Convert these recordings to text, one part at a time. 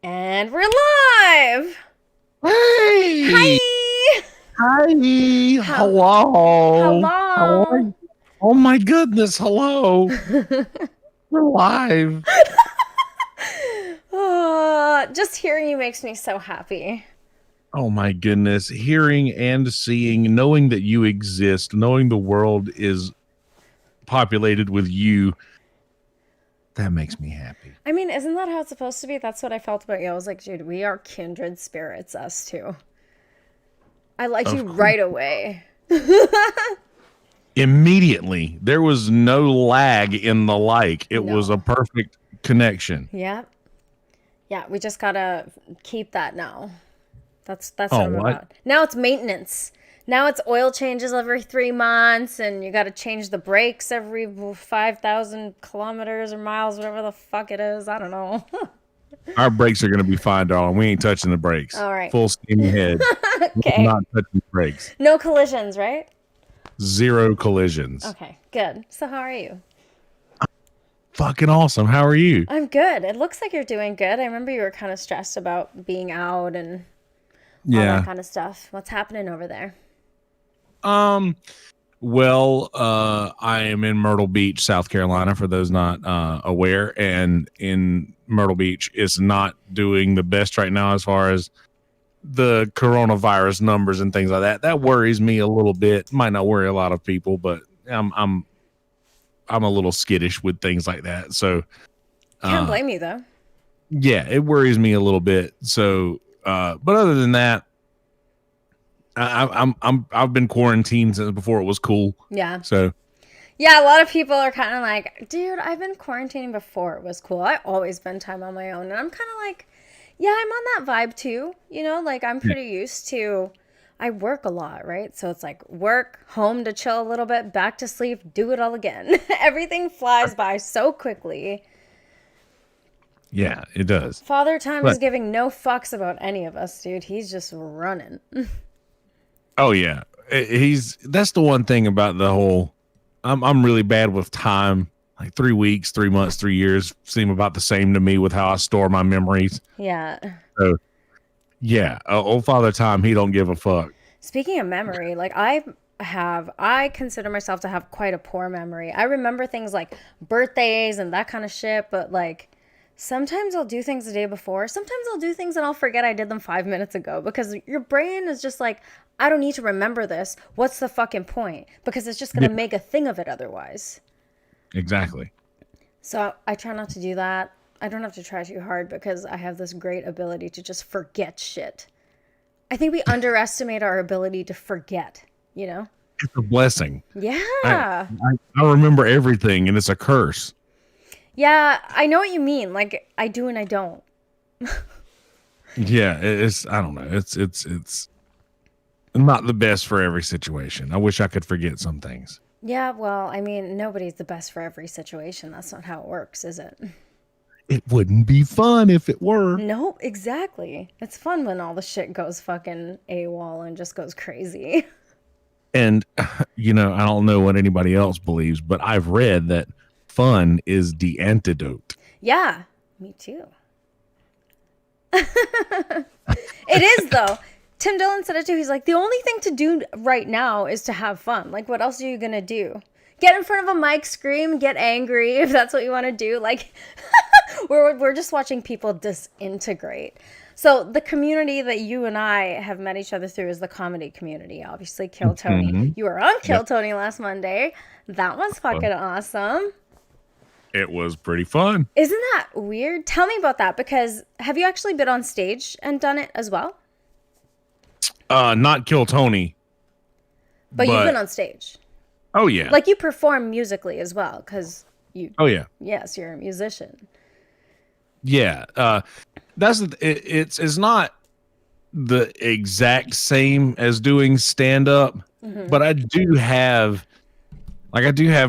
And we're live! Hey! Hi! Hi! How, Hello! How are hello! you? Oh my goodness, hello! We're live. Just hearing you makes me so happy. Oh my goodness. Hearing and seeing, knowing that you exist, knowing the world is populated with you, that makes me happy. I mean, isn't that how it's supposed to be? That's what I felt about you. I was like, dude, we are kindred spirits, us two. I liked you Of course. right away. Immediately, there was no lag in the like. It was a No. perfect connection. Yeah. Yeah, we just gotta keep that now. That's what Oh, I'm what? about. Now it's maintenance. Now it's oil changes every 3 months, and you got to change the brakes every 5,000 kilometers or miles, whatever the fuck it is. I don't know. Our brakes are going to be fine, darling. We ain't touching the brakes. All right. Full steam ahead. We're Okay. not touching the brakes. No collisions, right? Zero collisions. Okay, good. So, how are you? Fucking awesome. How are you? I'm good. It looks like you're doing good. I remember you were kind of stressed about being out and all that Yeah. kind of stuff. What's happening over there? Um. Well, I am in Myrtle Beach, South Carolina, for those not aware, and in Myrtle Beach, it's not doing the best right now as far as the coronavirus numbers and things like that. That worries me a little bit. Might not worry a lot of people, but I'm a little skittish with things like that. So, Can't uh, blame you, though. yeah, it worries me a little bit. So, but other than that, I've been quarantined since before it was cool. Yeah. So Yeah, a lot of people are kind of like, dude, I've been quarantining before it was cool. I always spend time on my own. And I'm kind of like, yeah, I'm on that vibe too. Like I'm yeah, pretty used to, I work a lot, right? So it's like work, home to chill a little bit, back to sleep, do it all again. Everything flies by so quickly. yeah, it does. Father Time is But giving no fucks about any of us, dude. He's just running. oh yeah, he's that's the one thing about the whole. I'm really bad with time. Like 3 weeks, 3 months, 3 years seem about the same to me with how I store my memories. Yeah. So yeah, old Father Time, he don't give a fuck. Speaking of memory, like I consider myself to have quite a poor memory. I remember things like birthdays and that kind of shit, but like sometimes I'll do things the day before. Sometimes I'll do things and I'll forget I did them 5 minutes ago because your brain is just like, I don't need to remember this. What's the fucking point? Because it's just going Yeah, to make a thing of it otherwise. exactly. So I try not to do that. I don't have to try too hard because I have this great ability to just forget shit. I think we underestimate our ability to forget, you know? It's a blessing. I, Yeah. I remember everything, and it's a curse. Yeah, I know what you mean. Like, I do and I don't. Yeah, it's I don't know. It's not the best for every situation. I wish I could forget some things. Yeah, well, I mean, nobody's the best for every situation. That's not how it works, is it? It wouldn't be fun if it were. No, exactly. It's fun when all the shit goes fucking AWOL and just goes crazy. And I don't know what anybody else believes, but I've read that fun is the antidote. Yeah, me too. It is, though. Tim Dillon said it too. He's like, the only thing to do right now is to have fun. Like, what else are you going to do? Get in front of a mic, scream, get angry if that's what you want to do. Like, we're just watching people disintegrate. So the community that you and I have met each other through is the comedy community. Obviously, Kill Tony. Mm-hmm. You were on Kill Yep. Tony last Monday. That was Well, fucking awesome. it was pretty fun. Isn't that weird? Tell me about that because have you actually been on stage and done it as well? Not Kill Tony, But you've been but on stage. oh yeah, Like you perform musically as well because oh yeah, yes, you're a musician. yeah. It's not the exact same as doing stand up, Hmm. but I do have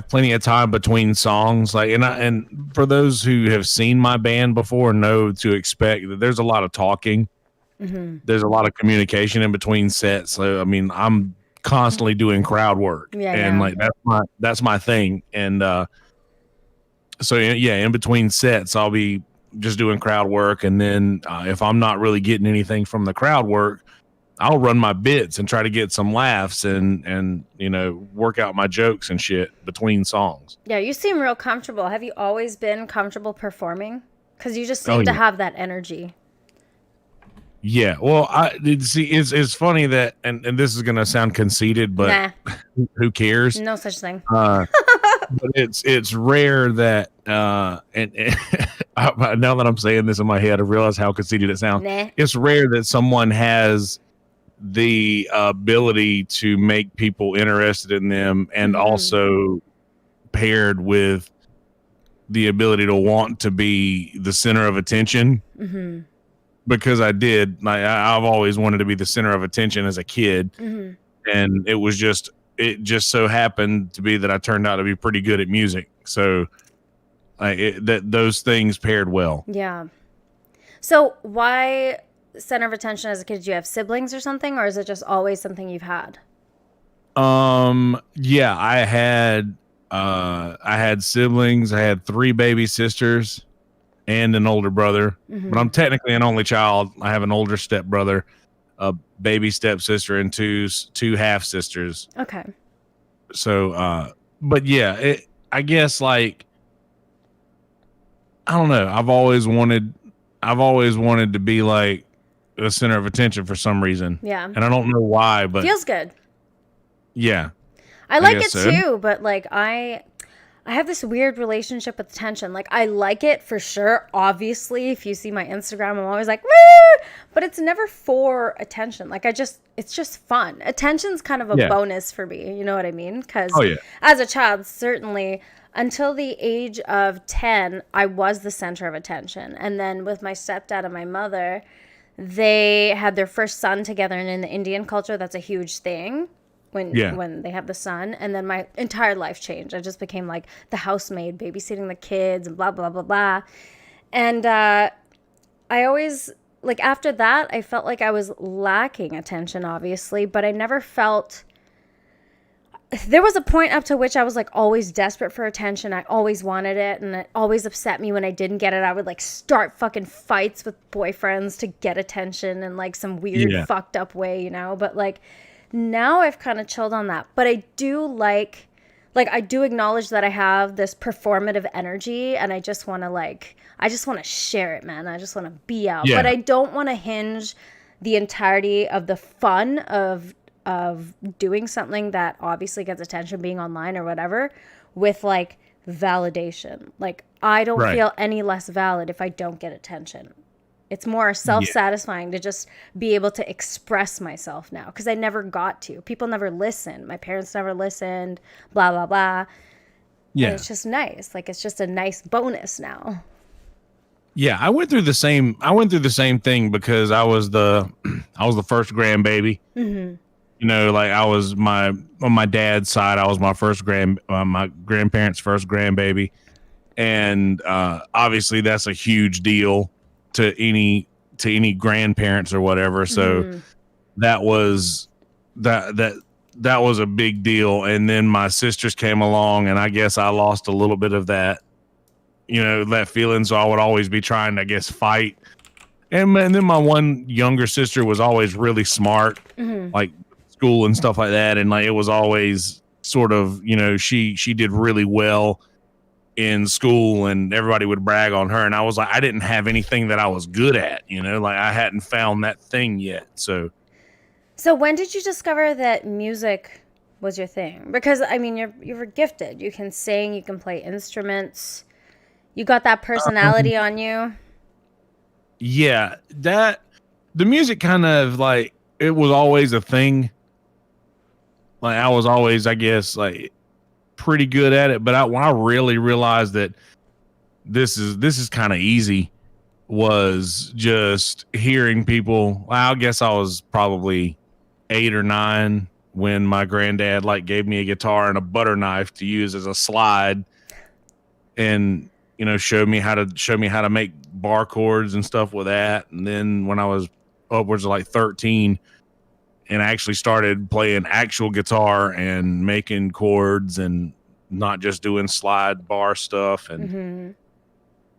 plenty of time between songs. Like, and for those who have seen my band before, know to expect that there's a lot of talking. Hmm. There's a lot of communication in between sets. So, I mean, I'm constantly doing crowd work, Yeah, and yeah. like that's my thing. And so yeah, in between sets, I'll be just doing crowd work. And then if I'm not really getting anything from the crowd work, I'll run my bits and try to get some laughs and work out my jokes and shit between songs. Yeah, you seem real comfortable. Have you always been comfortable performing? Because you just seem Oh, to yeah. have that energy. Yeah, well, I see. It's funny that, and this is gonna sound conceited, but Nah, who cares? no such thing. But it's rare that and now that I'm saying this in my head, I realize how conceited it sounds. Nah. It's rare that someone has the ability to make people interested in them, and also paired with the ability to want to be the center of attention. Mm-hmm. Because I've always wanted to be the center of attention as a kid, and it just so happened to be that I turned out to be pretty good at music. So those things paired well. Yeah. So why center of attention as a kid? Did you have siblings or something, or is it just always something you've had? Yeah, I had siblings. I had 3 baby sisters and an older brother, but I'm technically an only child. I have an older stepbrother, a baby stepsister, and two half sisters. Okay. So, but yeah, I guess, like, I don't know. I've always wanted to be like the center of attention for some reason. Yeah. And I don't know why, but feels good. Yeah. I like it guess so. too, but like I have this weird relationship with attention. Like, I like it for sure. Obviously, if you see my Instagram, I'm always like, woo! But it's never for attention. Like, it's just fun. Attention's kind of a bonus for me. You know what I mean? Because as a child, certainly until the age of 10, I was the center of attention. And then with my stepdad and my mother, they had their first son together. And in the Indian culture, that's a huge thing. When they have the son, and then my entire life changed. I just became like the housemaid, babysitting the kids, and blah blah blah blah. And I always, like, after that, I felt like I was lacking attention, obviously, but I never felt. There was a point up to which I was like always desperate for attention. I always wanted it, and it always upset me when I didn't get it. I would like start fucking fights with boyfriends to get attention in like some weird fucked up way, you know. But like, now I've kind of chilled on that, but I do like I do acknowledge that I have this performative energy, and I just want to share it, man. I just want to be out, but I don't want to hinge the entirety of the fun of doing something that obviously gets attention, being online or whatever, with like validation. Like, I don't feel any less valid if I don't get attention. It's more self-satisfying to just be able to express myself now, because I never got to. People never listened. My parents never listened, blah, blah, blah. Yeah. And it's just nice. Like, it's just a nice bonus now. Yeah, I went through the same thing because I was the first grandbaby. Mm-hmm. You know, like, I was on my dad's side, I was my my grandparents' first grandbaby. And obviously that's a huge deal to any grandparents or whatever. So that was a big deal. And then my sisters came along, and I guess I lost a little bit of that, that feeling. So I would always be trying to, I guess, fight. And then my one younger sister was always really smart, like school and stuff like that. And like, it was always sort of, she did really well in school, and everybody would brag on her, and I was like, I didn't have anything that I was good at, like, I hadn't found that thing yet. So when did you discover that music was your thing? Because I mean, you were gifted. You can sing, you can play instruments, you got that personality on you. Yeah, the music kind of, like, it was always a thing. Like, I was always, I guess, like, pretty good at it, but when I really realized that this is kind of easy was just hearing people. Well, I guess I was probably 8 or 9 when my granddad like gave me a guitar and a butter knife to use as a slide, and showed me how to make bar chords and stuff with that. And then when I was upwards of like 13, and I actually started playing actual guitar and making chords and not just doing slide bar stuff. And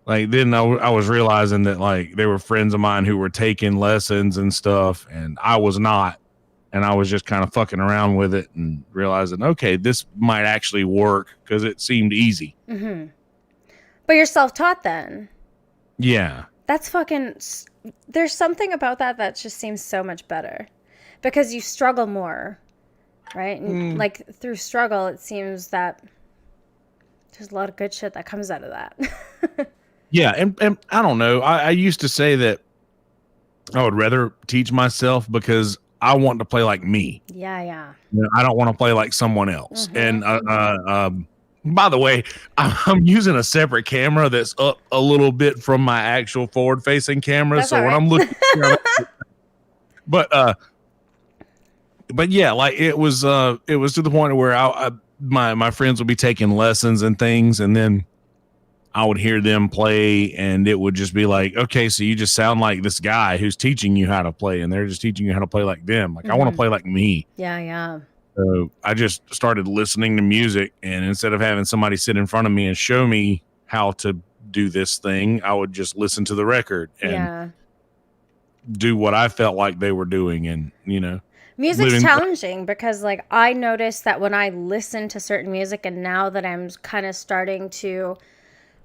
Like then I was realizing that like there were friends of mine who were taking lessons and stuff, and I was not, and I was just kind of fucking around with it and realizing, okay, this might actually work because it seemed easy. Mm-hmm. But you're self-taught then. Yeah. That's fucking. There's something about that just seems so much better, because you struggle more, right? And like through struggle, it seems that there's a lot of good shit that comes out of that. Yeah, and I don't know. I used to say that I would rather teach myself because I want to play like me. Yeah. You know, I don't want to play like someone else. And by the way, I'm using a separate camera that's up a little bit from my actual forward-facing camera. That's So when I'm looking, but yeah, like it was to the point where my friends would be taking lessons and things, and then I would hear them play, and it would just be like, okay, so you just sound like this guy who's teaching you how to play, and they're just teaching you how to play like them. Like I want to play like me. Yeah. So I just started listening to music, and instead of having somebody sit in front of me and show me how to do this thing, I would just listen to the record and do what I felt like they were doing. And, you know, music's challenging because like I noticed that when I listen to certain music, and now that I'm kind of starting to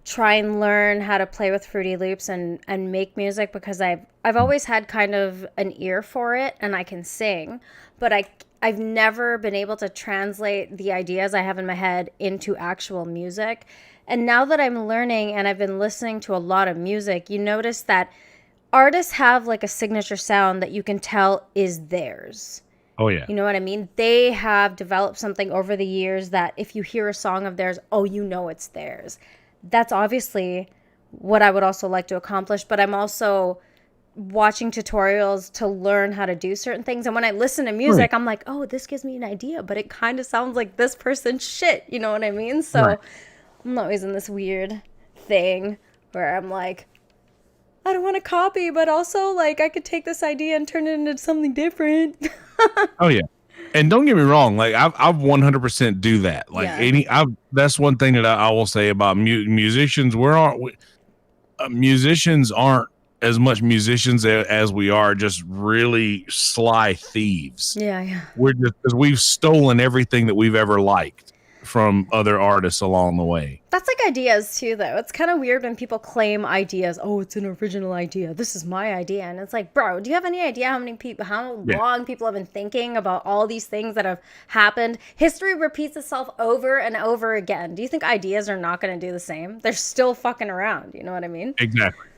try and learn how to play with Fruity Loops and make music, because I've always had kind of an ear for it and I can sing, but I've never been able to translate the ideas I have in my head into actual music. And now that I'm learning and I've been listening to a lot of music, you notice that artists have like a signature sound that you can tell is theirs. Oh yeah. You know what I mean? They have developed something over the years that if you hear a song of theirs, oh, you know it's theirs. That's obviously what I would also like to accomplish, but I'm also watching tutorials to learn how to do certain things. And when I listen to music, I'm like, oh, this gives me an idea, but it kind of sounds like this person's shit. You know what I mean? So I'm always in this weird thing where I'm like, I don't want to copy, but also like I could take this idea and turn it into something different. Oh yeah. And don't get me wrong, like I've 100% do that. Like that's one thing that I will say about musicians. Musicians aren't as much musicians as we are just really sly thieves. Yeah. We're just because we've stolen everything that we've ever liked from other artists along the way. That's like ideas too, though. It's kind of weird when people claim ideas. Oh, it's an original idea. This is my idea. And it's like, bro, do you have any idea how long people have been thinking about all these things that have happened? History repeats itself over and over again. Do you think ideas are not going to do the same? They're still fucking around. You know what I mean? Exactly.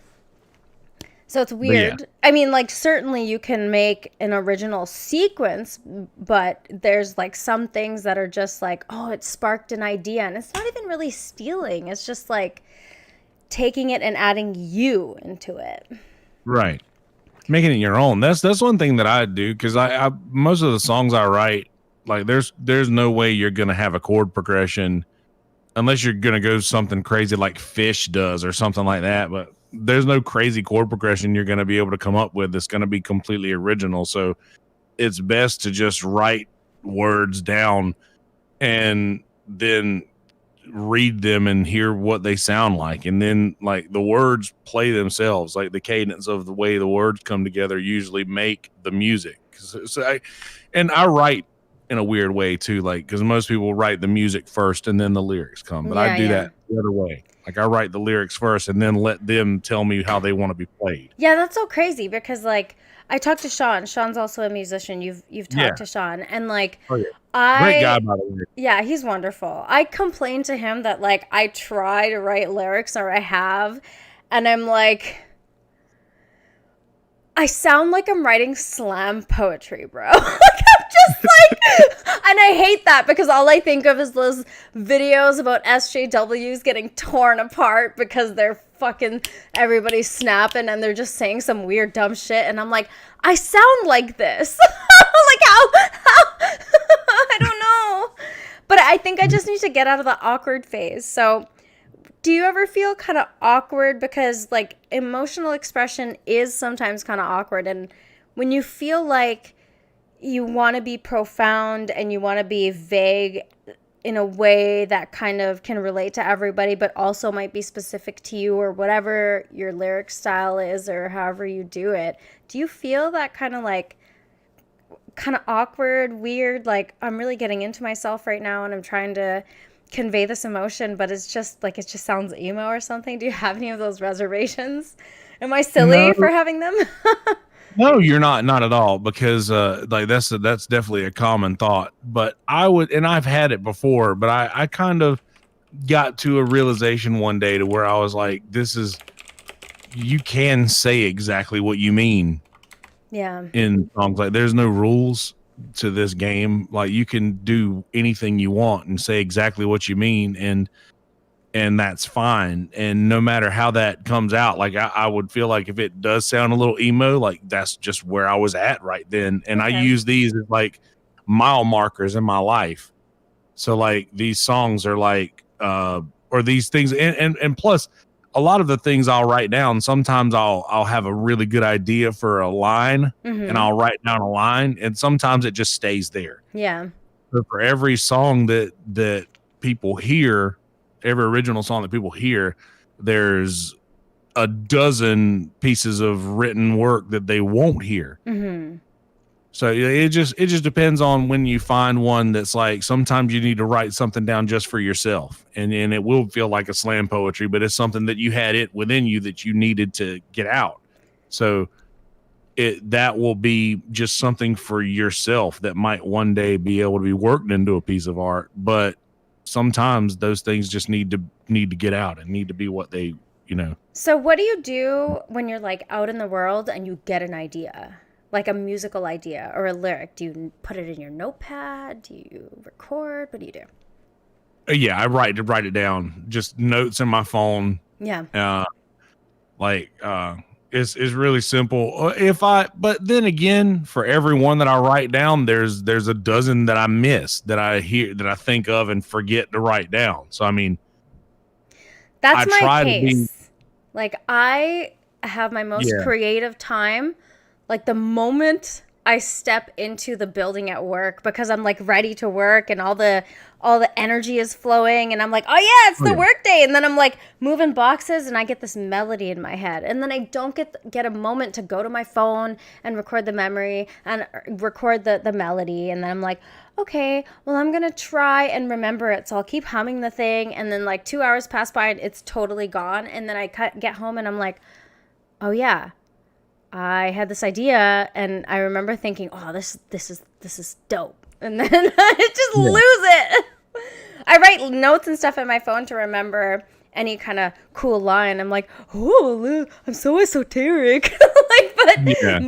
So it's weird. Yeah. I mean, like, certainly you can make an original sequence, but there's like some things that are just like, oh, it sparked an idea. And it's not even really stealing. It's just like taking it and adding you into it. Right. Making it your own. That's one thing that I do, because I most of the songs I write, like there's no way you're going to have a chord progression unless you're going to go something crazy like Fish does or something like that. But there's no crazy chord progression you're going to be able to come up with that's going to be completely original. So it's best to just write words down and then read them and hear what they sound like. And then like the words play themselves, like the cadence of the way the words come together usually make the music. So I write in a weird way too, like, because most people write the music first and then the lyrics come, but I do that the other way. Like I write the lyrics first and then let them tell me how they want to be played. Yeah, that's so crazy because like I talked to Sean. Sean's also a musician. You've talked to Sean, and like great guy, by the way. Yeah, he's wonderful. I complain to him that like I try to write lyrics, or I have, and I'm like, I sound like I'm writing slam poetry, bro. Like I'm just like, and I hate that because all I think of is those videos about SJWs getting torn apart because they're fucking, everybody's snapping and they're just saying some weird dumb shit. And I'm like, I sound like this. Like how I don't know. But I think I just need to get out of the awkward phase. So do you ever feel kind of awkward? Because like emotional expression is sometimes kind of awkward. And when you feel like you want to be profound and you want to be vague, in a way that kind of can relate to everybody, but also might be specific to you or whatever your lyric style is or however you do it. Do you feel that kind of awkward, weird, like I'm really getting into myself right now and I'm trying to convey this emotion, but it's just like it just sounds emo or something? Do you have any of those reservations? Am I silly for having them? No, you're not at all, because like that's definitely a common thought. But I would, and I've had it before, but I kind of got to a realization one day to where I was like, you can say exactly what you mean. Yeah. In songs, like there's no rules to this game. Like you can do anything you want and say exactly what you mean, and that's fine. And no matter how that comes out, like I would feel like if it does sound a little emo, like that's just where I was at right then. And I use these as like mile markers in my life. So like these songs are like or these things, and plus a lot of the things I'll write down, sometimes I'll have a really good idea for a line, and I'll write down a line, and sometimes it just stays there. Yeah. So for every song that people hear, every original song that people hear, there's a dozen pieces of written work that they won't hear. So it just depends on when you find one that's like, sometimes you need to write something down just for yourself, and it will feel like a slam poetry, but it's something that you had it within you that you needed to get out. So that will be just something for yourself that might one day be able to be worked into a piece of art. But sometimes those things just need to get out and need to be what they, So what do you do when you're like out in the world and you get an idea? Like a musical idea or a lyric? Do you put it in your notepad? Do you record? What do you do? Yeah, I write it down, just notes in my phone. Yeah. It's really simple. But then again, for every one that I write down, there's a dozen that I miss, that I hear, that I think of and forget to write down. So I mean, that's my case. Like I have my most creative time like the moment I step into the building at work, because I'm like ready to work and all the energy is flowing and I'm like, oh yeah, it's the work day. And then I'm like moving boxes and I get this melody in my head. And then I don't get a moment to go to my phone and record the memory and record the melody. And then I'm like, okay, well, I'm going to try and remember it. So I'll keep humming the thing. And then like 2 hours pass by and it's totally gone. And then I get home and I'm like, oh yeah, I had this idea and I remember thinking, oh, this is dope. And then I just lose it. I write notes and stuff in my phone to remember any kind of cool line. I'm like, oh, I'm so esoteric.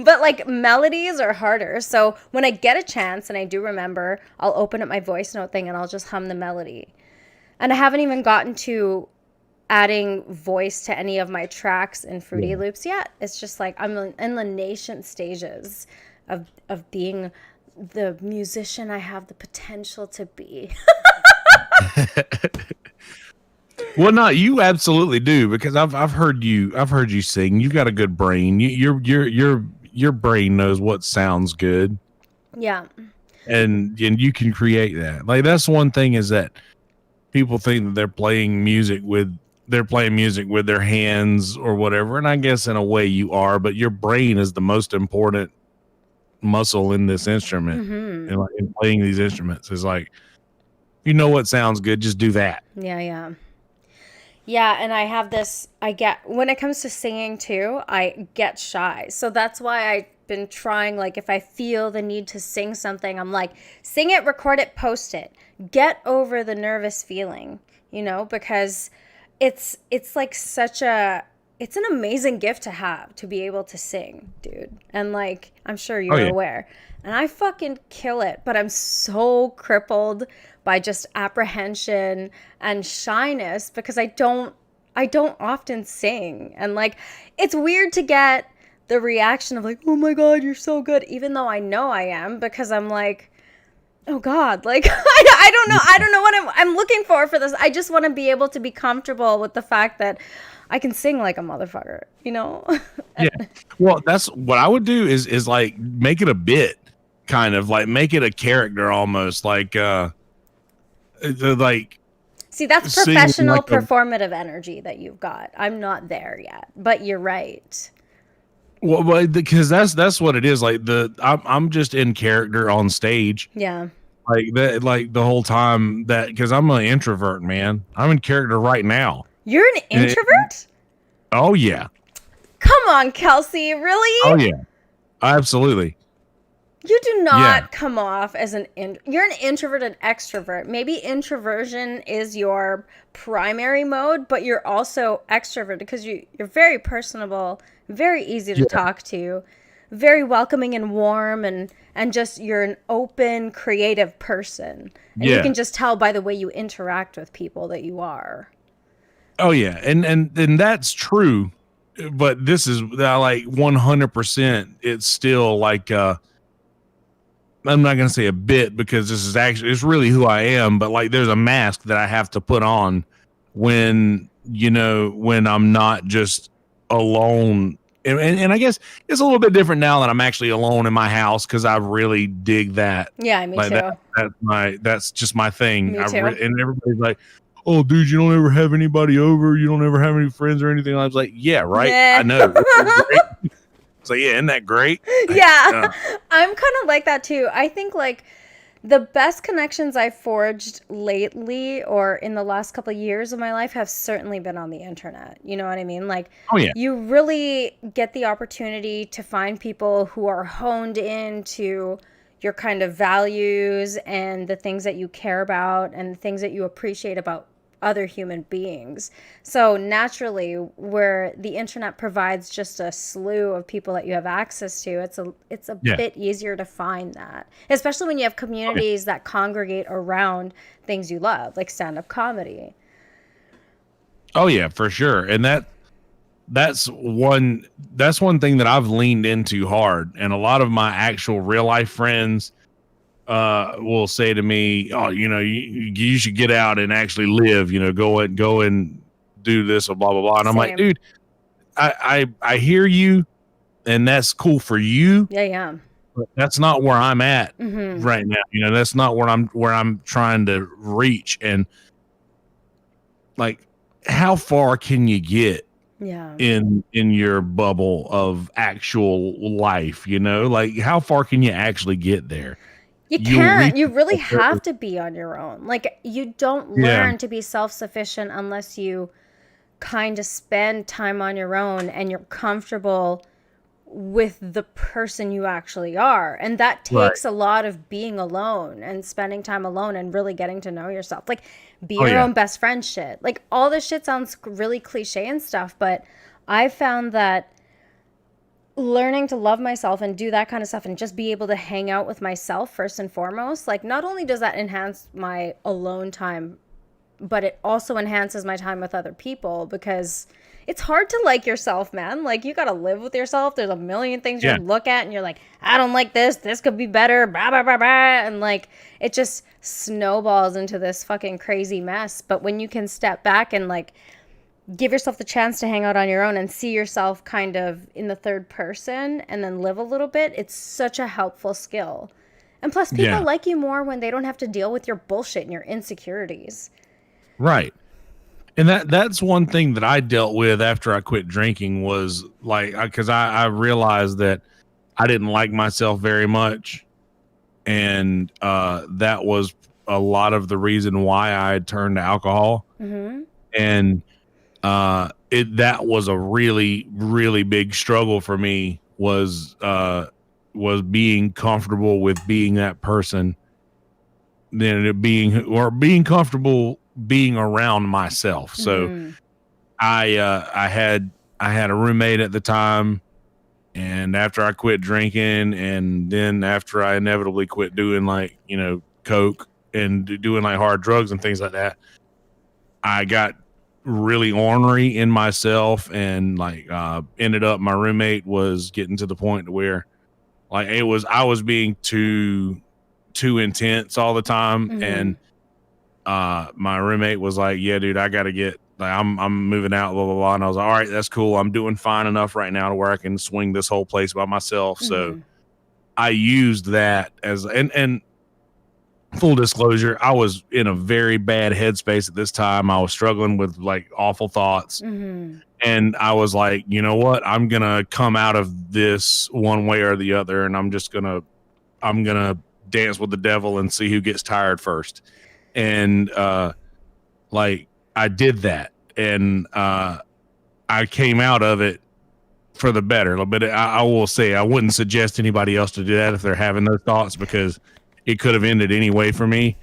But like melodies are harder. So when I get a chance and I do remember, I'll open up my voice note thing and I'll just hum the melody. And I haven't even gotten to adding voice to any of my tracks in Fruity Loops yet. It's just like I'm in the nascent stages of being the musician I have the potential to be. Well, no, you absolutely do, because I've heard you sing. You've got a good brain. Your brain knows what sounds good. Yeah. And you can create that. Like that's one thing, is that people think that they're playing music with their hands or whatever, and I guess in a way you are, but your brain is the most important muscle in this instrument. And like in playing these instruments is like, you know what sounds good, just do that. Yeah, and I have this, when it comes to singing too, I get shy. So that's why I've been trying, like if I feel the need to sing something, I'm like, sing it, record it, post it. Get over the nervous feeling, because it's like it's an amazing gift to have, to be able to sing, dude. And like, I'm sure you're aware. And I fucking kill it, but I'm so crippled by just apprehension and shyness because I don't often sing. And like, it's weird to get the reaction of like, oh my God, you're so good. Even though I know I am, because I'm like, oh God, like, I don't know what I'm looking for this. I just want to be able to be comfortable with the fact that I can sing like a motherfucker, Yeah. Well, that's what I would do is like make it a bit, kind of like make it a character almost, like like See, that's seeing professional like a performative energy that you've got. I'm not there yet, but you're right. well, because that's what it is. Like I'm just in character on stage, Yeah. like that, like the whole time that because I'm an introvert, man. I'm in character right now. You're an And introvert? oh yeah, Come on, Kelsey. oh Really? yeah, absolutely, You do yeah, not come off as you're an introverted extrovert. Maybe introversion is your primary mode, but you're also extrovert because you're very personable, very easy to yeah, talk to, very welcoming and warm, and just you're an open, creative person. And you yeah. can just tell by the way you interact with people that you are. Oh yeah, and that's true. But this is like 100%. It's still like I'm not gonna say a bit because this is actually it's really who I am. But like there's a mask that I have to put on when when I'm not just alone. And I guess it's a little bit different now that I'm actually alone in my house because I really dig that. Yeah, me Like too. that's just my thing. Me too. And everybody's like, "Oh, dude, you don't ever have anybody over. You don't ever have any friends or anything." I was like, "Yeah, right. I Yeah. know. This is great." So yeah, isn't that great? Like, Yeah. I'm kind of like that too. I think like the best connections I've forged lately or in the last couple of years of my life have certainly been on the internet. You know what I mean? Like oh yeah, you really get the opportunity to find people who are honed into your kind of values and the things that you care about and the things that you appreciate about other human beings. So naturally, where the internet provides just a slew of people that you have access to, it's a yeah, bit easier to find that. Especially when you have okay. communities that congregate around things you love, like stand-up comedy. Oh yeah, for sure. And that's one thing that I've leaned into hard. And a lot of my actual real life friends will say to me, "Oh, you should get out and actually live. Go and do this or blah blah blah." And I'm like, Same. dude, I hear you, and that's cool for you, Yeah, yeah. but that's not where I'm at Mm-hmm. right now. That's not where I'm trying to reach. And like, how far can you get Yeah. in your bubble of actual life? Like how far can you actually get there? You You'll reach can't. You really a certain have to be on your own. Like, you don't yeah, learn to be self sufficient unless you kind of spend time on your own and you're comfortable with the person you actually are. And that right. takes a lot of being alone and spending time alone and really getting to know yourself. Like, be Oh your yeah, own best friend shit. Like, all this shit sounds really cliche and stuff, but I found that learning to love myself and do that kind of stuff and just be able to hang out with myself first and foremost, like, not only does that enhance my alone time, but it also enhances my time with other people because it's hard to like yourself, man. Like, you gotta live with yourself. There's a million things you yeah, look at and you're like, I don't like this. This could be better. Blah, blah, blah, blah. And like, it just snowballs into this fucking crazy mess. But when you can step back and like give yourself the chance to hang out on your own and see yourself kind of in the third person and then live a little bit, it's such a helpful skill. And plus, people yeah, like you more when they don't have to deal with your bullshit and your insecurities. right. And that's one thing that I dealt with after I quit drinking was like because I realized that I didn't like myself very much, and that was a lot of the reason why I had turned to alcohol. Mm-hmm. And that was a really really big struggle for me was being comfortable with being that person, then it being comfortable being around myself. So Mm-hmm. I had a roommate at the time, and after I quit drinking, and then after I inevitably quit doing like coke and doing like hard drugs and things like that, I got really ornery in myself, and like ended up my roommate was getting to the point where like I was being too intense all the time. Mm-hmm. And my roommate was like, "Yeah, dude, I gotta get like I'm moving out, blah blah blah." And I was like, "All right, that's cool. I'm doing fine enough right now to where I can swing this whole place by myself." So Mm-hmm. I used that as and full disclosure, I was in a very bad headspace at this time. I was struggling with like awful thoughts. Mm-hmm. And I was like, you know what? I'm going to come out of this one way or the other. And I'm going to dance with the devil and see who gets tired first. And, like I did that. And, I came out of it for the better. But I will say, I wouldn't suggest anybody else to do that if they're having those thoughts, because it could have ended anyway for me.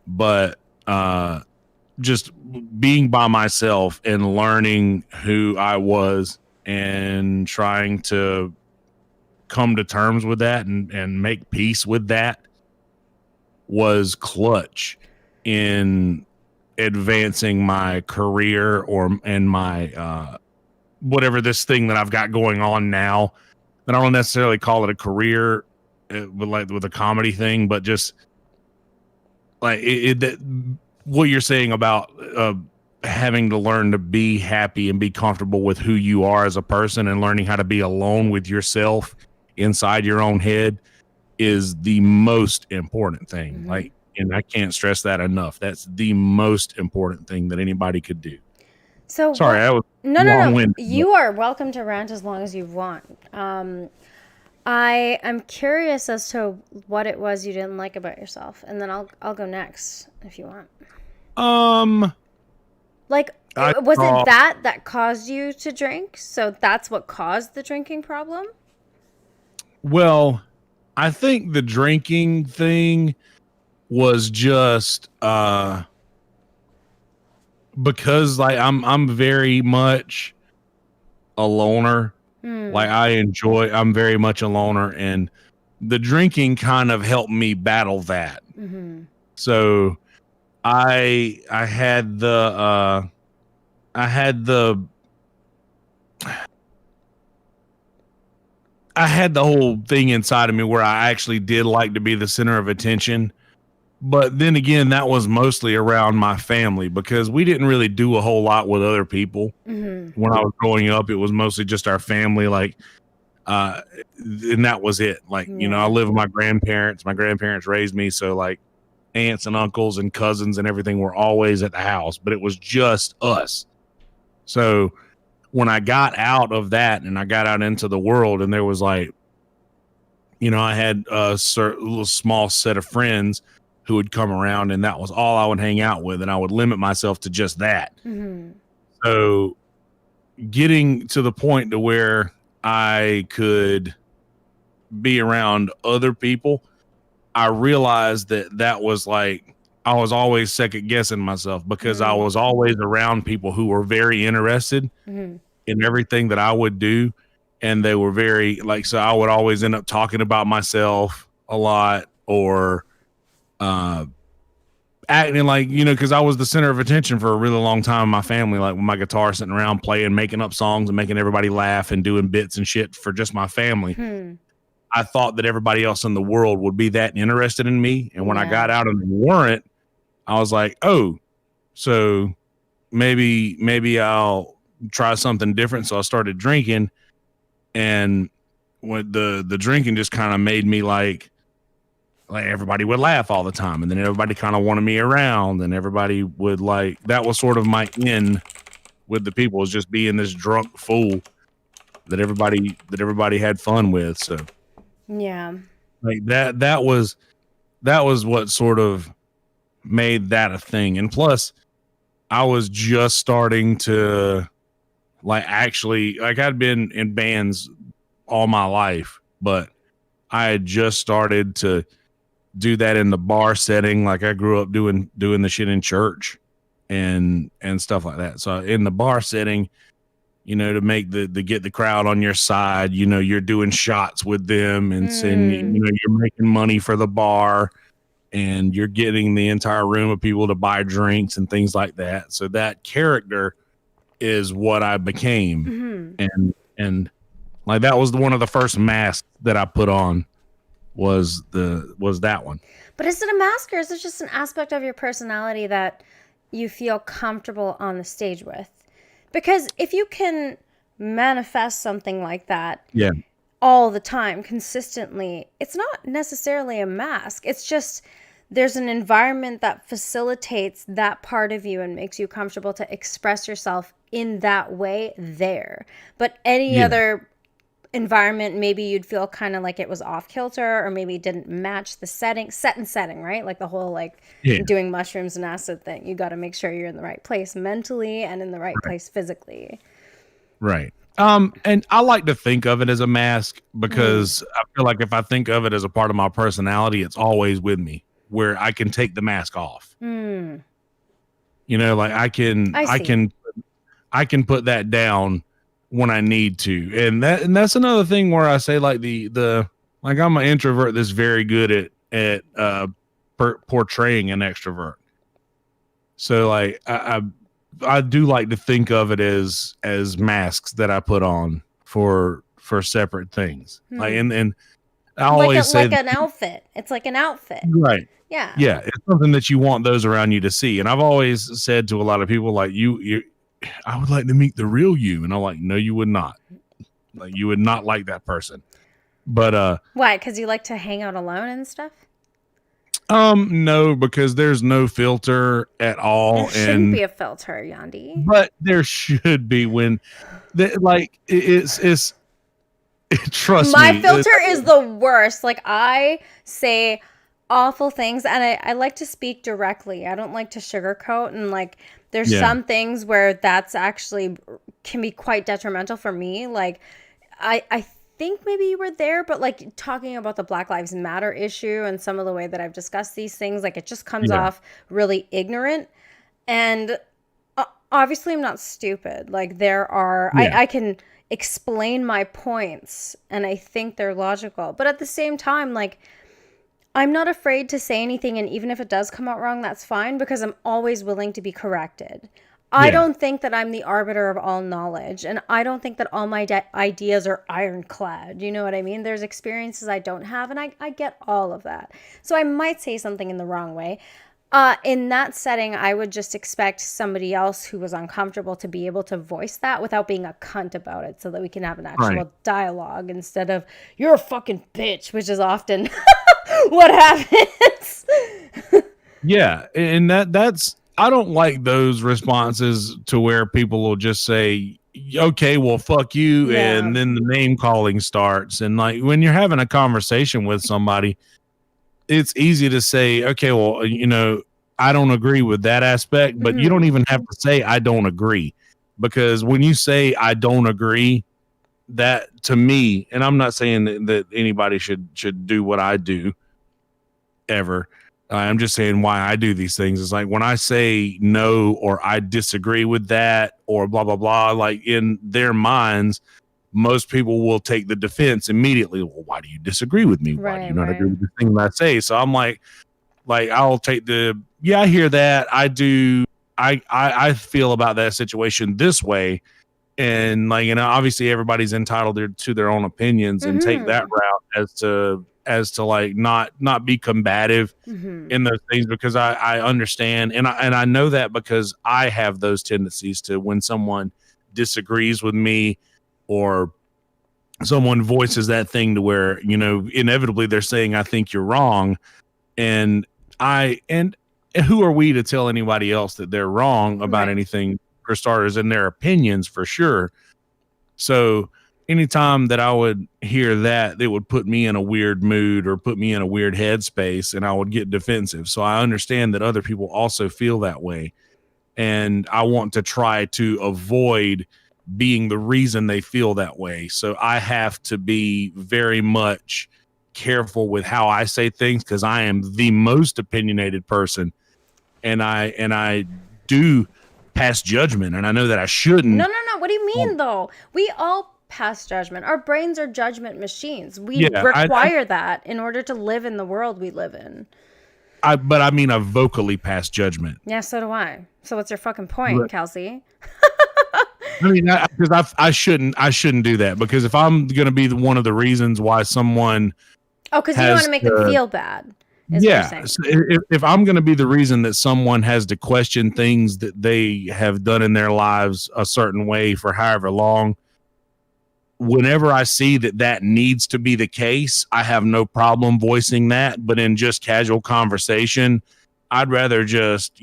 But, just being by myself and learning who I was and trying to come to terms with that and make peace with that was clutch in advancing my career and my whatever this thing that I've got going on now. And I don't necessarily call it a career with a comedy thing, but just like what you're saying about having to learn to be happy and be comfortable with who you are as a person and learning how to be alone with yourself inside your own head is the most important thing. Mm-hmm. Like, and I can't stress that enough. That's the most important thing that anybody could do. So sorry, I was no. You are welcome to rant as long as you want. I'm curious as to what it was you didn't like about yourself, and then I'll go next if you want. Like, was it that caused you to drink? So that's what caused the drinking problem? Well, I think the drinking thing was just because like I'm very much a loner. Like I'm very much a loner, and the drinking kind of helped me battle that. Mm-hmm. So I had the whole thing inside of me where I actually did like to be the center of attention. But then again, that was mostly around my family, because we didn't really do a whole lot with other people. Mm-hmm. When I was growing up, it was mostly just our family. Like, and that was it. Like, you know, I live with my grandparents. My grandparents raised me. So like aunts and uncles and cousins and everything were always at the house, but it was just us. So when I got out of that and I got out into the world, and there was like, you know, I had a little small set of friends who would come around, and that was all I would hang out with. And I would limit myself to just that. Mm-hmm. So getting to the point to where I could be around other people, I realized that was like, I was always second guessing myself, because I was always around people who were very interested in everything that I would do. And they were very like, so I would always end up talking about myself a lot, or acting like, you know, because I was the center of attention for a really long time in my family, like with my guitar sitting around playing, making up songs and making everybody laugh and doing bits and shit for just my family. I thought that everybody else in the world would be that interested in me. And when I got out and they weren't, I was like, oh, so maybe I'll try something different. So I started drinking, and when the drinking just kind of made me like everybody would laugh all the time, and then everybody kind of wanted me around, and everybody would like, that was sort of my in with the people, was just being this drunk fool that everybody had fun with. So yeah, like that was what sort of made that a thing. And plus I was just starting to like, actually, like, I'd been in bands all my life, but I had just started to do that in the bar setting. Like, I grew up doing the shit in church and stuff like that. So in the bar setting, you know, to make get the crowd on your side, you know, you're doing shots with them, and saying, you know, you're making money for the bar, and you're getting the entire room of people to buy drinks and things like that. So that character is what I became. And like, that was one of the first masks that I put on, was that one. But is it a mask, or is it just an aspect of your personality that you feel comfortable on the stage with? Because if you can manifest something like that all the time, consistently, it's not necessarily a mask. It's just there's an environment that facilitates that part of you and makes you comfortable to express yourself in that way there. But any Yeah. other environment, maybe you'd feel kind of like it was off kilter, or maybe it didn't match the setting, right? Like the whole like Yeah. doing mushrooms and acid thing. You got to make sure you're in the right place mentally and in the right Right. place physically. Right. And I like to think of it as a mask because I feel like if I think of it as a part of my personality, it's always with me where I can take the mask off. Mm. You know, like I see. can put that down when I need to. And that's another thing where I say like the like I'm an introvert that's very good at portraying an extrovert. So like I do like to think of it as masks that I put on for separate things. Like and I always say like an outfit. It's like an outfit. right. Yeah. Yeah, it's something that you want those around you to see. And I've always said to a lot of people like you I would like to meet the real you, and I'm like, no, you would not. Like you would not like that person. But why? Because you like to hang out alone and stuff? no, because there's no filter at all. There shouldn't be a filter, Yandi. But there should be when like it's trust me. My filter is the worst. Like I say awful things and I like to speak directly. I don't like to sugarcoat, and like there's some things where that's actually can be quite detrimental for me. Like I think maybe you were there, but like talking about the Black Lives Matter issue and some of the way that I've discussed these things, like it just comes off really ignorant. And obviously I'm not stupid. Like there are I can explain my points and I think they're logical. But at the same time, like I'm not afraid to say anything, and even if it does come out wrong, that's fine because I'm always willing to be corrected. I don't think that I'm the arbiter of all knowledge, and I don't think that all my ideas are ironclad. You know what I mean? There's experiences I don't have, and I get all of that. So I might say something in the wrong way. In that setting, I would just expect somebody else who was uncomfortable to be able to voice that without being a cunt about it, so that we can have an actual dialogue instead of, you're a fucking bitch, which is often what happens. Yeah, and that's I don't like those responses to where people will just say, okay, well, fuck you, and then the name calling starts. And like when you're having a conversation with somebody, it's easy to say, okay, well, you know, I don't agree with that aspect, but you don't even have to say I don't agree, because when you say I don't agree, that to me, and I'm not saying that anybody should do what I do ever. I'm just saying why I do these things. It's like when I say no, or I disagree with that, or blah, blah, blah, like in their minds, most people will take the defense immediately. Well, why do you disagree with me? Why do you not agree with the thing that I say? So I'm like I'll take I hear that. I do. I feel about that situation this way. And like, you know, obviously everybody's entitled to their own opinions, and take that route as to like not be combative in those things, because I understand. And I know that because I have those tendencies to, when someone disagrees with me or someone voices that thing to where, you know, inevitably they're saying, I think you're wrong. And who are we to tell anybody else that they're wrong about anything, for starters, in their opinions, for sure. So anytime that I would hear that, it would put me in a weird mood or put me in a weird headspace, and I would get defensive. So I understand that other people also feel that way. And I want to try to avoid being the reason they feel that way. So I have to be very much careful with how I say things, because I am the most opinionated person, and I do pass judgment, and I know that I shouldn't. No. What do you mean though? We all pass judgment. Our brains are judgment machines. We require that in order to live in the world we live in. But I mean, I vocally pass judgment. Yeah, so do I. So what's your fucking point, Kelsey? I mean, because I shouldn't do that, because if I'm going to be one of the reasons why someone, because you don't want to make them feel bad. Yeah, so if I'm going to be the reason that someone has to question things that they have done in their lives a certain way for however long, whenever I see that needs to be the case, I have no problem voicing that. But in just casual conversation, I'd rather just,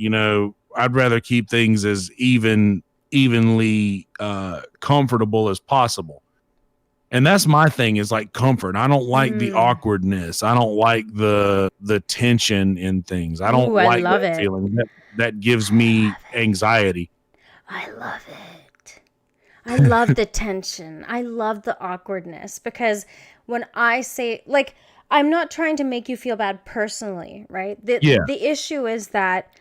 I'd rather keep things as evenly comfortable as possible. And that's my thing, is like comfort. I don't like the awkwardness. I don't like the tension in things. I don't like that feeling. That gives me anxiety. I love it. I love the tension. I love the awkwardness, because when I say, like, I'm not trying to make you feel bad personally, right? The issue is that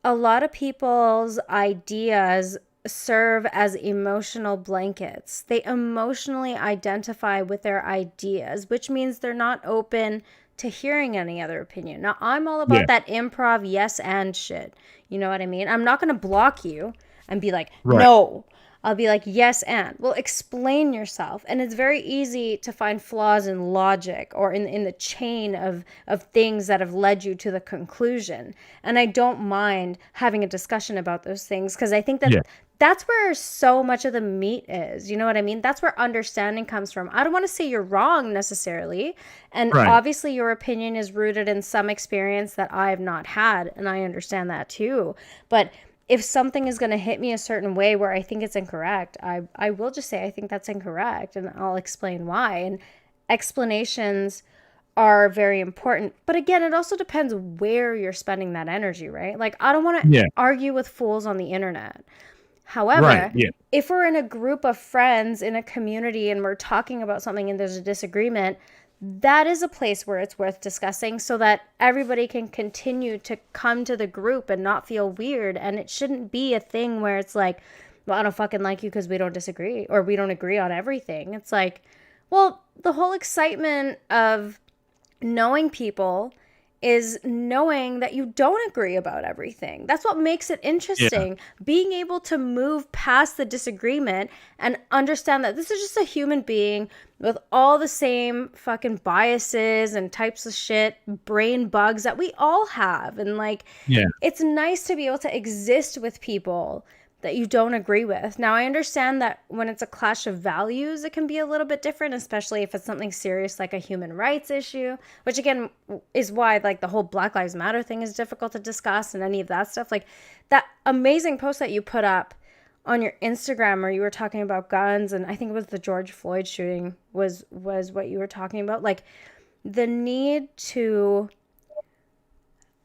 a lot of people's ideas serve as emotional blankets. They emotionally identify with their ideas, which means they're not open to hearing any other opinion. Now, I'm all about that improv yes and shit. You know what I mean? I'm not going to block you and be like, no. I'll be like, yes and. Well, explain yourself. And it's very easy to find flaws in logic or in the chain of things that have led you to the conclusion. And I don't mind having a discussion about those things, because I think that that's where so much of the meat is. You know what I mean? That's where understanding comes from. I don't want to say you're wrong necessarily. And obviously your opinion is rooted in some experience that I have not had. And I understand that too. But if something is going to hit me a certain way where I think it's incorrect, I will just say I think that's incorrect, and I'll explain why. And explanations are very important. But again, it also depends where you're spending that energy, right? Like, I don't want to argue with fools on the internet. However, if we're in a group of friends in a community and we're talking about something and there's a disagreement, that is a place where it's worth discussing, so that everybody can continue to come to the group and not feel weird. And it shouldn't be a thing where it's like, well, I don't fucking like you because we don't disagree, or we don't agree on everything. It's like, well, the whole excitement of knowing people is knowing that you don't agree about everything. That's what makes it interesting. Being able to move past the disagreement and understand that this is just a human being with all the same fucking biases and types of shit, brain bugs that we all have. And like, it's nice to be able to exist with people that you don't agree with. Now, I understand that when it's a clash of values, it can be a little bit different, especially if it's something serious like a human rights issue, which again is why like the whole Black Lives Matter thing is difficult to discuss, and any of that stuff. Like that amazing post that you put up on your Instagram where you were talking about guns, and I think it was the George Floyd shooting was what you were talking about. Like the need to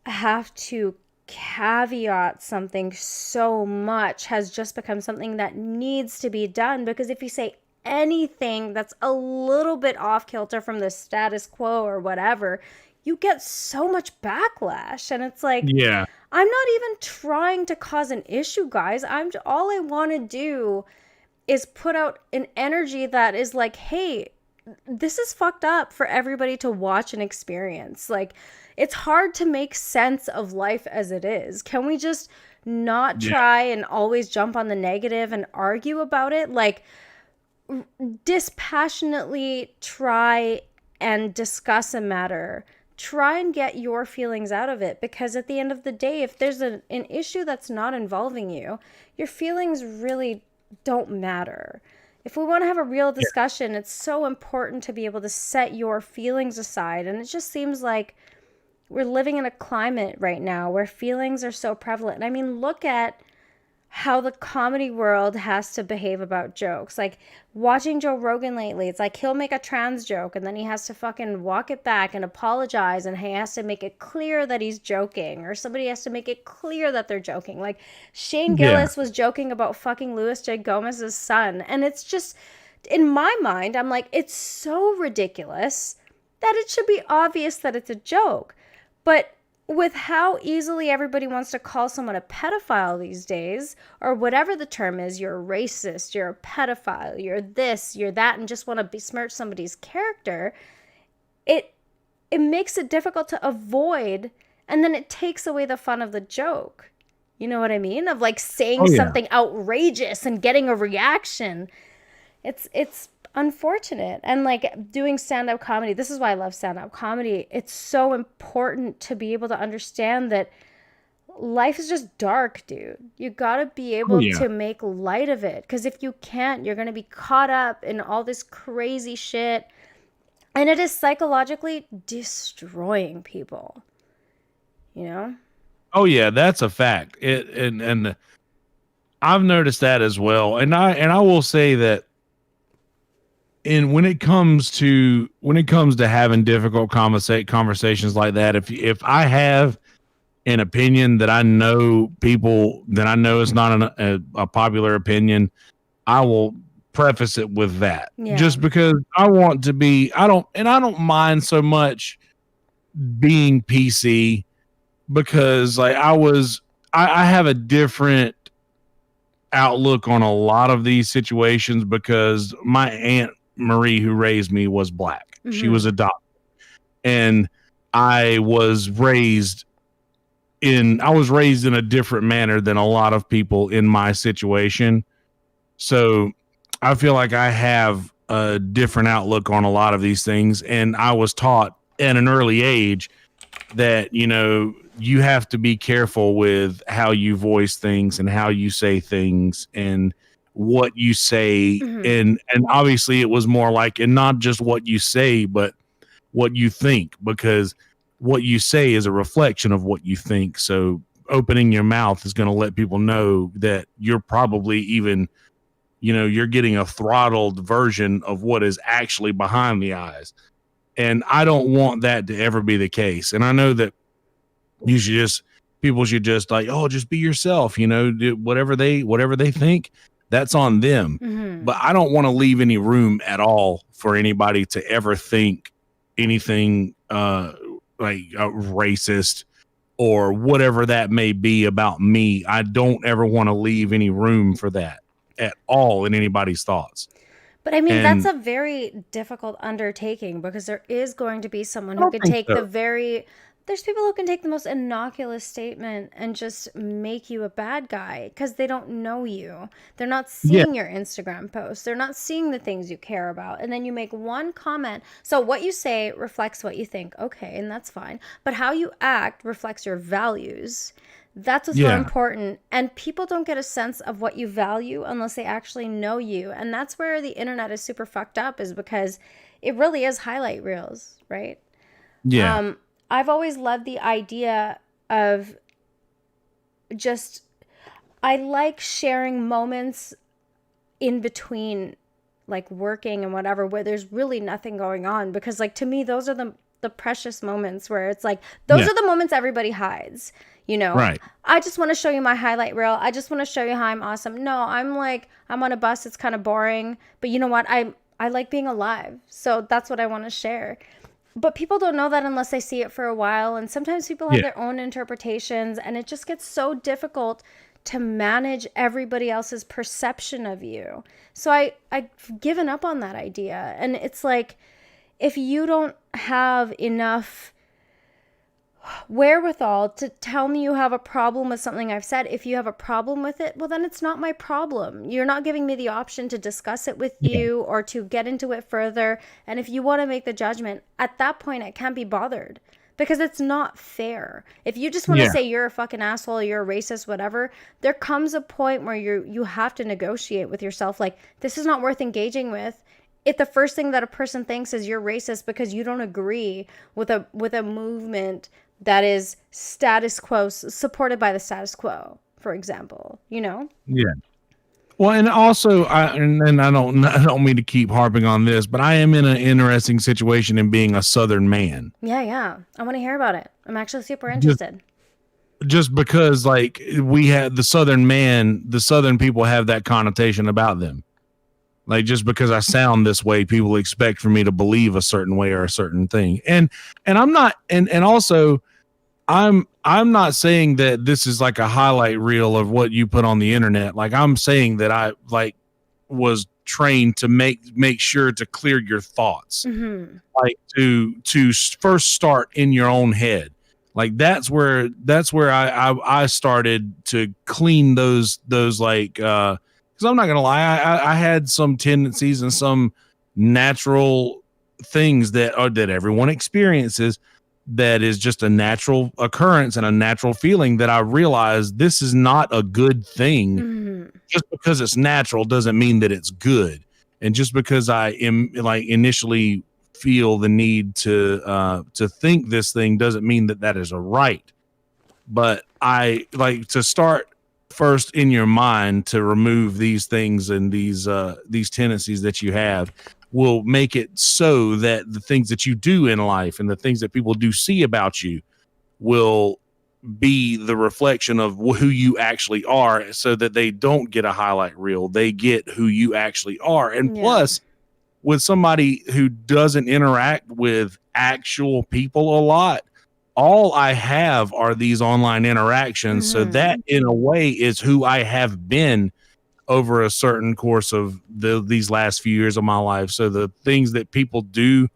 have to caveat something so much has just become something that needs to be done, because if you say anything that's a little bit off kilter from the status quo or whatever, you get so much backlash. And it's like, I'm not even trying to cause an issue, guys. All I want to do is put out an energy that is like, hey, this is fucked up for everybody to watch and experience. Like, it's hard to make sense of life as it is. Can we just not try and always jump on the negative and argue about it? Like, dispassionately try and discuss a matter. Try and get your feelings out of it, because at the end of the day, if there's an issue that's not involving you, your feelings really don't matter. If we want to have a real discussion, it's so important to be able to set your feelings aside. And it just seems like we're living in a climate right now where feelings are so prevalent. I mean, look at how the comedy world has to behave about jokes. Like watching Joe Rogan lately, it's like he'll make a trans joke and then he has to fucking walk it back and apologize, and he has to make it clear that he's joking, or somebody has to make it clear that they're joking. Like Shane Gillis was joking about fucking Louis J. Gomez's son, and it's just, in my mind, I'm like, it's so ridiculous that it should be obvious that it's a joke. But with how easily everybody wants to call someone a pedophile these days, or whatever the term is, you're a racist, you're a pedophile, you're this, you're that, and just want to besmirch somebody's character, it makes it difficult to avoid, and then it takes away the fun of the joke. You know what I mean? Of like saying something outrageous and getting a reaction. It's unfortunate. And like doing stand-up comedy, this is why I love stand-up comedy. It's so important to be able to understand that life is just dark, dude. You gotta be Oh able yeah. to make light of it. Because if you can't, you're gonna be caught up in all this crazy shit. And it is psychologically destroying people, you know? Oh yeah, that's a fact. It and I've noticed that as well. And I will say that when it comes to having difficult conversations like that, if I have an opinion that I know is not a popular opinion, I will preface it with that. Yeah. Just because I want to be, I don't mind so much being PC, because like I have a different outlook on a lot of these situations, because my Aunt Marie, who raised me, was black. She was adopted, and I was raised in a different manner than a lot of people in my situation. So I feel like I have a different outlook on a lot of these things. And I was taught at an early age that, you have to be careful with how you voice things and how you say things and what you say. And obviously it was more like, and not just what you say, but what you think, because what you say is a reflection of what you think. So opening your mouth is going to let people know that you're probably even, you're getting a throttled version of what is actually behind the eyes. And I don't want that to ever be the case. And I know that people should just like, oh, just be yourself, do whatever they think, that's on them. But I don't want to leave any room at all for anybody to ever think anything racist or whatever that may be about me. I don't ever want to leave any room for that at all in anybody's thoughts. But I mean, that's a very difficult undertaking, because there is going to be someone who can take there's people who can take the most innocuous statement and just make you a bad guy because they don't know you. They're not seeing your Instagram posts. They're not seeing the things you care about. And then you make one comment. So what you say reflects what you think. Okay, and that's fine. But how you act reflects your values. That's what's more important. And people don't get a sense of what you value unless they actually know you. And that's where the internet is super fucked up, is because it really is highlight reels, right? Yeah. I've always loved the idea of I like sharing moments in between, like working and whatever, where there's really nothing going on. Because like, to me, those are the precious moments where it's like, those are the moments everybody hides, Right. I just want to show you my highlight reel. I just want to show you how I'm awesome. No, I'm on a bus. It's kind of boring, but you know what? I like being alive. So that's what I want to share. But people don't know that unless they see it for a while. And sometimes people have their own interpretations, and it just gets so difficult to manage everybody else's perception of you. So I've given up on that idea. And it's like, if you don't have enough wherewithal to tell me you have a problem with something I've said, if you have a problem with it, well, then it's not my problem. You're not giving me the option to discuss it with you or to get into it further. And if you want to make the judgment, at that point, I can't be bothered, because it's not fair. If you just want to say you're a fucking asshole, you're a racist, whatever, there comes a point where you have to negotiate with yourself. Like, this is not worth engaging with. If the first thing that a person thinks is you're racist because you don't agree with a movement that is status quo, supported by the status quo, for example, Yeah. Well, and also, I don't mean to keep harping on this, but I am in an interesting situation in being a Southern man. Yeah. I want to hear about it. I'm actually super interested. Just because, like, we have the Southern people have that connotation about them. Like, just because I sound this way, people expect for me to believe a certain way or a certain thing. And I'm not, and also I'm not saying that this is like a highlight reel of what you put on the internet. Like, I'm saying that I was trained to make sure to clear your thoughts, like to first start in your own head. Like, that's where I started to clean those like, because I'm not going to lie, I had some tendencies and some natural things that everyone experiences. that is just a natural occurrence and a natural feeling that I realize this is not a good thing. Mm-hmm. Just because it's natural doesn't mean that it's good. And just because I am like initially feel the need to think this thing doesn't mean that that is a right. But I like to start first in your mind to remove these things and these tendencies that you have will make it so that the things that you do in life and the things that people do see about you will be the reflection of who you actually are, so that they don't get a highlight reel. They get who you actually are. And plus, with somebody who doesn't interact with actual people a lot, all I have are these online interactions. So that in a way is who I have been over a certain course of these last few years of my life. So the things that people do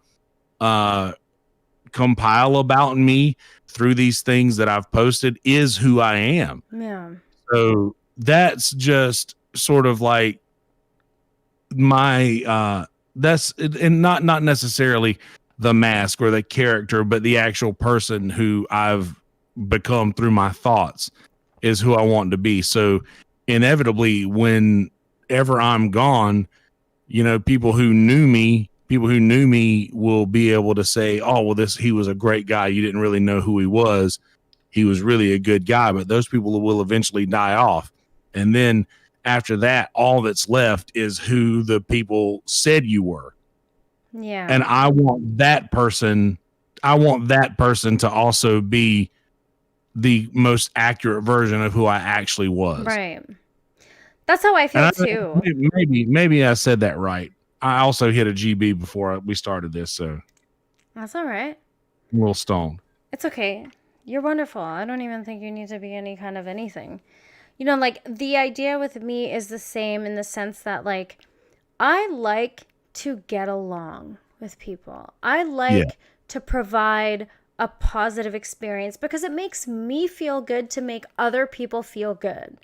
compile about me through these things that I've posted is who I am. Yeah. So that's just sort of like my that's, and not necessarily the mask or the character, but the actual person who I've become through my thoughts is who I want to be. So inevitably, whenever I'm gone, you know, people who knew me will be able to say, oh, well, he was a great guy. You didn't really know who he was. He was really a good guy. But those people will eventually die off. And then after that, all that's left is who the people said you were. Yeah. And I want that person to also be the most accurate version of who I actually was. Right. That's how I feel too. Maybe I said that right. I also hit a GB before we started this, so that's all right. I'm a little stoned. It's okay. You're wonderful. I don't even think you need to be any kind of anything. You know, like the idea with me is the same in the sense that like I like to get along with people. I like to provide a positive experience because it makes me feel good to make other people feel good.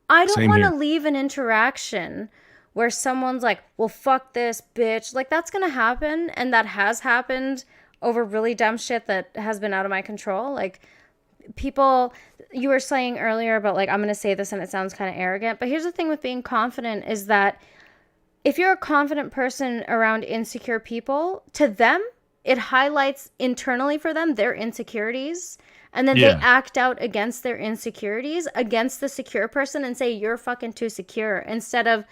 I don't want to leave an interaction where someone's like, well, fuck this bitch. Like that's going to happen. And that has happened over really dumb shit that has been out of my control. Like people, you were saying earlier about like, I'm going to say this and it sounds kind of arrogant, but here's the thing with being confident is that if you're a confident person around insecure people, to them, it highlights internally for them their insecurities. And then they act out against their insecurities, against the secure person and say, you're fucking too secure. Instead of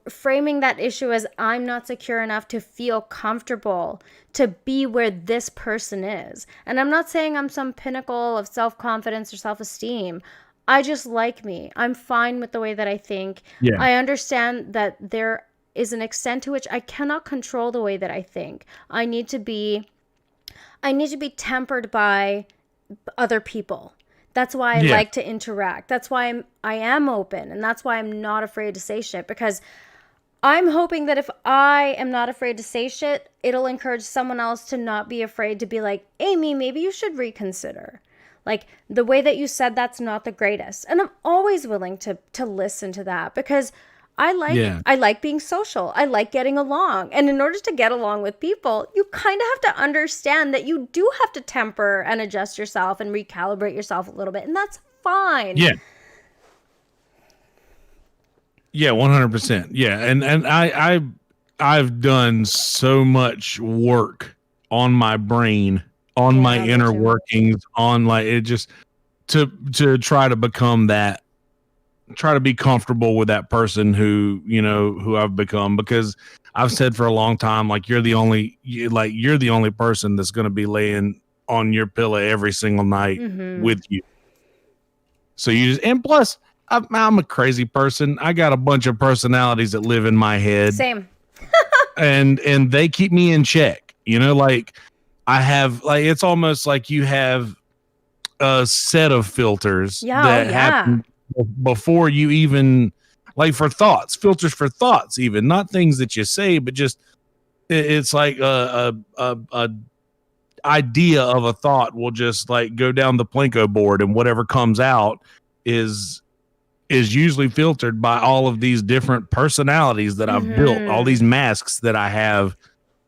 framing that issue as I'm not secure enough to feel comfortable to be where this person is. And I'm not saying I'm some pinnacle of self-confidence or self-esteem. I just like me. I'm fine with the way that I think. Yeah. I understand that there is an extent to which I cannot control the way that I think. I need to be tempered by other people. That's why I like to interact. That's why I am open. And that's why I'm not afraid to say shit. Because I'm hoping that if I am not afraid to say shit, it'll encourage someone else to not be afraid to be like, Amy, maybe you should reconsider. Like the way that you said that's not the greatest. And I'm always willing to listen to that because I like being social. I like getting along. And in order to get along with people, you kind of have to understand that you do have to temper and adjust yourself and recalibrate yourself a little bit. And that's fine. Yeah. Yeah, 100%. Yeah. And I've done so much work on my brain, on my inner workings, on like it just to try to become that. Try to be comfortable with that person who I've become, because I've said for a long time, like you're the only person that's going to be laying on your pillow every single night with you. So and plus I'm a crazy person. I got a bunch of personalities that live in my head. Same. and they keep me in check, like I have, like, it's almost like you have a set of filters that happen before you even, like, for thoughts, filters for thoughts, even not things that you say, but just it's like a idea of a thought will just like go down the Plinko board, and whatever comes out is usually filtered by all of these different personalities that I've built, all these masks that I have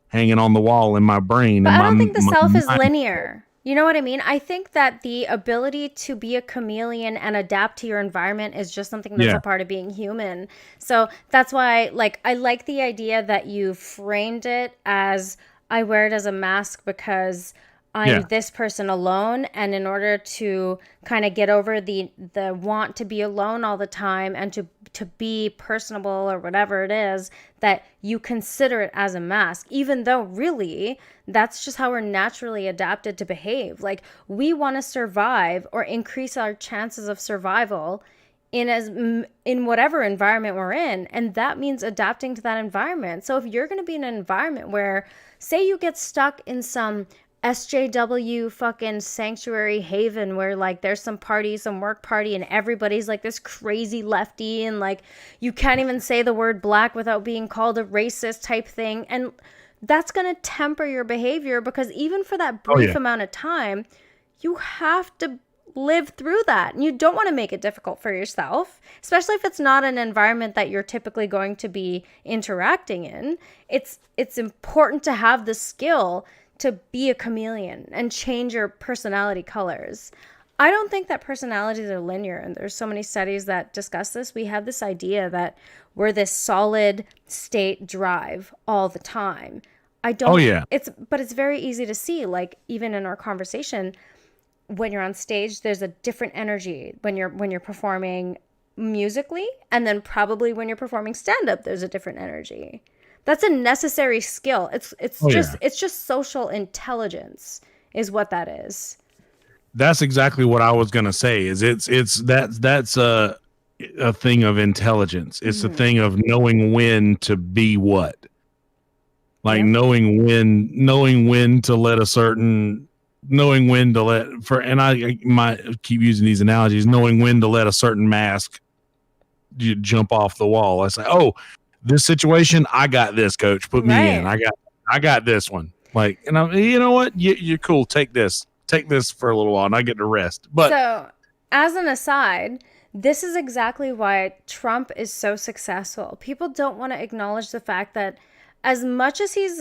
hanging on the wall in my brain. But and I don't think the self is linear. You know what I mean? I think that the ability to be a chameleon and adapt to your environment is just something that's a Yeah. part of being human. So that's why, like, I like the idea that you framed it as I wear it as a mask because I'm Yeah. this person alone, and in order to kind of get over the want to be alone all the time and to be personable or whatever it is, that you consider it as a mask, even though really that's just how we're naturally adapted to behave. Like, we want to survive or increase our chances of survival in whatever environment we're in, and that means adapting to that environment. So if you're going to be in an environment where, say, you get stuck in some SJW fucking sanctuary haven where like there's some party, some work party, and everybody's like this crazy lefty, and like you can't even say the word black without being called a racist type thing, and that's going to temper your behavior, because even for that Oh brief yeah. amount of time, you have to live through that. And you don't want to make it difficult for yourself, especially if it's not an environment that you're typically going to be interacting in. It's important to have the skill to be a chameleon and change your personality colors. I don't think that personalities are linear, and there's so many studies that discuss this. We have this idea that we're this solid state drive all the time. I Oh don't yeah. it's very easy to see, like even in our conversation, when you're on stage, there's a different energy when you're performing musically, and then probably when you're performing stand up, there's a different energy. That's a necessary skill. It's Oh just yeah. it's just social intelligence is what that is. That's exactly what I was gonna say. Is that's a thing of intelligence. It's a Hmm. thing of knowing when to be what, like Yep. knowing when to let a certain, knowing when to let for, and I might keep using these analogies, knowing when to let a certain mask you jump off the wall. I say, oh, this situation, I got this, coach. Put me in. Right. I got this one. Like, and I'm, you know what? You're cool. Take this for a little while, and I get to rest. But So, as an aside, this is exactly why Trump is so successful. People don't want to acknowledge the fact that, as much as he's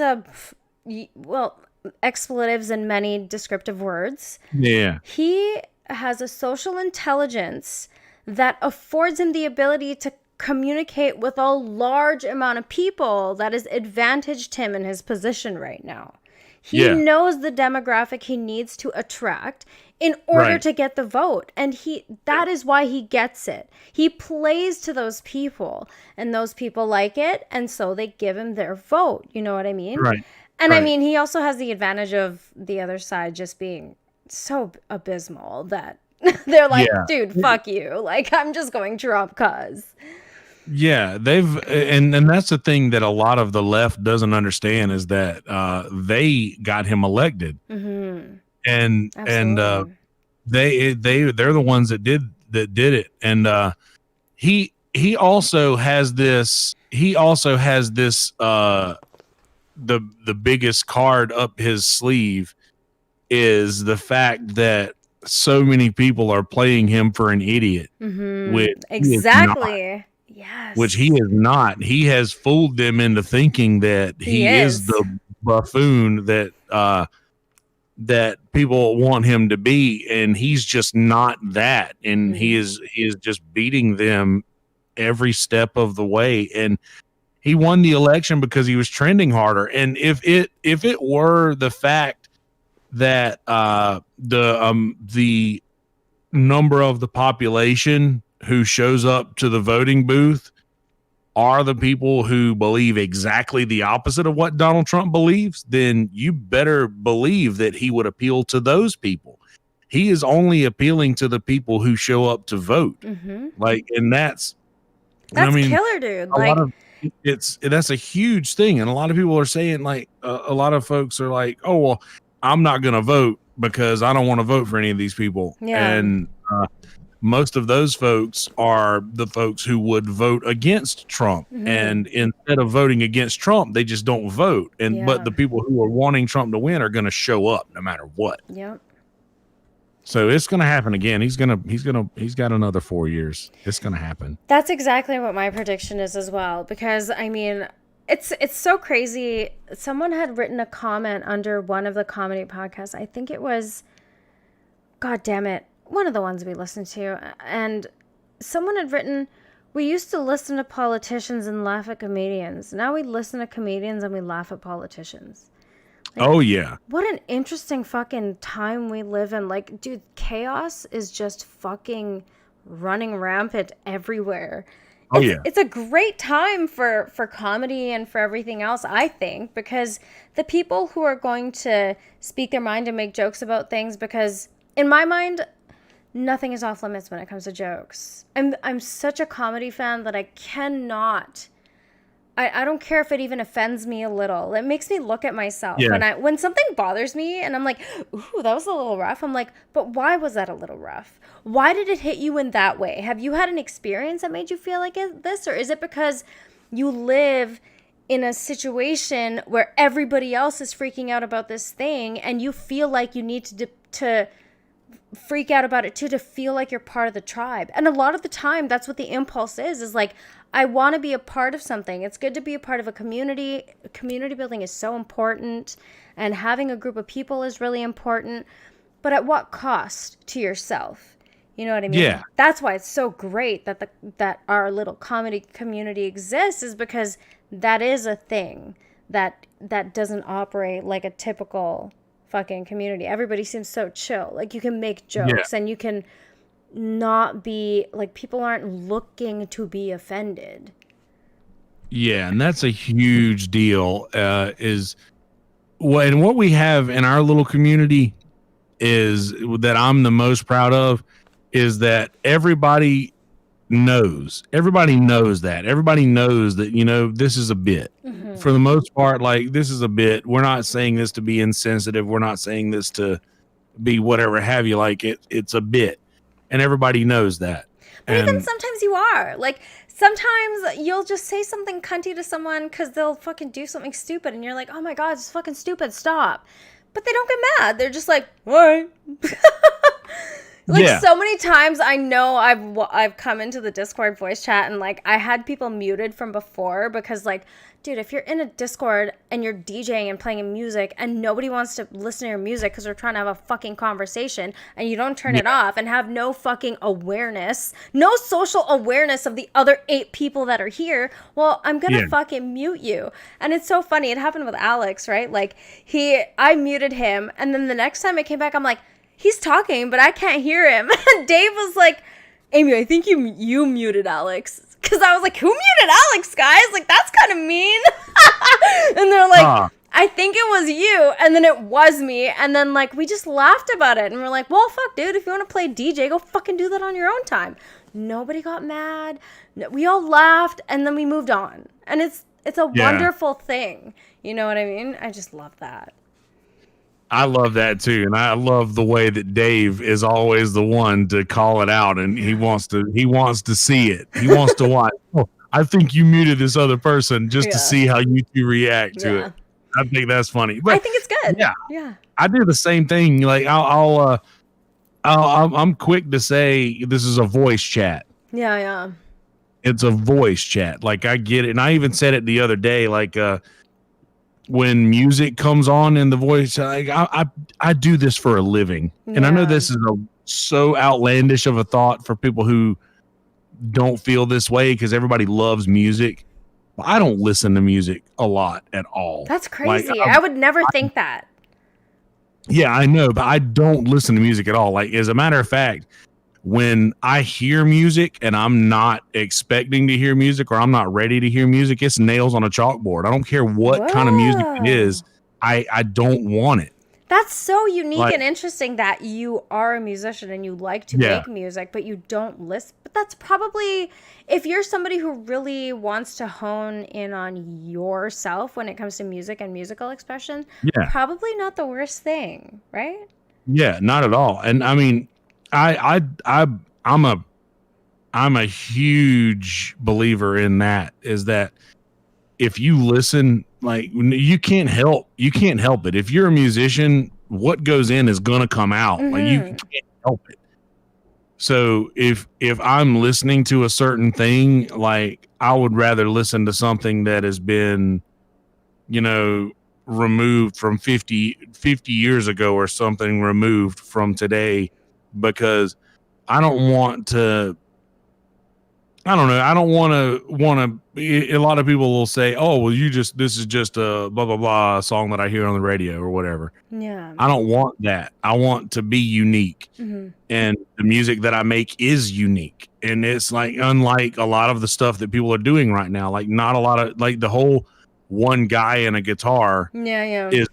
well, expletives and many descriptive words, yeah, he has a social intelligence that affords him the ability to communicate with a large amount of people that has advantaged him in his position right now. He yeah, knows the demographic he needs to attract in order right, to get the vote, and that is why he gets it. He plays to those people, and those people like it, and so they give him their vote. You know what I mean? right, And I right. mean, he also has the advantage of the other side just being so abysmal that they're like, Yeah, dude, fuck you. Like, I'm just going Trump cuz. yeah. They've and that's the thing that a lot of the left doesn't understand is that they got him elected, Mm-hmm. and Absolutely. they're the ones that did it, and he also has this. He also has this. The biggest card up his sleeve is the fact that so many people are playing him for an idiot, Mm-hmm. which he is not. Exactly. Which he Yes. is not. He has fooled them into thinking that He he is is. the buffoon that people want him to be, and he's just not that. And Mm-hmm. he is just beating them every step of the way. And he won the election because he was trending harder. And if it were the fact that the number of the population who shows up to the voting booth are the people who believe exactly the opposite of what Donald Trump believes, then you better believe that he would appeal to those people. He is only appealing to the people who show up to vote. Mm-hmm. Like, and I That's mean, killer, dude. a lot Like, of that's a huge thing. And a lot of people are saying, like, a lot of folks are like, oh, well, I'm not going to vote because I don't want to vote for any of these people. yeah. And, most of those folks are the folks who would vote against Trump. Mm-hmm. And instead of voting against Trump, they just don't vote. And but Yeah. the people who are wanting Trump to win are going to show up no matter what. Yep. So it's going to happen again. He's got another 4 years. It's going to happen. That's exactly what my prediction is as well. Because, I mean, It's so crazy. Someone had written a comment under one of the comedy podcasts. I think it was, God damn it, one of the ones we listened to. And someone had written, we used to listen to politicians and laugh at comedians. Now we listen to comedians and we laugh at politicians. Like, oh yeah. What an interesting fucking time we live in. Like, dude, chaos is just fucking running rampant everywhere. Oh yeah. It's a great time for comedy and for everything else, I think, because the people who are going to speak their mind and make jokes about things, because in my mind, nothing is off limits when it comes to jokes. I'm such a comedy fan that I cannot. I don't care if it even offends me a little. It makes me look at myself. Yeah. When something bothers me and I'm like, ooh, that was a little rough. I'm like, but why was that a little rough? Why did it hit you in that way? Have you had an experience that made you feel like this? Or is it because you live in a situation where everybody else is freaking out about this thing and you feel like you need to freak out about it too, to feel like you're part of the tribe? And a lot of the time, that's what the impulse is like, I want to be a part of something. It's good to be a part of a community. Community building is so important, and having a group of people is really important. But at what cost to yourself? You know what I mean? Yeah. That's why it's so great that our little comedy community exists, is because that is a thing that doesn't operate like a typical fucking community. Everybody seems so chill. Like, you can make jokes and you can not be like, people aren't looking to be offended. Yeah, and that's a huge deal. And what we have in our little community is that I'm the most proud of is that everybody knows that everybody knows that, you know, this is a bit. For the most part, like, this is a bit. We're not saying this to be insensitive. We're not saying this to be whatever have you. Like, it's a bit. And everybody knows that. But even sometimes you are. Like, sometimes you'll just say something cunty to someone because they'll fucking do something stupid. And you're like, oh my God, it's fucking stupid. Stop. But they don't get mad. They're just like, all right. Like, so many times I know I've come into the Discord voice chat and, like, I had people muted from before because, like, dude, if you're in a Discord and you're DJing and playing music and nobody wants to listen to your music because they're trying to have a fucking conversation and you don't turn it off and have no fucking awareness, no social awareness of the other 8 people that are here, well, I'm gonna fucking mute you. And it's so funny. It happened with Alex, right? Like, I muted him, and then the next time I came back, I'm like, he's talking, but I can't hear him. And Dave was like, Amy, I think you muted Alex. Because I was like, who muted Alex, guys? Like, that's kind of mean. And they're like, I think it was you. And then it was me. And then, like, we just laughed about it. And we're like, well, fuck, dude. If you want to play DJ, go fucking do that on your own time. Nobody got mad. We all laughed. And then we moved on. And it's a wonderful thing. You know what I mean? I just love that. I love that too, and I love the way that Dave is always the one to call it out, and he wants to see it. He wants to watch. Oh, I think you muted this other person just to see how you two react to it. I think that's funny. But I think it's good. Yeah. I do the same thing. Like, I'm quick to say this is a voice chat. Yeah. It's a voice chat. Like, I get it, and I even said it the other day. Like, when music comes on in the voice, I do this for a living. And I know this is so outlandish of a thought for people who don't feel this way because everybody loves music. But I don't listen to music a lot at all. That's crazy. Like, I would never think that. Yeah, I know, but I don't listen to music at all. Like, as a matter of fact, when I hear music and I'm not expecting to hear music or I'm not ready to hear music, it's nails on a chalkboard. I don't care what kind of music it is. I don't want it. That's so unique and interesting that you are a musician and you like to make music, but you don't listen. But that's probably, if you're somebody who really wants to hone in on yourself when it comes to music and musical expression, probably not the worst thing, right? Yeah, not at all. And I mean, I'm a huge believer in that, is that if you listen, like, you can't help it. If you're a musician, what goes in is going to come out. Like, you can't help it. So if I'm listening to a certain thing, like I would rather listen to something that has been, you know, removed from 50 years ago or something removed from today, because I don't want to, I don't know. I don't want to. A lot of people will say, "Oh, well, this is just a blah blah blah song that I hear on the radio or whatever." Yeah. I don't want that. I want to be unique, and the music that I make is unique. And it's like unlike a lot of the stuff that people are doing right now. Like not a lot of like the whole one guy and a guitar Yeah. is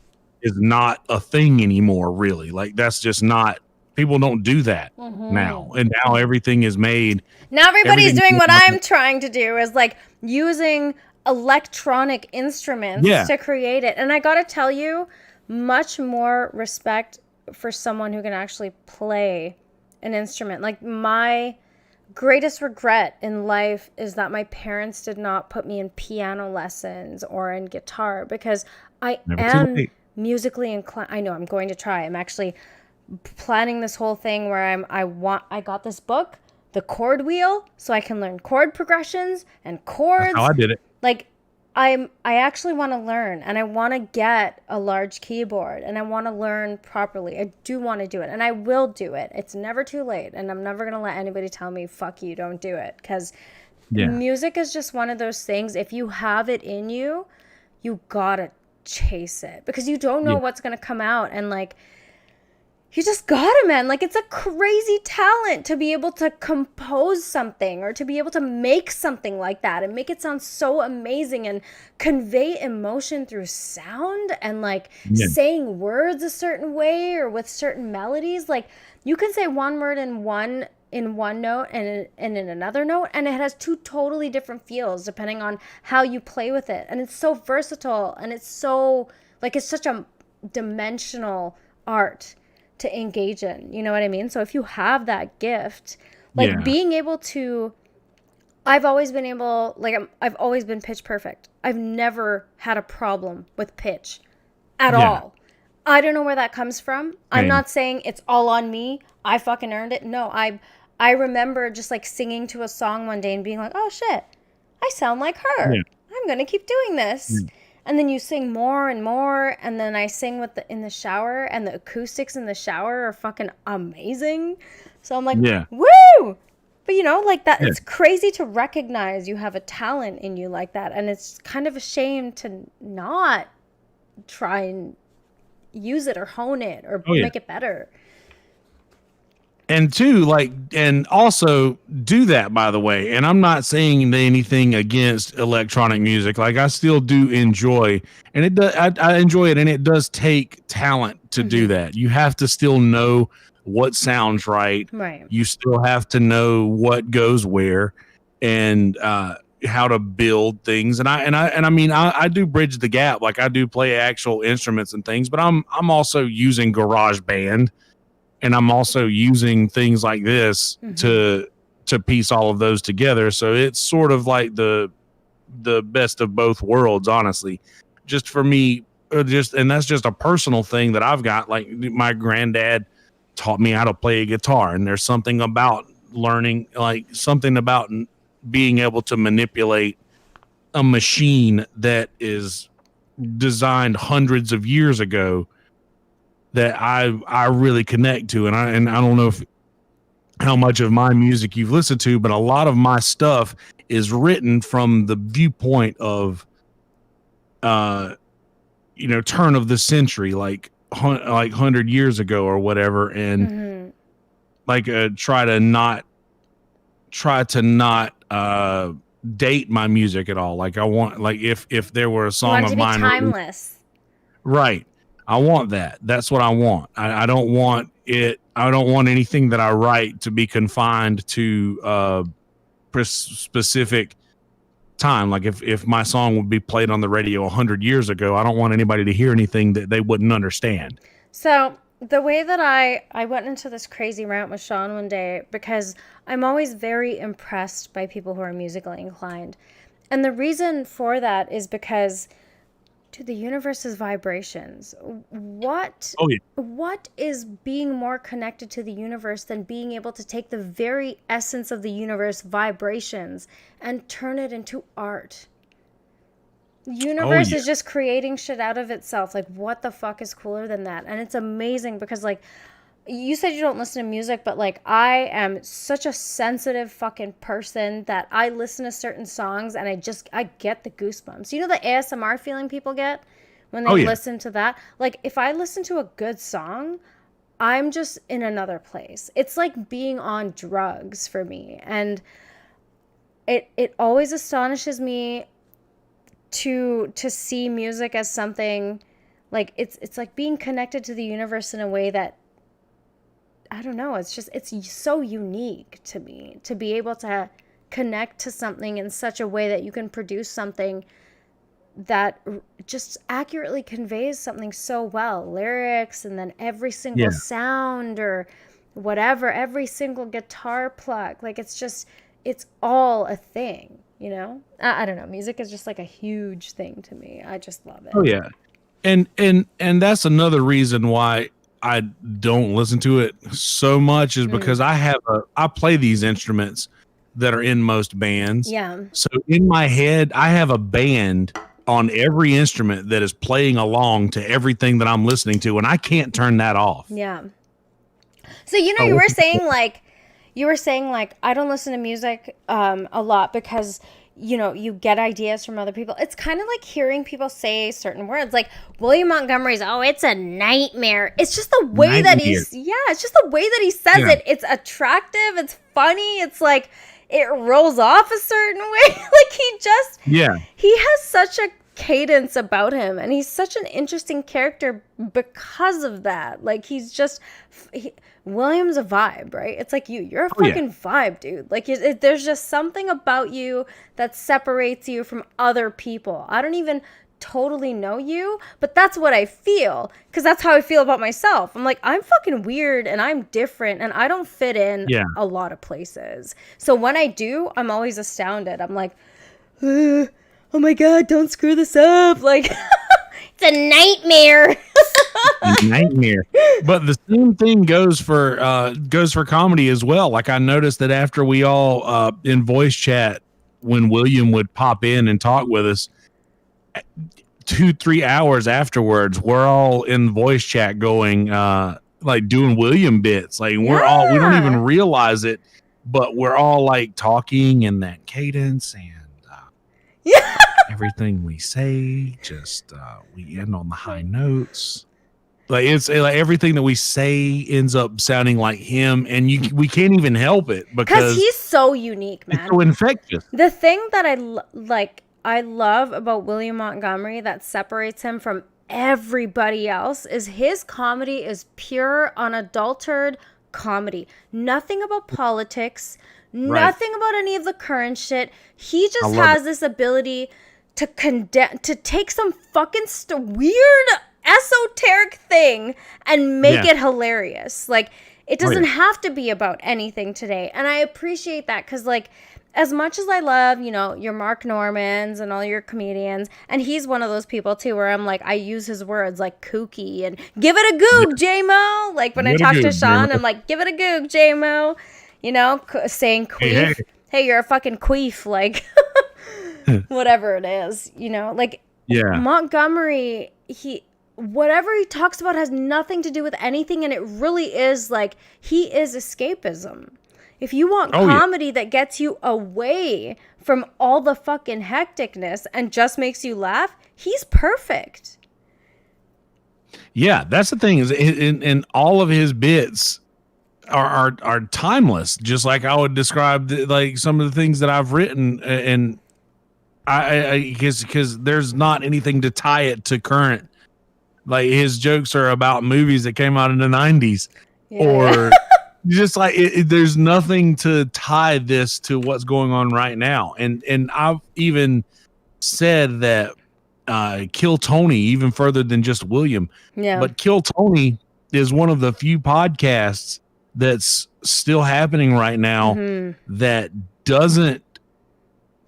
not a thing anymore. Really, like that's just not. People don't do that now, and now everything is made. Now everybody's Everything's doing what made I'm trying to do, is like using electronic instruments Yeah. to create it. And I gotta tell you, much more respect for someone who can actually play an instrument. Like, my greatest regret in life is that my parents did not put me in piano lessons or in guitar, because I Never too am late. musically inclined. I know I'm going to try. I'm actually planning this whole thing where I got this book, The Chord Wheel, so I can learn chord progressions and That's chords. how I did it. Like, I actually want to learn, and I want to get a large keyboard, and I want to learn properly. I do want to do it, and I will do it. It's never too late, and I'm never going to let anybody tell me, fuck you, don't do it, because Yeah. music is just one of those things. If you have it in you, you gotta chase it, because you don't know Yeah. what's going to come out. And like, you just gotta, man. Like, it's a crazy talent to be able to compose something, or to be able to make something like that and make it sound so amazing and convey emotion through sound, and like Yeah. saying words a certain way or with certain melodies. Like, you can say one word in one note and in another note, and it has two totally different feels depending on how you play with it. And it's so versatile, and it's so, like, it's such a dimensional art to engage in. You know what I mean? So if you have that gift, like, Yeah. being able to, I've always been able, like, I've always been pitch perfect. I've never had a problem with pitch at Yeah. all. I don't know where that comes from. I'm Same. not saying it's all on me. I fucking earned it. No, I remember just like singing to a song one day and being like, "Oh shit, I sound like her. Yeah. I'm going to keep doing this." And then you sing more and more, and then I sing in the shower, and the acoustics in the shower are fucking amazing. So I'm like, Yeah. woo! But you know, like that, Yeah. it's crazy to recognize you have a talent in you like that, and it's kind of a shame to not try and use it or hone it or Oh, yeah. make it better. And two, like, and also do that, by the way. And I'm not saying anything against electronic music. Like, I still do enjoy, and it does, I enjoy it, and it does take talent to do that. You have to still know what sounds right. Right. You still have to know what goes where, and how to build things. And I mean, I do bridge the gap. Like, I do play actual instruments and things, but I'm also using GarageBand. And I'm also using things like this to piece all of those together. So it's sort of like the best of both worlds, honestly. Just for me, and that's just a personal thing that I've got. Like, my granddad taught me how to play a guitar, and there's something about learning, like something about being able to manipulate a machine that is designed hundreds of years ago that I really connect to. And I don't know how much of my music you've listened to, but a lot of my stuff is written from the viewpoint of turn of the century, like 100 years ago or whatever. And like try to not date my music at all. Like, I want, like, if there were a song of mine, Timeless. Right. I want that. That's what I want. I don't want it. I don't want anything that I write to be confined to specific time. Like, if my song would be played on the radio 100 years ago, I don't want anybody to hear anything that they wouldn't understand. So the way that I went into this crazy rant with Sean one day, because I'm always very impressed by people who are musically inclined. And the reason for that is because To the universe's vibrations. What Oh yeah. what is being more connected to the universe than being able to take the very essence of the universe vibrations and turn it into art? The Oh universe yeah. is just creating shit out of itself. Like, what the fuck is cooler than that? And it's amazing because, like, you said you don't listen to music, but like I am such a sensitive fucking person that I listen to certain songs and I get the goosebumps. You know the ASMR feeling people get when they Oh yeah. listen to that? Like if I listen to a good song, I'm just in another place. It's like being on drugs for me. And it always astonishes me to see music as something like it's like being connected to the universe in a way that I don't know. It's so unique to me to be able to connect to something in such a way that you can produce something that just accurately conveys something so well. Lyrics and then every single Yeah. sound or whatever, every single guitar pluck. Like it's all a thing, you know? I don't know. Music is just like a huge thing to me. I just love it. Oh yeah. And that's another reason why I don't listen to it so much is because I play these instruments that are in most bands. Yeah. So in my head, I have a band on every instrument that is playing along to everything that I'm listening to, and I can't turn that off. Yeah. So you were saying like I don't listen to music a lot because you get ideas from other people. It's kind of like hearing people say certain words like William Montgomery's, oh, it's a nightmare. It's just the way that it's just the way that he says it. It's attractive, it's funny, it's like it rolls off a certain way. Like he has such a cadence about him and he's such an interesting character because of that. Like William's a vibe, right? It's like you're a fucking vibe, dude. Like there's just something about you that separates you from other people. I don't even totally know you, but that's what I feel because that's how I feel about myself. I'm like, I'm fucking weird and I'm different and I don't fit in a lot of places. So when I do, I'm always astounded. I'm like, oh my God, don't screw this up. Like, it's a nightmare. Nightmare. But the same thing goes for comedy as well. Like I noticed that after we all in voice chat, when William would pop in and talk with us, 2-3 hours afterwards, we're all in voice chat going like doing William bits. Like we don't even realize it, but we're all like talking in that cadence and everything we say, just we end on the high notes. Like it's like everything that we say ends up sounding like him, and we can't even help it because he's so unique, man. It's so infectious. The thing that I love about William Montgomery that separates him from everybody else is his comedy is pure, unadulterated comedy. Nothing about politics, nothing about any of the current shit. He just has this ability to take some fucking weird esoteric thing and make it hilarious. Like it doesn't have to be about anything today, and I appreciate that because like as much as I love your Mark Normans and all your comedians, and he's one of those people too where I'm like I use his words like kooky and give it a goog J-Mo, like when I talk to Sean I'm like give it a goog J-Mo, saying queef. Hey, you're a fucking queef, like whatever it is, like Montgomery, whatever he talks about has nothing to do with anything, and it really is like he is escapism. If you want comedy that gets you away from all the fucking hecticness and just makes you laugh, he's perfect. Yeah, that's the thing is in all of his bits are timeless, just like I would describe like some of the things that I've written, and I because there's not anything to tie it to current. Like his jokes are about movies that came out in the 90s or just like there's nothing to tie this to what's going on right now. And I've even said that Kill Tony even further than just William. Yeah. But Kill Tony is one of the few podcasts that's still happening right now that doesn't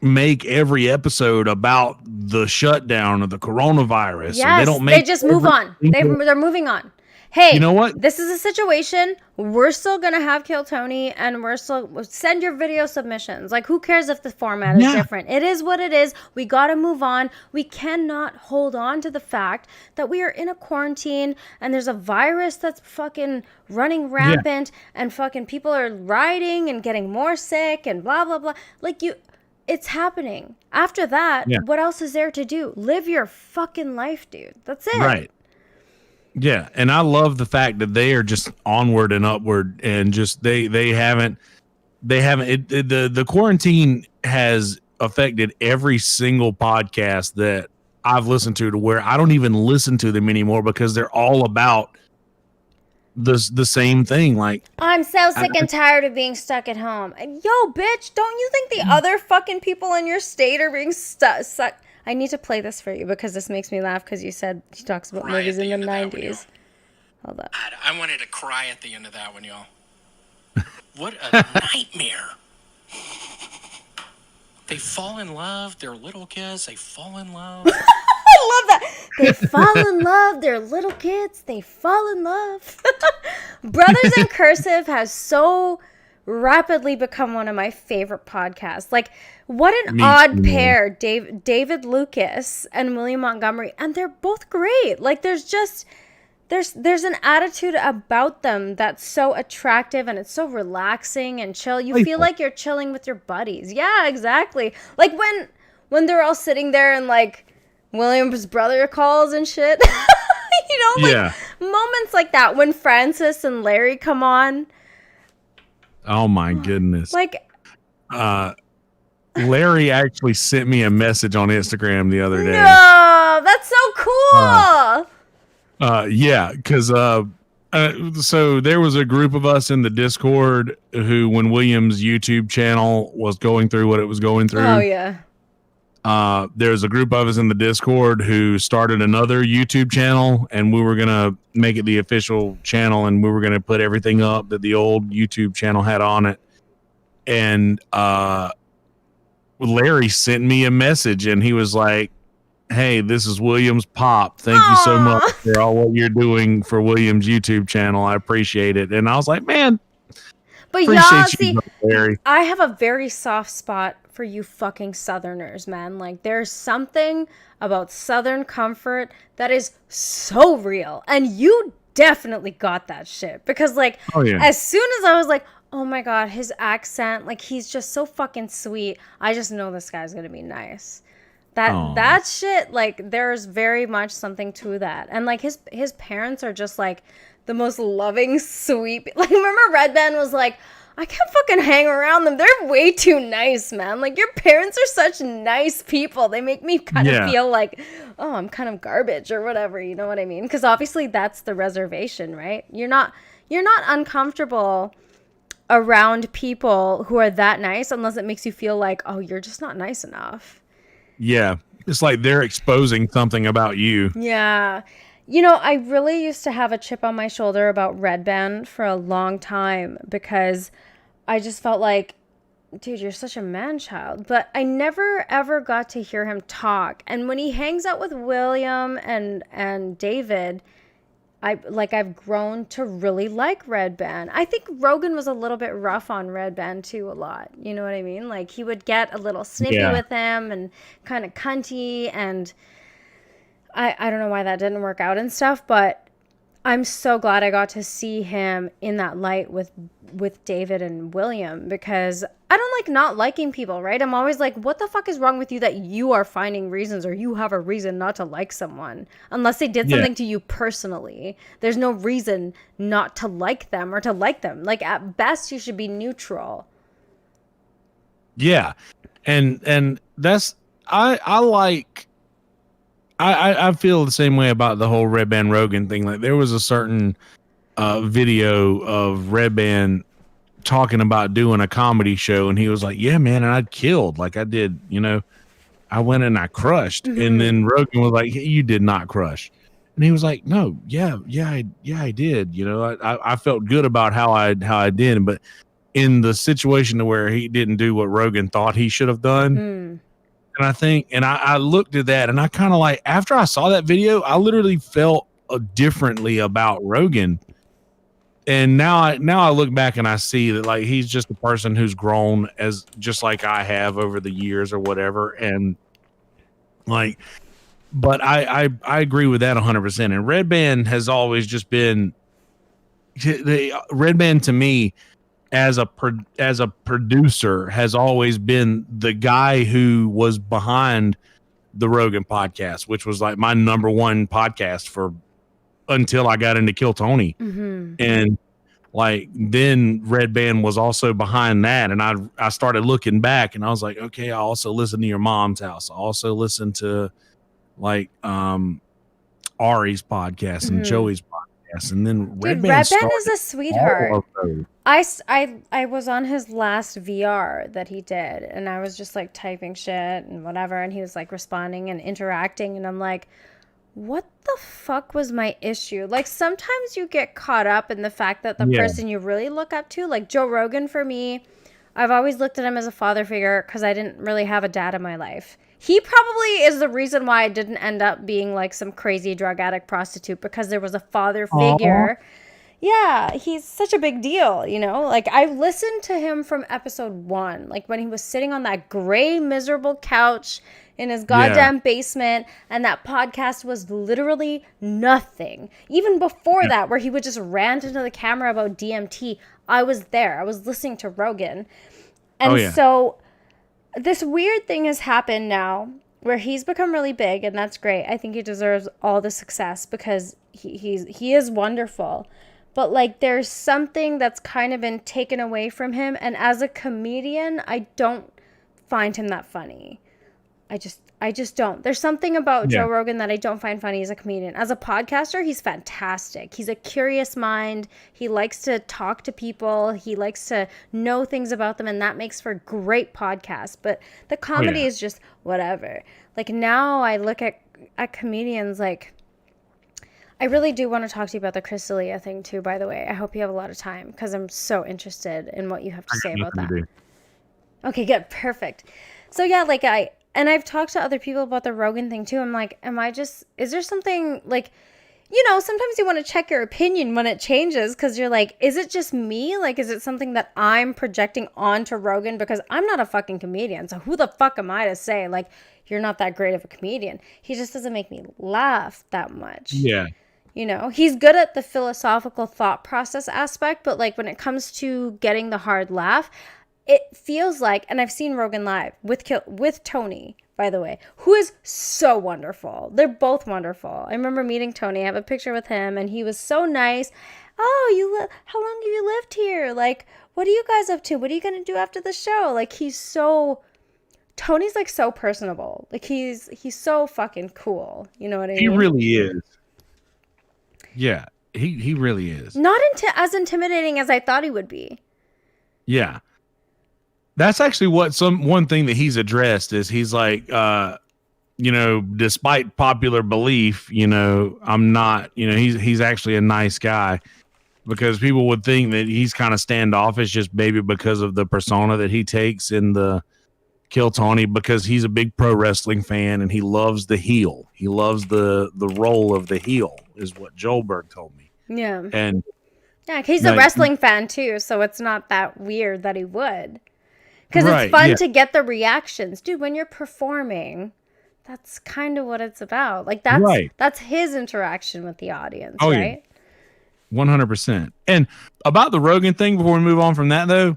make every episode about the shutdown of the coronavirus. Yes, and they don't make just move on. They're moving on. Hey, you know what? This is a situation. We're still going to have Kill Tony, and we're still send your video submissions. Like, who cares if the format is different? It is what it is. We got to move on. We cannot hold on to the fact that we are in a quarantine and there's a virus that's fucking running rampant and fucking people are rioting and getting more sick and blah, blah, blah. Like, it's happening. After that, what else is there to do? Live your fucking life, dude. That's it. Right. Yeah, and I love the fact that they are just onward and upward, and just they haven't the quarantine has affected every single podcast that I've listened to where I don't even listen to them anymore because they're all about the same thing. Like, I'm so sick and tired of being stuck at home. Yo, bitch, don't you think the other fucking people in your state are being stuck? I need to play this for you because this makes me laugh because you said he talks about movies in the 90s. Hold up. I wanted to cry at the end of that one, y'all. What a nightmare. They fall in love. They're little kids. They fall in love. I love that. They fall in love. They're little kids. They fall in love. Brothers in Cursive has so rapidly become one of my favorite podcasts. Like, what an odd pair, David Lucas and William Montgomery, and they're both great. Like, there's an attitude about them that's so attractive and it's so relaxing and chill. You feel like you're chilling with your buddies. Yeah, exactly. Like when they're all sitting there and like William's brother calls and shit. You know, like moments like that when Francis and Larry come on. Oh my goodness. Like Larry actually sent me a message on Instagram the other day. No, that's so cool. Yeah, because so there was a group of us in the Discord who, when William's YouTube channel was going through what it was going through. Oh yeah. There's a group of us in the Discord who started another YouTube channel, and we were gonna make it the official channel, and we were gonna put everything up that the old YouTube channel had on it. And Larry sent me a message, and he was like, "Hey, this is William's pop. Thank you so much for all what you're doing for William's YouTube channel. I appreciate it." And I was like, "Man, but y'all see, Larry. I have a very soft spot for you fucking Southerners, man. Like, there's something about Southern comfort that is so real, and you definitely got that shit because, like, as soon as I was like, oh my god, his accent, like, he's just so fucking sweet. I just know this guy's gonna be nice. That shit, like, there's very much something to that. And like his parents are just like the most loving, sweet. Like, remember Red Band was like, I can't fucking hang around them. They're way too nice, man. Like, your parents are such nice people. They make me kind of feel like, oh, I'm kind of garbage or whatever. You know what I mean? Because obviously that's the reservation, right? You're not uncomfortable around people who are that nice unless it makes you feel like, oh, you're just not nice enough. Yeah. It's like they're exposing something about you. Yeah. You know, I really used to have a chip on my shoulder about Red Band for a long time because I just felt like, dude, you're such a man-child. But I never, ever got to hear him talk. And when he hangs out with William and David, I've grown to really like Red Band. I think Rogan was a little bit rough on Red Band too a lot. You know what I mean? Like, he would get a little snippy with him and kind of cunty, and I don't know why that didn't work out and stuff, but I'm so glad I got to see him in that light with David and William, because I don't like not liking people, right? I'm always like, what the fuck is wrong with you that you are finding reasons, or you have a reason not to like someone unless they did something to you personally. There's no reason not to like them or to like them. Like, at best, you should be neutral. Yeah. And that's, I feel the same way about the whole Red Band Rogan thing. Like, there was a certain video of Red Band talking about doing a comedy show, and he was like, yeah, man, and I'd killed. Like, I did, you know, I went and I crushed. Mm-hmm. And then Rogan was like, hey, you did not crush. And he was like, no, I did. You know, I felt good about how I did. But in the situation to where he didn't do what Rogan thought he should have done. And I think, and I looked at that and I kind of like, after I saw that video, I literally felt differently about Rogan. And now I look back and I see that like he's just a person who's grown as just like I have over the years or whatever. And like, but I agree with that 100%. And Red Band has always just been Red Band to me as a producer has always been the guy who was behind the Rogan podcast, which was like my number one podcast for until I got into Kill Tony. And like then Red Band was also behind that, and I started looking back and I was like, okay, I also listen to Your Mom's House. I also listen to like Ari's podcast and Joey's podcast, and then Red Band is a sweetheart. I was on his last VR that he did, and I was just like typing shit and whatever, and he was like responding and interacting, and I'm like, what the fuck was my issue? Like sometimes you get caught up in the fact that the person you really look up to, like Joe Rogan for me, I've always looked at him as a father figure because I didn't really have a dad in my life. He probably is the reason why I didn't end up being like some crazy drug addict prostitute, because there was a father figure. Yeah, he's such a big deal, you know? Like, I listened to him from episode 1, like when he was sitting on that gray, miserable couch in his goddamn basement, and that podcast was literally nothing. Even before that, where he would just rant into the camera about DMT, I was there. I was listening to Rogan. And so this weird thing has happened now where he's become really big, and that's great. I think he deserves all the success because he is wonderful. But like there's something that's kind of been taken away from him, and as a comedian, I don't find him that funny. I just don't. There's something about Joe Rogan that I don't find funny as a comedian. As a podcaster, he's fantastic. He's a curious mind. He likes to talk to people. He likes to know things about them, and that makes for great podcasts. But the comedy is just whatever. Like now I look at comedians like, I really do want to talk to you about the Chris D'Elia thing too, by the way. I hope you have a lot of time because I'm so interested in what you have to say about that. Okay, good. Perfect. So yeah, like I've talked to other people about the Rogan thing too. I'm like, is there something like, you know, sometimes you want to check your opinion when it changes because you're like, is it just me? Like, is it something that I'm projecting onto Rogan? Because I'm not a fucking comedian. So who the fuck am I to say, like, you're not that great of a comedian? He just doesn't make me laugh that much. Yeah. You know, he's good at the philosophical thought process aspect, but like when it comes to getting the hard laugh, it feels like, and I've seen Rogan live with Tony, by the way, who is so wonderful. They're both wonderful. I remember meeting Tony. I have a picture with him, and he was so nice. Oh, how long have you lived here? Like, what are you guys up to? What are you gonna do after the show? Like, Tony's like so personable. Like he's so fucking cool. You know what I mean? He really is. Yeah, he really is. Not as intimidating as I thought he would be. Yeah. That's actually one thing that he's addressed is he's like, you know, despite popular belief, you know, I'm not, you know, he's actually a nice guy, because people would think that he's kind of standoffish just maybe because of the persona that he takes in the Kill Tony, because he's a big pro wrestling fan and he loves the heel. He loves the role of the heel, is what Joelberg told me. Yeah. And yeah, he's a wrestling fan too, so it's not that weird that he would. Because it's fun to get the reactions. Dude, when you're performing, that's kind of what it's about. Like that's his interaction with the audience, right? 100%. And about the Rogan thing, before we move on from that though,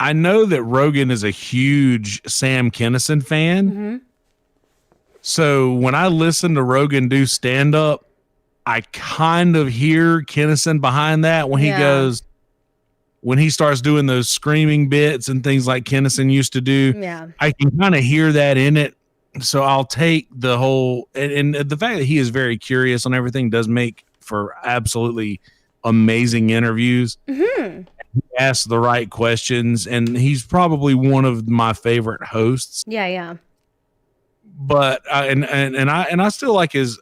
I know that Rogan is a huge Sam Kinison fan. Mm-hmm. So when I listen to Rogan do stand-up, I kind of hear Kinison behind that when when he starts doing those screaming bits and things like Kinison used to do. Yeah. I can kind of hear that in it. So I'll take the whole, and the fact that he is very curious on everything does make for absolutely amazing interviews. Mm-hmm. He asks the right questions, and he's probably one of my favorite hosts. Yeah. But I still like his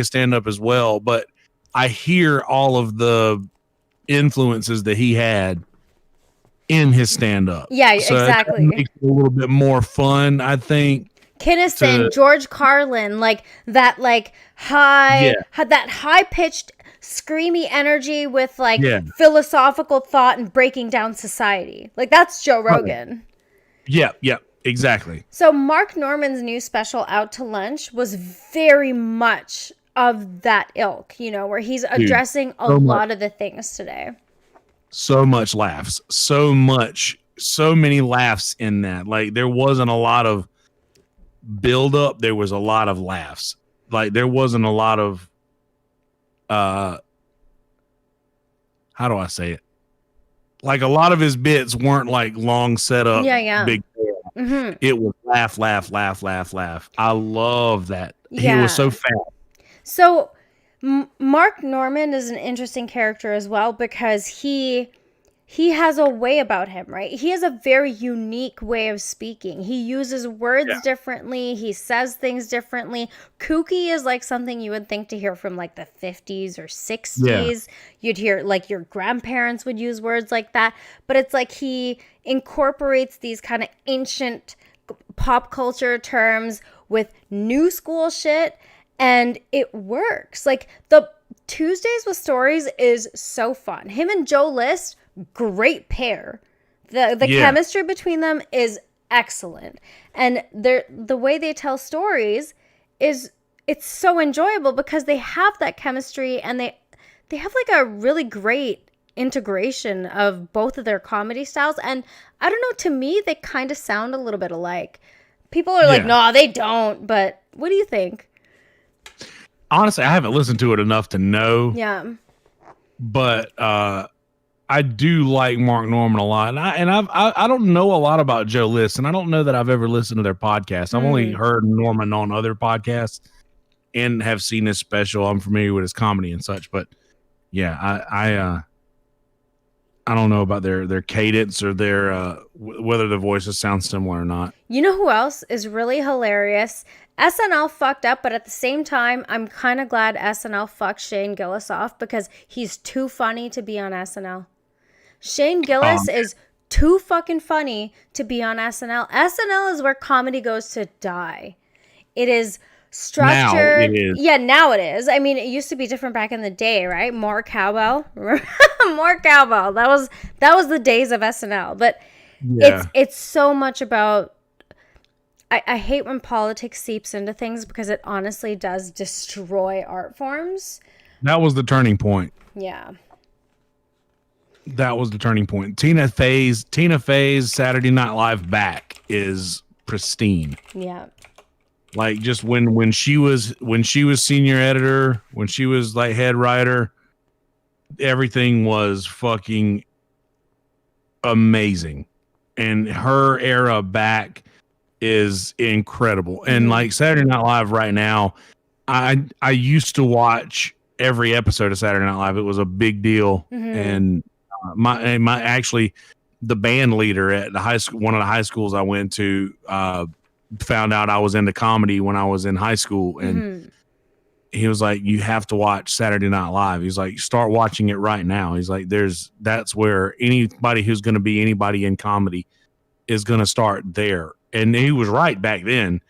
stand up as well. But I hear all of the influences that he had in his stand-up. Yeah, So exactly. that makes it a little bit more fun, I think. Kinnison, George Carlin, like that, like had that high pitched, screamy energy with like philosophical thought and breaking down society. Like that's Joe Rogan. Yeah, exactly. So Mark Norman's new special, Out to Lunch, was very much of that ilk, you know, where he's addressing a lot of the things today. So much laughs, so many laughs in that. Like there wasn't a lot of build up, there was a lot of laughs. Like there wasn't a lot of how do I say it? Like a lot of his bits weren't like long setup. Big. Mm-hmm. It was laugh. I love that. He was so fast. So Mark Norman is an interesting character as well because he has a way about him, right? He has a very unique way of speaking. He uses words differently. He says things differently. Kooky is like something you would think to hear from like the 50s or 60s. Yeah. You'd hear like your grandparents would use words like that. But it's like he incorporates these kind of ancient pop culture terms with new school shit. And it works. Like the Tuesdays with Stories is so fun. Him and Joe List, great pair. The chemistry between them is excellent. And the way they tell stories it's so enjoyable because they have that chemistry and they have like a really great integration of both of their comedy styles. And I don't know, to me, they kind of sound a little bit alike. People are like, no, they don't. But what do you think? Honestly, I haven't listened to it enough to know. Yeah. But I do like Mark Norman a lot. And I don't know a lot about Joe List, and I don't know that I've ever listened to their podcast. I've only heard Norman on other podcasts and have seen his special. I'm familiar with his comedy and such, but yeah, I don't know about their cadence or their whether the voices sound similar or not. You know who else is really hilarious? SNL fucked up, but at the same time, I'm kind of glad SNL fucked Shane Gillis off because he's too funny to be on SNL. Shane Gillis is too fucking funny to be on SNL. SNL is where comedy goes to die. It is structured. Now it is. I mean, it used to be different back in the day, right? More cowbell. More cowbell. That was the days of SNL. But it's so much about. I hate when politics seeps into things because it honestly does destroy art forms. That was the turning point. Yeah. That was the turning point. Tina Fey's Saturday Night Live back is pristine. Yeah. Like just when she was senior editor, when she was like head writer, everything was fucking amazing. And her era back is incredible. And like Saturday Night Live right now, I used to watch every episode of Saturday Night Live. It was a big deal. And my actually the band leader at the high school, one of the high schools I went to, found out I was into comedy when I was in high school, and he was like, "You have to watch Saturday Night Live." He's like, "Start watching it right now." He's like, that's where anybody who's going to be anybody in comedy is going to start there. And he was right back then.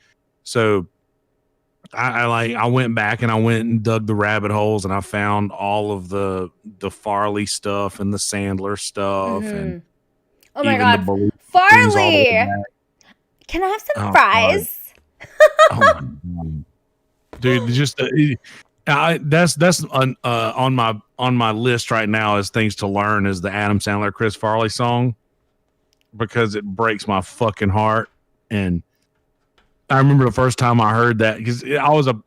So I went back and I went and dug the rabbit holes, and I found all of the Farley stuff and the Sandler stuff. And oh my God, Farley! Can I have some fries? Oh my God. Dude, just that's on my list right now as things to learn is the Adam Sandler Chris Farley song, because it breaks my fucking heart. And I remember the first time I heard that, because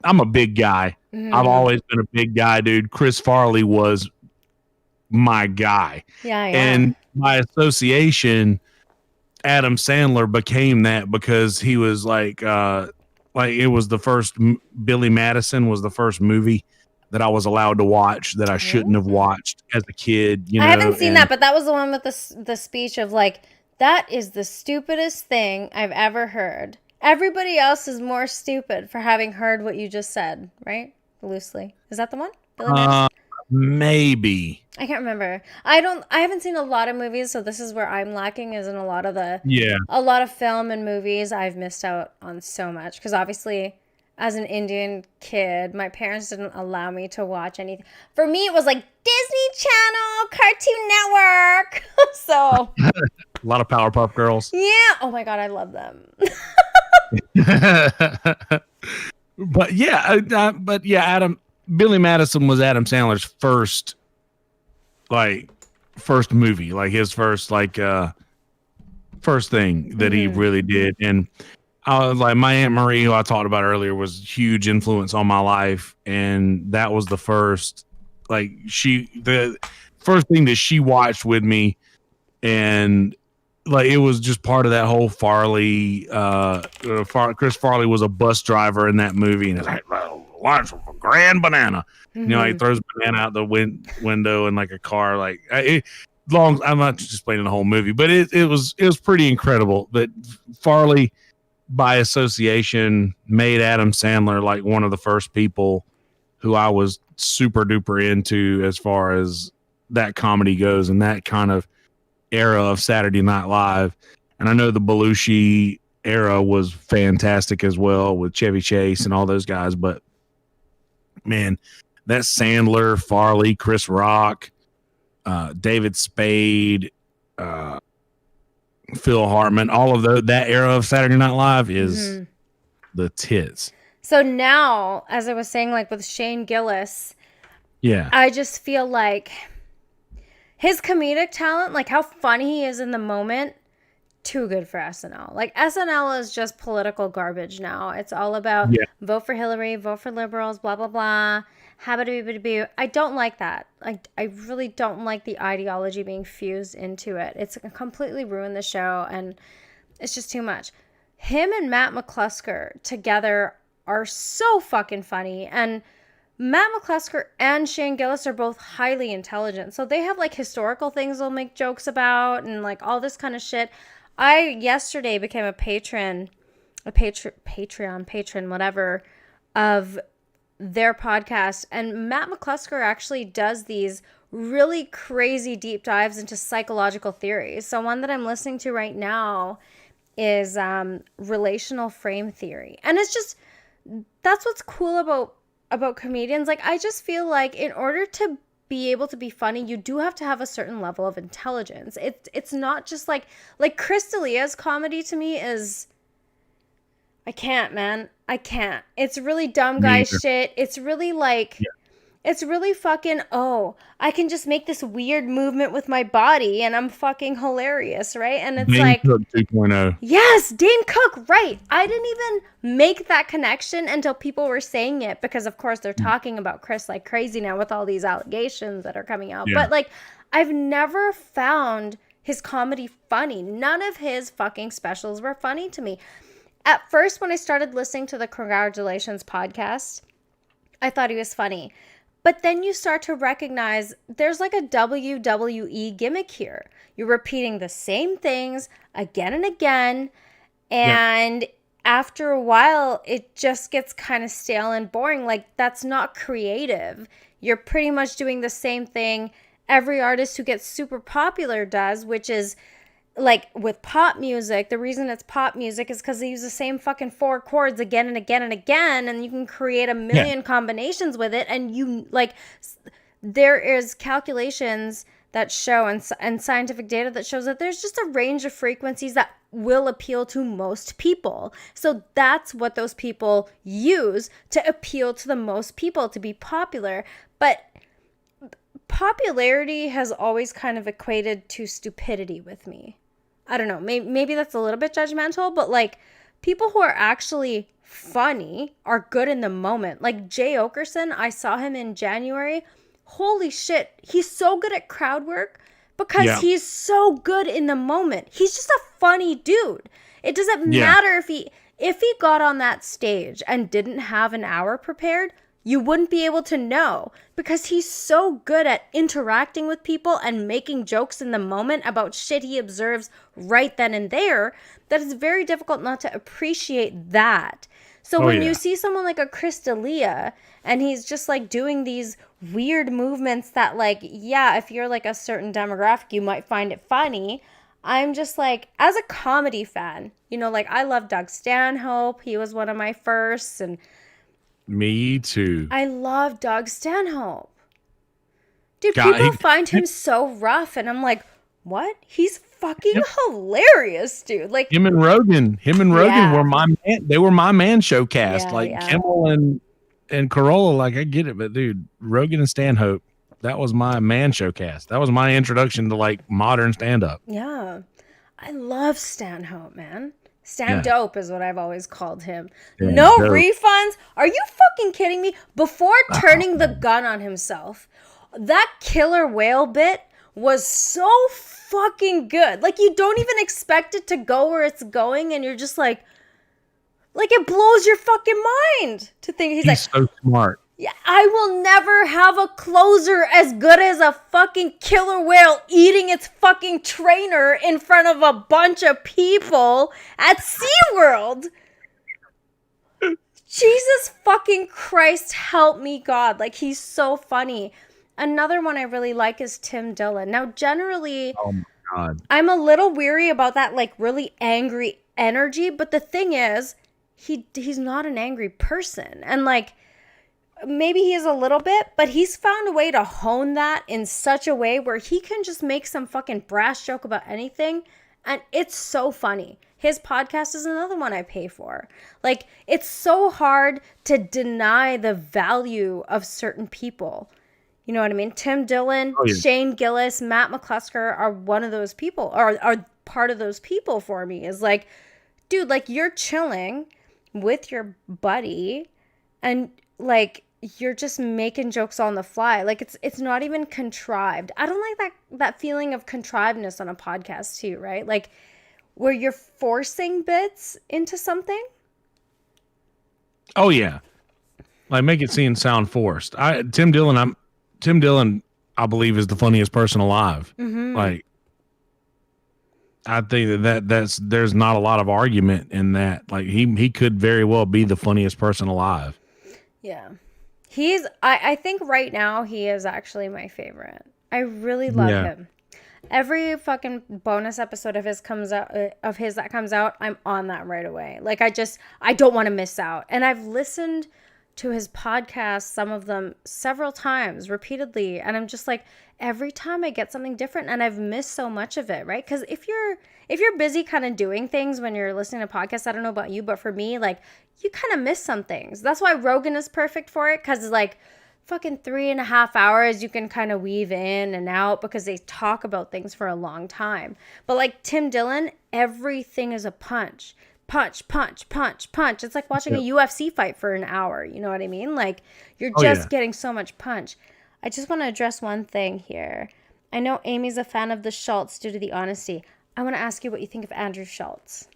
I'm a big guy. I've always been a big guy, dude. Chris Farley was my guy. Yeah. And my association, Adam Sandler became that because he was like it was the first, Billy Madison was the first movie that I was allowed to watch that I shouldn't have watched as a kid. You know, I haven't seen that, but that was the one with the speech of like, that is the stupidest thing I've ever heard. Everybody else is more stupid for having heard what you just said, right? Loosely. Is that the one? Billy Madison? maybe. I can't remember. I haven't seen a lot of movies, so this is where I'm lacking, is in a lot of film and movies. I've missed out on so much because obviously as an Indian kid, my parents didn't allow me to watch anything. For me, it was like Disney Channel, Cartoon Network. So A lot of Powerpuff Girls. yeah. Oh my God, I love them. But Billy Madison was Adam Sandler's first movie, like his first first thing that he really did. And I was like, my Aunt Marie, who I talked about earlier, was a huge influence on my life, and that was the first the first thing that she watched with me, and like it was just part of that whole Farley. Chris Farley was a bus driver in that movie, and it's like, lunch with a grand banana. You know, he throws a banana out the window in like a car. Like I'm not just explaining the whole movie, but it was pretty incredible that Farley, by association, made Adam Sandler like one of the first people who I was super duper into as far as that comedy goes, and that kind of era of Saturday Night Live. And I know the Belushi era was fantastic as well with Chevy Chase and all those guys, but man, that Sandler, Farley, Chris Rock, David Spade, Phil Hartman, all of that era of Saturday Night Live is the tits. So now, as I was saying, like with Shane Gillis, I just feel like his comedic talent, like how funny he is in the moment, too good for SNL. Like SNL is just political garbage now. It's all about vote for Hillary, vote for liberals, blah, blah, blah. I don't like that. Like, I really don't like the ideology being fused into it. It's completely ruined the show, and it's just too much. Him and Matt McClusker together are so fucking funny, and Matt McClusker and Shane Gillis are both highly intelligent. So they have like historical things they'll make jokes about and like all this kind of shit. I yesterday became a patron, whatever, of their podcast. And Matt McClusker actually does these really crazy deep dives into psychological theories. So one that I'm listening to right now is relational frame theory. And it's just, that's what's cool about comedians. Like, I just feel like in order to be able to be funny, you do have to have a certain level of intelligence. It's not just like Chris D'Elia's comedy to me is, I can't, man. I can't. It's really dumb guy shit. It's really like, it's really fucking, oh, I can just make this weird movement with my body and I'm fucking hilarious, right? And it's Dane like, Cook 2.0. Yes, Dane Cook, right. I didn't even make that connection until people were saying it, because of course they're talking about Chris like crazy now with all these allegations that are coming out. But like, I've never found his comedy funny. None of his fucking specials were funny to me. At first, when I started listening to the Congratulations podcast, I thought he was funny. But then you start to recognize there's like a WWE gimmick here. You're repeating the same things again and again. And after a while, it just gets kind of stale and boring. Like, that's not creative. You're pretty much doing the same thing every artist who gets super popular does, which is like with pop music. The reason it's pop music is because they use the same fucking 4 chords again and again and again, and you can create a million combinations with it. And you like, there is calculations that show and scientific data that shows that there's just a range of frequencies that will appeal to most people. So that's what those people use to appeal to the most people, to be popular. But popularity has always kind of equated to stupidity with me. I don't know, maybe that's a little bit judgmental, but like, people who are actually funny are good in the moment. Like Jay Okerson, I saw him in January. Holy shit, he's so good at crowd work because he's so good in the moment. He's just a funny dude. It doesn't matter if he got on that stage and didn't have an hour prepared, you wouldn't be able to know, because he's so good at interacting with people and making jokes in the moment about shit he observes right then and there, that it's very difficult not to appreciate that. So when you see someone like a Chris D'Elia and he's just like doing these weird movements that, like, yeah, if you're like a certain demographic, you might find it funny. I'm just like, as a comedy fan, you know, like, I love Doug Stanhope. He was one of my firsts, and Me too. I love Doug Stanhope. Dude, God, people find him so rough, and I'm like, what? He's fucking hilarious, dude. Like, him and Rogan Yeah. were my man. They were my man show cast. Yeah, like yeah. Kimmel and Corolla. Like, I get it, but dude, Rogan and Stanhope, that was my man show cast. That was my introduction to like modern stand up. yeah. I love Stanhope, man. Stan Yeah. Dope is what I've always called him. Stan No Dope. refunds? Are you fucking kidding me? Before turning the gun on himself, that killer whale bit was so fucking good. Like, you don't even expect it to go where it's going, and you're just like it blows your fucking mind to think he's like, so smart. yeah, I will never have a closer as good as a fucking killer whale eating its fucking trainer in front of a bunch of people at SeaWorld. Jesus fucking Christ, help me God. Like, he's so funny. Another one I really like is Tim Dillon. Now, generally, Oh my God. I'm a little weary about that, like, really angry energy. But the thing is, he's not an angry person. And, like, maybe he is a little bit, but he's found a way to hone that in such a way where he can just make some fucking brash joke about anything, and it's so funny. His podcast is another one I pay for. Like, it's so hard to deny the value of certain people. You know what I mean? Tim Dillon, Oh, yeah. Shane Gillis, Matt McClusker are one of those people, or are part of those people for me. Is like, dude, like, you're chilling with your buddy, and like, you're just making jokes on the fly. Like, it's not even contrived. I don't like that feeling of contrivedness on a podcast too, right? Like, where you're forcing bits into something. Oh yeah. Like, make it sound forced. Tim Dillon, I believe, is the funniest person alive. Mm-hmm. Like, I think there's not a lot of argument in that. Like, he could very well be the funniest person alive. Yeah. I think right now he is actually my favorite. I really love him. Every fucking bonus episode of his that comes out, I'm on that right away. Like, I don't want to miss out. And I've listened to his podcast, some of them several times, repeatedly, and I'm just like, every time I get something different, and I've missed so much of it, right? Because if you're busy kind of doing things when you're listening to podcasts, I don't know about you, but for me, like, you kind of miss some things. That's why Rogan is perfect for it, because it's like fucking 3.5 hours you can kind of weave in and out because they talk about things for a long time. But like Tim Dillon, everything is a punch. Punch, punch, punch, punch. It's like watching a UFC fight for an hour. You know what I mean? Like, you're just getting so much punch. I just want to address one thing here. I know Amy's a fan of the Schultz due to the honesty. I want to ask you what you think of Andrew Schultz.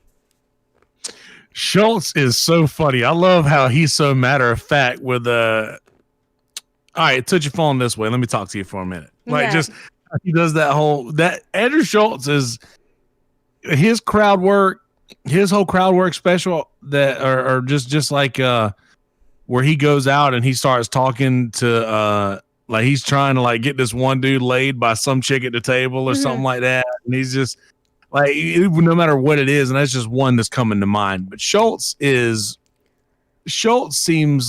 Schultz is so funny. I love how he's so matter of fact with all right, touch your phone this way. Let me talk to you for a minute. Like, just, he does that Andrew Schultz is his crowd work. His whole crowd work special that are just like where he goes out and he starts talking to like, he's trying to like get this one dude laid by some chick at the table or something like that, and he's just like, no matter what it is, and that's just one that's coming to mind. But Schultz seems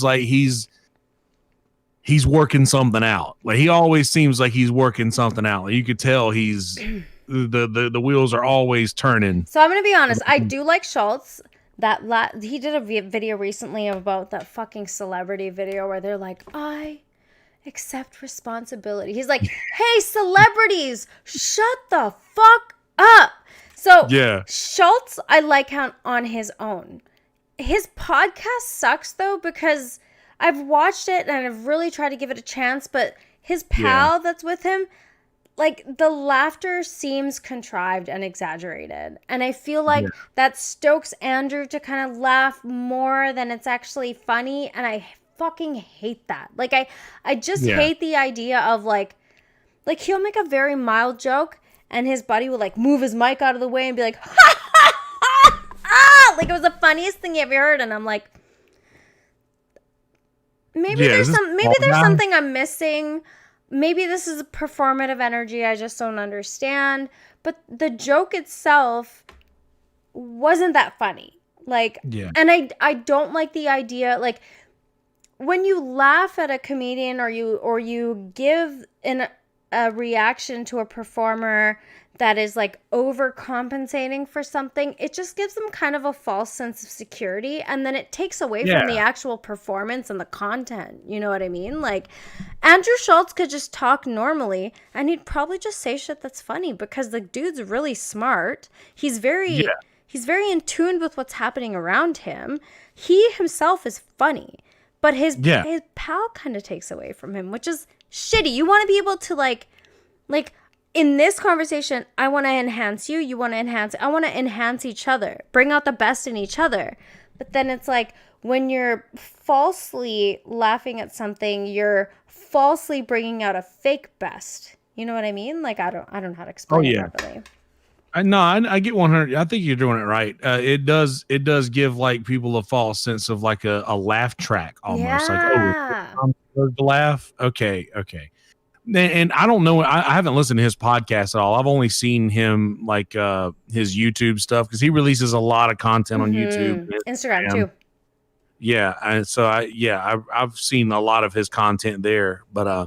like he's working something out. Like, he always seems like he's working something out. Like, you could tell he's the wheels are always turning. So I'm gonna be honest. I do like Schultz. He did a video recently about that fucking celebrity video where they're like, I accept responsibility. He's like, hey, celebrities, shut the fuck up. So Schultz, I like him on his own. His podcast sucks though, because I've watched it and I've really tried to give it a chance, but his pal that's with him, like, the laughter seems contrived and exaggerated. And I feel like that stokes Andrew to kind of laugh more than it's actually funny. And I fucking hate that. Like, I just hate the idea of like he'll make a very mild joke and his buddy will like move his mic out of the way and be like, ha ha ha, like, it was the funniest thing you ever heard. And I'm like, maybe Yeah, there's is this maybe Fall there's Guy? something I'm missing. Maybe this is a performative energy I just don't understand. But the joke itself wasn't that funny. Like, Yeah. and I don't like the idea, like, when you laugh at a comedian or you give a reaction to a performer that is like overcompensating for something, it just gives them kind of a false sense of security, and then it takes away from the actual performance and the content. You know what I mean? Like, Andrew Schultz could just talk normally and he'd probably just say shit that's funny because the dude's really smart. He's very in tune with what's happening around him. He himself is funny. But his pal kind of takes away from him, which is shitty. You want to be able to like in this conversation, I want to enhance you. You want to enhance. I want to enhance each other. Bring out the best in each other. But then it's like when you're falsely laughing at something, you're falsely bringing out a fake best. You know what I mean? Like I don't know how to explain it properly. I get 100. I think you're doing it right. It does give like people a false sense of like a laugh track almost. Yeah. Like, oh, the laugh. Okay. And I don't know. I haven't listened to his podcast at all. I've only seen him like his YouTube stuff because he releases a lot of content on YouTube, Instagram too. Yeah, and so I've seen a lot of his content there, but I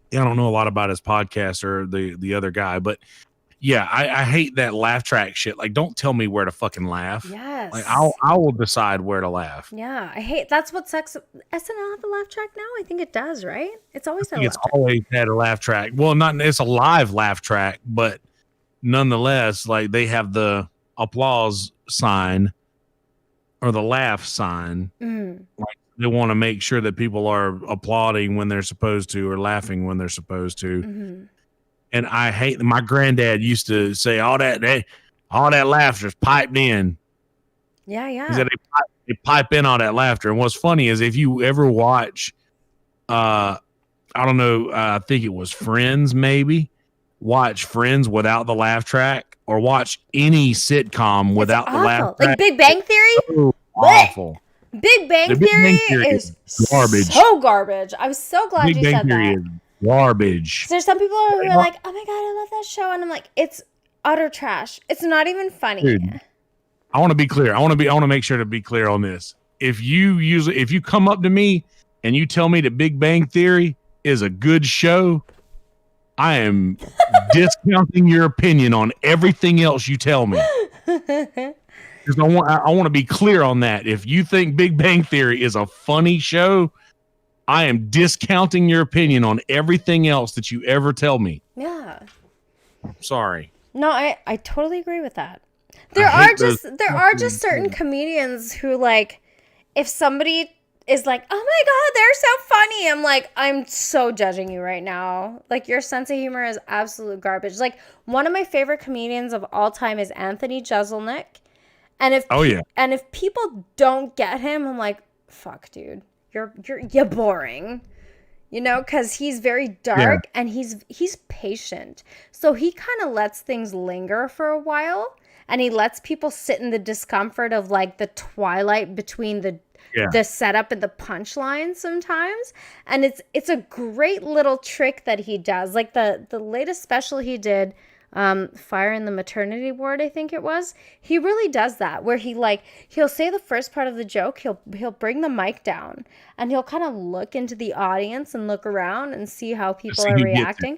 don't know a lot about his podcast or the other guy, but. Yeah, I hate that laugh track shit. Like, don't tell me where to fucking laugh. Yes. Like, I will decide where to laugh. Yeah, I hate. That's what sucks. SNL have a laugh track now. I think it does, right? It's always had a laugh track. Always had a laugh track. Well, it's a live laugh track, but nonetheless, like they have the applause sign or the laugh sign. Like they want to make sure that people are applauding when they're supposed to or laughing when they're supposed to. And I hate. My granddad used to say all that laughter's piped in. Yeah. He said they pipe in all that laughter. And what's funny is if you ever watch, I don't know, I think it was Friends, maybe watch Friends without the laugh track, or watch any sitcom without the laugh track. Like Big Bang Theory. So awful. Big Bang Theory is garbage. So garbage. I'm so glad you said that. Garbage. There's some people who are like, oh my god, I love that show, and I'm like, it's utter trash. It's not even funny. Dude, I want to be clear. I want to make sure to be clear on this. If you come up to me and you tell me that Big Bang Theory is a good show, I am discounting your opinion on everything else you tell me. Because I want to be clear on that. If you think Big Bang Theory is a funny show, I am discounting your opinion on everything else that you ever tell me. Yeah. Sorry. No, I totally agree with that. There are just certain comedians who, like, if somebody is like, oh my god, they're so funny, I'm like, I'm so judging you right now. Like, your sense of humor is absolute garbage. Like, one of my favorite comedians of all time is Anthony Jeselnik. And if people don't get him, I'm like, fuck, dude. You're boring, you know, because he's very dark and he's patient. So he kind of lets things linger for a while, and he lets people sit in the discomfort of like the twilight between the setup and the punchline sometimes. And it's a great little trick that he does. Like the latest special he did, Fire in the Maternity Ward, I think it was. He really does that, where he'll say the first part of the joke, he'll bring the mic down, and he'll kind of look into the audience and look around and see how people are reacting.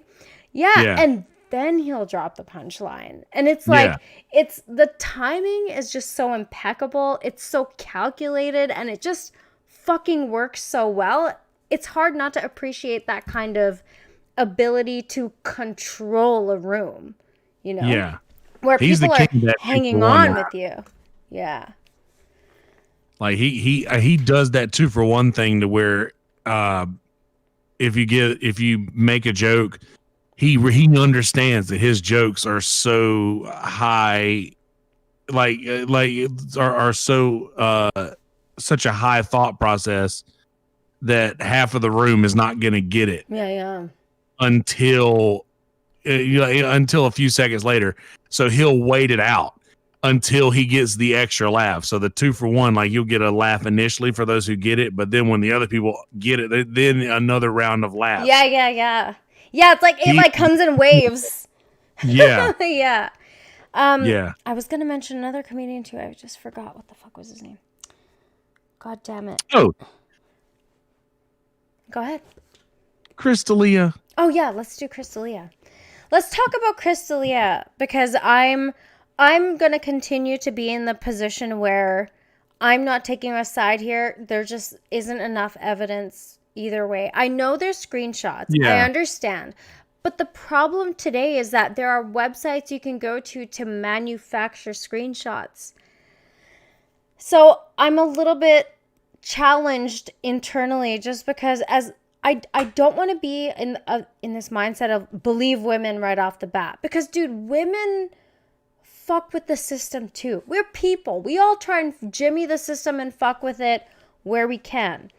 Yeah, and then he'll drop the punchline. And it's like it's the timing is just so impeccable. It's so calculated, and it just fucking works so well. It's hard not to appreciate that kind of ability to control a room. You know? Yeah. Where people are hanging on with you. Yeah. Like he does that too, for one thing, to where if you make a joke, he understands that his jokes are so high, are so such a high thought process that half of the room is not going to get it. Yeah. Until a few seconds later. So he'll wait it out until he gets the extra laugh. So the 2-for-1, like you'll get a laugh initially for those who get it, but then when the other people get it, then another round of laughs. Yeah. Yeah, it's like it comes in waves. Yeah. Yeah. Yeah. I was gonna mention another comedian too. I just forgot what the fuck was his name. God damn it. Oh, Go ahead. Crystalia. Oh yeah, let's do Crystalia. Let's talk about Crystalia because I'm gonna continue to be in the position where I'm not taking a side here. There just isn't enough evidence either way. I know there's screenshots. Yeah. I understand. But the problem today is that there are websites you can go to manufacture screenshots. So I'm a little bit challenged internally just because as I don't want to be in this mindset of believe women right off the bat. Because, dude, women fuck with the system too. We're people. We all try and jimmy the system and fuck with it where we can.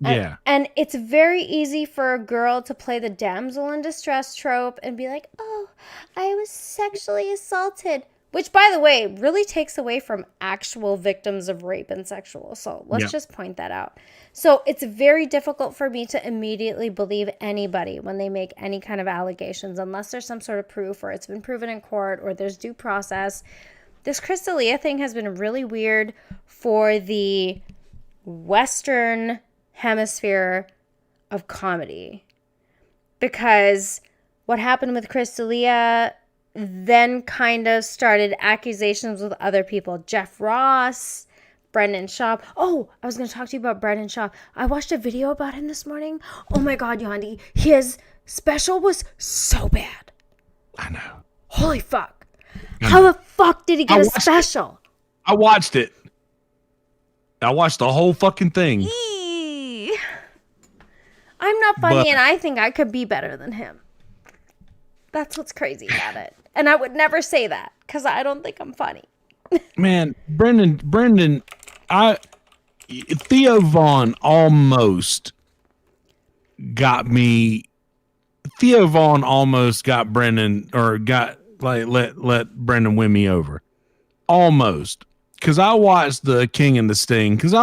Yeah. And it's very easy for a girl to play the damsel in distress trope and be like, oh, I was sexually assaulted. Which, by the way, really takes away from actual victims of rape and sexual assault. Let's just point that out. So it's very difficult for me to immediately believe anybody when they make any kind of allegations, unless there's some sort of proof or it's been proven in court or there's due process. This Crystalia thing has been really weird for the Western hemisphere of comedy. Because what happened with Crystalia then kind of started accusations with other people. Jeff Ross, Brendan Schaub. Oh, I was going to talk to you about Brendan Schaub. I watched a video about him this morning. Oh my God, Yandi. His special was so bad. I know. Holy fuck. How the fuck did he get a special? I watched it. I watched the whole fucking thing. I'm not funny and I think I could be better than him. That's what's crazy about it. And I would never say that because I don't think I'm funny. Man, Brendan, Theo Vaughn almost got me. Theo Vaughn almost got Brendan, or got let Brendan win me over. Almost. Because I watched The King and the Sting. Because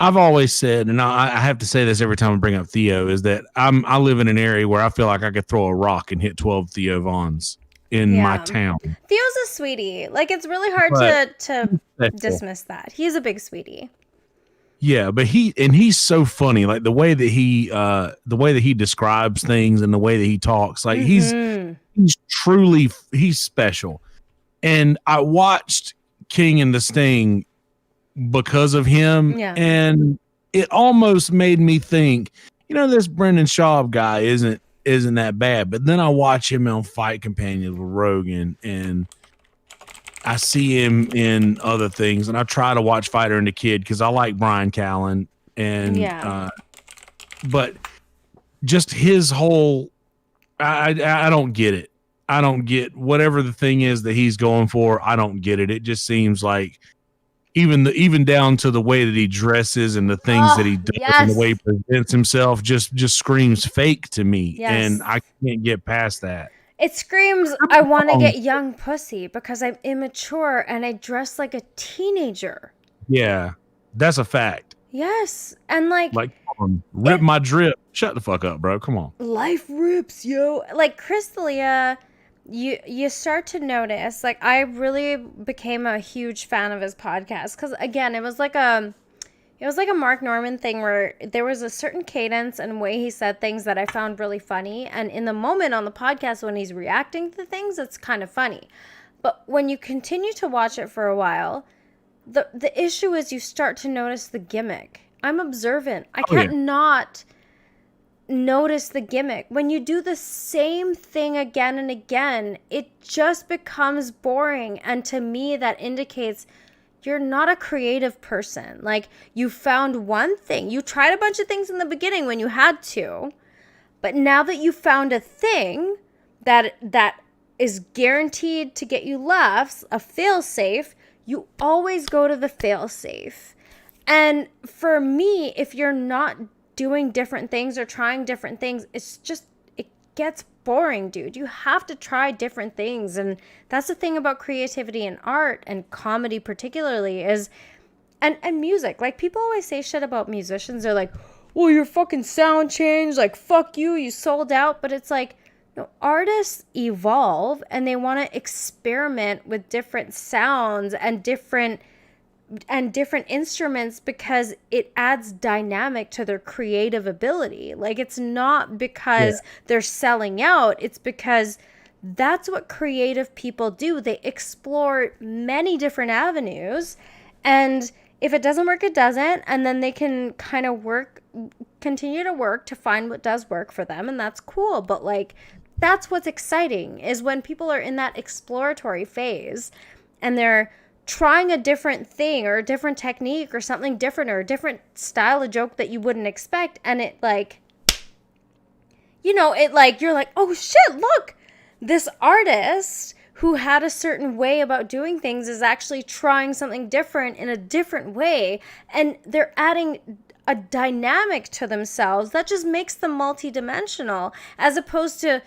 I've always said, and I have to say this every time I bring up Theo, is that I live in an area where I feel like I could throw a rock and hit 12 Theo Vaughns in my town. Theo's a sweetie. Like, it's really hard to dismiss that. He's a big sweetie. Yeah, but he's so funny. Like the way that he describes things and the way that he talks, like he's special. And I watched King and the Sting because of him, and it almost made me think, this Brendan Schaub guy isn't that bad. But then I watch him on Fight Companions with Rogan, and I see him in other things, and I try to watch Fighter and the Kid because I like Brian Callen, and but just his whole, I don't get it. I don't get whatever the thing is that he's going for. I don't get it. It just seems like even down to the way that he dresses and the things that he does and the way he presents himself just screams fake to me. Yes. And I can't get past that. It screams, I want to get young pussy because I'm immature and I dress like a teenager. Yeah, that's a fact. Yes. And rip my drip. Shut the fuck up, bro. Come on. Life rips, yo. Like Crystalia, you start to notice, like, I really became a huge fan of his podcast because, again, it was like a Mark Norman thing where there was a certain cadence and way he said things that I found really funny, and in the moment on the podcast when he's reacting to things, it's kind of funny. But when you continue to watch it for a while, the issue is you start to notice the gimmick. I'm observant. I can't not notice the gimmick. When you do the same thing again and again, it just becomes boring. And to me, that indicates you're not a creative person. Like, you found one thing. You tried a bunch of things in the beginning when you had to. But now that you found a thing that is guaranteed to get you laughs, a fail-safe, you always go to the fail-safe. And for me, if you're not doing different things or trying different things, it gets boring, dude. You have to try different things. And that's the thing about creativity and art and comedy particularly is and music. Like, people always say shit about musicians. They're like, well, your fucking sound changed. Like, fuck you, you sold out. But it's like, no, artists evolve and they want to experiment with different sounds and different instruments because it adds dynamic to their creative ability. Like, it's not because they're selling out. It's because that's what creative people do. They explore many different avenues, and if it doesn't work, it doesn't. And then they can kind of continue to work to find what does work for them. And that's cool. But like, that's what's exciting, is when people are in that exploratory phase and they're trying a different thing or a different technique or something different or a different style of joke that you wouldn't expect. And it like, you know, it like, you're like, oh shit, look, this artist who had a certain way about doing things is actually trying something different in a different way. And they're adding a dynamic to themselves that just makes them multidimensional, as opposed to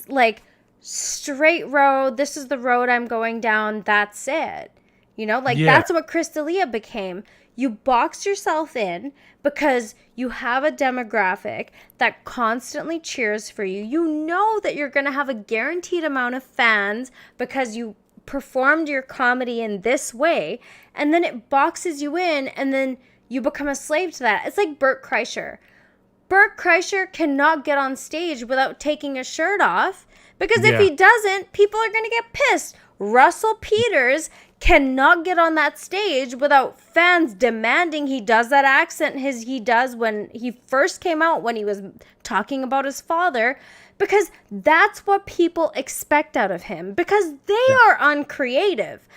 like straight road. This is the road I'm going down. That's it. You know, like that's what Chris D'Elia became. You box yourself in because you have a demographic that constantly cheers for you. You know that you're going to have a guaranteed amount of fans because you performed your comedy in this way. And then it boxes you in, and then you become a slave to that. It's like Bert Kreischer. Bert Kreischer cannot get on stage without taking his shirt off, because if he doesn't, people are going to get pissed. Russell Peters cannot get on that stage without fans demanding he does that accent he does when he first came out, when he was talking about his father, because that's what people expect out of him, because they are uncreative.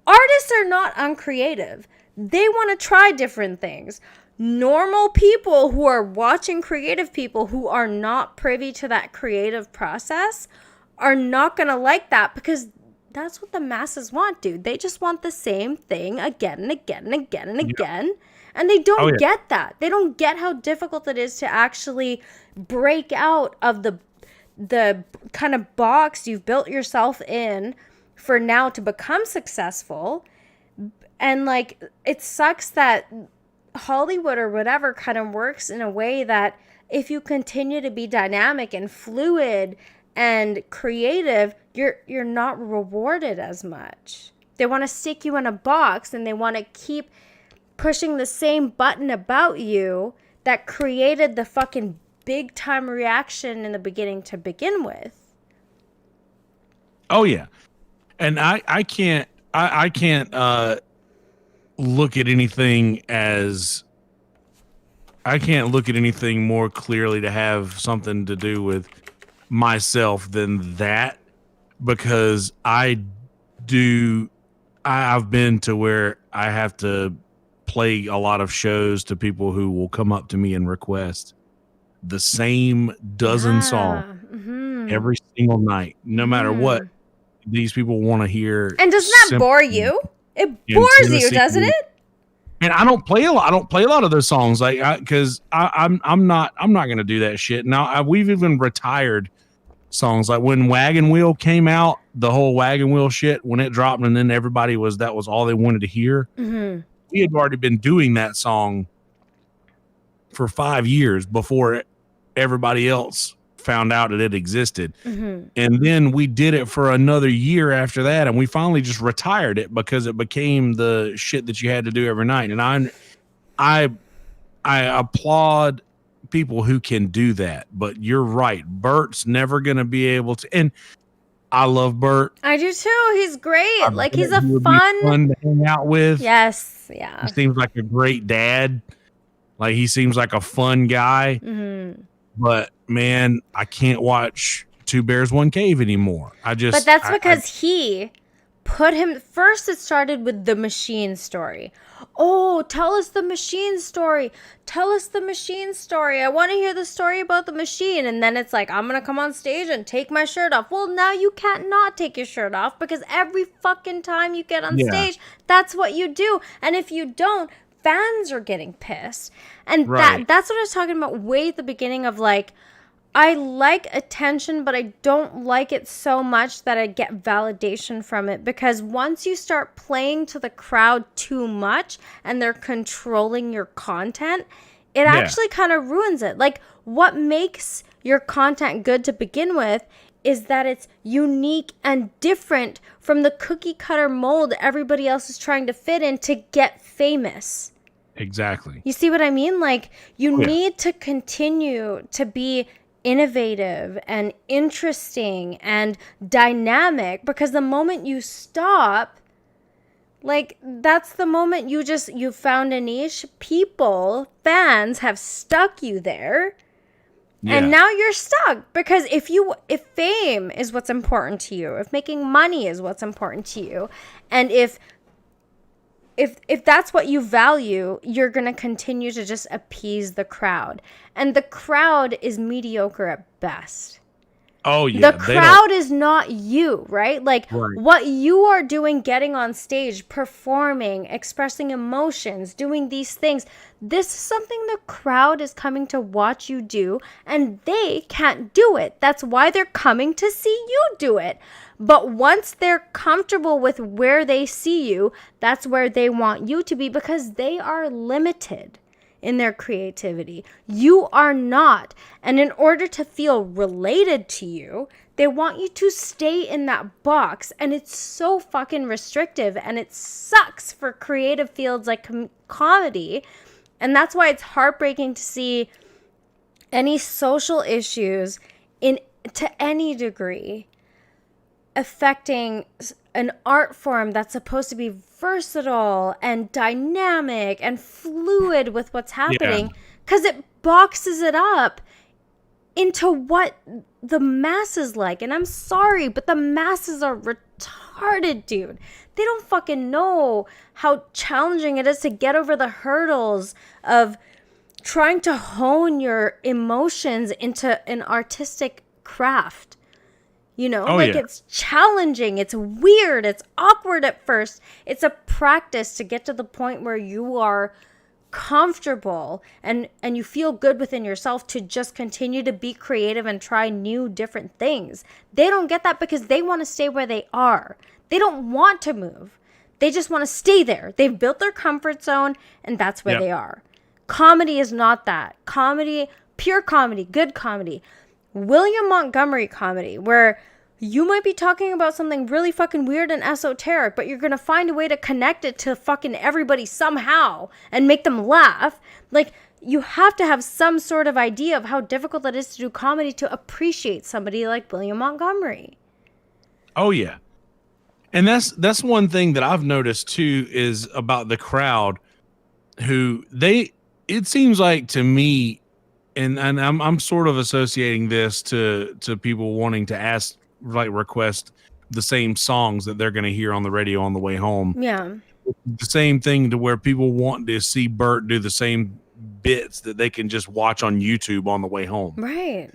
Artists are not uncreative. They want to try different things. Normal people who are watching creative people who are not privy to that creative process are not going to like that, because that's what the masses want, dude. They just want the same thing again and again and again and again. And they don't get that. They don't get how difficult it is to actually break out of the kind of box you've built yourself in for now to become successful. And like, it sucks that Hollywood or whatever kind of works in a way that if you continue to be dynamic and fluid and creative, you're not rewarded as much. They want to stick you in a box, and they want to keep pushing the same button about you that created the fucking big time reaction in the beginning to begin with. Oh yeah. And I can't look at anything more clearly to have something to do with myself than that, because I've been to where I have to play a lot of shows to people who will come up to me and request the same dozen songs every single night, no matter what these people want to hear. And doesn't that bore you? It bores you, doesn't it? And I don't play a lot of those songs, like, because I'm not going to do that shit. Now we've even retired songs, like when Wagon Wheel came out, the whole Wagon Wheel shit, when it dropped, and then everybody that was all they wanted to hear. We had already been doing that song for 5 years before everybody else found out that it existed. And then we did it for another year after that, and we finally just retired it because it became the shit that you had to do every night. And I applaud people who can do that, but you're right, Bert's never gonna be able to. And I love Bert. I do too. He's great. Like, he's a fun to hang out with. Yes. Yeah. He seems like a great dad. Like, he seems like a fun guy. But man, I can't watch Two Bears, One Cave anymore. But that's because he put him first. It started with the Machine story. Oh, tell us the Machine story. Tell us the Machine story. I want to hear the story about the Machine. And then it's like, I'm going to come on stage and take my shirt off. Well, now you can't not take your shirt off, because every fucking time you get on stage, that's what you do. And if you don't, fans are getting pissed. And that's what I was talking about way at the beginning of, like, I like attention, but I don't like it so much that I get validation from it, because once you start playing to the crowd too much and they're controlling your content, it actually kind of ruins it. Like, what makes your content good to begin with is that it's unique and different from the cookie cutter mold everybody else is trying to fit in to get famous. Exactly. You see what I mean? Like, you need to continue to be innovative and interesting and dynamic, because the moment you stop, like, that's the moment you found a niche. Fans have stuck you there. Yeah. And now you're stuck, because if fame is what's important to you, if making money is what's important to you, and if that's what you value, you're going to continue to just appease the crowd. And the crowd is mediocre at best. Oh, yeah. The crowd is not you, right? Like, what you are doing, getting on stage, performing, expressing emotions, doing these things, this is something the crowd is coming to watch you do, and they can't do it. That's why they're coming to see you do it. But once they're comfortable with where they see you, that's where they want you to be, because they are limited in their creativity. You are not. And in order to feel related to you, they want you to stay in that box. And it's so fucking restrictive, and it sucks for creative fields like comedy. And that's why it's heartbreaking to see any social issues to any degree affecting an art form that's supposed to be versatile and dynamic and fluid with what's happening, because it boxes it up into what the masses like. And I'm sorry, but the masses are retarded, dude. They don't fucking know how challenging it is to get over the hurdles of trying to hone your emotions into an artistic craft. You know, it's challenging, it's weird, it's awkward at first. It's a practice to get to the point where you are comfortable and you feel good within yourself to just continue to be creative and try new, different things. They don't get that because they want to stay where they are. They don't want to move. They just want to stay there. They've built their comfort zone, and that's where they are. Comedy is not that. Comedy, pure comedy, good comedy. William Montgomery comedy, where you might be talking about something really fucking weird and esoteric, but you're going to find a way to connect it to fucking everybody somehow and make them laugh. Like, you have to have some sort of idea of how difficult it is to do comedy to appreciate somebody like William Montgomery. Oh, yeah. And that's one thing that I've noticed too, is about the crowd who it seems like to me, and I'm sort of associating this to people wanting to request the same songs that they're going to hear on the radio on the way home. Yeah. The same thing to where people want to see Bert do the same bits that they can just watch on YouTube on the way home. Right.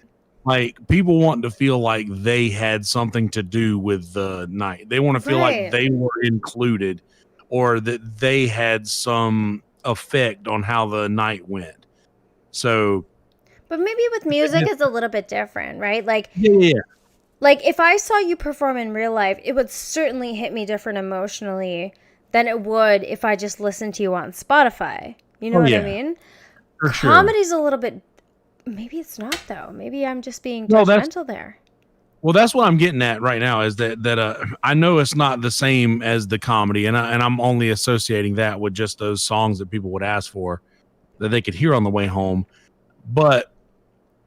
Like, people want to feel like they had something to do with the night. They want to feel like they were included, or that they had some effect on how the night went. So, but maybe with music it's a little bit different, right? Like, like if I saw you perform in real life, it would certainly hit me different emotionally than it would if I just listened to you on Spotify. You know what I mean? For sure. Comedy's a little bit, maybe it's not though. Maybe I'm just being judgmental there. Well, that's what I'm getting at right now, is that I know it's not the same as the comedy, and I'm only associating that with just those songs that people would ask for that they could hear on the way home. But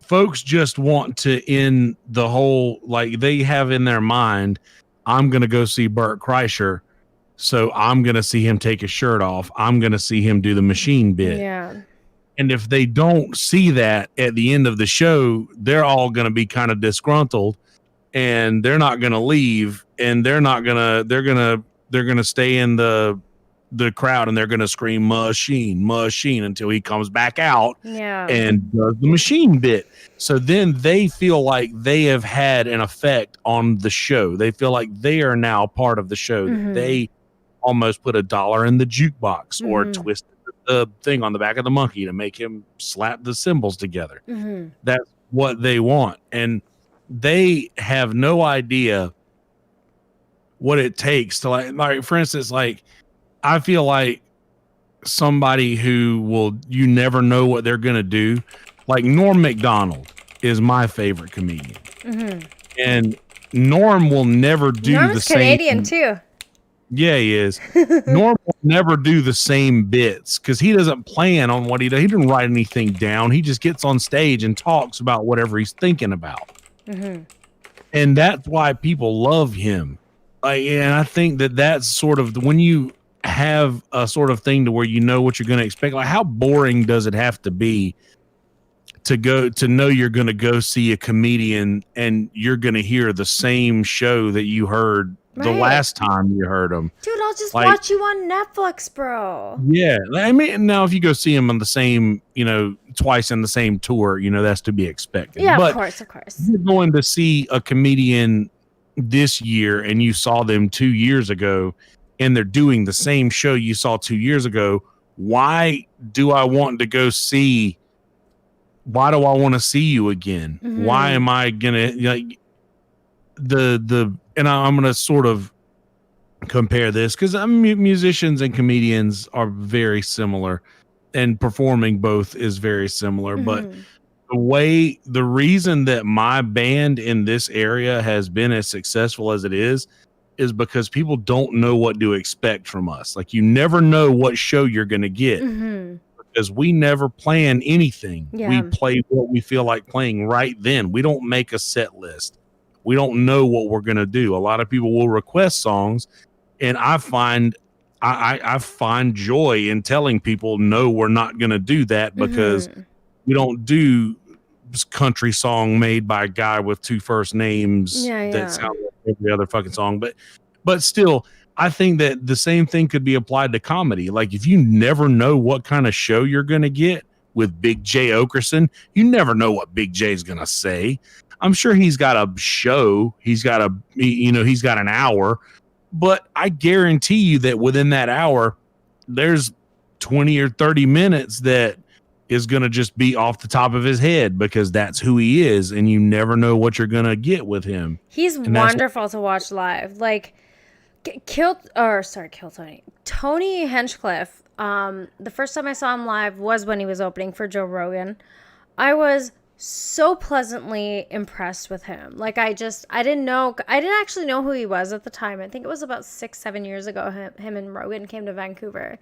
folks just want to end the whole, like, they have in their mind, I'm going to go see Bert Kreischer, so I'm going to see him take his shirt off. I'm going to see him do the machine bit. Yeah. And if they don't see that at the end of the show, they're all going to be kind of disgruntled, and they're not going to leave, and they're going to stay in the crowd, and they're going to scream machine until he comes back out and does the machine bit. So then they feel like they have had an effect on the show. They feel like they are now part of the show. Mm-hmm. They almost put $1 in the jukebox, or twisted the thing on the back of the monkey to make him slap the cymbals together. Mm-hmm. what they want. And they have no idea what it takes to like for instance, like I feel like somebody who will, you never know what they're going to do. Like Norm Macdonald is my favorite comedian. And Norm will never do Norm's the same. Canadian too. Yeah, he is. Norm will never do the same bits because he doesn't plan on what he does. He didn't write anything down. He just gets on stage and talks about whatever he's thinking about. And that's why people love him. And I think that that's sort of when you have a sort of thing to where you know what you're going to expect. Like, how boring does it have to be to know you're going to go see a comedian and you're going to hear the same show that you heard the last time you heard them? Dude, I'll just watch you on Netflix, bro. Yeah. I mean, now if you go see them on the same, twice in the same tour, that's to be expected. Yeah, but of course. if you're going to see a comedian this year and you saw them 2 years ago and they're doing the same show you saw 2 years ago, why do I want to see you again? Why am I gonna and I'm gonna sort of compare this because musicians and comedians are very similar and performing both is very similar. But the reason that my band in this area has been as successful as it is because people don't know what to expect from us. Like, you never know what show you're going to get because we never plan anything. We play what we feel like playing right then. We don't make a set list. We don't know what we're going to do. A lot of people will request songs, and I find joy in telling people, no, we're not going to do that because we don't do country song made by a guy with two first names that sound like every other fucking song. But still, I think that the same thing could be applied to comedy. Like, if you never know what kind of show you're going to get with Big J Okerson, you never know what Big J is going to say. I'm sure he's got a show. He's got an hour, but I guarantee you that within that hour, there's 20 or 30 minutes that is going to just be off the top of his head because that's who he is. And you never know what you're going to get with him. He's wonderful to watch live. Like, Tony Hinchcliffe. The first time I saw him live was when he was opening for Joe Rogan. I was so pleasantly impressed with him. Like, I didn't actually know who he was at the time. I think it was about 6-7 years ago him and Rogan came to Vancouver.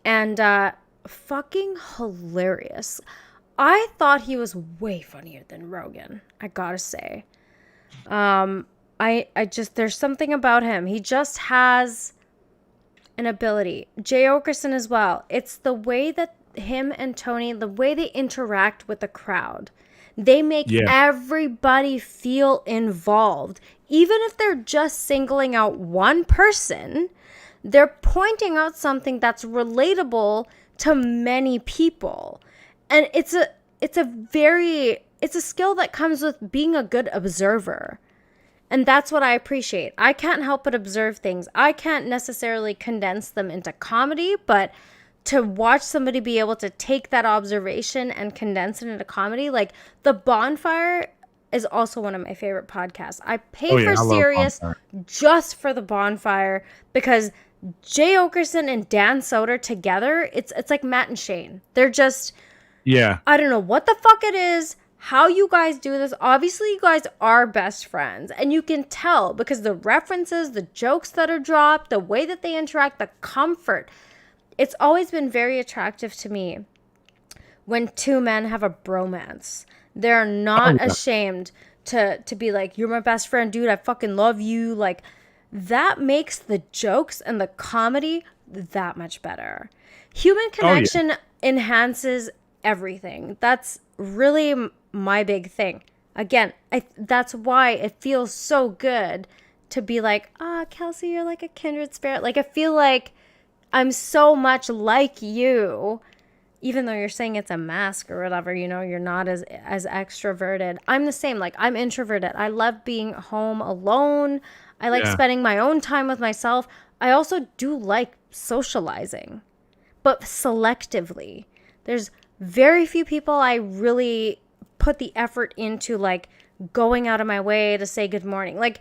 And fucking hilarious. I thought he was way funnier than Rogan, I gotta say. There's something about him. He just has an ability. Jay Okerson as well. It's the way that him and Tony, the way they interact with the crowd. They make everybody feel involved. Even if they're just singling out one person, they're pointing out something that's relatable to many people. And it's a skill that comes with being a good observer. And that's what I appreciate. I can't help but observe things. I can't necessarily condense them into comedy, but to watch somebody be able to take that observation and condense it into comedy, like The Bonfire is also one of my favorite podcasts. I pay for Sirius just for The Bonfire because Jay Okerson and Dan Soder together, it's like Matt and Shane. They're just, I don't know what the fuck it is, how you guys do this. Obviously, you guys are best friends, and you can tell because the references, the jokes that are dropped, the way that they interact, the comfort. It's always been very attractive to me when two men have a bromance. They're not ashamed to be like, you're my best friend, dude, I fucking love you. Like, that makes the jokes and the comedy that much better. Human connection enhances everything. That's really my big thing. Again, that's why it feels so good to be like, Kelsey, you're like a kindred spirit. Like, I feel like I'm so much like you, even though you're saying it's a mask or whatever, you're not as extroverted. I'm the same. Like, I'm introverted. I love being home alone. I like spending my own time with myself. I also do like socializing, but selectively. There's very few people I really put the effort into like going out of my way to say good morning. Like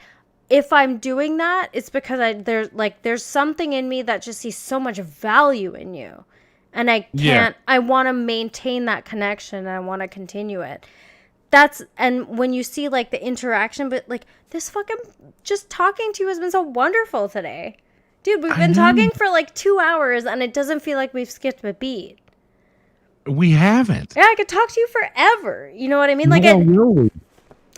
if I'm doing that, it's because there's something in me that just sees so much value in you. And I can't, I want to maintain that connection and I want to continue it. And when you see like the interaction, but like this fucking, just talking to you has been so wonderful today. Dude, we've been talking for like 2 hours and it doesn't feel like we've skipped a beat. We haven't. Yeah, I could talk to you forever. You know what I mean? Like Really?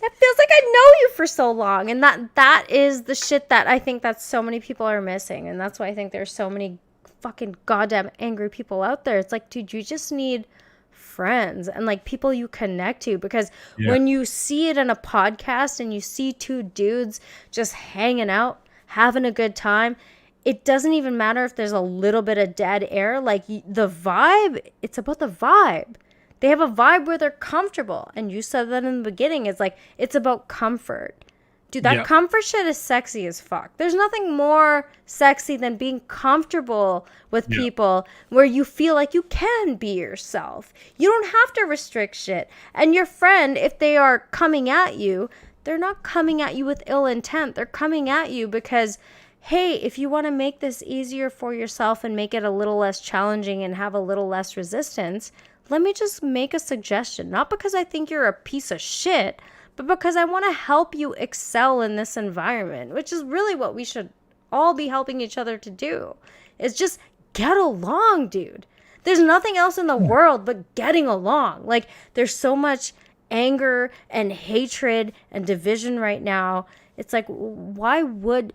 it feels like I know you for so long. And that is the shit that I think that so many people are missing. And that's why I think there's so many fucking goddamn angry people out there. It's like, dude, you just need friends and like people you connect to, because when you see it in a podcast and you see two dudes just hanging out, having a good time, it doesn't even matter if there's a little bit of dead air. Like the vibe, it's about the vibe. They have a vibe where they're comfortable. And you said that in the beginning. It's like, it's about comfort. Dude, that comfort shit is sexy as fuck. There's nothing more sexy than being comfortable with people where you feel like you can be yourself. You don't have to restrict shit. And your friend, if they are coming at you, they're not coming at you with ill intent. They're coming at you because, hey, if you want to make this easier for yourself and make it a little less challenging and have a little less resistance, let me just make a suggestion. Not because I think you're a piece of shit, but because I want to help you excel in this environment, which is really what we should all be helping each other to do, is just get along, dude. There's nothing else in the world but getting along. Like, there's so much anger and hatred and division right now. It's like, why would...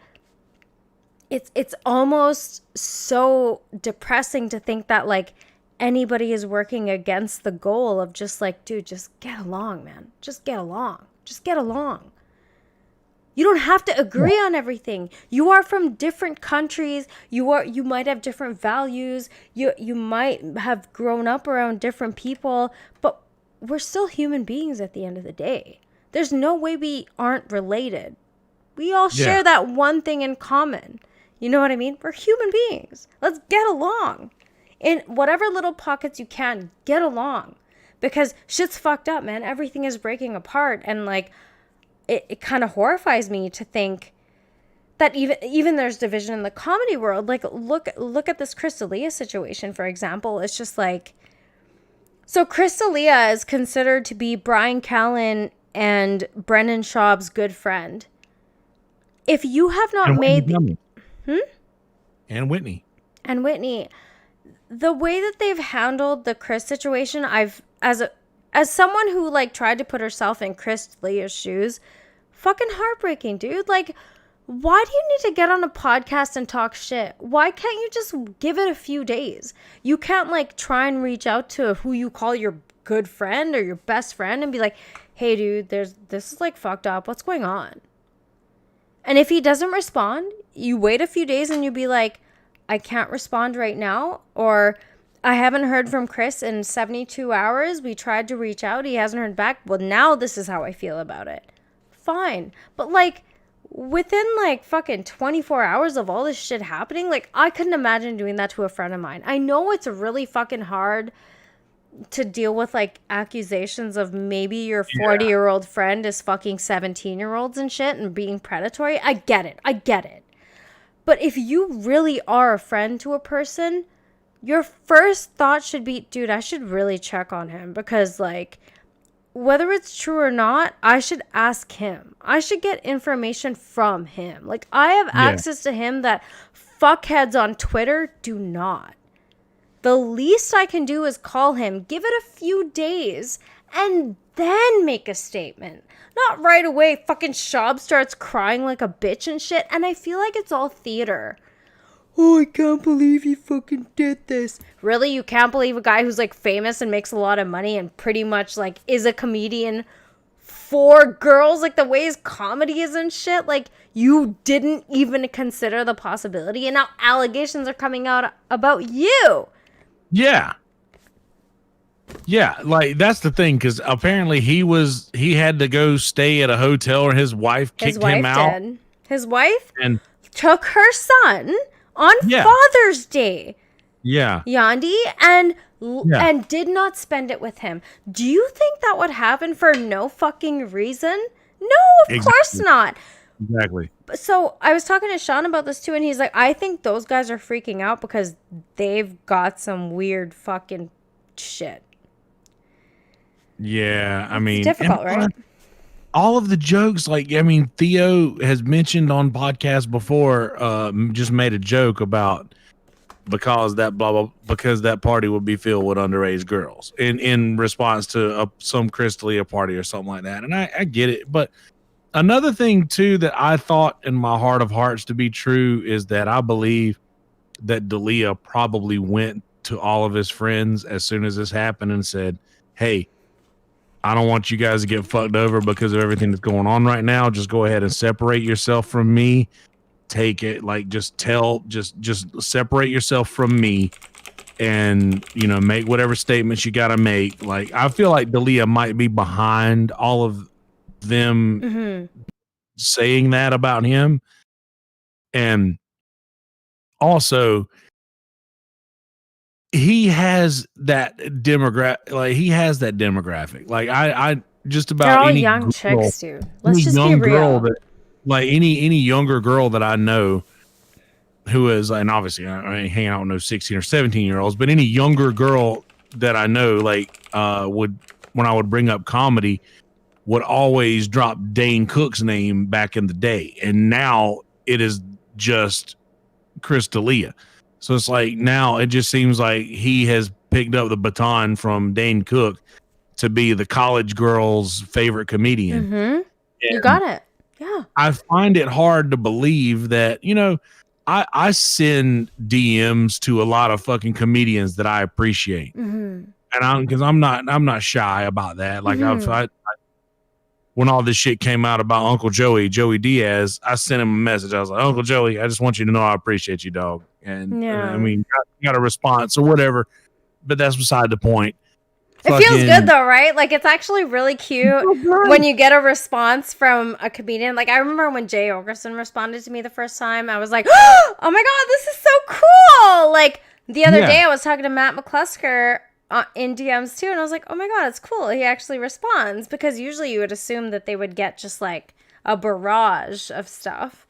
It's almost so depressing to think that, like, anybody is working against the goal of just like, dude, just get along, man. Just get along. Just get along. You don't have to agree on everything. You are from different countries. You might have different values. You might have grown up around different people, but we're still human beings at the end of the day. There's no way we aren't related. We all share that one thing in common. You know what I mean? We're human beings. Let's get along. In whatever little pockets you can, get along. Because shit's fucked up, man. Everything is breaking apart. And like, it kind of horrifies me to think that even there's division in the comedy world. Like, look at this Chris D'Elia situation, for example. It's just like, so Chris D'Elia is considered to be Brian Callen and Brendan Schaub's good friend. If you have not made... And Whitney. And Whitney... The way that they've handled the Chris situation, as someone who like tried to put herself in Chris D'Elia's shoes, fucking heartbreaking, dude. Like, why do you need to get on a podcast and talk shit? Why can't you just give it a few days? You can't like try and reach out to who you call your good friend or your best friend and be like, hey dude, this is like fucked up. What's going on? And if he doesn't respond, you wait a few days and you be like, I can't respond right now, or I haven't heard from Chris in 72 hours. We tried to reach out. He hasn't heard back. Well, now this is how I feel about it. Fine. But like within like fucking 24 hours of all this shit happening, like I couldn't imagine doing that to a friend of mine. I know it's really fucking hard to deal with like accusations of maybe your 40-year-old friend is fucking 17-year-olds and shit and being predatory. I get it. But if you really are a friend to a person, your first thought should be, dude, I should really check on him, because like, whether it's true or not, I should ask him. I should get information from him. Like, I have access to him that fuckheads on Twitter do not. The least I can do is call him, give it a few days, and then make a statement. Not right away. Fucking Schaub starts crying like a bitch and shit. And I feel like it's all theater. Oh, I can't believe he fucking did this. Really? You can't believe a guy who's like famous and makes a lot of money and pretty much like is a comedian for girls, like the way his comedy is and shit? Like, you didn't even consider the possibility, and now allegations are coming out about you. Yeah. Yeah, like that's the thing, because apparently he had to go stay at a hotel, or his wife kicked him out. His wife and took her son on Father's Day Yeah. Yandi, and Yeah. and did not spend it with him. Do you think that would happen for no fucking reason? No, of course Exactly. not. Exactly. So I was talking to Sean about this too, and he's like, I think those guys are freaking out because they've got some weird fucking shit. Yeah. I It's mean, difficult, right? all of the jokes, like, I mean, Theo has mentioned on podcasts before, just made a joke about because that blah blah because that party would be filled with underage girls in response to some Crystalia party or something like that. And I get it, but another thing too that I thought in my heart of hearts to be true is that I believe that Dalia probably went to all of his friends as soon as this happened and said, "Hey, I don't want you guys to get fucked over because of everything that's going on right now. Just go ahead and separate yourself from me. Take it, like, just separate yourself from me, and make whatever statements you got to make." Like, I feel like Dalia might be behind all of them saying that about him. And also, he has that demographic. Like, I just They're about all any young girl, chicks, dude. any Let's just be young girl real. that, like, any younger girl that I know who is, and obviously I ain't hanging out with no 16 or 17-year-olds, but any younger girl that I know, like, would, when I would bring up comedy, would always drop Dane Cook's name back in the day, and now it is just Chris D'Elia. So it's like, now it just seems like he has picked up the baton from Dane Cook to be the college girl's favorite comedian. You got it. Yeah. I find it hard to believe that, I send DMs to a lot of fucking comedians that I appreciate. And I'm not shy about that. Like, when all this shit came out about Uncle Joey Diaz, I sent him a message. I was like, Uncle Joey, I just want you to know I appreciate you, dog. And Yeah. I mean, got a response or whatever, but that's beside the point. It feels good though, right? Like, it's actually really cute when you get a response from a comedian. Like, I remember when Jay Ogerson responded to me the first time, I was like, oh my God, this is so cool. Like, the other day I was talking to Matt McClusker in DMs too, and I was like, oh my God, it's cool. He actually responds, because usually you would assume that they would get just like a barrage of stuff.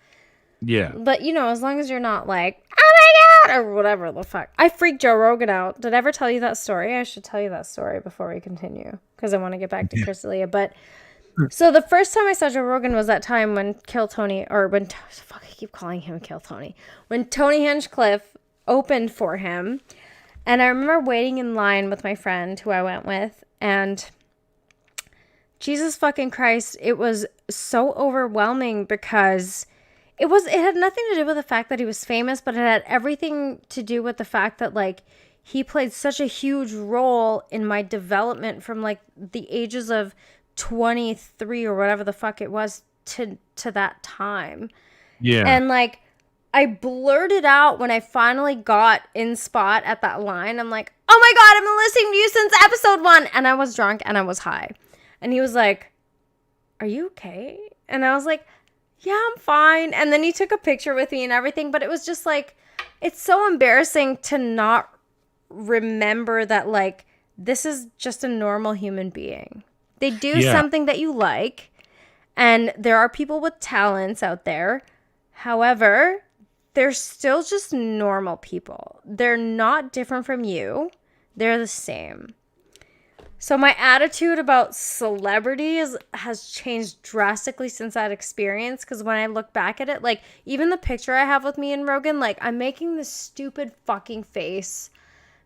Yeah. But, as long as you're not like, oh my God, or whatever the fuck. I freaked Joe Rogan out. Did I ever tell you that story? I should tell you that story before we continue, because I want to get back to Crystalia. But, so the first time I saw Joe Rogan was that time when fuck, I keep calling him Kill Tony. When Tony Hinchcliffe opened for him. And I remember waiting in line with my friend who I went with, and Jesus fucking Christ, it was so overwhelming because it had nothing to do with the fact that he was famous, but it had everything to do with the fact that, like, he played such a huge role in my development from, like, the ages of 23 or whatever the fuck it was to that time. Yeah. And, like, I blurted out when I finally got in spot at that line. I'm like, oh my God, I've been listening to you since episode 1. And I was drunk and I was high. And he was like, are you okay? And I was like, yeah, I'm fine. And then he took a picture with me and everything. But it was just like, it's so embarrassing to not remember that, like, this is just a normal human being. They do something that you like. And there are people with talents out there. However, they're still just normal people. They're not different from you. They're the same. So my attitude about celebrities has changed drastically since that experience, because when I look back at it, like, even the picture I have with me and Rogan, like, I'm making this stupid fucking face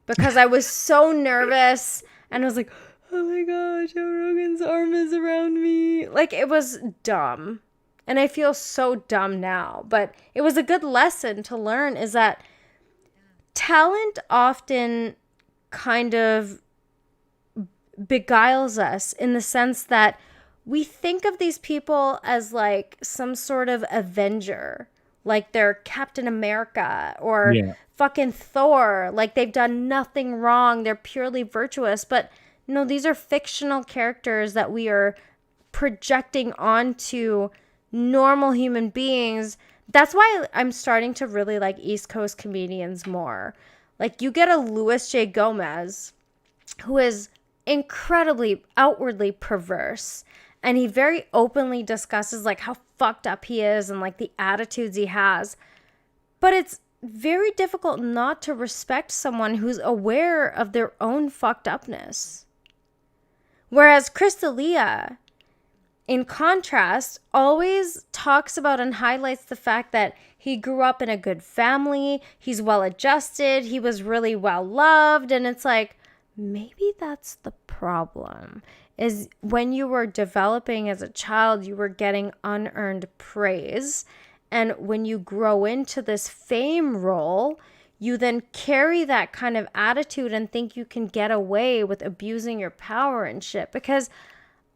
because I was so nervous, and I was like, oh my God, Joe Rogan's arm is around me. Like, it was dumb. And I feel so dumb now. But it was a good lesson to learn, is that talent often kind of beguiles us, in the sense that we think of these people as like some sort of avenger, like they're Captain America or fucking Thor, like they've done nothing wrong, they're purely virtuous. But no, these are fictional characters that we are projecting onto normal human beings. That's why I'm starting to really like East Coast comedians more. Like, you get a Louis J. Gomez who is incredibly outwardly perverse, and he very openly discusses like how fucked up he is and like the attitudes he has. But it's very difficult not to respect someone who's aware of their own fucked upness. Whereas Crystalia, in contrast, always talks about and highlights the fact that he grew up in a good family, he's well adjusted, he was really well loved, and it's like, maybe that's the problem. Is when you were developing as a child, you were getting unearned praise. And when you grow into this fame role, you then carry that kind of attitude and think you can get away with abusing your power and shit. Because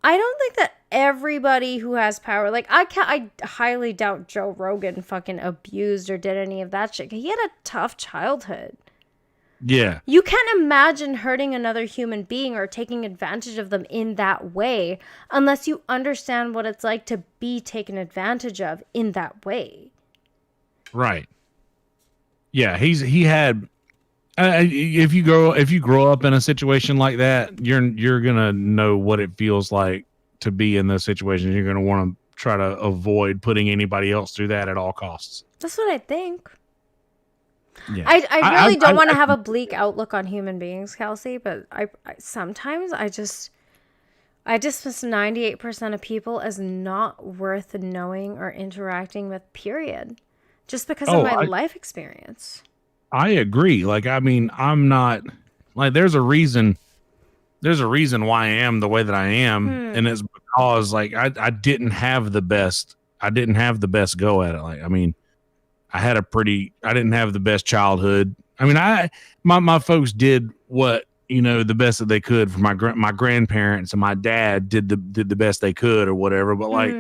I don't think that everybody who has power, like I highly doubt Joe Rogan fucking abused or did any of that shit. He had a tough childhood. Yeah. You can't imagine hurting another human being or taking advantage of them in that way unless you understand what it's like to be taken advantage of in that way. Right. Yeah, he had if you grow up in a situation like that, you're going to know what it feels like to be in those situations. You're going to want to try to avoid putting anybody else through that at all costs. That's what I think. Yeah. I really don't want to have a bleak outlook on human beings, Kelsey, but I sometimes I just dismiss 98% of people as not worth knowing or interacting with, period. Just because of my life experience. I agree. Like, I mean, I'm not like, there's a reason why I am the way that I am. And it's because like, I didn't have the best go at it. Like, I mean, I didn't have the best childhood. I mean, my folks did what, the best that they could for my grandparents, and my dad did the best they could or whatever. But like,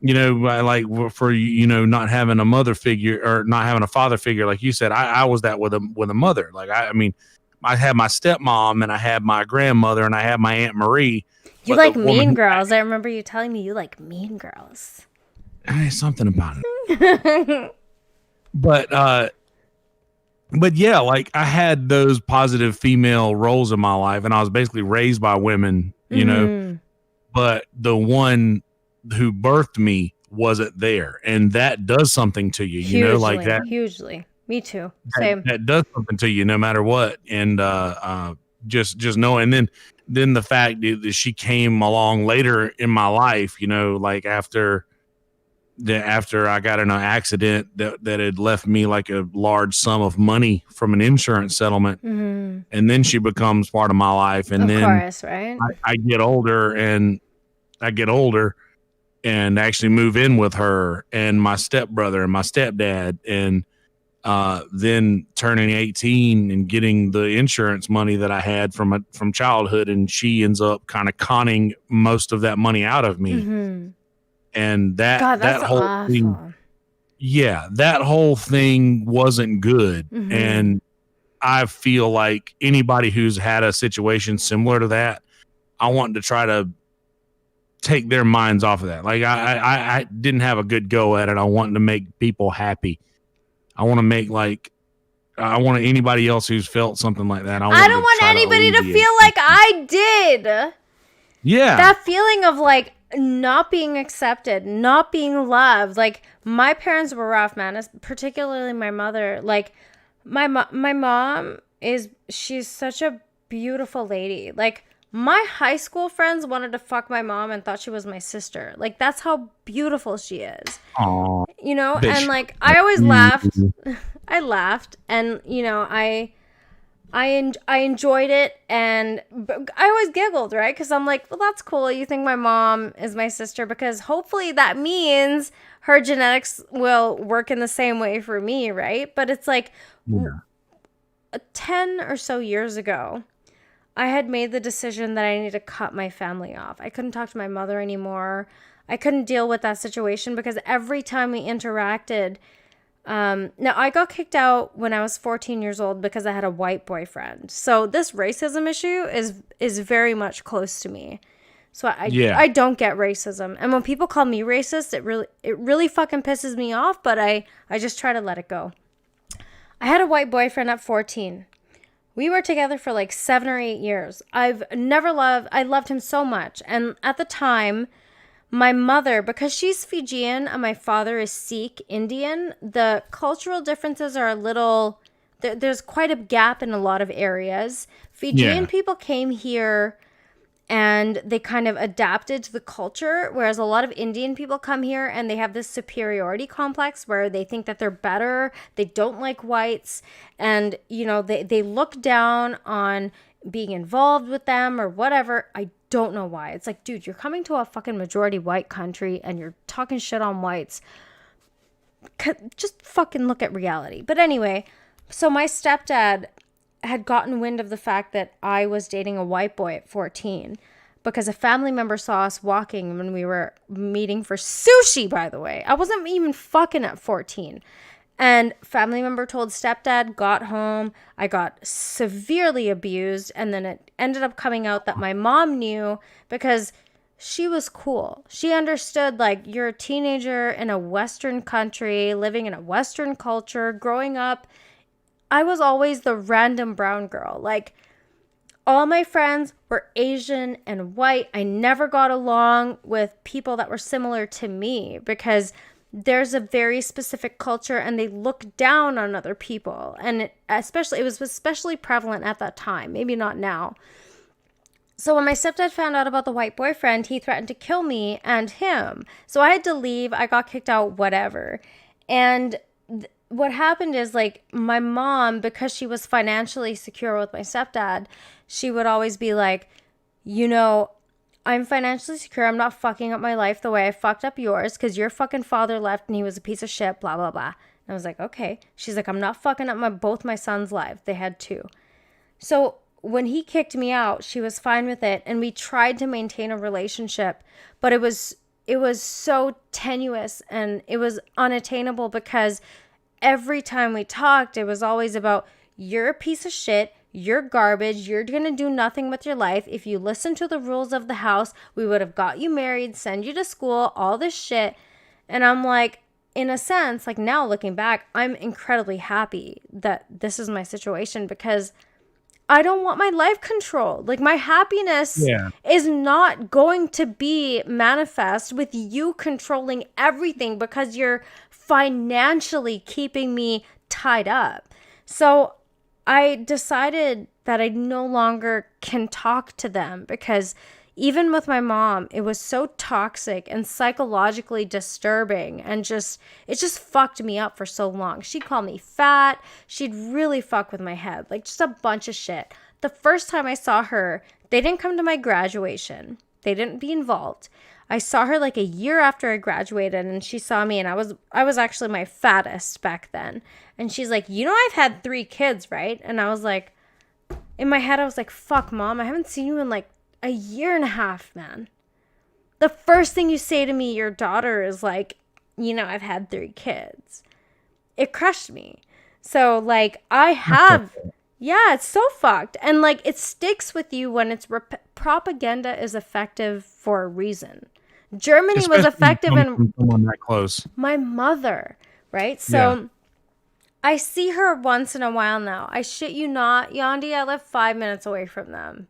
like for, not having a mother figure or not having a father figure, like you said, I was that with a mother. Like, I mean, I had my stepmom and I had my grandmother and I had my Aunt Marie. You like Mean Girls. I remember you telling me you like Mean Girls. Something about it. But yeah, like I had those positive female roles in my life, and I was basically raised by women, but the one who birthed me wasn't there, and that does something to you, hugely, like that. Hugely. Me too. Same. That does something to you no matter what. And just knowing, then the fact that she came along later in my life, like after I got in an accident that had left me like a large sum of money from an insurance settlement. And then she becomes part of my life. And then of course, right? I get older and actually move in with her and my stepbrother and my stepdad, and then turning 18 and getting the insurance money that I had from childhood. And she ends up kind of conning most of that money out of me. And that whole awful thing, that whole thing wasn't good. And I feel like anybody who's had a situation similar to that, I want to try to take their minds off of that. Like I didn't have a good go at it. I want to make people happy. I want to anybody else who's felt something like that. I don't want anybody to feel like I did. Yeah. That feeling of like not being accepted, not being loved. Like, my parents were rough, man. Particularly my mother. Like, my mom she's such a beautiful lady. Like, my high school friends wanted to fuck my mom and thought she was my sister. Like, that's how beautiful she is. Aww, and like, I always laughed. I laughed, and I enjoyed it, and I always giggled, right? Because I'm like, well, that's cool. You think my mom is my sister, because hopefully that means her genetics will work in the same way for me, right? But it's like 10 or so years ago, I had made the decision that I needed to cut my family off. I couldn't talk to my mother anymore. I couldn't deal with that situation because every time we interacted, now I got kicked out when I was 14 years old because I had a white boyfriend. So this racism issue is very much close to me. So I don't get racism. And when people call me racist, it really fucking pisses me off, but I just try to let it go. I had a white boyfriend at 14. We were together for like 7 or 8 years. I loved him so much. And at the time, my mother, because she's Fijian and my father is Sikh Indian, the cultural differences are a little, there's quite a gap in a lot of areas. Fijian people came here and they kind of adapted to the culture, whereas a lot of Indian people come here and they have this superiority complex where they think that they're better, they don't like whites, and they look down on being involved with them or whatever. I don't know why. It's like, dude, you're coming to a fucking majority white country and you're talking shit on whites. Just fucking look at reality. But anyway, so my stepdad had gotten wind of the fact that I was dating a white boy at 14 because a family member saw us walking when we were meeting for sushi, by the way. I wasn't even fucking at 14. And family member told stepdad, got home. I got severely abused. And then it ended up coming out that my mom knew because she was cool. She understood, like, you're a teenager in a Western country, living in a Western culture, growing up. I was always the random brown girl. Like, all my friends were Asian and white. I never got along with people that were similar to me because there's a very specific culture and they look down on other people. And it was especially prevalent at that time. Maybe not now. So when my stepdad found out about the white boyfriend, he threatened to kill me and him. So I had to leave. I got kicked out, whatever. And what happened is, like, my mom, because she was financially secure with my stepdad, she would always be like, I'm financially secure. I'm not fucking up my life the way I fucked up yours because your fucking father left and he was a piece of shit, blah, blah, blah. And I was like, okay. She's like, I'm not fucking up both my sons' lives. They had two. So when he kicked me out, she was fine with it. And we tried to maintain a relationship, but it was so tenuous and it was unattainable because every time we talked, it was always about, you're a piece of shit, you're garbage, you're going to do nothing with your life. If you listen to the rules of the house, we would have got you married, send you to school, all this shit. And I'm like, in a sense, like, now looking back, I'm incredibly happy that this is my situation because I don't want my life controlled. Like, my happiness is not going to be manifest with you controlling everything because you're financially keeping me tied up. So I decided that I no longer can talk to them because even with my mom, it was so toxic and psychologically disturbing and it just fucked me up for so long. She'd call me fat. She'd really fuck with my head, like just a bunch of shit. The first time I saw her, they didn't come to my graduation. They didn't be involved. I saw her like a year after I graduated and she saw me and I was actually my fattest back then. And she's like, I've had 3 kids, right? And I was like, in my head, I was like, fuck, Mom, I haven't seen you in like a year and a half, man. The first thing you say to me, your daughter, is like, I've had 3 kids. It crushed me. So like I have, yeah, it's so fucked. And like it sticks with you when it's propaganda is effective for a reason. Germany was effective in someone that close. My mother, right? So I see her once in a while now. I shit you not, Yandi, I live 5 minutes away from them.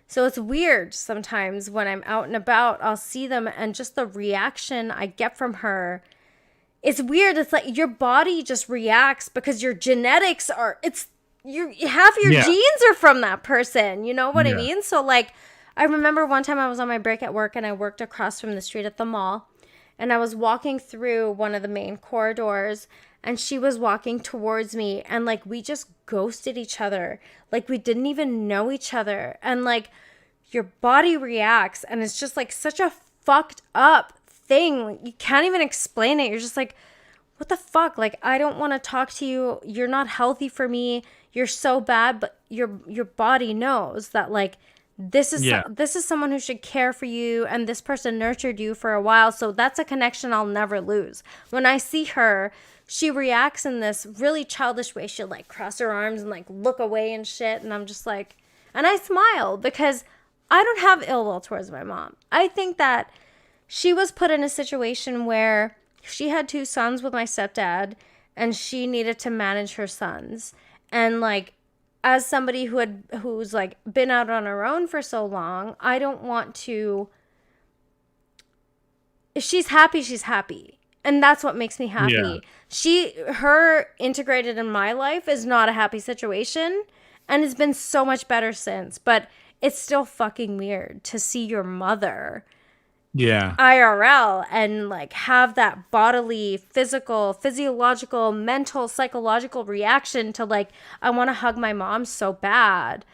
So it's weird sometimes when I'm out and about, I'll see them and just the reaction I get from her. It's weird. It's like your body just reacts because your genetics are, half your genes are from that person. You know what I mean? So like, I remember one time I was on my break at work and I worked across from the street at the mall and I was walking through one of the main corridors and she was walking towards me and like we just ghosted each other. Like we didn't even know each other. And like your body reacts and it's just like such a fucked up thing. You can't even explain it. You're just like, what the fuck? Like, I don't want to talk to you. You're not healthy for me. You're so bad, but your body knows that like this is someone who should care for you and this person nurtured you for a while. So that's a connection I'll never lose. When I see her, she reacts in this really childish way. She'll like cross her arms and like look away and shit. And I'm just like, and I smile because I don't have ill will towards my mom. I think that she was put in a situation where she had 2 sons with my stepdad and she needed to manage her sons. And like, as somebody who's like been out on her own for so long, I don't want to. If she's happy, she's happy. And that's what makes me happy. Her integrated in my life is not a happy situation. And it's been so much better since. But it's still fucking weird to see your mother IRL and like have that bodily, physiological, mental, psychological reaction to like, I want to hug my mom so bad.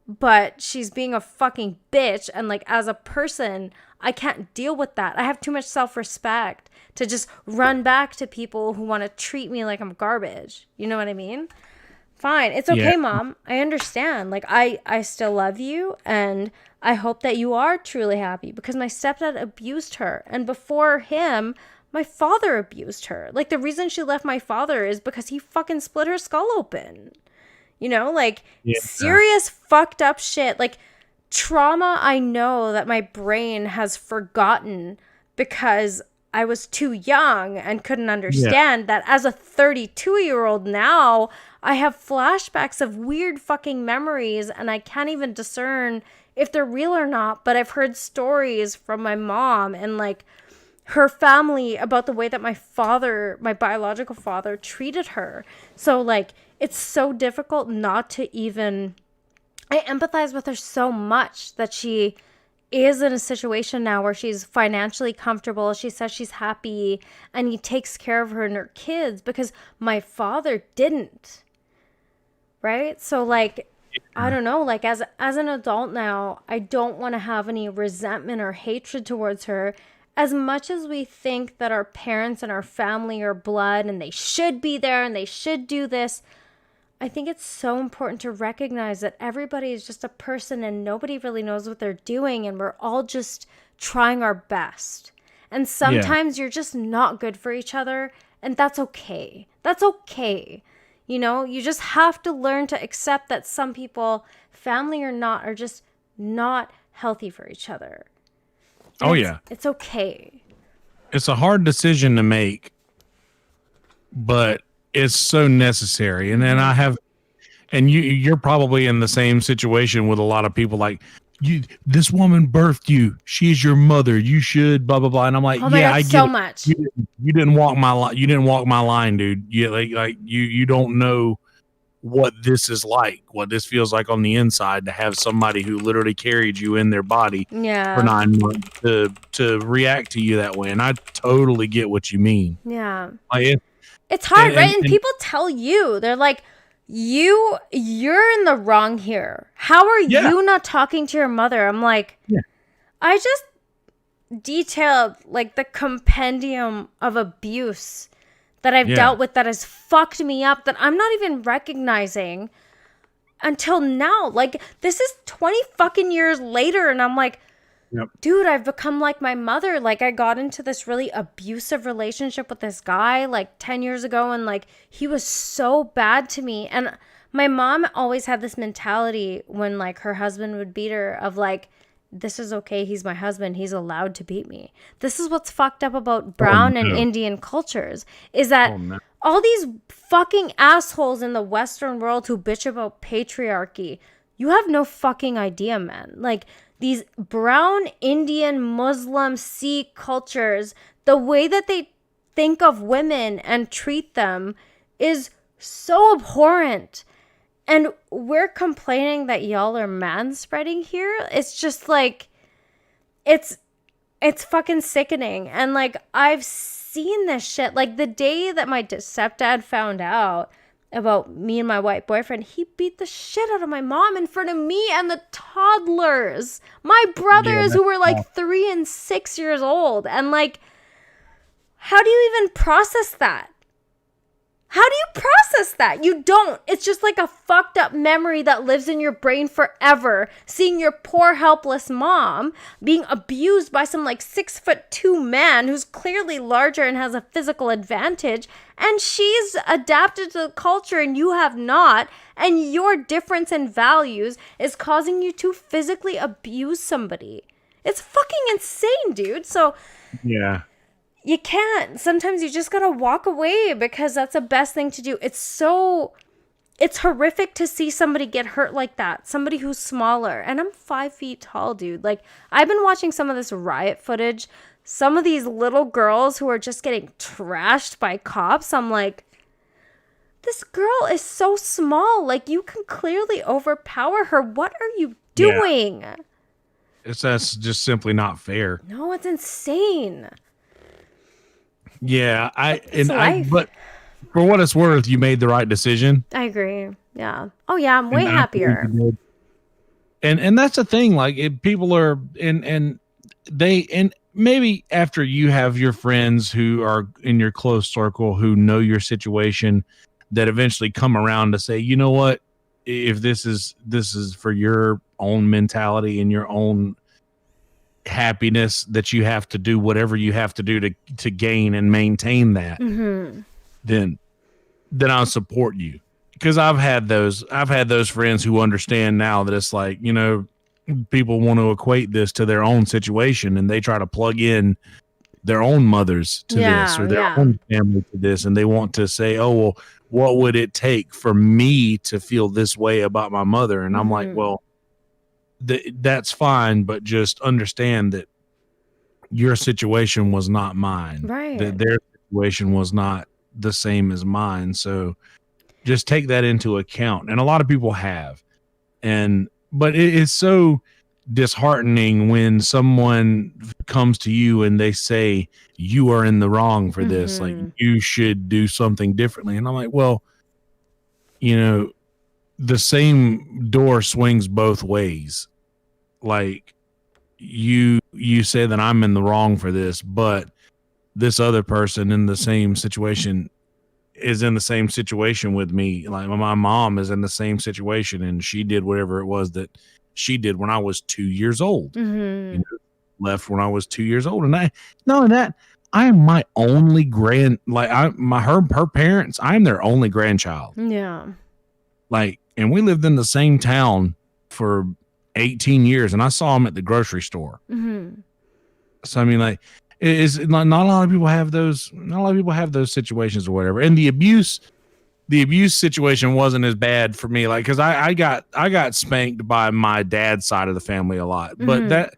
But she's being a fucking bitch. And like, as a person, I can't deal with that. I have too much self-respect to just run back to people who want to treat me like I'm garbage. You know what I mean? Fine. It's okay, Mom. I understand. Like, I still love you, and I hope that you are truly happy, because my stepdad abused her. And before him, my father abused her. Like, the reason she left my father is because he fucking split her skull open. You know, like, serious fucked up shit. Like, trauma I know that my brain has forgotten because I was too young and couldn't understand that as a 32-year-old now, I have flashbacks of weird fucking memories and I can't even discern if they're real or not. But I've heard stories from my mom and like her family about the way that my biological father treated her. So like, it's so difficult not to even, I empathize with her so much that she is in a situation now where she's financially comfortable. She says she's happy and he takes care of her and her kids, because my father didn't. Right? So like, I don't know, like as an adult now, I don't want to have any resentment or hatred towards her. As much as we think that our parents and our family are blood and they should be there and they should do this, I think it's so important to recognize that everybody is just a person and nobody really knows what they're doing, and we're all just trying our best. And sometimes you're just not good for each other, and that's okay. That's okay. You know, you just have to learn to accept that some people, family or not, are just not healthy for each other. And it's okay. It's a hard decision to make, but it's so necessary. And then you're probably in the same situation with a lot of people. Like, this woman birthed you. She's your mother. You should blah blah blah. And I'm like, God, I get so it. much. You didn't walk my line. You didn't walk my line, dude. You don't know what this is like, what this feels like on the inside, to have somebody who literally carried you in their body for 9 months to react to you that way. And I totally get what you mean. Yeah. Like, it's hard, right? And people tell you, they're like, you're in the wrong here. How are you not talking to your mother? I'm like, I just detailed like the compendium of abuse that I've dealt with that has fucked me up, that I'm not even recognizing until now. Like, this is 20 fucking years later, and I'm like, dude, I've become like my mother. Like, I got into this really abusive relationship with this guy like 10 years ago, and like, he was so bad to me. And my mom always had this mentality when like her husband would beat her of like, this is okay, he's my husband, he's allowed to beat me. This is what's fucked up about brown and Indian cultures, is that all these fucking assholes in the Western world who bitch about patriarchy, you have no fucking idea, man. Like, these brown, Indian, Muslim, Sikh cultures, the way that they think of women and treat them is so abhorrent. And we're complaining that y'all are manspreading here. It's just like, it's fucking sickening. And like, I've seen this shit. Like, the day that my stepdad found out about me and my white boyfriend, he beat the shit out of my mom in front of me and the toddlers, my brothers who were like 3 and 6 years old. And like, how do you even process that? How do you process that? You don't. It's just like a fucked up memory that lives in your brain forever. Seeing your poor, helpless mom being abused by some like 6'2" man who's clearly larger and has a physical advantage. And she's adapted to the culture and you have not. And your difference in values is causing you to physically abuse somebody. It's fucking insane, dude. So you can't. Sometimes you just gotta walk away because that's the best thing to do. It's horrific to see somebody get hurt like that. Somebody who's smaller. And I'm 5 feet tall, dude. Like, I've been watching some of this riot footage. Some of these little girls who are just getting trashed by cops. I'm like, this girl is so small. Like, you can clearly overpower her. What are you doing? Yeah. That's just simply not fair. No, it's insane. Yeah, but for what it's worth, you made the right decision. I agree. Yeah. Oh yeah, I'm way happier. And that's the thing. Like, if people are and maybe after you have your friends who are in your close circle who know your situation, that eventually come around to say, you know what, if this is for your own mentality and your own happiness, that you have to do whatever you have to do to gain and maintain that, then I'll support you. Because I've had those friends who understand now that it's like, you know, people want to equate this to their own situation and they try to plug in their own mothers to this or their own family to this, and they want to say, oh, well, what would it take for me to feel this way about my mother? And I'm like, well, that's fine, but just understand that your situation was not mine. Right. That their situation was not the same as mine. So just take that into account. And a lot of people have. But it is so disheartening when someone comes to you and they say, you are in the wrong for this. Like, you should do something differently. And I'm like, well, you know, the same door swings both ways. Like, you say that I'm in the wrong for this, but this other person in the same situation is in the same situation with me. Like, my mom is in the same situation, and she did whatever it was that she did when I was 2 years old. You know, left when I was 2 years old. And knowing that, I am my only her parents, I'm their only grandchild. Yeah. Like, and we lived in the same town for 18 years, and I saw them at the grocery store. So, I mean, like, it's not a lot of people have those. Not a lot of people have those situations or whatever. And the abuse situation wasn't as bad for me. Like, cause I got spanked by my dad's side of the family a lot, but that,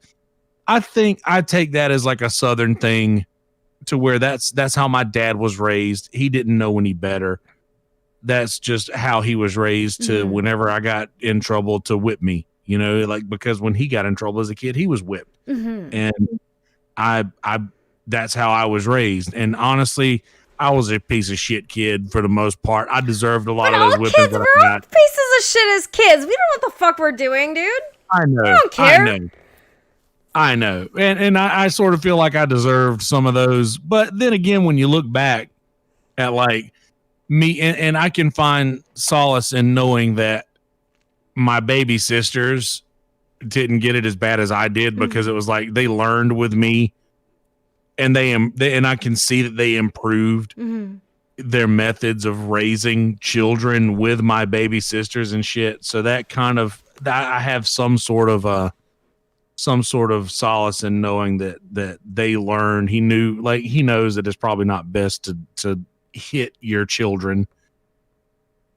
I think I take that as like a Southern thing, to where that's how my dad was raised. He didn't know any better. That's just how he was raised, to whenever I got in trouble, to whip me, you know, like, because when he got in trouble as a kid, he was whipped. And I that's how I was raised. And honestly, I was a piece of shit kid for the most part. I deserved a lot of those whippings that I got. Pieces of shit as kids. We don't know what the fuck we're doing, dude. I know. I don't care. I know. And I sort of feel like I deserved some of those. But then again, when you look back at like me, and I can find solace in knowing that my baby sisters didn't get it as bad as I did, because it was like they learned with me, and and I can see that they improved their methods of raising children with my baby sisters and shit. So that kind of, I have some sort of solace in knowing that they learned. He knows that it's probably not best to hit your children.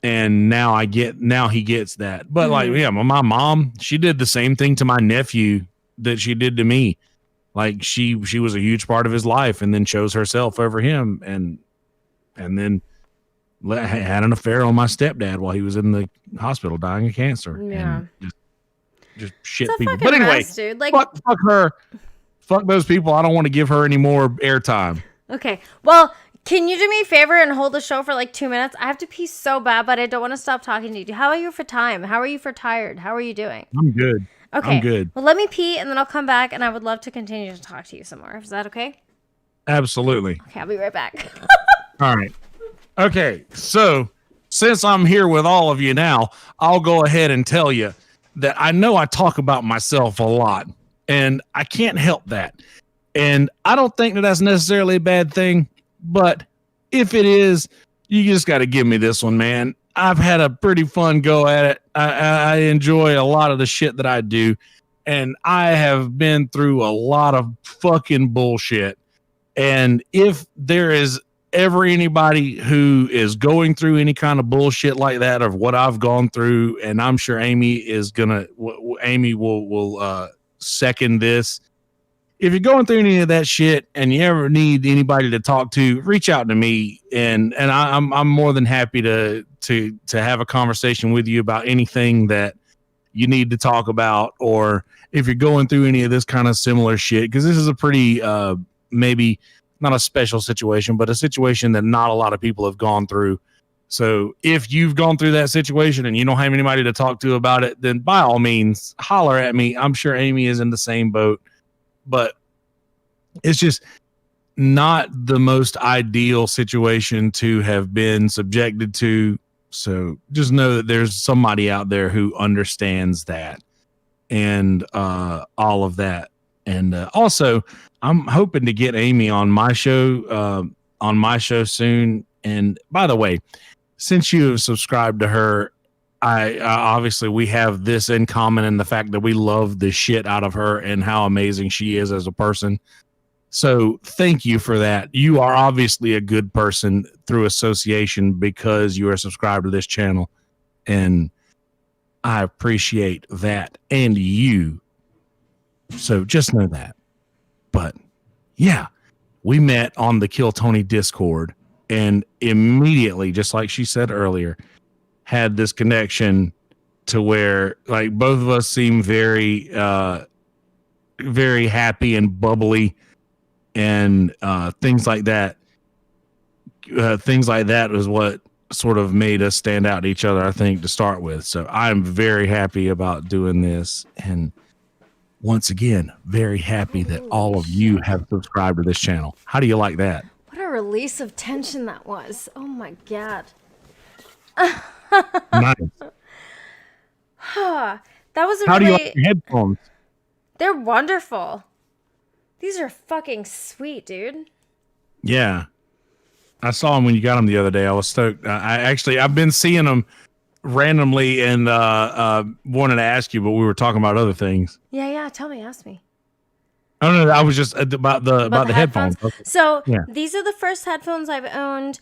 And now he gets that. But like, yeah, my mom, she did the same thing to my nephew that she did to me. Like, she was a huge part of his life, and then chose herself over him, and then had an affair on my stepdad while he was in the hospital dying of cancer. Yeah. And just shit it's a people. Fucking But anyway, mess, dude. Like, fuck her. Fuck those people. I don't want to give her any more airtime. Okay. Well, can you do me a favor and hold the show for like 2 minutes? I have to pee so bad, but I don't want to stop talking to you. How are you for time? How are you for tired? How are you doing? I'm good. Okay. I'm good. Well, let me pee, and then I'll come back, and I would love to continue to talk to you some more. Is that okay? Absolutely. Okay, I'll be right back. All right. Okay. So since I'm here with all of you now, I'll go ahead and tell you that I know I talk about myself a lot, and I can't help that. And I don't think that that's necessarily a bad thing, but if it is, you just got to give me this one, man. I've had a pretty fun go at it. I enjoy a lot of the shit that I do, and I have been through a lot of fucking bullshit. And if there is ever anybody who is going through any kind of bullshit like that of what I've gone through, and I'm sure Amy will second this. If you're going through any of that shit and you ever need anybody to talk to, reach out to me, and I'm more than happy to have a conversation with you about anything that you need to talk about, or if you're going through any of this kind of similar shit, because this is a pretty maybe not a special situation, but a situation that not a lot of people have gone through. So if you've gone through that situation and you don't have anybody to talk to about it, then by all means, holler at me. I'm sure Amy is in the same boat, but it's just not the most ideal situation to have been subjected to. So just know that there's somebody out there who understands that and all of that. And also, I'm hoping to get Amy on my show soon. And by the way, since you have subscribed to her, I obviously we have this in common in the fact that we love the shit out of her and how amazing she is as a person. So thank you for that. You are obviously a good person through association because you are subscribed to this channel. And I appreciate that and you. So just know that. But yeah, we met on the Kill Tony Discord and immediately, just like she said earlier, had this connection to where like both of us seem very, very happy and bubbly. And things like that. Things like that is what sort of made us stand out to each other, I think, to start with. So I'm very happy about doing this. And once again, very happy that all of you have subscribed to this channel. How do you like that? What a release of tension that was. Oh my God. Nice. That was a How really... do you like your headphones? They're wonderful. These are fucking sweet, dude. Yeah. I saw them when you got them the other day. I was stoked. I've been seeing them randomly and wanted to ask you, but we were talking about other things. Yeah. Tell me, ask me. I don't know. I was just about the headphones. Okay. So yeah. These are the first headphones I've owned.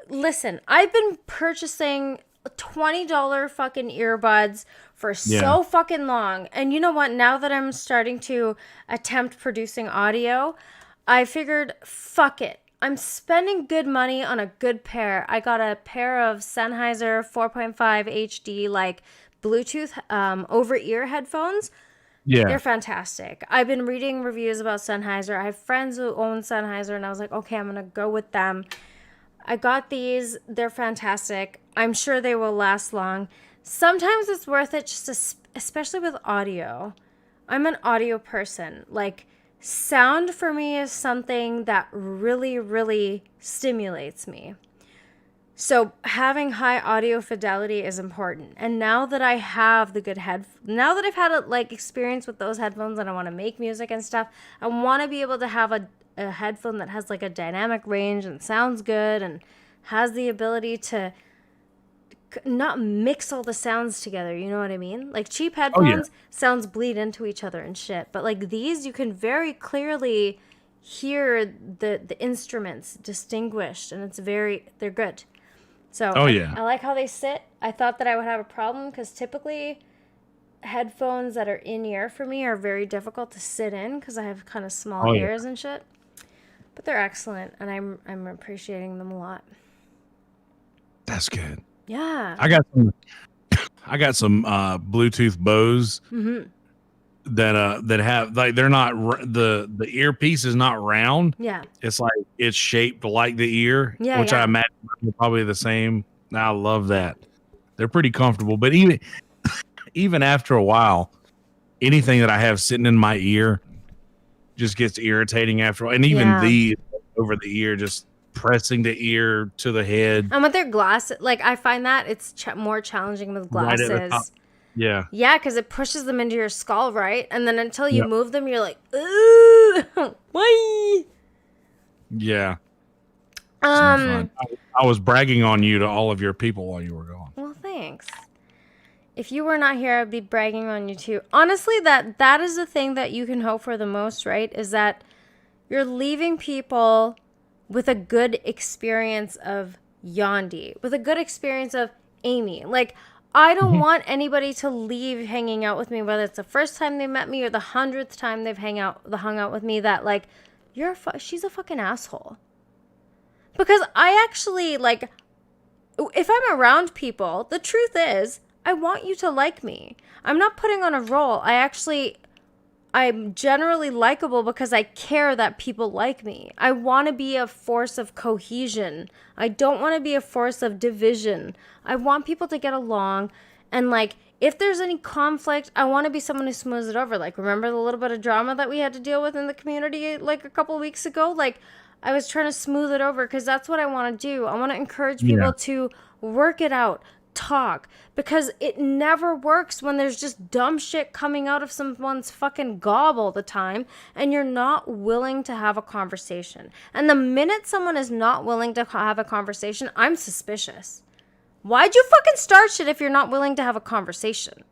Listen, I've been purchasing $20 fucking earbuds for so fucking long. And you know what? Now that I'm starting to attempt producing audio, I figured, fuck it. I'm spending good money on a good pair. I got a pair of Sennheiser 4.5 HD like Bluetooth over-ear headphones. Yeah. They're fantastic. I've been reading reviews about Sennheiser. I have friends who own Sennheiser, and I was like, okay, I'm going to go with them. I got these. They're fantastic. I'm sure they will last long. Sometimes it's worth it, just especially with audio. I'm an audio person. Like, sound for me is something that really, really stimulates me. So having high audio fidelity is important. And now that I have the good now that I've had a experience with those headphones and I want to make music and stuff, I want to be able to have a headphone that has like a dynamic range and sounds good and has the ability to not mix all the sounds together. You know what I mean? Like cheap headphones, sounds bleed into each other and shit. But like these, you can very clearly hear the instruments distinguished, and they're good. So I like how they sit. I thought that I would have a problem because typically headphones that are in-ear for me are very difficult to sit in because I have kind of small ears and shit. But they're excellent, and I'm appreciating them a lot. That's good. Yeah. I got some Bluetooth Bose that have like they're not the earpiece is not round. Yeah. It's like it's shaped like the ear, which I imagine are probably the same. I love that. They're pretty comfortable, but even after a while, anything that I have sitting in my ear just gets irritating after a while. And even these over the ear, just pressing the ear to the head. And with their glasses, like I find that it's more challenging with glasses. Right yeah. Yeah, because it pushes them into your skull, right? And then until you move them, you're like, ooh, why? Yeah. I was bragging on you to all of your people while you were gone. Well, thanks. If you were not here, I'd be bragging on you too. Honestly, that is the thing that you can hope for the most, right? Is that You're leaving people with a good experience of Yandi, with a good experience of Amy. Like, I don't want anybody to leave hanging out with me, whether it's the first time they met me or the 100th time they've hung out with me, that like, she's a fucking asshole. Because I actually, like, if I'm around people, the truth is, I want you to like me. I'm not putting on a role. I'm generally likable because I care that people like me. I want to be a force of cohesion. I don't want to be a force of division. I want people to get along. And like, if there's any conflict, I want to be someone who smooths it over. Like, remember the little bit of drama that we had to deal with in the community like a couple weeks ago? Like, I was trying to smooth it over because that's what I want to do. I want to encourage people to work it out, talk, because it never works when there's just dumb shit coming out of someone's fucking gob all the time and you're not willing to have a conversation. And the minute someone is not willing to have a conversation, I'm suspicious. Why'd you fucking start shit if you're not willing to have a conversation?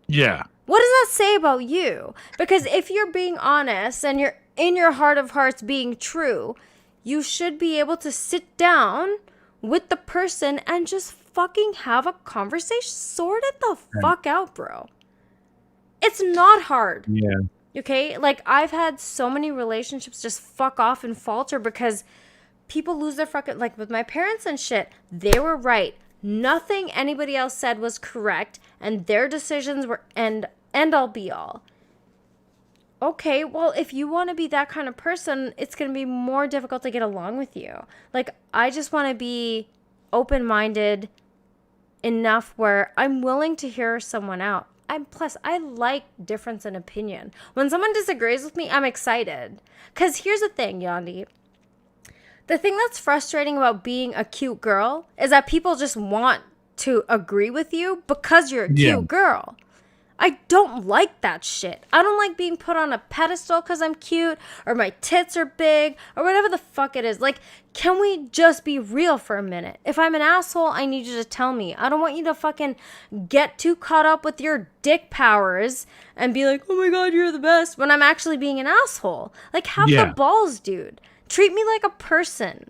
Yeah. What does that say about you? Because if you're being honest and you're in your heart of hearts being true, you should be able to sit down with the person and just fucking have a conversation. Sort it the fuck out, bro. It's not hard. Yeah. Okay? Like, I've had so many relationships just fuck off and falter because people lose their fucking, like with my parents and shit, they were right. Nothing anybody else said was correct, and their decisions were end all be all. Okay, well, if you want to be that kind of person, it's going to be more difficult to get along with you. Like, I just want to be open-minded enough where I'm willing to hear someone out. Plus, I like difference in opinion. When someone disagrees with me, I'm excited. Because here's the thing, Yandi. The thing that's frustrating about being a cute girl is that people just want to agree with you because you're a cute girl. I don't like that shit. I don't like being put on a pedestal because I'm cute or my tits are big or whatever the fuck it is. Like, can we just be real for a minute? If I'm an asshole, I need you to tell me. I don't want you to fucking get too caught up with your dick powers and be like, oh my God, you're the best, when I'm actually being an asshole. Like, have the balls, dude. Treat me like a person.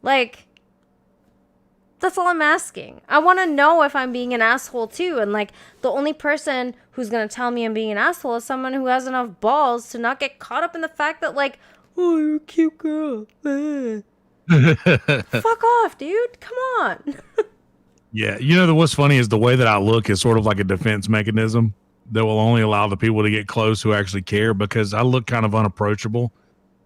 Like, that's all I'm asking. I want to know if I'm being an asshole too. And like, the only person who's going to tell me I'm being an asshole is someone who has enough balls to not get caught up in the fact that like, oh, you're a cute girl. Fuck off, dude. Come on. Yeah. You know, what's funny is the way that I look is sort of like a defense mechanism that will only allow the people to get close who actually care, because I look kind of unapproachable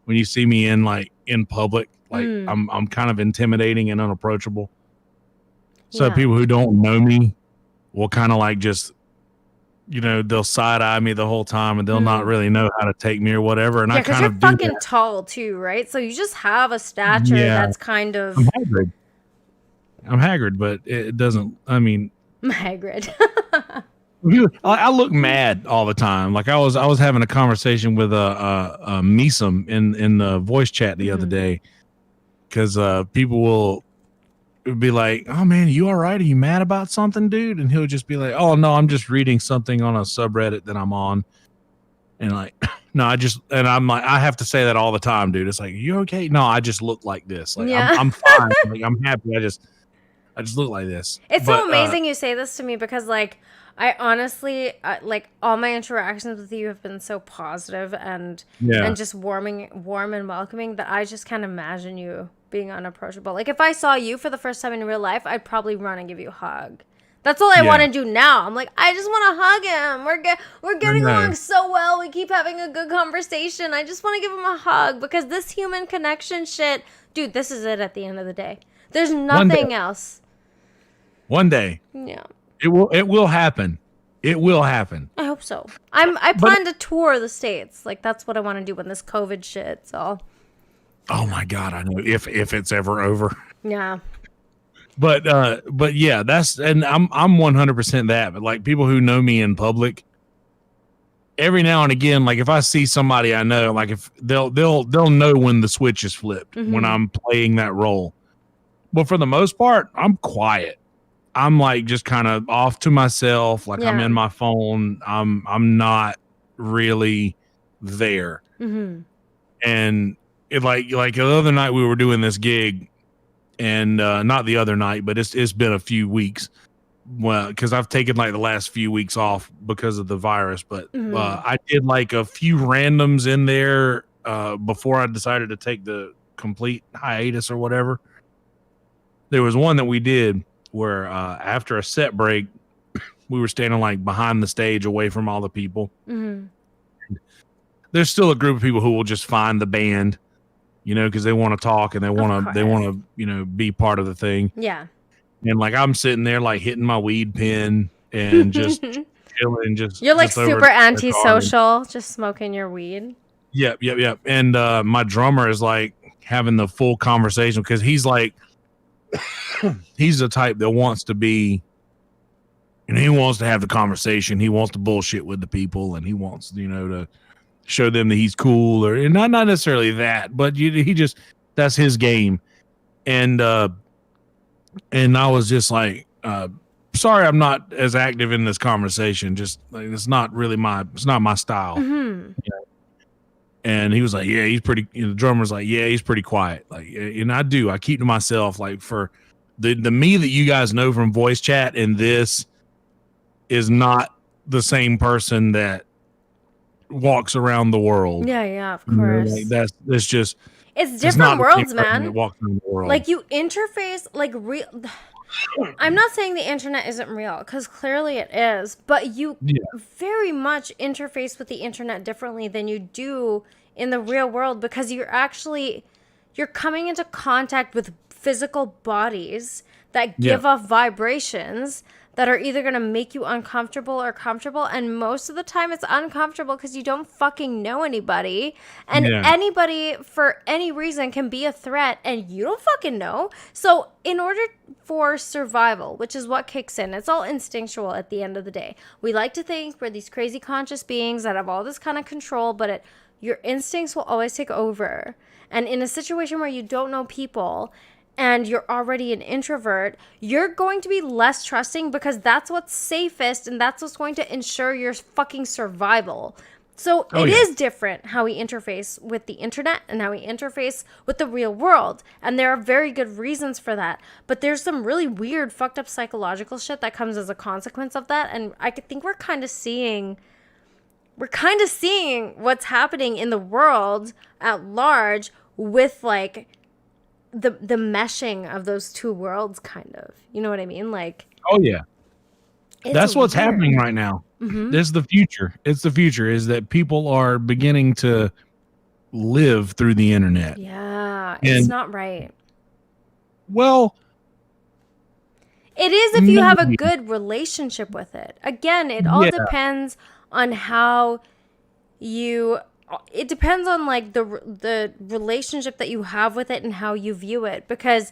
when you see me in public. Like I'm kind of intimidating and unapproachable. So people who don't know me will kind of like just, you know, they'll side eye me the whole time and they'll not really know how to take me or whatever. And I kind of do that. You're fucking tall too, right? So you just have a stature that's kind of. I'm haggard, but it doesn't. I mean, I'm haggard. I look mad all the time. Like I was having a conversation with a Meesum in the voice chat the other day, because people will be like, oh man, you all right? Are you mad about something, dude? And he'll just be like, oh no, I'm just reading something on a subreddit that I'm on. And like, no, I'm like, I have to say that all the time, dude. It's like, you okay? No, I just look like this. Like I'm fine. Like, I'm happy. I just look like this. It's so amazing you say this to me, because like, I honestly, like, all my interactions with you have been so positive and just warm and welcoming that I just can't imagine you being unapproachable. Like, if I saw you for the first time in real life, I'd probably run and give you a hug. That's all I want to do now. I'm like, I just want to hug him. We're getting along so well. We keep having a good conversation. I just want to give him a hug, because this human connection shit, dude, this is it at the end of the day. There's nothing else. One day. Yeah. It will happen. It will happen. I hope so. I plan to tour the States. Like, that's what I want to do when this COVID shit's all. Oh my God, I know, if it's ever over. Yeah. But yeah, and I'm 100% that. But like, people who know me in public, every now and again, like if I see somebody I know, like if they'll know when the switch is flipped when I'm playing that role. But for the most part, I'm quiet. I'm like just kind of off to myself. Like I'm in my phone. I'm not really there. And it like the other night we were doing this gig, and not the other night, but it's been a few weeks. Well, because I've taken like the last few weeks off because of the virus, but I did like a few randoms in there before I decided to take the complete hiatus or whatever. There was one that we did where after a set break, we were standing like behind the stage away from all the people. There's still a group of people who will just find the band, you know, because they want to talk and they want to, you know, be part of the thing. Yeah. And like I'm sitting there like hitting my weed pen and just chilling. You're like just over super at the garden. antisocial, just smoking your weed. Yep. And my drummer is like having the full conversation because he's like, he's the type that wants to be, and he wants to have the conversation. He wants to bullshit with the people, and he wants, you know, to show them that he's cool, or and not necessarily that, but he just, that's his game. And I was just like, sorry, I'm not as active in this conversation. Just like, it's not my style. And he was like, yeah, he's pretty, you know, the drummer's like, yeah, he's pretty quiet. Like, and I keep to myself, like, for the me that you guys know from voice chat, and this is not the same person that walks around the world. Yeah, of course. You know, like it's just, it's different worlds, man. That walks around the world. Like you interface like real. I'm not saying the internet isn't real, because clearly it is, but you very much interface with the internet differently than you do in the real world, because you're coming into contact with physical bodies that give off vibrations that are either going to make you uncomfortable or comfortable, and most of the time it's uncomfortable because you don't fucking know anybody, and anybody for any reason can be a threat and you don't fucking know. So in order for survival, which is what kicks in, it's all instinctual at the end of the day. We like to think we're these crazy conscious beings that have all this kind of control, but your instincts will always take over. And in a situation where you don't know people and you're already an introvert, you're going to be less trusting, because that's what's safest and that's what's going to ensure your fucking survival. So it is different how we interface with the internet and how we interface with the real world. And there are very good reasons for that. But there's some really weird, fucked up psychological shit that comes as a consequence of that. And I think we're kind of seeing what's happening in the world at large with like the meshing of those two worlds, kind of, you know what I mean? Like, oh yeah, that's what's happening right now. This is the future. It's the future, is that people are beginning to live through the internet. Yeah, it's not right. Well, it is if you have a good relationship with it. Again, it all depends on how you. It depends on like the relationship that you have with it and how you view it, because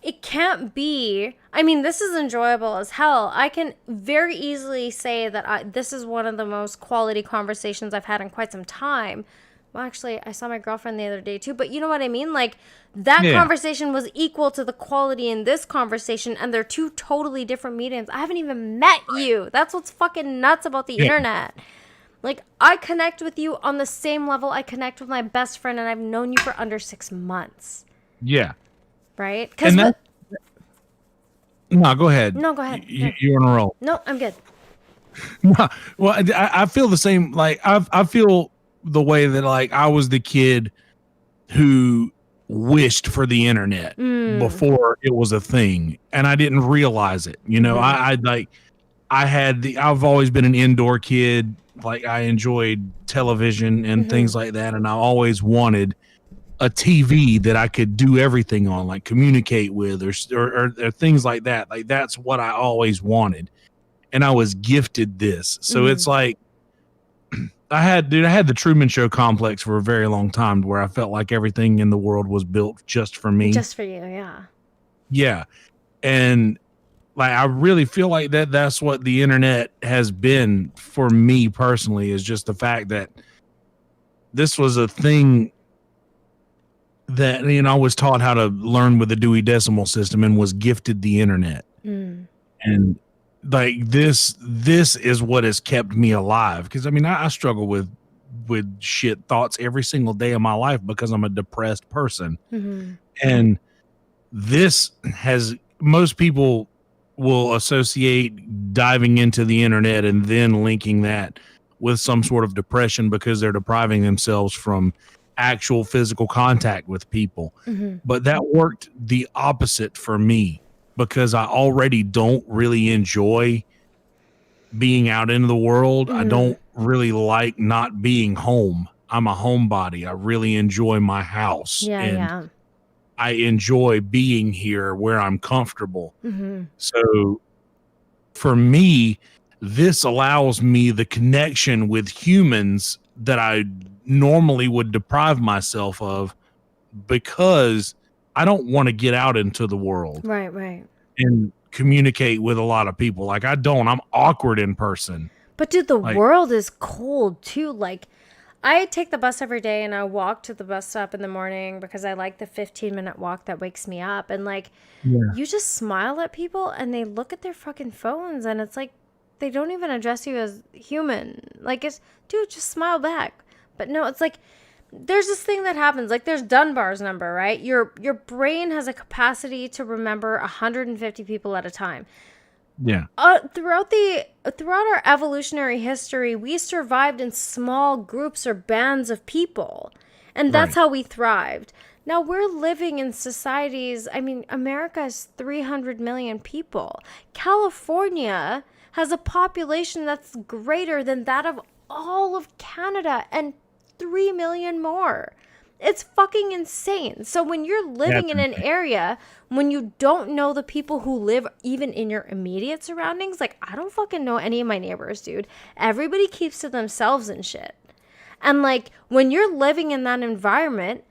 it can't be, I mean, this is enjoyable as hell. I can very easily say that this is one of the most quality conversations I've had in quite some time. Well, actually, I saw my girlfriend the other day too, but you know what I mean? Like, that conversation was equal to the quality in this conversation, and they're two totally different mediums. I haven't even met you. That's what's fucking nuts about the internet. Like, I connect with you on the same level I connect with my best friend, and I've known you for under 6 months. Yeah. Right? No, go ahead. No, go ahead. You're on a roll. No, I'm good. No, well, I feel the same. Like, I feel the way that, like, I was the kid who wished for the internet before it was a thing, and I didn't realize it. You know, I've always been an indoor kid. Like, I enjoyed television and things like that, and I always wanted a TV that I could do everything on, like communicate with, or things like that. Like, that's what I always wanted, and I was gifted this. So it's like, I had the Truman Show complex for a very long time, where I felt like everything in the world was built just for me, just for you. Yeah, and like, I really feel like that's what the internet has been for me personally, is just the fact that this was a thing that, you know, I was taught how to learn with the Dewey Decimal System and was gifted the internet. And like, this is what has kept me alive. Because I mean, I struggle with with shit thoughts every single day of my life because I'm a depressed person. Mm-hmm. And this has, most people will associate diving into the internet and then linking that with some sort of depression because they're depriving themselves from actual physical contact with people. Mm-hmm. But that worked the opposite for me because I already don't really enjoy being out into the world. I don't really like not being home. I'm a homebody. I really enjoy my house. Yeah, and yeah. I enjoy being here where I'm comfortable. Mm-hmm. So for me, this allows me the connection with humans that I normally would deprive myself of because I don't want to get out into the world Right, right. and communicate with a lot of people. Like I'm awkward in person. But dude, the Like- world is cold too. Like, I take the bus every day and I walk to the bus stop in the morning because I like the 15-minute walk that wakes me up. And like, you just smile at people and they look at their fucking phones and it's like, they don't even address you as human. Like, it's, dude, just smile back. But no, it's like, there's this thing that happens. Like, there's Dunbar's number, right? Your brain has a capacity to remember 150 people at a time. Yeah. Throughout our evolutionary history, we survived in small groups or bands of people, and that's Right. how we thrived. Now we're living in societies. I mean, America is 300 million people. California has a population that's greater than that of all of Canada and 3 million more. It's fucking insane. So when you're living in an area, when you don't know the people who live even in your immediate surroundings, like I don't fucking know any of my neighbors, dude. Everybody keeps to themselves and shit. And like when you're living in that environment,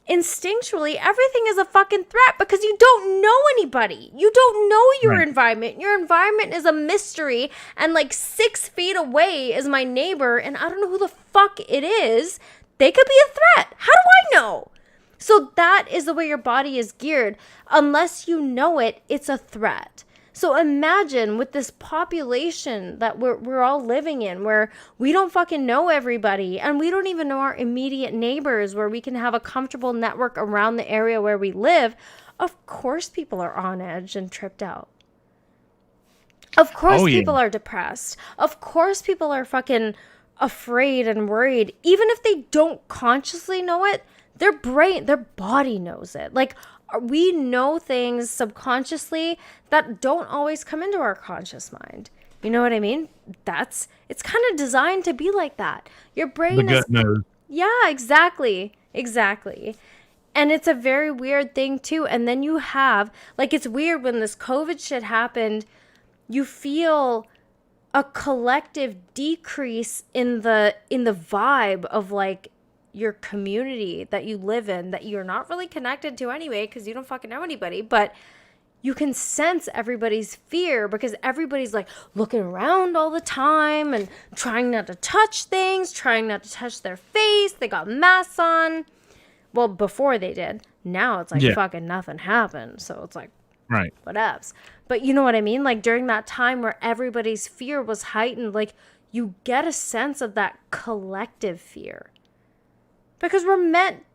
instinctually everything is a fucking threat because you don't know anybody. You don't know your environment. Your environment is a mystery, and like 6 feet away is my neighbor and I don't know who the fuck it is. They could be a threat. How do I know? So that is the way your body is geared. Unless you know it, it's a threat. So imagine with this population that we're all living in, where we don't fucking know everybody and we don't even know our immediate neighbors, where we can have a comfortable network around the area where we live. Of course people are on edge and tripped out. Of course people are depressed. Of course people are fucking afraid and worried. Even if they don't consciously know it, their body knows it. Like, we know things subconsciously that don't always come into our conscious mind. You know what I mean? It's kind of designed to be like that. Your brain The gut knows. Yeah, exactly. And it's a very weird thing too. And then you have, like, it's weird when this COVID shit happened, you feel a collective decrease in the vibe of like your community that you live in, that you're not really connected to anyway because you don't fucking know anybody, but you can sense everybody's fear because everybody's like looking around all the time and trying not to touch things, trying not to touch their face. They got masks on. Well, before they did. Now it's like fucking nothing happened. So it's like, Right. whatevs. But you know what I mean? Like during that time where everybody's fear was heightened, like you get a sense of that collective fear. Because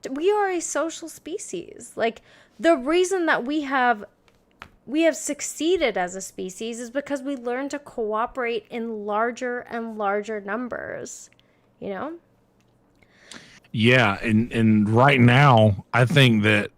we are a social species. Like the reason that we have succeeded as a species is because we learned to cooperate in larger and larger numbers, you know? Yeah, and right now, I think that.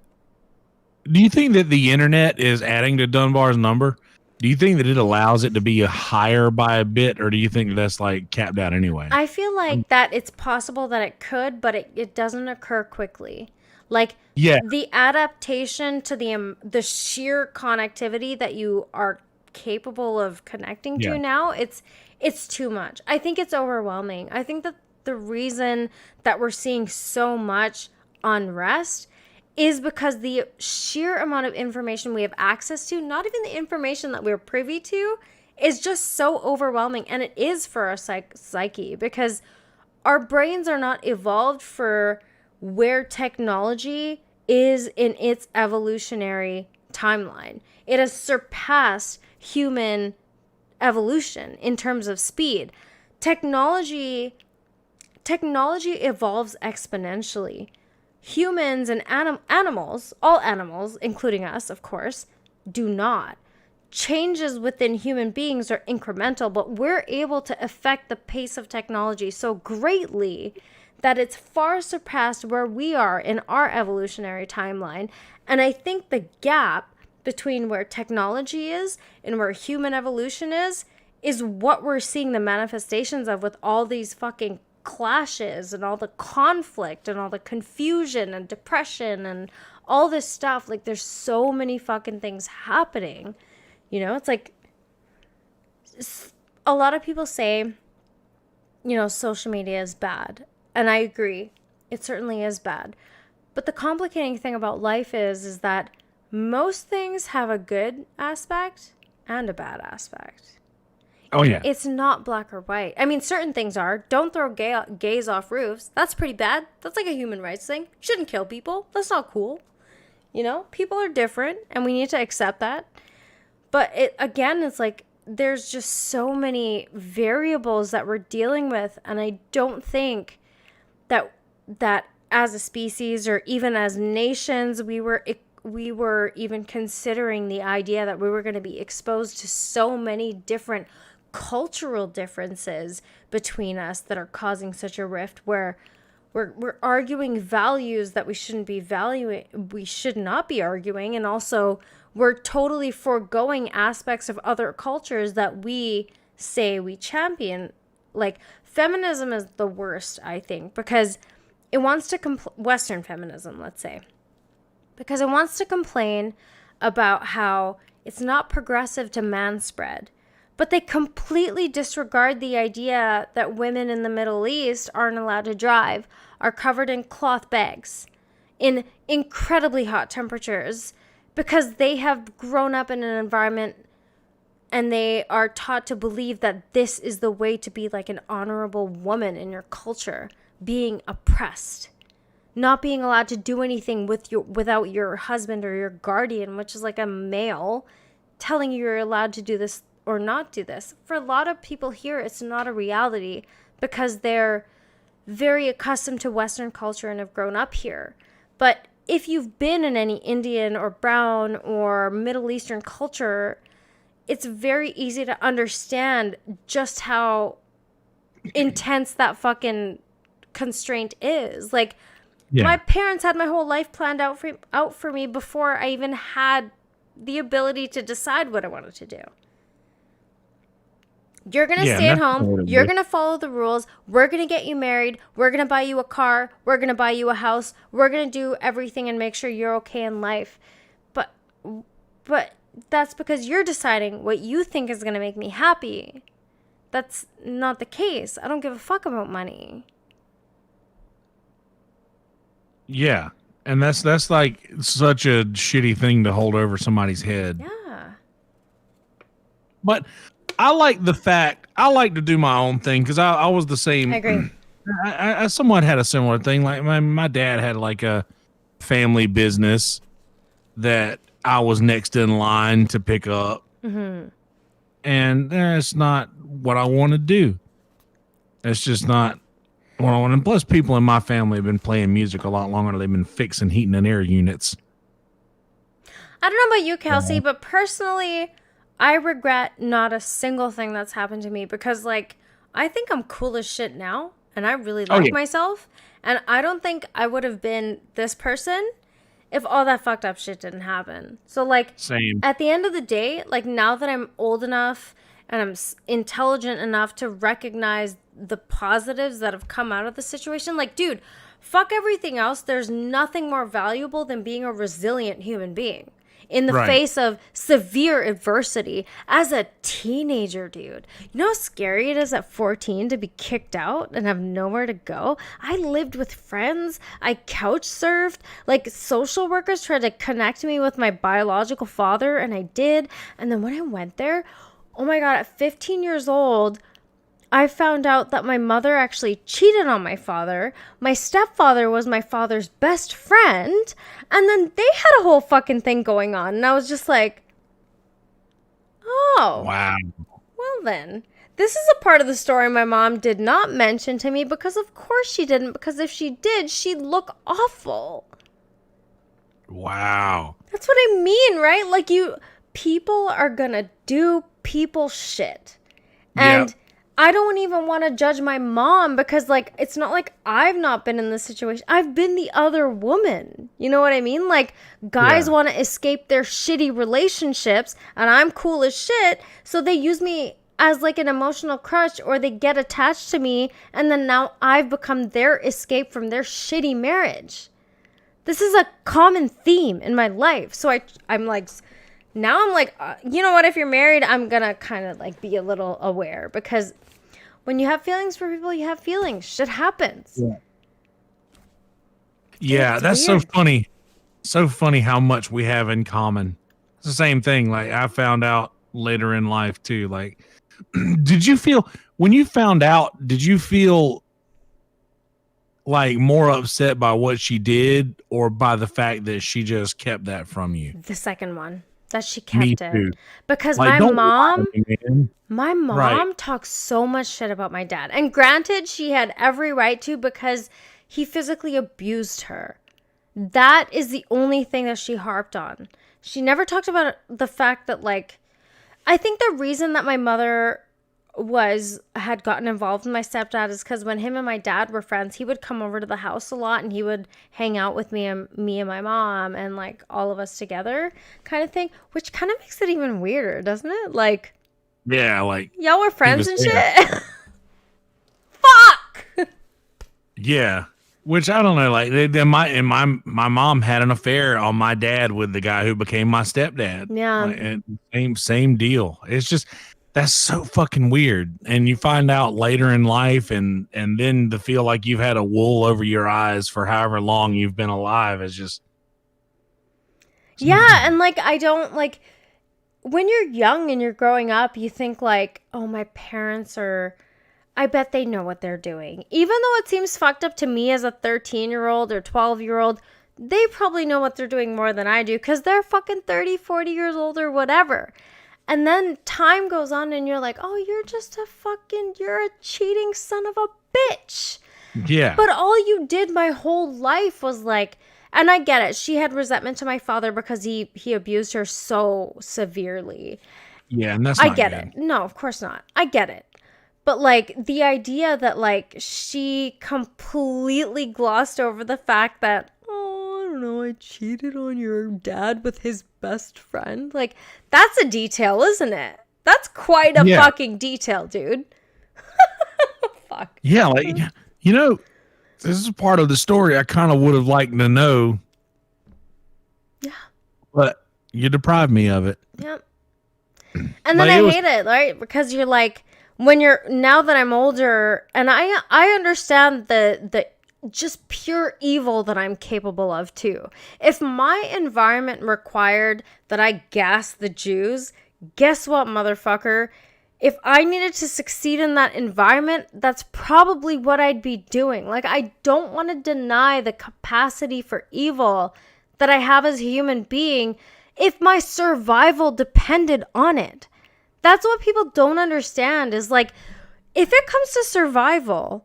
Do you think that the internet is adding to Dunbar's number? Do you think that it allows it to be higher by a bit, or do you think that's like capped out anyway? I feel like that it's possible that it could, but it doesn't occur quickly. Like the adaptation to the sheer connectivity that you are capable of connecting to now, it's too much. I think it's overwhelming. I think that the reason that we're seeing so much unrest is because the sheer amount of information we have access to, not even the information that we're privy to, is just so overwhelming. And it is for our psyche because our brains are not evolved for where technology is in its evolutionary timeline. It has surpassed human evolution in terms of speed. Technology technology evolves exponentially. Humans and animals, all animals, including us, of course, do not. Changes within human beings are incremental, but we're able to affect the pace of technology so greatly that it's far surpassed where we are in our evolutionary timeline. And I think the gap between where technology is and where human evolution is what we're seeing the manifestations of with all these fucking clashes and all the conflict and all the confusion and depression and all this stuff. Like, there's so many fucking things happening. You know, it's like a lot of people say, you know, social media is bad. And I agree. It certainly is bad. But the complicating thing about life is that most things have a good aspect and a bad aspect. Oh, yeah. It's not black or white. I mean, certain things are. Don't throw gays off roofs. That's pretty bad. That's like a human rights thing. You shouldn't kill people. That's not cool. You know, people are different and we need to accept that. But it's like there's just so many variables that we're dealing with. And I don't think that as a species or even as nations, we were even considering the idea that we were going to be exposed to so many different cultural differences between us that are causing such a rift where we're arguing values that we should not be arguing, and also we're totally foregoing aspects of other cultures that we say we champion. Like, feminism is the worst, I think, because it wants to Western feminism, let's say, because it wants to complain about how it's not progressive to manspread. But they completely disregard the idea that women in the Middle East aren't allowed to drive, are covered in cloth bags, in incredibly hot temperatures, because they have grown up in an environment and they are taught to believe that this is the way to be like an honorable woman in your culture, being oppressed, not being allowed to do anything without your husband or your guardian, which is like a male, telling you you're allowed to do this or not do this. For a lot of people here, it's not a reality because they're very accustomed to Western culture and have grown up here. But if you've been in any Indian or brown or Middle Eastern culture, it's very easy to understand just how intense that fucking constraint is. Like, my parents had my whole life planned out for me before I even had the ability to decide what I wanted to do. You're going to stay at home. You're going to follow the rules. We're going to get you married. We're going to buy you a car. We're going to buy you a house. We're going to do everything and make sure you're okay in life. But that's because you're deciding what you think is going to make me happy. That's not the case. I don't give a fuck about money. Yeah. And that's like such a shitty thing to hold over somebody's head. Yeah. But I like the fact I like to do my own thing because I was the same. I agree. I somewhat had a similar thing. Like my dad had like a family business that I was next in line to pick up. Mm-hmm. And that's not what I want to do. That's just not what I want. And plus, people in my family have been playing music a lot longer. They've been fixing heating and air units. I don't know about you, Kelsey, but personally, I regret not a single thing that's happened to me because, like, I think I'm cool as shit now and I really like myself. And I don't think I would have been this person if all that fucked up shit didn't happen. So, like, same. At the end of the day, like, now that I'm old enough and I'm intelligent enough to recognize the positives that have come out of the situation, like, dude, fuck everything else. There's nothing more valuable than being a resilient human being in the face of severe adversity as a teenager, dude. You know how scary it is at 14 to be kicked out and have nowhere to go? I lived with friends. I couch surfed. Like, social workers tried to connect me with my biological father, and I did. And then when I went there, oh my God, at 15 years old, I found out that my mother actually cheated on my father. My stepfather was my father's best friend. And then they had a whole fucking thing going on. And I was just like, oh. Wow. Well then, This is a part of the story my mom did not mention to me because of course she didn't, because if she did, she'd look awful. Wow. That's what I mean, right? Like people are gonna do people shit. And Yep. I don't even want to judge my mom because like it's not like I've not been in this situation. I've been the other woman. You know what I mean? Like guys want to escape their shitty relationships and I'm cool as shit, so they use me as like an emotional crutch, or they get attached to me and then now I've become their escape from their shitty marriage. This is a common theme in my life. So I'm like, now I'm like, you know what? If you're married, I'm going to kind of like be a little aware, because when you have feelings for people, you have feelings. Shit happens. Yeah, that's weird. so funny. So funny how much we have in common. It's the same thing. Like I found out later in life too. Like, did you feel when you found out, did you feel like more upset by what she did or by the fact that she just kept that from you? The second one, that she Me kept it. too. Because Like, my don't lie mom, to me, man. my mom Right. talks so much shit about my dad. And granted, she had every right to, because he physically abused her. That is the only thing that she harped on. She never talked about the fact that, like, I think the reason that my mother had gotten involved with my stepdad is because when him and my dad were friends, he would come over to the house a lot and he would hang out with me and my mom and like all of us together kind of thing, which kind of makes it even weirder, doesn't it? Like, Yeah, like y'all were friends was and there. shit. Fuck. yeah. Which I don't know, like my mom had an affair on my dad with the guy who became my stepdad. Yeah. Like, and same deal. It's just that's so fucking weird. And you find out later in life, and then to feel like you've had a wool over your eyes for however long you've been alive is just Yeah, and like I don't like when you're young and you're growing up, you think like, oh, my parents are, I bet they know what they're doing. Even though it seems fucked up to me as a 13-year-old or 12-year-old, they probably know what they're doing more than I do because they're fucking 30, 40 years old or whatever. And then time goes on and you're like, oh, you're a cheating son of a bitch. yeah. But all you did my whole life was like, and I get it. She had resentment to my father because he abused her so severely. Yeah, and that's I not get good. it. No, of course not. I get it. But like the idea that like she completely glossed over the fact that, oh, I don't know, I cheated on your dad with his best friend. Like, that's a detail, isn't it? That's quite a fucking detail, dude. Fuck. Yeah, like this is part of the story I kind of would have liked to know. Yeah. But you deprived me of it. Yep. And then I hate it, right? Because you're like, now that I'm older, and I understand the just pure evil that I'm capable of too. If my environment required that I gas the Jews, guess what, motherfucker? If I needed to succeed in that environment, that's probably what I'd be doing. Like, I don't want to deny the capacity for evil that I have as a human being if my survival depended on it. That's what people don't understand is like, if it comes to survival,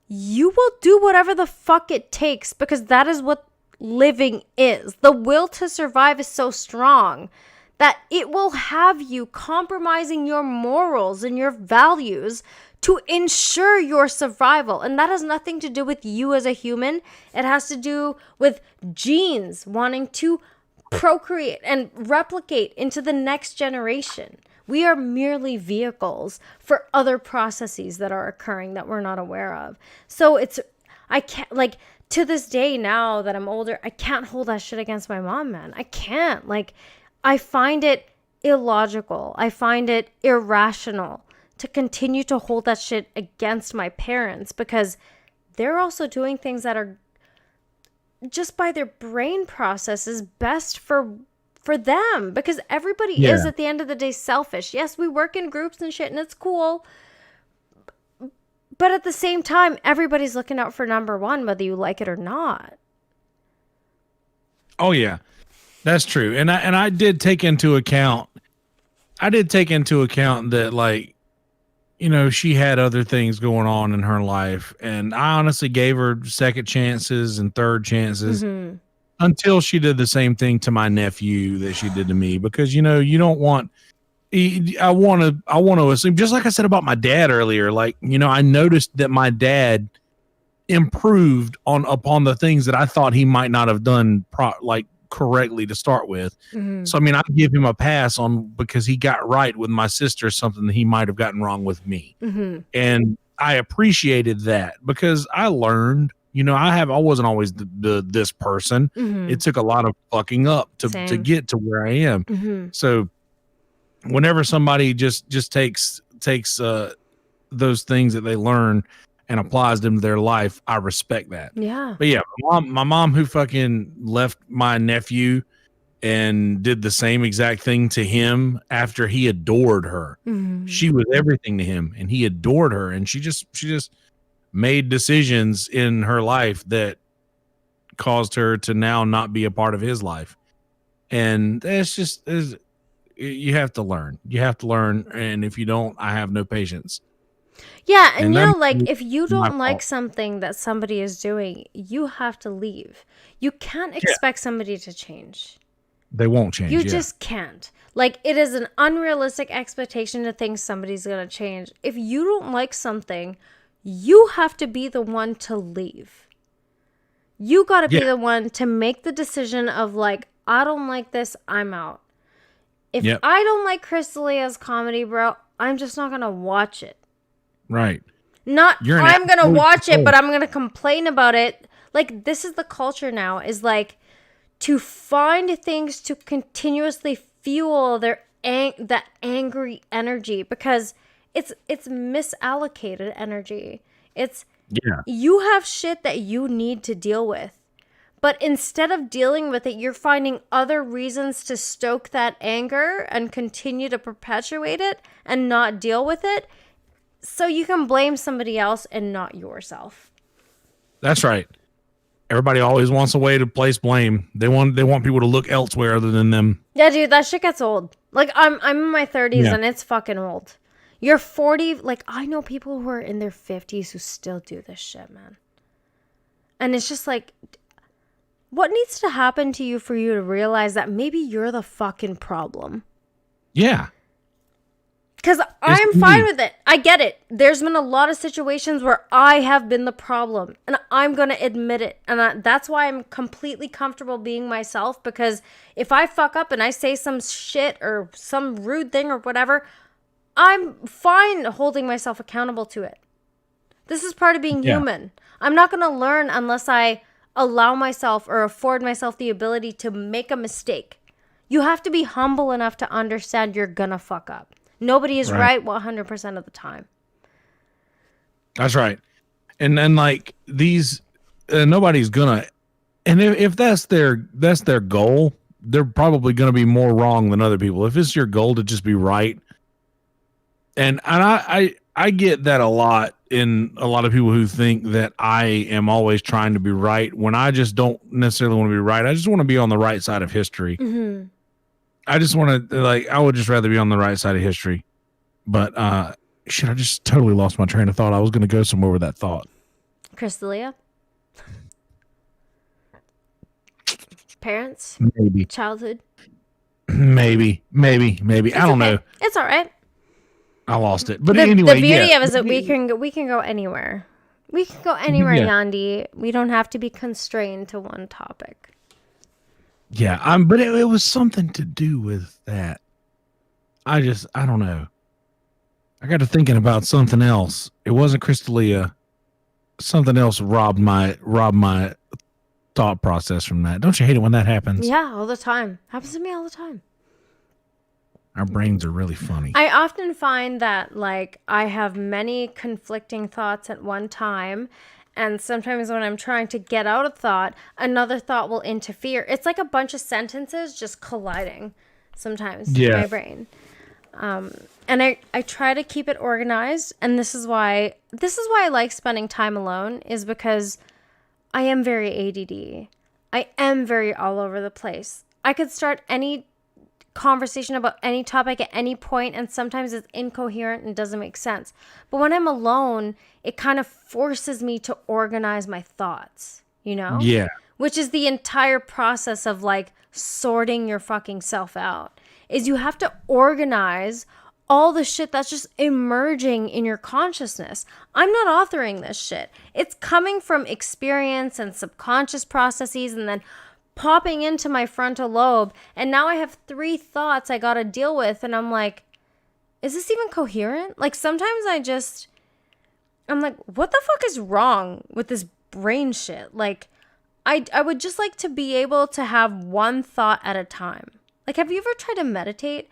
you will do whatever the fuck it takes because that is what living is. The will to survive is so strong that it will have you compromising your morals and your values to ensure your survival. And that has nothing to do with you as a human. It has to do with genes wanting to procreate and replicate into the next generation. We are merely vehicles for other processes that are occurring that we're not aware of. So I can't, like, to this day now that I'm older, I can't hold that shit against my mom, man. I can't. Like, I find it illogical. I find it irrational to continue to hold that shit against my parents because they're also doing things that are just by their brain processes best for them, because everybody is at the end of the day selfish. Yes, we work in groups and shit and it's cool, but at the same time everybody's looking out for number one, whether you like it or not. Oh yeah, that's true. And I did take into account that, like, she had other things going on in her life, and I honestly gave her second chances and third chances until she did the same thing to my nephew that she did to me. Because you don't want. I want to assume, just like I said about my dad earlier. Like I noticed that my dad improved upon the things that I thought he might not have done correctly to start with. So I mean, I give him a pass on because he got right with my sister, something that he might have gotten wrong with me. And I appreciated that because I learned, I wasn't always this person. It took a lot of fucking up to get to where I am. So whenever somebody just takes those things that they learn and applies them to their life, I respect that. Yeah. But yeah, my mom who fucking left my nephew and did the same exact thing to him after he adored her. She was everything to him and he adored her, and she just made decisions in her life that caused her to now not be a part of his life. And you have to learn. And if you don't, I have no patience. Yeah, and like if you don't like something that somebody is doing, you have to leave. You can't expect somebody to change. They won't change. You just can't. Like, it is an unrealistic expectation to think somebody's going to change. If you don't like something, you have to be the one to leave. You got to be the one to make the decision of like, I don't like this, I'm out. If I don't like Crystalia's comedy, bro, I'm just not going to watch it. Right. I'm going to watch it, but I'm going to complain about it. Like, this is the culture now, is like to find things to continuously fuel that angry energy, because it's misallocated energy. You have shit that you need to deal with. But instead of dealing with it, you're finding other reasons to stoke that anger and continue to perpetuate it and not deal with it, so you can blame somebody else and not yourself. That's right. Everybody always wants a way to place blame. They want people to look elsewhere other than them. Yeah, dude, that shit gets old. Like, I'm in my 30s and it's fucking old. You're 40. Like, I know people who are in their 50s who still do this shit, man. And it's just like, what needs to happen to you for you to realize that maybe you're the fucking problem? Yeah. Because I'm fine with it. I get it. There's been a lot of situations where I have been the problem, and I'm going to admit it. And that's why I'm completely comfortable being myself, because if I fuck up and I say some shit or some rude thing or whatever, I'm fine holding myself accountable to it. This is part of being human. I'm not going to learn unless I allow myself or afford myself the ability to make a mistake. You have to be humble enough to understand you're going to fuck up. Nobody is right 100% of the time. That's right. And then like these, nobody's gonna, and if that's their goal, they're probably gonna be more wrong than other people. If it's your goal to just be right, and I get that a lot in a lot of people who think that I am always trying to be right when I just don't necessarily want to be right. I just want to be on the right side of history. I just want to, like, I would just rather be on the right side of history. But, shit, I just totally lost my train of thought. I was going to go somewhere with that thought. Crystalia? Parents? Maybe. Childhood? Maybe. I don't know. It's all right. I lost it. But anyway, the beauty of it is that we can go anywhere. We can go anywhere, Yandi. We don't have to be constrained to one topic. Yeah, but it was something to do with that. I don't know. I got to thinking about something else. It wasn't Crystalia. Something else robbed my thought process from that. Don't you hate it when that happens? Yeah, all the time. Happens to me all the time. Our brains are really funny. I often find that, like, I have many conflicting thoughts at one time. And sometimes when I'm trying to get out a thought, another thought will interfere. It's like a bunch of sentences just colliding sometimes in my brain. And I try to keep it organized. And this is why I like spending time alone, is because I am very ADD. I am very all over the place. I could start any conversation about any topic at any point, and sometimes it's incoherent and doesn't make sense. But when I'm alone, it kind of forces me to organize my thoughts, you know? Yeah. Which is the entire process of like sorting your fucking self out. Is you have to organize all the shit that's just emerging in your consciousness. I'm not authoring this shit. It's coming from experience and subconscious processes and then popping into my frontal lobe. And now I have 3 thoughts I gotta deal with. And I'm like, is this even coherent? Like sometimes I'm like, what the fuck is wrong with this brain shit? Like, I would just like to be able to have one thought at a time. Like, have you ever tried to meditate?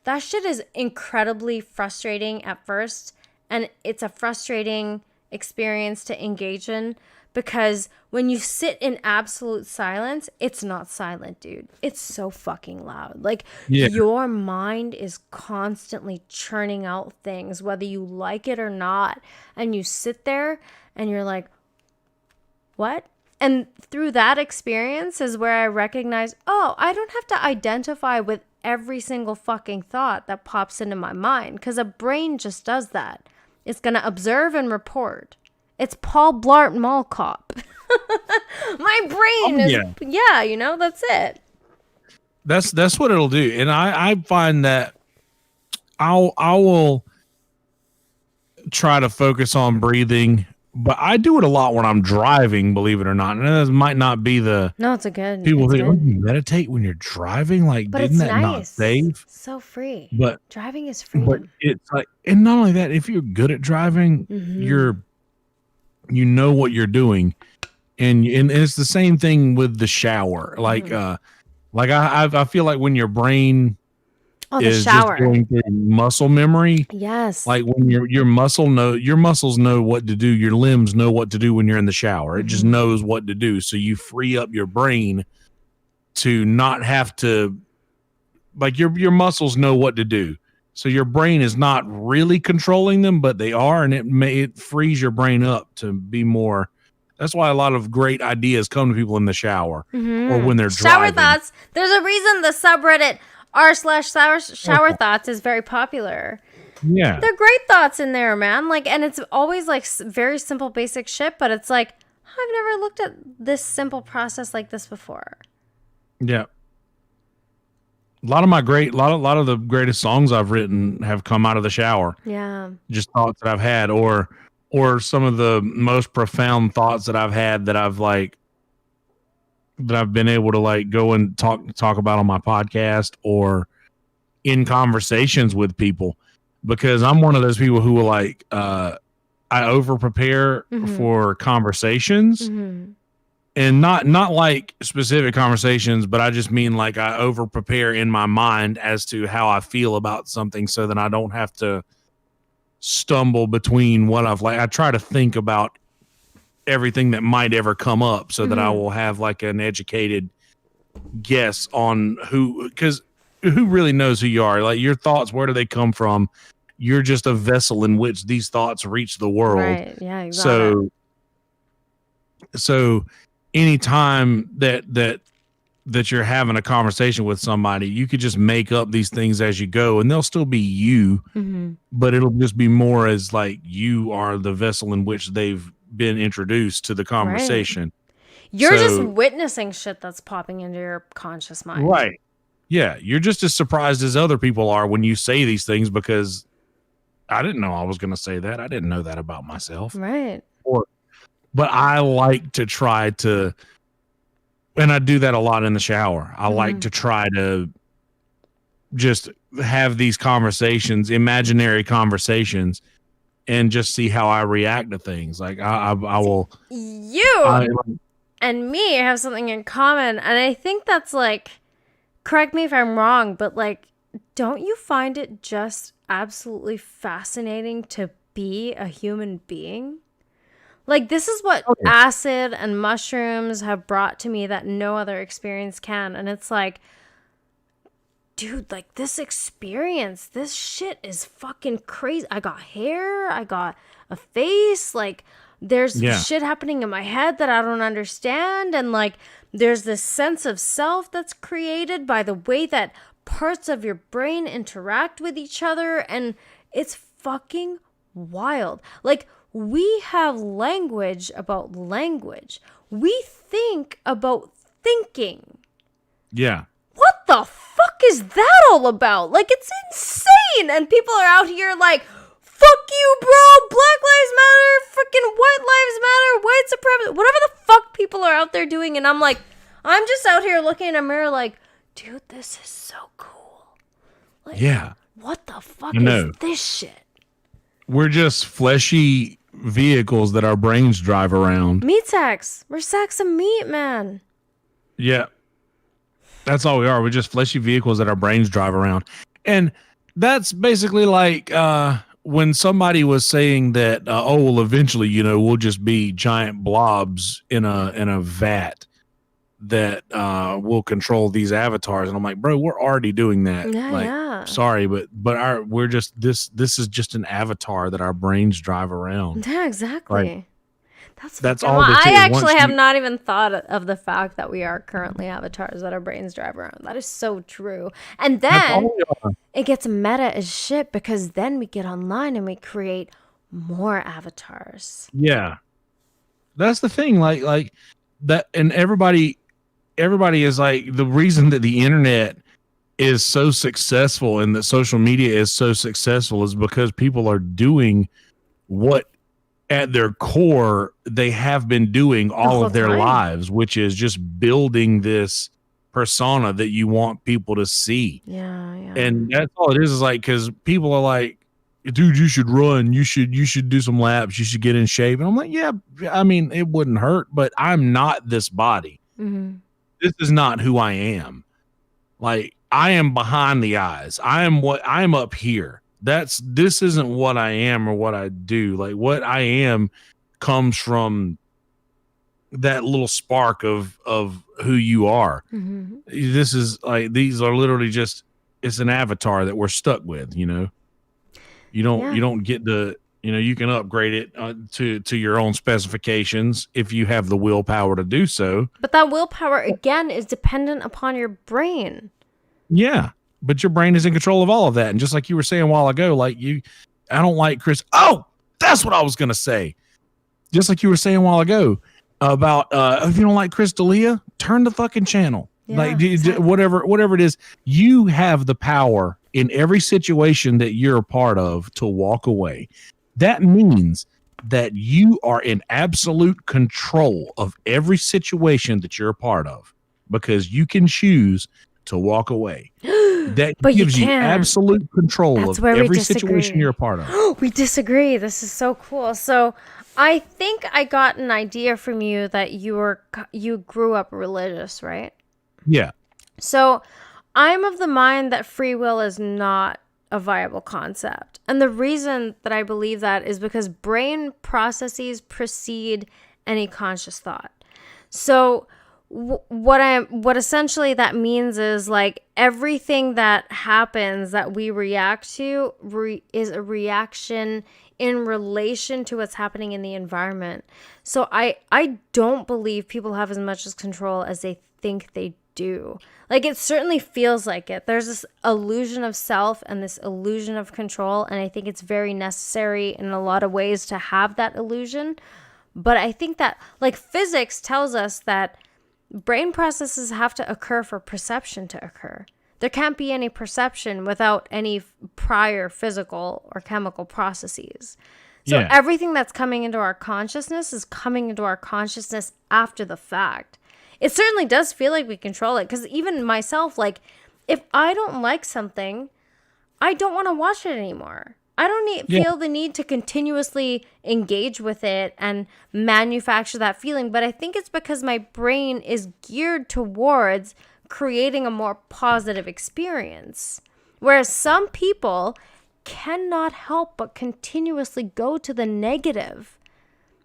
That shit is incredibly frustrating at first, and it's a frustrating experience to engage in because when you sit in absolute silence, it's not silent, dude. It's so fucking loud. Like, your mind is constantly churning out things, whether you like it or not, and you sit there and you're like, what? And through that experience is where I recognize, oh, I don't have to identify with every single fucking thought that pops into my mind because a brain just does that. It's going to observe and report. It's Paul Blart Mall Cop. My brain is, you know, that's it. That's what it'll do. And I find that I will try to focus on breathing. But I do it a lot when I'm driving, believe it or not. And that might not be the... No, it's a good... People think, you meditate when you're driving? Like, but isn't it's that nice. not safe? It's so free. But driving is freedom. But it's like... And not only that, if you're good at driving, you know what you're doing. And it's the same thing with the shower. Like, I feel like when your brain... is shower. Just going through muscle memory. Yes. Like when your muscles know what to do. Your limbs know what to do when you're in the shower. It just knows what to do. So you free up your brain to not have to, like your muscles know what to do. So your brain is not really controlling them, but they are, and it frees your brain up to be more. That's why a lot of great ideas come to people in the shower or when they're shower driving. Thoughts. There's a reason the subreddit r/shower thoughts is very popular. Yeah, they're great thoughts in there, man. Like, and it's always like very simple, basic shit, but it's like I've never looked at this simple process like this before. Yeah, a lot of the greatest songs I've written have come out of the shower. Yeah, just thoughts that I've had, or some of the most profound thoughts that I've had that I've been able to like go and talk about on my podcast or in conversations with people, because I'm one of those people who will like, I over prepare for conversations and not like specific conversations, but I just mean like I over prepare in my mind as to how I feel about something so that I don't have to stumble between what I try to think about everything that might ever come up so that I will have like an educated guess on because who really knows who you are? Like your thoughts, where do they come from? You're just a vessel in which these thoughts reach the world. Right. Yeah, exactly. So anytime that you're having a conversation with somebody, you could just make up these things as you go and they'll still be you, but it'll just be more as like you are the vessel in which they've been introduced to the conversation. Right. You're just witnessing shit that's popping into your conscious mind. Right. Yeah. You're just as surprised as other people are when you say these things, because I didn't know I was going to say that. I didn't know that about myself. Right. But I like to try to, and I do that a lot in the shower. I like to try to just have these conversations, imaginary conversations, and just see how I react to things. Like I will. And me have something in common, and I think that's like, correct me if I'm wrong, but like, don't you find it just absolutely fascinating to be a human being? Like, this is what acid and mushrooms have brought to me that no other experience can. And it's like, dude, like this experience, this shit is fucking crazy. I got hair, I got a face, like there's shit happening in my head that I don't understand. And like, there's this sense of self that's created by the way that parts of your brain interact with each other, and it's fucking wild. Like, we have language about language. We think about thinking. Yeah. What the fuck is that all about? Like, it's insane. And people are out here like, fuck you, bro. Black Lives Matter. Freaking White Lives Matter. White supremacy. Whatever the fuck people are out there doing. And I'm like, I'm just out here looking in a mirror like, dude, this is so cool. Like, Yeah. what the fuck I know. is this shit? We're just fleshy vehicles that our brains drive around. Meat sacks. We're sacks of meat, man. Yeah. That's all we are. We're just fleshy vehicles that our brains drive around. And that's basically like when somebody was saying that, well, eventually, we'll just be giant blobs in a vat that will control these avatars. And I'm like, bro, we're already doing that. Yeah. Sorry, but we're just this is just an avatar that our brains drive around. Yeah, exactly. Like, that's all this this I is. actually Once have you- not even thought of the fact that we are currently avatars that our brains drive around. That is so true. And That's then all we are. it gets meta as shit because then we get online and we create more avatars. Yeah. That's the thing. Like that, and everybody is like, the reason that the internet is so successful and that social media is so successful is because people are doing what at their core they have been doing all whole of their time. lives, which is just building this persona that you want people to see. Yeah. And that's all it is like, because people are like, dude, you should run, you should do some laps, you should get in shape. And I'm like, yeah, I mean, it wouldn't hurt, but I'm not this body. Mm-hmm. This is not who I am. Like, I am behind the eyes. I am up here. This isn't what I am or what I do. Like, what I am comes from that little spark of who you are. Mm-hmm. This is like, these are literally just, it's an avatar that we're stuck with, You don't get the, you can upgrade it to your own specifications if you have the willpower to do so. But that willpower, again, is dependent upon your brain. Yeah. But your brain is in control of all of that. And just like you were saying a while ago, like I don't like Chris. Oh, that's what I was going to say. Just like you were saying a while ago about, if you don't like Chris D'Elia, turn the fucking channel. Yeah, Like exactly. whatever it is, you have the power in every situation that you're a part of to walk away. That means that you are in absolute control of every situation that you're a part of, because you can choose to walk away. That But you gives you can't. absolute control That's of where we every disagree. situation you're a part of. We disagree. This is so cool. So I think I got an idea from you that you grew up religious, right? Yeah. So I'm of the mind that free will is not a viable concept. And the reason that I believe that is because brain processes precede any conscious thought. So what essentially that means is, like, everything that happens that we react to is a reaction in relation to what's happening in the environment. So I don't believe people have as much as control as they think they do. Like, it certainly feels like it. There's this illusion of self and this illusion of control, and I think it's very necessary in a lot of ways to have that illusion. But I think that, like, physics tells us that brain processes have to occur for perception to occur. There can't be any perception without any prior physical or chemical processes. So everything that's coming into our consciousness is coming into our consciousness after the fact. It certainly does feel like we control it, because even myself, like, if I don't like something, I don't want to watch it anymore. I don't feel the need to continuously engage with it and manufacture that feeling. But I think it's because my brain is geared towards creating a more positive experience. Whereas some people cannot help but continuously go to the negative.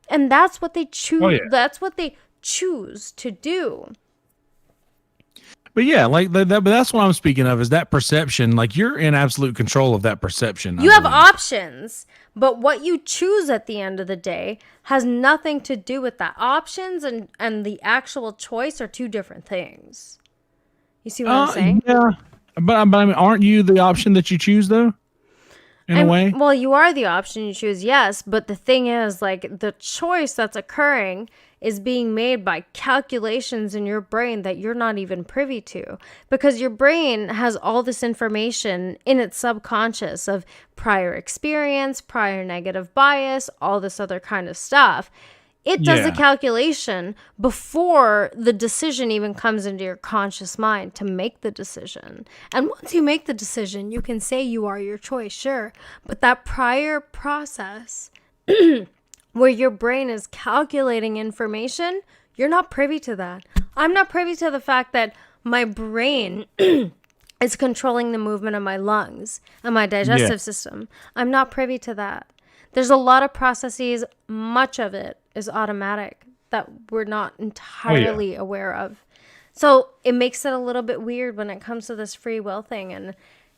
And that's what they choose. Oh, yeah. That's what they choose to do. But yeah, like but that's what I'm speaking of, is that perception. Like, you're in absolute control of that perception. You I have believe. options, but what you choose at the end of the day has nothing to do with that. Options and the actual choice are two different things. You see what I'm saying? Yeah. But I mean, aren't you the option that you choose though? In a way? Well, you are the option you choose, yes. But the thing is, like, the choice that's occurring is being made by calculations in your brain that you're not even privy to. Because your brain has all this information in its subconscious of prior experience, prior negative bias, all this other kind of stuff. It does the calculation before the decision even comes into your conscious mind to make the decision. And once you make the decision, you can say you are your choice, sure. But that prior process where your brain is calculating information, you're not privy to that. I'm not privy to the fact that my brain is controlling the movement of my lungs and my digestive system. I'm not privy to that. There's a lot of processes, much of it is automatic, that we're not entirely aware of. So it makes it a little bit weird when it comes to this free will thing. And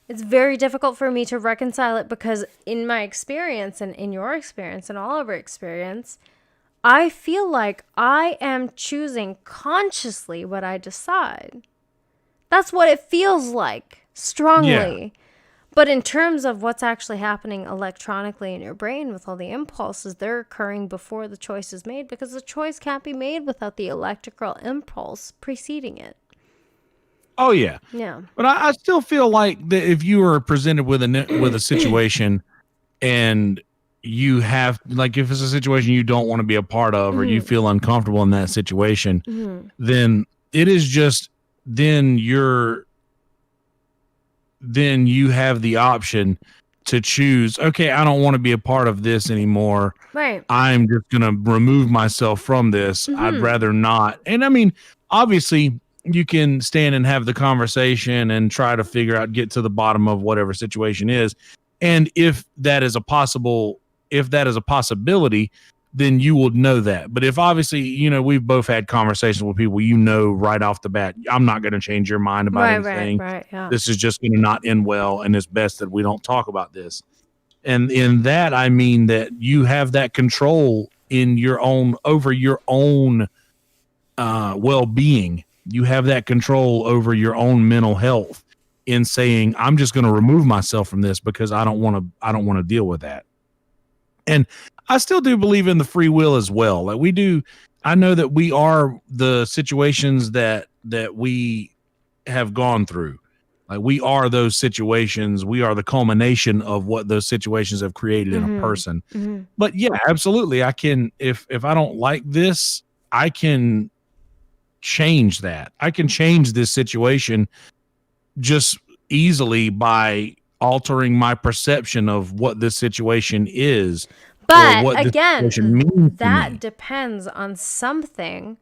it's very difficult for me to reconcile it because in my experience and in your experience and all of our experience, I feel like I am choosing consciously what I decide. That's what it feels like, strongly. Yeah. But in terms of what's actually happening electronically in your brain with all the impulses, they're occurring before the choice is made because the choice can't be made without the electrical impulse preceding it. Oh, yeah. Yeah. But I still feel like that if you were presented with a situation and you have, like, if it's a situation you don't want to be a part of or you feel uncomfortable in that situation, then it is just, then you have the option to choose, okay, I don't want to be a part of this anymore. Right. I'm just going to remove myself from this. I'd rather not. And I mean, obviously you can stand and have the conversation and try to figure out, get to the bottom of whatever situation is. And if that is a possibility, then you will know that. But if obviously, you know, we've both had conversations with people, you know, right off the bat, I'm not going to change your mind about anything. Right, yeah. This is just going to not end well. And it's best that we don't talk about this. And in that, I mean that you have that control in your own, over your own well-being. You have that control over your own mental health in saying, I'm just going to remove myself from this because I don't want to deal with that. And I still do believe in the free will as well. Like we do. I know that we are the situations that we have gone through. Like we are those situations. We are the culmination of what those situations have created in a person. But yeah, absolutely. I can, if I don't like this, I can change that. I can change this situation just easily by altering my perception of what this situation is. But again, that depends on something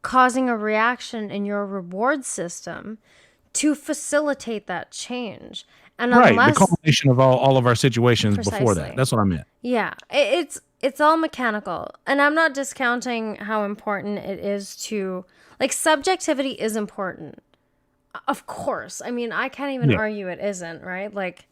causing a reaction in your reward system to facilitate that change. And right, the culmination of all of our situations before that. That's what I meant. Yeah, it's all mechanical. And I'm not discounting how important it is to, like, subjectivity is important. Of course. I mean, I can't even argue it isn't, right? Like,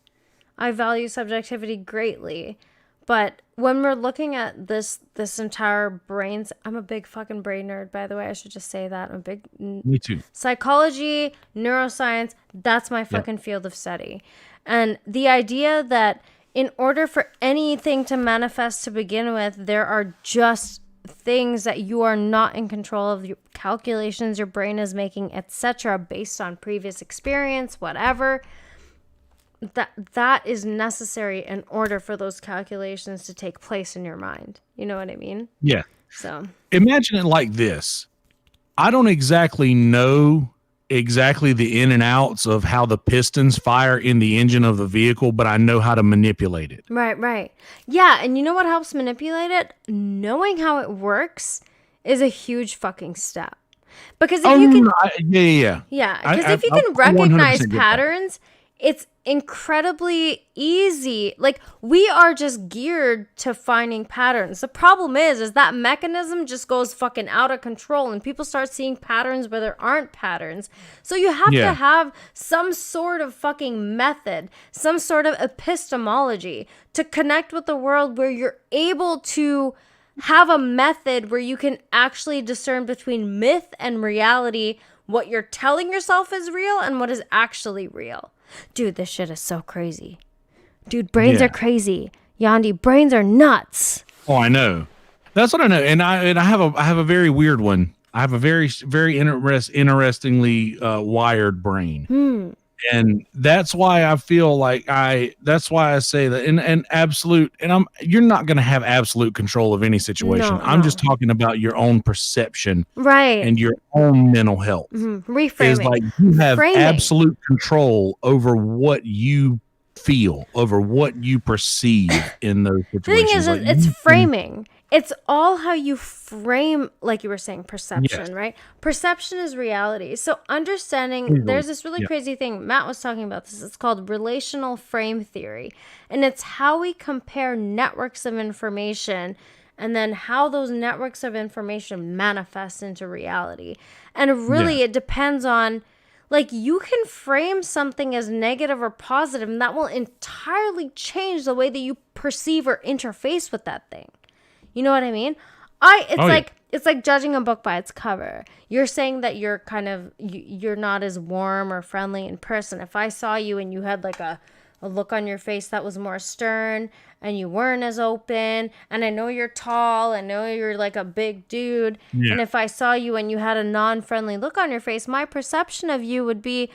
I value subjectivity greatly. But when we're looking at this entire brains, I'm a big fucking brain nerd, by the way. I should just say that. I'm a big... Me too. Psychology, neuroscience, that's my fucking field of study. And the idea that in order for anything to manifest to begin with, there are just things that you are not in control of, your calculations your brain is making, etc., based on previous experience, whatever... That is necessary in order for those calculations to take place in your mind. You know what I mean? Yeah. So imagine it like this. I don't exactly know the in and outs of how the pistons fire in the engine of the vehicle, but I know how to manipulate it. Right. Yeah, and you know what helps manipulate it? Knowing how it works is a huge fucking step. Because if you can... Yeah, because if you can recognize patterns... It's incredibly easy. Like, we are just geared to finding patterns. The problem is that mechanism just goes fucking out of control and people start seeing patterns where there aren't patterns. So you have to have some sort of fucking method, some sort of epistemology to connect with the world where you're able to have a method where you can actually discern between myth and reality what you're telling yourself is real and what is actually real. Dude, this shit is so crazy. Dude, brains are crazy. Yandi, brains are nuts. Oh, I know. That's what I know. And I have a very weird one. I have a very interestingly wired brain. And that's why I feel like that's why I say that in absolute, and you're not going to have absolute control of any situation. I'm just talking about your own perception, right, and your own mental health. Reframing is like you have Framing. absolute control over what you feel, over what you perceive in those situations. The thing is, it's framing. It's all how you frame, like you were saying, perception, right? Perception is reality. So understanding, there's this really crazy thing. Matt was talking about this. It's called relational frame theory. And it's how we compare networks of information and then how those networks of information manifest into reality. And really, it depends on, like, you can frame something as negative or positive, and that will entirely change the way that you perceive or interface with that thing. You know what I mean? It's like judging a book by its cover. You're saying that you're kind of, you're not as warm or friendly in person. If I saw you and you had like a look on your face that was more stern and you weren't as open, and I know you're tall, I know you're like a big dude, and if I saw you and you had a non-friendly look on your face, my perception of you would be,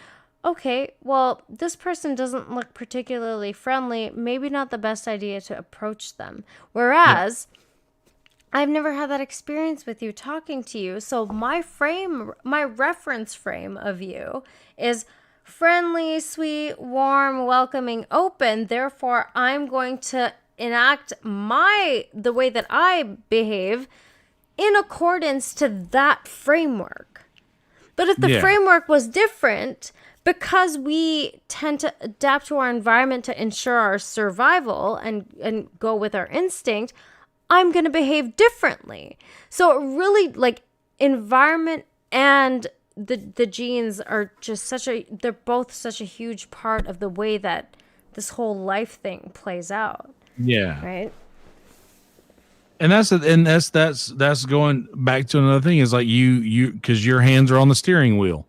okay, well, this person doesn't look particularly friendly, maybe not the best idea to approach them. Whereas I've never had that experience with you talking to you. So my reference frame of you is friendly, sweet, warm, welcoming, open. Therefore, I'm going to enact the way that I behave in accordance to that framework. But if the framework was different, because we tend to adapt to our environment to ensure our survival and go with our instinct, I'm going to behave differently. So it really, like, environment and the genes are just they're both such a huge part of the way that this whole life thing plays out. Yeah. Right. And that's going back to another thing is like you, cause your hands are on the steering wheel.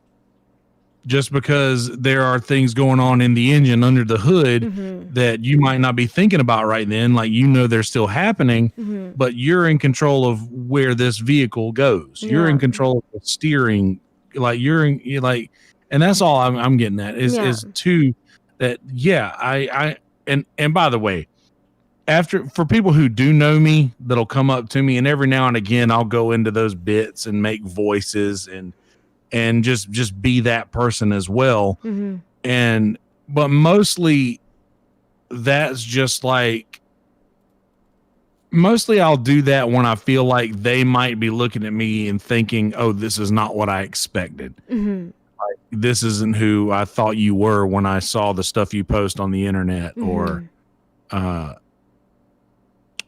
Just because there are things going on in the engine under the hood that you might not be thinking about right then, like, they're still happening, but you're in control of where this vehicle goes. You're in control of the steering, like and that's all I'm getting at is too that. And by the way, for people who do know me, that'll come up to me, and every now and again I'll go into those bits and make voices and just be that person as well. But mostly that's just like, mostly I'll do that when I feel like they might be looking at me and thinking, oh, this is not what I expected. Like, this isn't who I thought you were when I saw the stuff you post on the internet or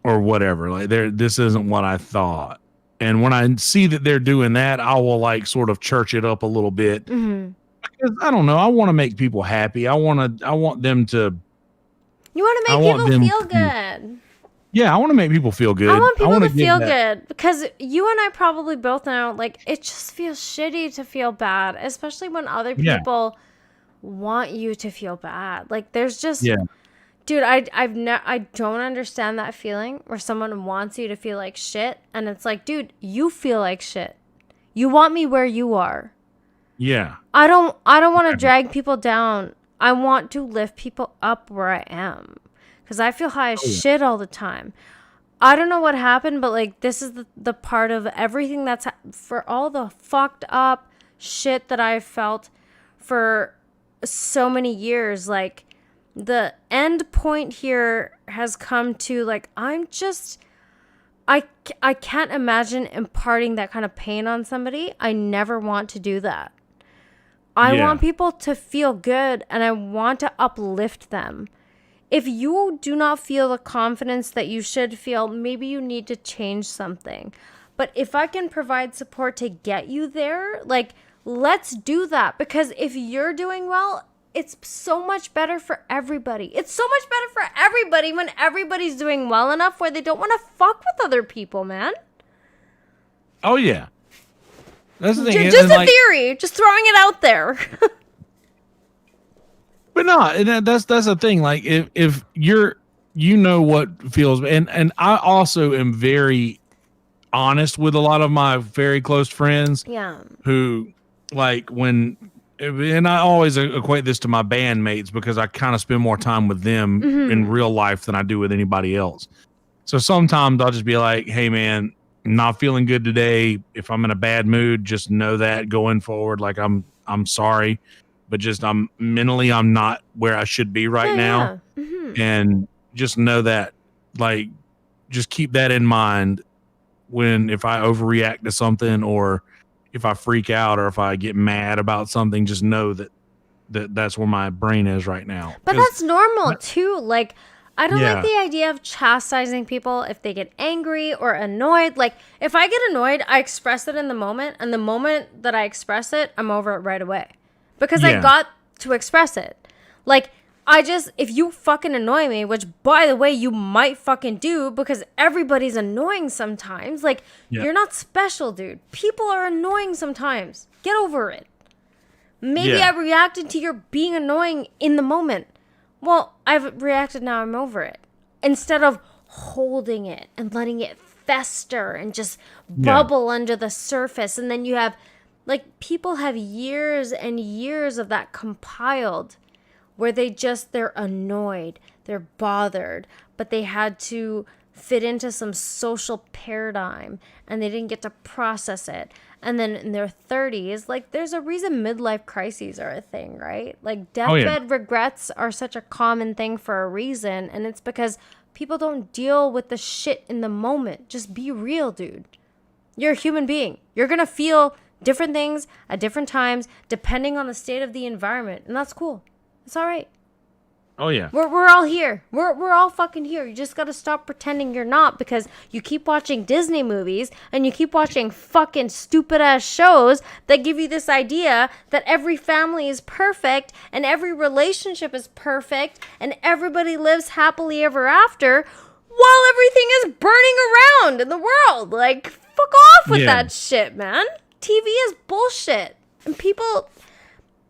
whatever. Like, this isn't what I thought. And when I see that they're doing that, I will like sort of church it up a little bit. Because I don't know. I want to make people happy. I want them to. You want to make people feel good. Yeah, I want to make people feel good. I want people to feel good because you and I probably both know, like, it just feels shitty to feel bad, especially when other people want you to feel bad. Like, there's just. Dude, I don't understand that feeling where someone wants you to feel like shit, and it's like, dude, you feel like shit. You want me where you are. Yeah. I don't want to drag people down. I want to lift people up where I am, because I feel high as shit all the time. I don't know what happened, but like, this is the part of everything that's for all the fucked up shit that I've felt for so many years, like. The end point here has come to, like, I can't imagine imparting that kind of pain on somebody. I never want to do that. I want people to feel good, and I want to uplift them. If you do not feel the confidence that you should feel, maybe you need to change something. But if I can provide support to get you there, like, let's do that. Because if you're doing well, it's so much better for everybody. It's so much better for everybody when everybody's doing well enough where they don't want to fuck with other people, man. Oh, yeah. That's the thing. Just a theory. Just throwing it out there. But no, and that's the thing. Like if you're, you know what feels, and I also am very honest with a lot of my very close friends. Yeah. Who like and I always equate this to my bandmates because I kind of spend more time with them in real life than I do with anybody else. So sometimes I'll just be like, hey man, not feeling good today. If I'm in a bad mood, just know that going forward, like I'm sorry, but just I'm not where I should be right now. Yeah. Mm-hmm. And just know that, like, just keep that in mind if I overreact to something, or if I freak out, or if I get mad about something, just know that's where my brain is right now. But that's normal too. Like, I don't Yeah. like the idea of chastising people if they get angry or annoyed. Like, if I get annoyed, I express it in the moment, and the moment that I express it, I'm over it right away. Because I Yeah. got to express it. Like, if you fucking annoy me, which, by the way, you might fucking do because everybody's annoying sometimes. Like, Yeah. you're not special, dude. People are annoying sometimes. Get over it. Maybe Yeah. I reacted to your being annoying in the moment. Well, I've reacted, now I'm over it. Instead of holding it and letting it fester and just bubble under the surface. And then you have, like, people have years and years of that compiled where they're annoyed, they're bothered, but they had to fit into some social paradigm and they didn't get to process it. And then in their 30s, like, there's a reason midlife crises are a thing, right? Like, deathbed regrets are such a common thing for a reason, and it's because people don't deal with the shit in the moment. Just be real, dude. You're a human being. You're gonna feel different things at different times depending on the state of the environment, and that's cool. It's all right. Oh yeah. We're all here. We're all fucking here. You just got to stop pretending you're not, because you keep watching Disney movies and you keep watching fucking stupid ass shows that give you this idea that every family is perfect and every relationship is perfect and everybody lives happily ever after while everything is burning around in the world. Like, fuck off with that shit, man. TV is bullshit. And people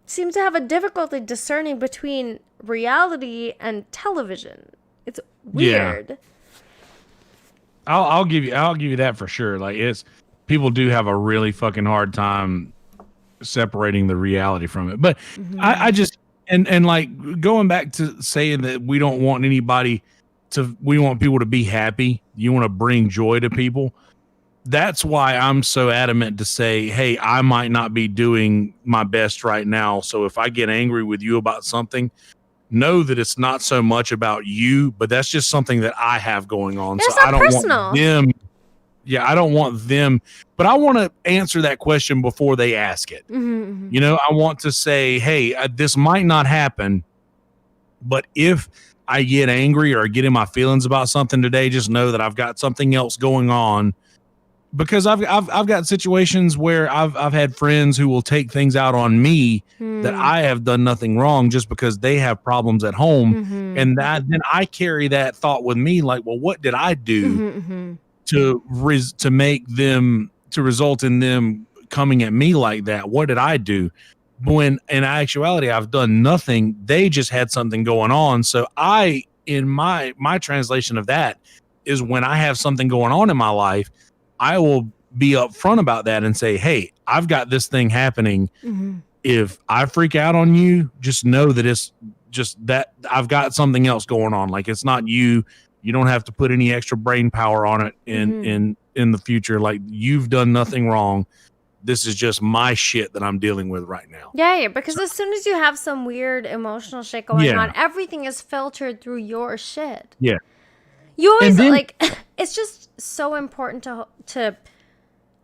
seem to have a difficulty discerning between reality and television. It's weird. Yeah. I'll give you that for sure. Like, people do have a really fucking hard time separating the reality from it. But I just and like going back to saying that we don't want we want people to be happy. You want to bring joy to people. That's why I'm so adamant to say, hey, I might not be doing my best right now. So if I get angry with you about something, know that it's not so much about you, but that's just something that I have going on. That's so not I don't personal. want them. Yeah, I don't want them, but I want to answer that question before they ask it. Mm-hmm. You know, I want to say, hey, this might not happen, but if I get angry or get in my feelings about something today, just know that I've got something else going on. Because I've got situations where I've had friends who will take things out on me that I have done nothing wrong just because they have problems at home, and then I carry that thought with me, like, well, what did I do to make them, to result in them coming at me like that? What did I do? When in actuality I've done nothing. They just had something going on. So in my translation of that is, when I have something going on in my life, I will be upfront about that and say, hey, I've got this thing happening. If I freak out on you, just know that it's just that I've got something else going on. Like, it's not you. You don't have to put any extra brain power on it in the future. Like, you've done nothing wrong. This is just my shit that I'm dealing with right now. Yeah, because as soon as you have some weird emotional shit going on, everything is filtered through your shit. Yeah. You always, it's just so important to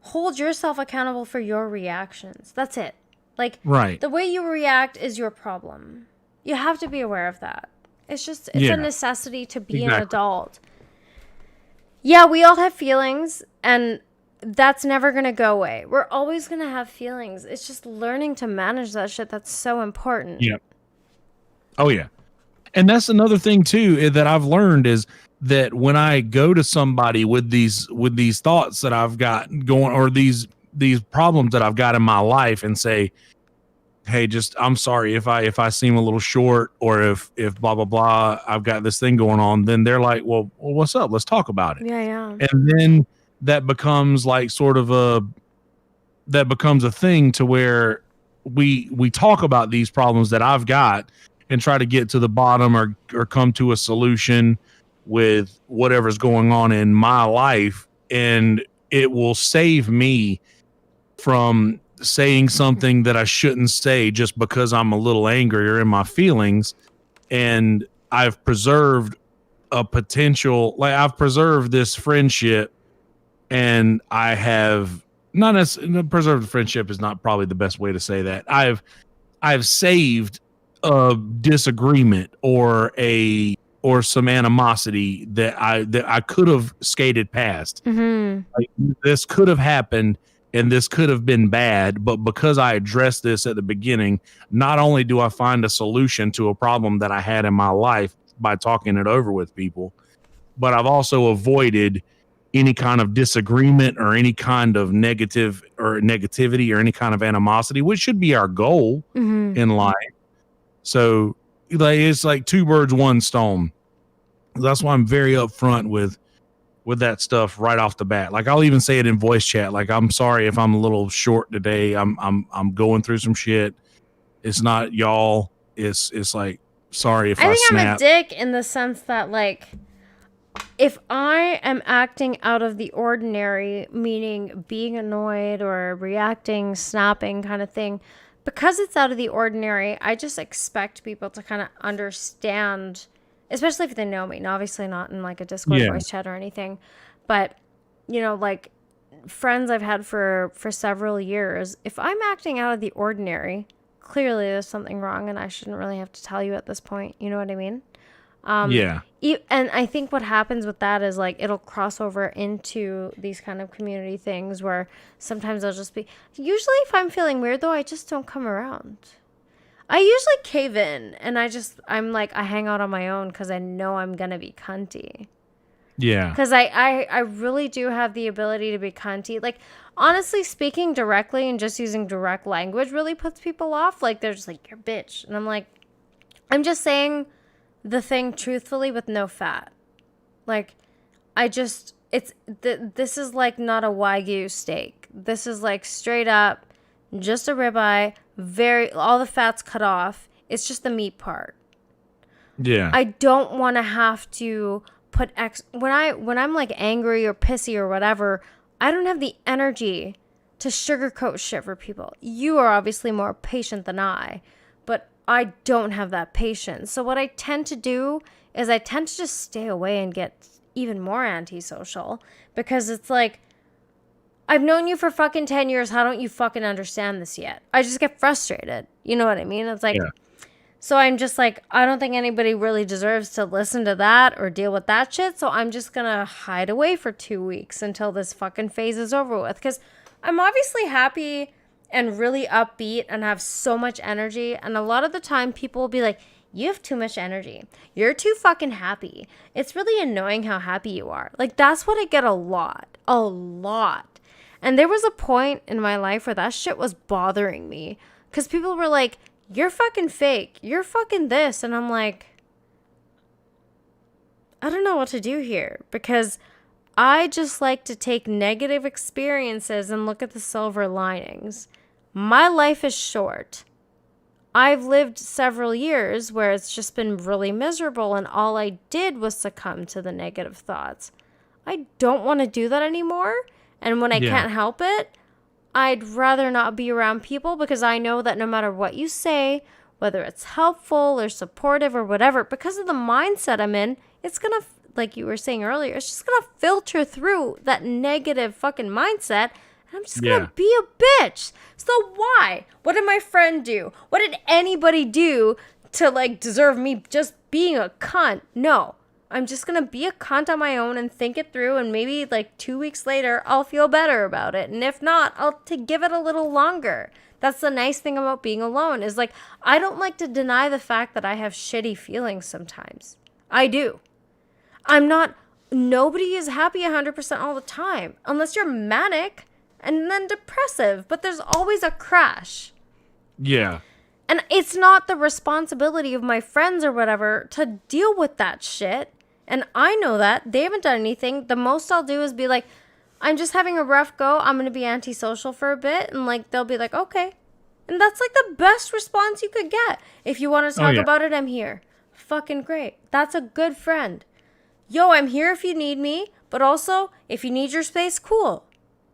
hold yourself accountable for your reactions. That's it. Like, the way you react is your problem. You have to be aware of that. It's a necessity to be an adult. Yeah, we all have feelings, and that's never going to go away. We're always going to have feelings. It's just learning to manage that shit that's so important. Yeah. Oh, yeah. And that's another thing, too, that I've learned is that when I go to somebody with these thoughts that I've got going, or these these problems that I've got in my life and say, hey, just I'm sorry if I seem a little short, or if blah blah blah, I've got this thing going on, then they're like, well what's up? Let's talk about it. Yeah. And then that becomes like sort of a thing to where we talk about these problems that I've got and try to get to the bottom, or come to a solution with whatever's going on in my life, and it will save me from saying something that I shouldn't say just because I'm a little angry or in my feelings. And I've preserved I've preserved this friendship, and I have not necessarily preserved friendship is not probably the best way to say that. I've saved a disagreement or some animosity that I could have skated past. Mm-hmm. Like, this could have happened and this could have been bad, but because I addressed this at the beginning, not only do I find a solution to a problem that I had in my life by talking it over with people, but I've also avoided any kind of disagreement or any kind of negativity or any kind of animosity, which should be our goal in life. So it's like two birds, one stone. That's why I'm very upfront with that stuff right off the bat. Like, I'll even say it in voice chat. Like, I'm sorry if I'm a little short today. I'm going through some shit. It's not y'all. It's like, sorry if I think snap. I'm a dick in the sense that, like, if I am acting out of the ordinary, meaning being annoyed or reacting, snapping kind of thing, because it's out of the ordinary, I just expect people to kind of understand, especially if they know me. Now, obviously not in like a Discord voice chat or anything, but like friends I've had for several years, if I'm acting out of the ordinary, clearly there's something wrong and I shouldn't really have to tell you at this point. You know what I mean? And I think what happens with that is, like, it'll cross over into these kind of community things where sometimes I'll just be, usually if I'm feeling weird though, I just don't come around. I usually cave in and I'm like, I hang out on my own because I know I'm going to be cunty. Yeah. Because I really do have the ability to be cunty. Like, honestly, speaking directly and just using direct language really puts people off. Like, they're just like, you're a bitch. And I'm like, I'm just saying the thing truthfully with no fat. Like, this is like not a Wagyu steak. This is like straight up just a ribeye, all the fat's cut off. It's just the meat part. Yeah. I don't want to have to put when I'm like angry or pissy or whatever, I don't have the energy to sugarcoat shit for people. You are obviously more patient than I, but I don't have that patience. So what I tend to do is I tend to just stay away and get even more antisocial, because it's like, I've known you for fucking 10 years. How don't you fucking understand this yet? I just get frustrated. You know what I mean? It's like, So I'm just like, I don't think anybody really deserves to listen to that or deal with that shit. So I'm just going to hide away for 2 weeks until this fucking phase is over with. Because I'm obviously happy and really upbeat and have so much energy. And a lot of the time people will be like, you have too much energy. You're too fucking happy. It's really annoying how happy you are. Like, that's what I get a lot. A lot. And there was a point in my life where that shit was bothering me. Because people were like, you're fucking fake. You're fucking this. And I'm like, I don't know what to do here. Because I just like to take negative experiences and look at the silver linings. My life is short. I've lived several years where it's just been really miserable and all I did was succumb to the negative thoughts. I don't want to do that anymore. And when I can't help it, I'd rather not be around people, because I know that no matter what you say, whether it's helpful or supportive or whatever, because of the mindset I'm in, it's going to, like you were saying earlier, it's just going to filter through that negative fucking mindset. And I'm just going to be a bitch. So why? What did my friend do? What did anybody do to, like, deserve me just being a cunt? No. I'm just going to be a cunt on my own and think it through, and maybe like 2 weeks later, I'll feel better about it. And if not, I'll give it a little longer. That's the nice thing about being alone, is like, I don't like to deny the fact that I have shitty feelings sometimes. I do. Nobody is happy 100% all the time. Unless you're manic, and then depressive, but there's always a crash. Yeah. And it's not the responsibility of my friends or whatever to deal with that shit. And I know that. They haven't done anything. The most I'll do is be like, I'm just having a rough go. I'm going to be antisocial for a bit. And like, they'll be like, okay. And that's like the best response you could get. If you want to talk about it, I'm here. Fucking great. That's a good friend. Yo, I'm here if you need me. But also, if you need your space, cool.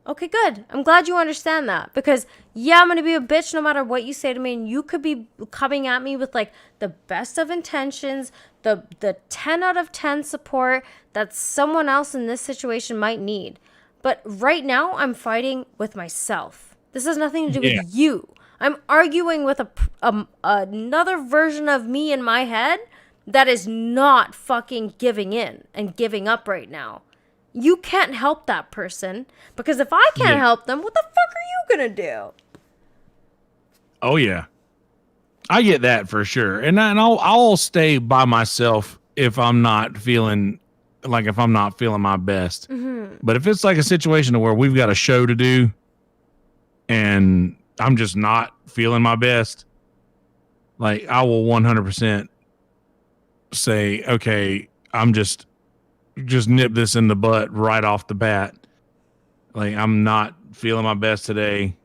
Okay, good. I'm glad you understand that. Because, yeah, I'm going to be a bitch no matter what you say to me. And you could be coming at me with, like, the best of intentions, the 10 out of 10 support that someone else in this situation might need. But right now, I'm fighting with myself. This has nothing to do with you. I'm arguing with another version of me in my head that is not fucking giving in and giving up right now. You can't help that person, because if I can't help them, what the fuck are you gonna do? Oh yeah, I get that for sure, and I'll stay by myself if I'm not feeling my best. But if it's like a situation where we've got a show to do, and I'm just not feeling my best, like I will 100% say, okay, I'm just nip this in the butt right off the bat. Like, I'm not feeling my best today.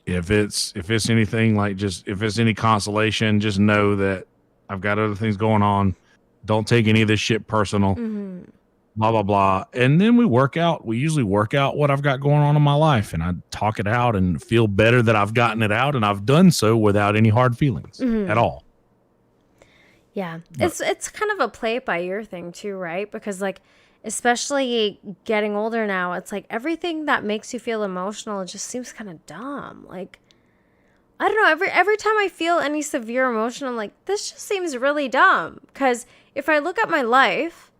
If it's anything like, just if it's any consolation, just know that I've got other things going on. Don't take any of this shit personal. Blah blah blah. And then we usually work out what I've got going on in my life, and I talk it out and feel better that I've gotten it out, and I've done so without any hard feelings at all. Yeah, it's kind of a play it by ear thing too, right? Because like, especially getting older now, it's like everything that makes you feel emotional just seems kind of dumb. Like, I don't know, every time I feel any severe emotion, I'm like, this just seems really dumb. Because if I look at my life,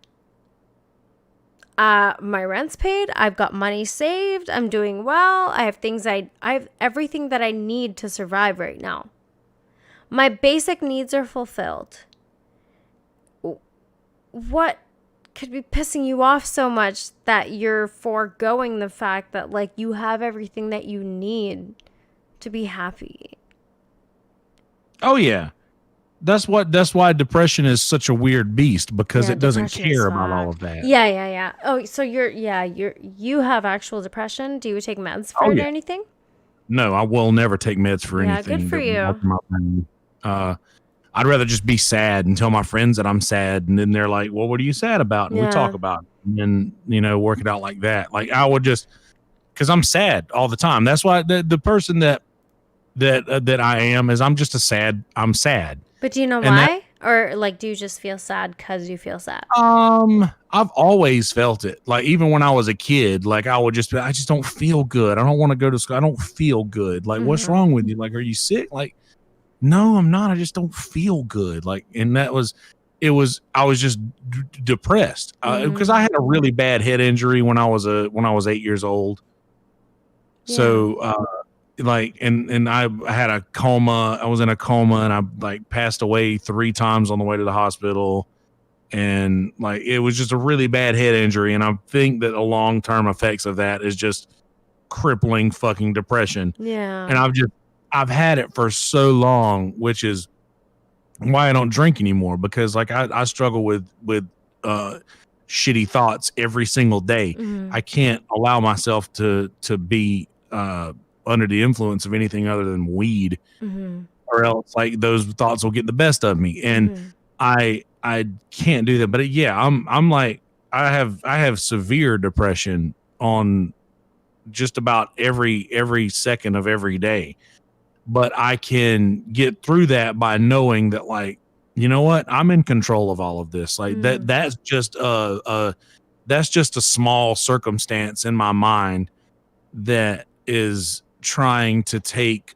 my rent's paid, I've got money saved, I'm doing well, I have everything that I need to survive right now. My basic needs are fulfilled. What could be pissing you off so much that you're foregoing the fact that like you have everything that you need to be happy? Oh yeah. That's why depression is such a weird beast, because it doesn't care about all of that. Yeah. Oh, so you have actual depression? Do you take meds for it or anything? No, I will never take meds for anything. Yeah, good for you. I'd rather just be sad and tell my friends that I'm sad, and then they're like, well, what are you sad about? And we talk about it, and then, work it out like that. Like, I would just, because I'm sad all the time. That's why the person that I am is, I'm sad. But do you know why? Or like, do you just feel sad because you feel sad? I've always felt it. Like, even when I was a kid, like I just don't feel good. I don't want to go to school. I don't feel good. Like, what's wrong with you? Like, are you sick? Like, no, I'm not. I just don't feel good. Like, and I was just depressed because I had a really bad head injury when I was 8 years old. Yeah. So, like, and I had a coma. I was in a coma, and I like passed away 3 times on the way to the hospital. And like, it was just a really bad head injury. And I think that the long-term effects of that is just crippling fucking depression. Yeah. And I've had it for so long, which is why I don't drink anymore, because like I struggle with shitty thoughts every single day. I can't allow myself to be under the influence of anything other than weed, or else like those thoughts will get the best of me. And I can't do that. But yeah, I'm like, I have severe depression on just about every second of every day. But I can get through that by knowing that, like, you know what, I'm in control of all of this. Like that's just a small circumstance in my mind that is trying to take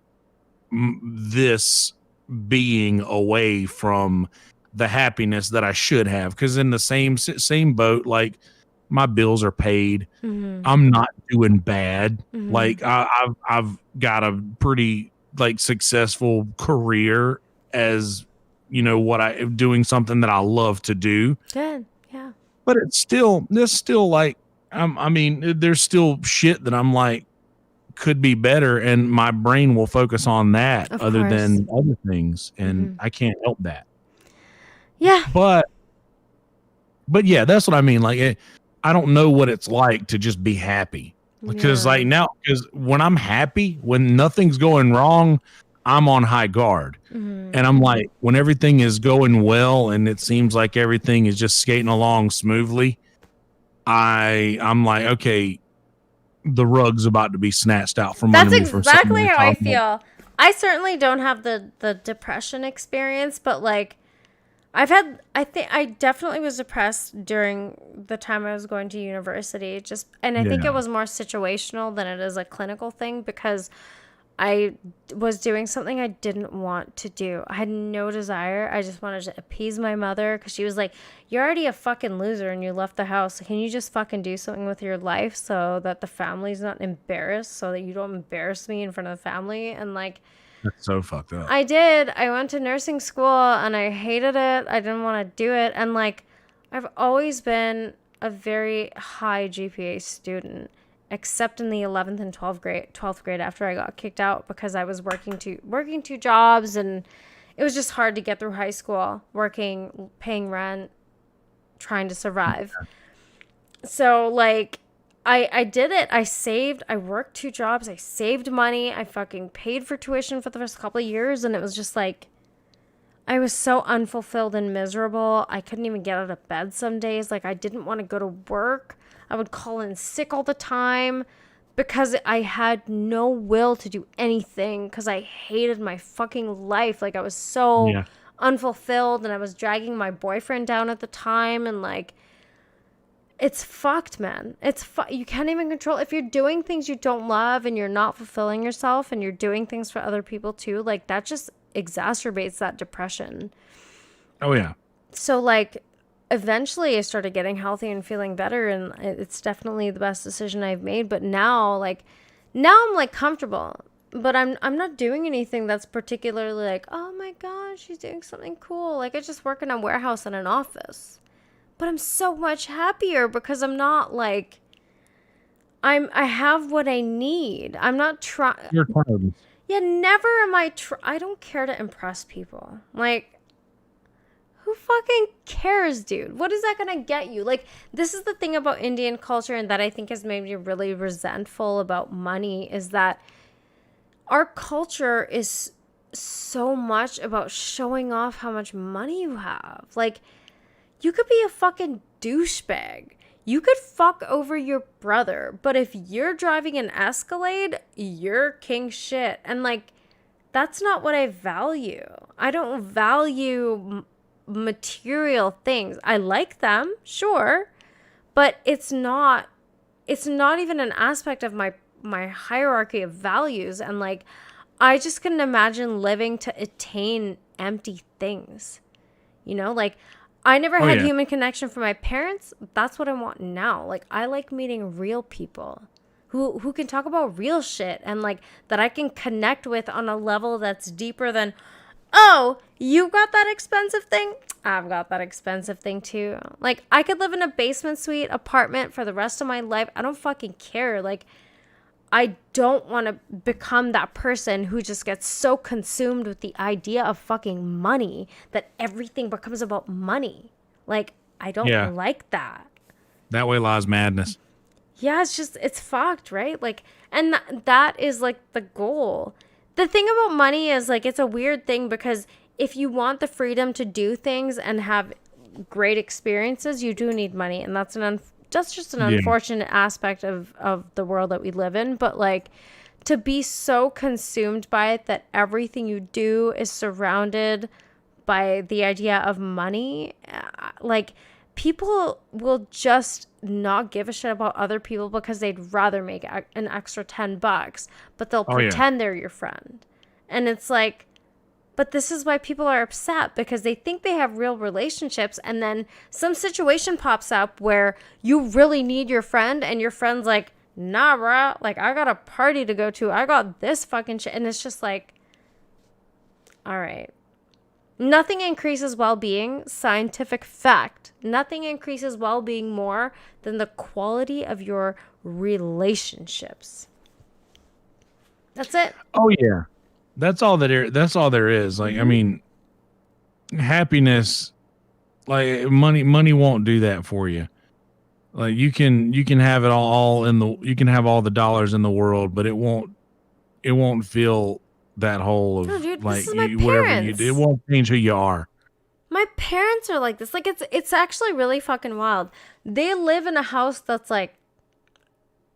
this being away from the happiness that I should have. Because in the same boat, like, my bills are paid. I'm not doing bad. Like, I've got a pretty like successful career as, what I am doing, something that I love to do. Good. Yeah. But there's still like I mean, there's still shit that I'm like could be better, and my brain will focus on that Of other course. than other things, and I can't help that. Yeah. But yeah, that's what I mean. Like, I don't know what it's like to just be happy because, Yeah. like, now, because when I'm happy, when nothing's going wrong, I'm on high guard. And I'm like, when everything is going well and it seems like everything is just skating along smoothly, I'm like, okay, the rug's about to be snatched out from That's under me for some exactly reason. how I I'm like, feel. I certainly don't have the depression experience, but like I definitely was depressed during the time I was going to university. And I think it yeah, was more situational than it is a clinical thing because I was doing something I didn't want to do. I had no desire. I just wanted to appease my mother because she was like, "You're already a fucking loser and you left the house. Can you just fucking do something with your life so that the family's not embarrassed, so that you don't embarrass me in front of the family?" And like, that's so fucked up. I did. I went to nursing school and I hated it. I didn't want to do it. And like, I've always been a very high GPA student, except in the 11th and 12th grade after I got kicked out because I was working two jobs and it was just hard to get through high school, working, paying rent, trying to survive. So like I did it. I worked two jobs. I saved money. I fucking paid for tuition for the first couple of years. And it was just like, I was so unfulfilled and miserable. I couldn't even get out of bed some days. Like I didn't want to go to work. I would call in sick all the time because I had no will to do anything because I hated my fucking life. Like I was so Yeah. unfulfilled and I was dragging my boyfriend down at the time and like, it's fucked, man. You can't even control if you're doing things you don't love and you're not fulfilling yourself and you're doing things for other people too. Like that just exacerbates that depression. Oh yeah. So like eventually I started getting healthy and feeling better and it's definitely the best decision I've made, but now I'm like comfortable, but I'm not doing anything that's particularly like, "Oh my gosh, she's doing something cool." Like I just work in a warehouse and an office. But I'm so much happier because I'm not like I have what I need. I'm not trying. Your terms. Yeah, never am I don't care to impress people. Like who fucking cares, dude? What is that going to get you? Like this is the thing about Indian culture and that I think has made me really resentful about money is that our culture is so much about showing off how much money you have. Like you could be a fucking douchebag. You could fuck over your brother, but if you're driving an Escalade, you're king shit. And like, that's not what I value. I don't value material things. I like them, sure, but it's not even an aspect of my hierarchy of values. And like, I just couldn't imagine living to attain empty things. You know, like I never had human connection from my parents. That's what I want now. Like I like meeting real people who can talk about real shit and like that I can connect with on a level that's deeper than, "Oh, you got that expensive thing? I've got that expensive thing too." Like I could live in a basement suite apartment for the rest of my life. I don't fucking care. Like I don't want to become that person who just gets so consumed with the idea of fucking money that everything becomes about money. Like, I don't like that. That way lies madness. Yeah, it's fucked, right? Like, and that is like the goal. The thing about money is like, it's a weird thing because if you want the freedom to do things and have great experiences, you do need money. And that's just an unfortunate aspect of the world that we live in. But like to be so consumed by it that everything you do is surrounded by the idea of money, like people will just not give a shit about other people because they'd rather make an extra $10, but they'll pretend they're your friend. And it's like, but this is why people are upset because they think they have real relationships and then some situation pops up where you really need your friend and your friend's like, "Nah, bro, like I got a party to go to. I got this fucking shit." And it's just like, all right, Nothing increases well-being, scientific fact. Nothing increases well-being more than the quality of your relationships. That's it. Oh yeah. That's all there is. Like, I mean, happiness, like money won't do that for you. Like you can have it all you can have all the dollars in the world, but it won't feel that whole of No, dude, this like is my whatever you parents. do. It won't change who you are. My parents are like this. Like it's actually really fucking wild. They live in a house that's like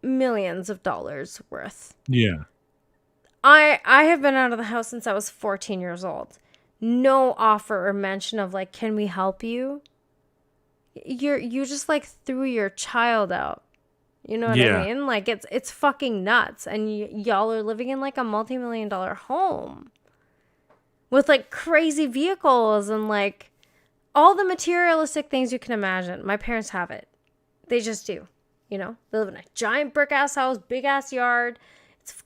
millions of dollars worth. Yeah. I have been out of the house since I was 14 years old. No offer or mention of like, can we help you? You just like threw your child out. You know what I mean? Like it's fucking nuts. And y'all are living in like a multi-million-dollar home with like crazy vehicles and like all the materialistic things you can imagine. My parents have it. They just do. You know, they live in a giant brick ass house, big ass yard.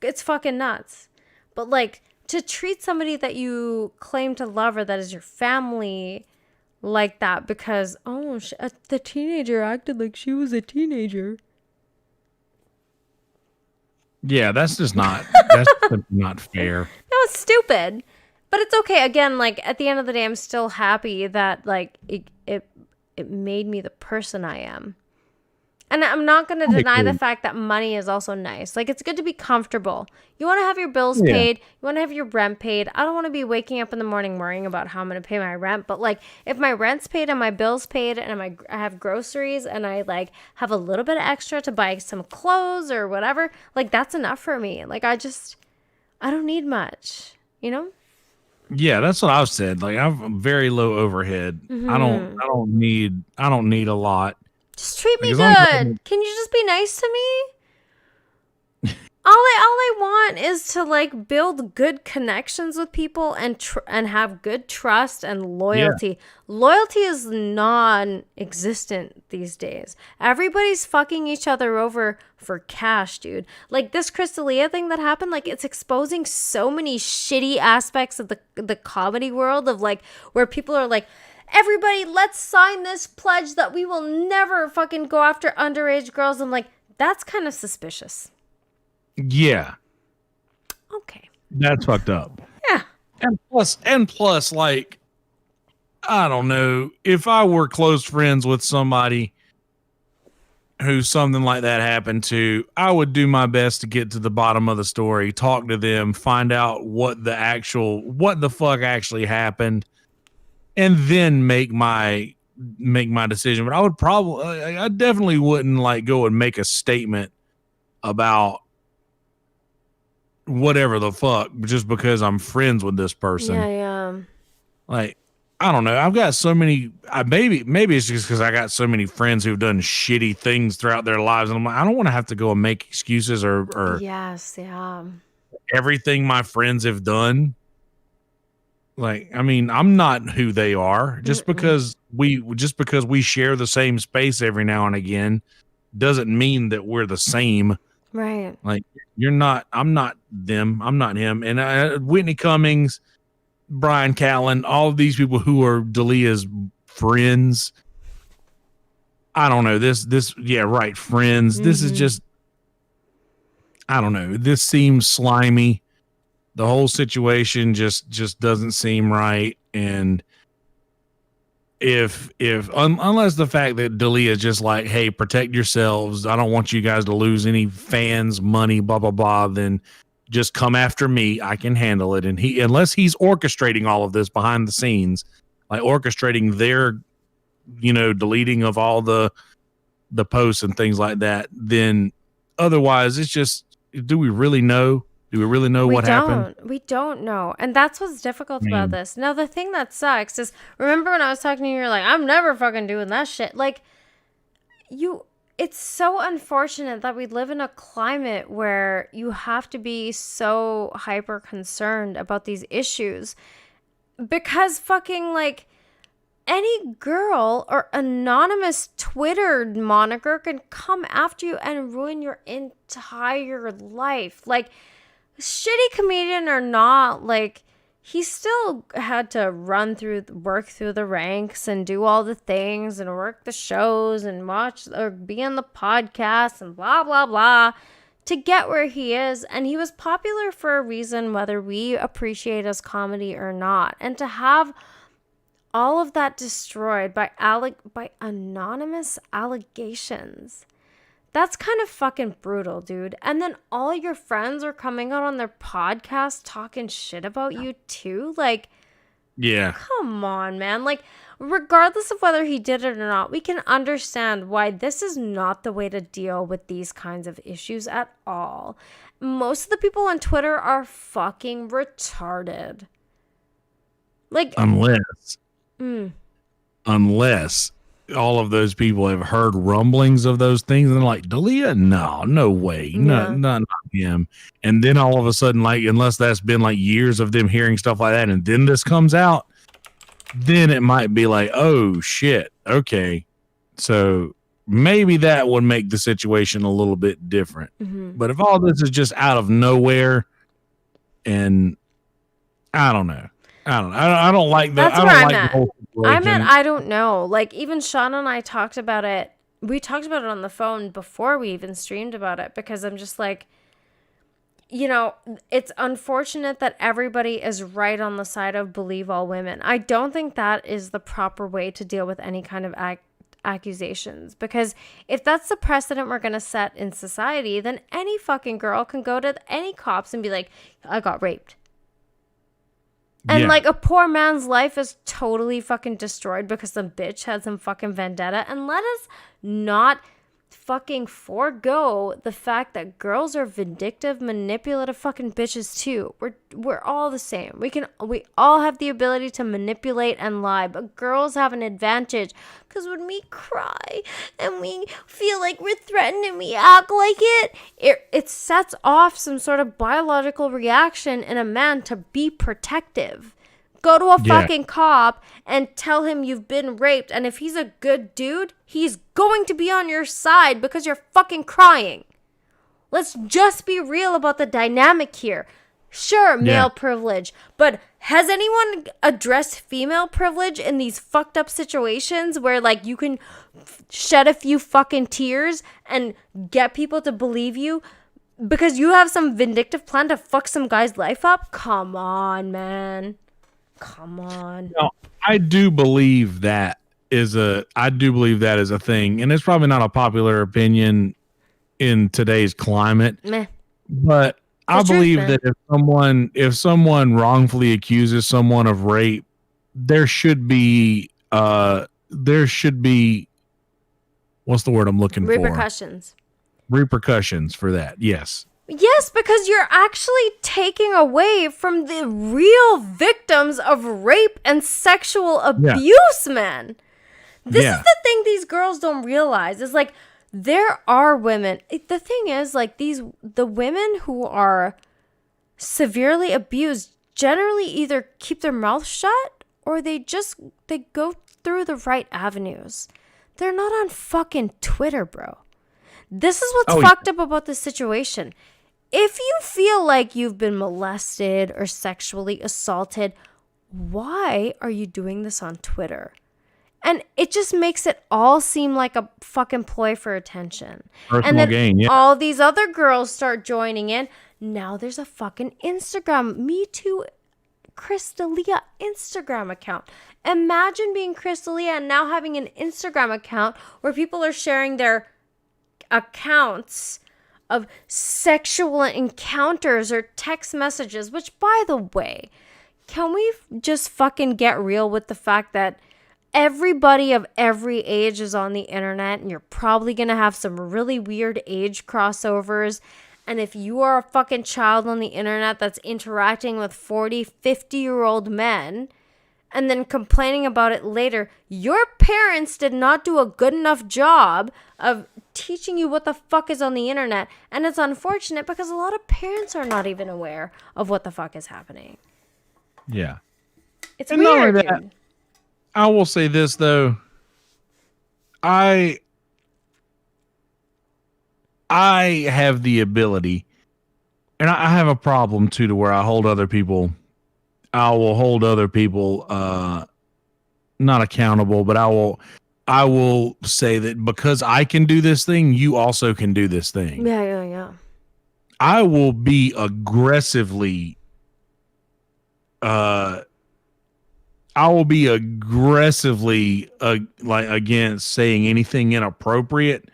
It's fucking nuts. But like to treat somebody that you claim to love or that is your family like that because the teenager acted like she was a teenager. Yeah, that's just not not fair. No, it's stupid. But it's okay. Again, like at the end of the day, I'm still happy that like it made me the person I am. And I'm not going to deny the fact that money is also nice. Like, it's good to be comfortable. You want to have your bills paid. You want to have your rent paid. I don't want to be waking up in the morning worrying about how I'm going to pay my rent. But, like, if my rent's paid and my bill's paid and I have groceries and I, like, have a little bit of extra to buy some clothes or whatever, like, that's enough for me. Like, I don't need much, you know? Yeah, that's what I've said. Like, I'm very low overhead. I don't need a lot. Just treat me Because good. Can you just be nice to me? All I want is to like build good connections with people and have good trust and loyalty. Yeah. Loyalty is non-existent these days. Everybody's fucking each other over for cash, dude. Like this Crystalia thing that happened, like it's exposing so many shitty aspects of the comedy world of like where people are like, everybody, let's sign this pledge that we will never fucking go after underage girls. I'm like, that's kind of suspicious. Yeah. Okay. That's fucked up. Yeah. And plus, like, I don't know, if I were close friends with somebody who something like that happened to, I would do my best to get to the bottom of the story, talk to them, find out what the fuck actually happened. And then make my decision. But I definitely wouldn't like go and make a statement about whatever the fuck just because I'm friends with this person. Yeah. Like, I don't know. I've got so many. Maybe it's just because I got so many friends who've done shitty things throughout their lives, and I'm like, I don't want to have to go and make excuses or yes, yeah. everything my friends have done. Like, I mean, I'm not who they are. Just because we share the same space every now and again doesn't mean that we're the same. Right. Like, I'm not them. I'm not him. And Whitney Cummings, Brian Callen, all of these people who are Delia's friends. I don't know. Friends. This is just, I don't know. This seems slimy. The whole situation just doesn't seem right. And unless the fact that Dalia just like, hey, protect yourselves, I don't want you guys to lose any fans, money, blah, blah, blah, then just come after me. I can handle it. And unless he's orchestrating all of this behind the scenes, like orchestrating their, deleting of all the posts and things like that, then otherwise it's just, do we really know? Do we really know what happened? We don't know. And that's what's difficult about this. Now, the thing that sucks is, remember when I was talking to you, you're like, I'm never fucking doing that shit. Like, it's so unfortunate that we live in a climate where you have to be so hyper concerned about these issues because fucking, like, any girl or anonymous Twitter moniker can come after you and ruin your entire life. Like, shitty comedian or not, like, he still had to work through the ranks and do all the things and work the shows and watch or be on the podcast and blah, blah, blah to get where he is. And he was popular for a reason, whether we appreciate his comedy or not. And to have all of that destroyed by anonymous allegations, that's kind of fucking brutal, dude. And then all your friends are coming out on their podcast talking shit about you too. Like, Yeah. come on, man. Like, regardless of whether he did it or not, we can understand why this is not the way to deal with these kinds of issues at all. Most of the people on Twitter are fucking retarded. Like, unless all of those people have heard rumblings of those things and they're like, Dalia, no way, not him. And then all of a sudden, like, unless that's been like years of them hearing stuff like that, and then this comes out, then it might be like, oh shit, okay, so maybe that would make the situation a little bit different. But if all this is just out of nowhere, and I don't know. I don't like the. That's I where don't I'm like at. the whole situation. I don't know. Like, even Sean and I talked about it. We talked about it on the phone before we even streamed about it, because I'm just like, you know, it's unfortunate that everybody is right on the side of believe all women. I don't think that is the proper way to deal with any kind of accusations, because if that's the precedent we're going to set in society, then any fucking girl can go to any cops and be like, I got raped. And like, a poor man's life is totally fucking destroyed because some bitch had some fucking vendetta. And let us not fucking forego the fact that girls are vindictive, manipulative fucking bitches too. We're all the same. We all have the ability to manipulate and lie, but girls have an advantage, because when we cry and we feel like we're threatened and we act like it sets off some sort of biological reaction in a man to be protective. Go to a fucking cop and tell him you've been raped. And if he's a good dude, he's going to be on your side because you're fucking crying. Let's just be real about the dynamic here. Sure, male privilege. But has anyone addressed female privilege in these fucked up situations where, like, you can shed a few fucking tears and get people to believe you because you have some vindictive plan to fuck some guy's life up? Come on, man. Come on. No, I do believe that is a thing, and it's probably not a popular opinion in today's climate. Meh. But I believe that if someone wrongfully accuses someone of rape, there should be what's the word I'm looking Repercussions. for? Repercussions for that. Yes. Yes, because you're actually taking away from the real victims of rape and sexual abuse, man. This is the thing these girls don't realize. Is like, there are women. The thing is, like, the women who are severely abused generally either keep their mouth shut or they go through the right avenues. They're not on fucking Twitter, bro. This is what's fucked up about this situation. If you feel like you've been molested or sexually assaulted, why are you doing this on Twitter? And it just makes it all seem like a fucking ploy for attention. Personal and gain, then all these other girls start joining in. Now there's a fucking Instagram, Me Too, Chris D'Elia Instagram account. Imagine being Chris D'Elia and now having an Instagram account where people are sharing their accounts of sexual encounters or text messages, which, by the way, can we just fucking get real with the fact that everybody of every age is on the internet, and you're probably going to have some really weird age crossovers. And if you are a fucking child on the internet that's interacting with 40, 50-year-old men and then complaining about it later, your parents did not do a good enough job of teaching you what the fuck is on the internet. And it's unfortunate because a lot of parents are not even aware of what the fuck is happening. Yeah. It's weird. Not only that, I will say this, though. I have the ability, and I have a problem too, to where I hold other people I will hold other people not accountable, but I will say that because I can do this thing, you also can do this thing. Yeah. I will be aggressively like against saying anything inappropriate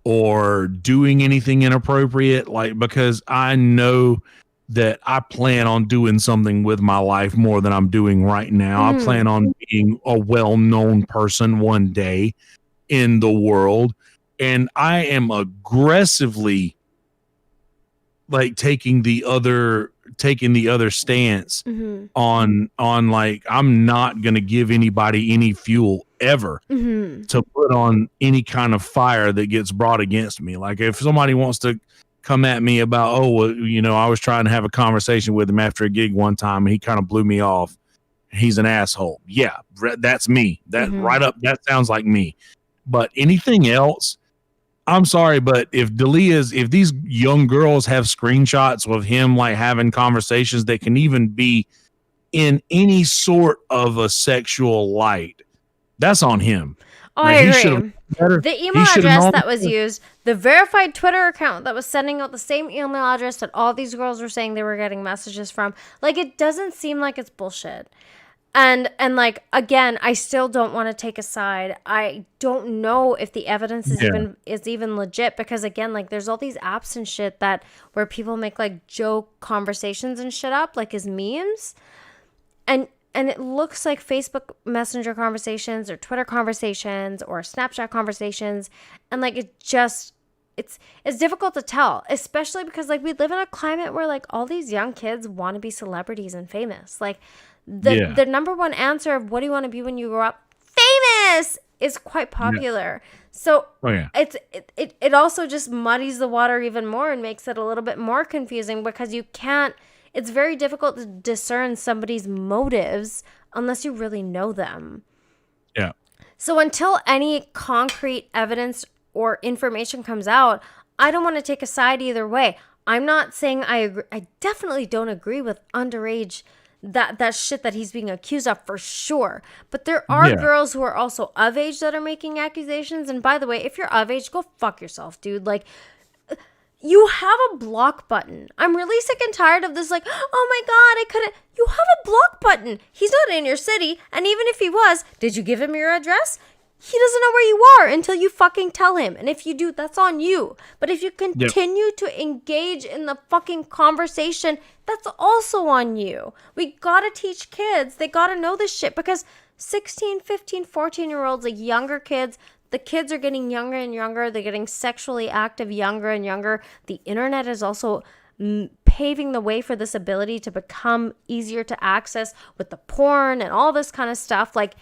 or doing anything inappropriate, like, because I know that I plan on doing something with my life more than I'm doing right now. I plan on being a well-known person one day in the world, and I am aggressively like taking the other stance on like, I'm not going to give anybody any fuel ever to put on any kind of fire that gets brought against me. Like, if somebody wants to come at me about, oh, well, you know, I was trying to have a conversation with him after a gig one time and he kind of blew me off, he's an asshole. Yeah, that's me. That right up, that sounds like me. But anything else, I'm sorry, but if these young girls have screenshots of him like having conversations that can even be in any sort of a sexual light, that's on him. Oh, like, I agree. The email address that was used, the verified Twitter account that was sending out the same email address that all these girls were saying they were getting messages from, like, it doesn't seem like it's bullshit. And like, again, I still don't want to take a side. I don't know if the evidence is even legit, because again, like, there's all these apps and shit where people make like joke conversations and shit up, like as memes. And it looks like Facebook Messenger conversations or Twitter conversations or Snapchat conversations. And like, it's difficult to tell, especially because like we live in a climate where like all these young kids want to be celebrities and famous. Like the number one answer of what do you want to be when you grow up? Famous is quite popular. Yeah. So it also just muddies the water even more and makes it a little bit more confusing, because it's very difficult to discern somebody's motives unless you really know them. Yeah. So until any concrete evidence or information comes out, I don't want to take a side either way. I'm not saying I agree. I definitely don't agree with underage, that shit that he's being accused of, for sure. But there are girls who are also of age that are making accusations. And by the way, if you're of age, go fuck yourself, dude. Like, you have a block button. I'm really sick and tired of this, like, oh my God, I couldn't. You have a block button. He's not in your city. And even if he was, did you give him your address? He doesn't know where you are until you fucking tell him. And if you do, that's on you. But if you continue to engage in the fucking conversation, that's also on you. We gotta teach kids. They gotta know this shit, because 16, 15, 14-year-olds, like younger kids, the kids are getting younger and younger. They're getting sexually active younger and younger. The internet is also paving the way for this ability to become easier to access with the porn and all this kind of stuff. Like,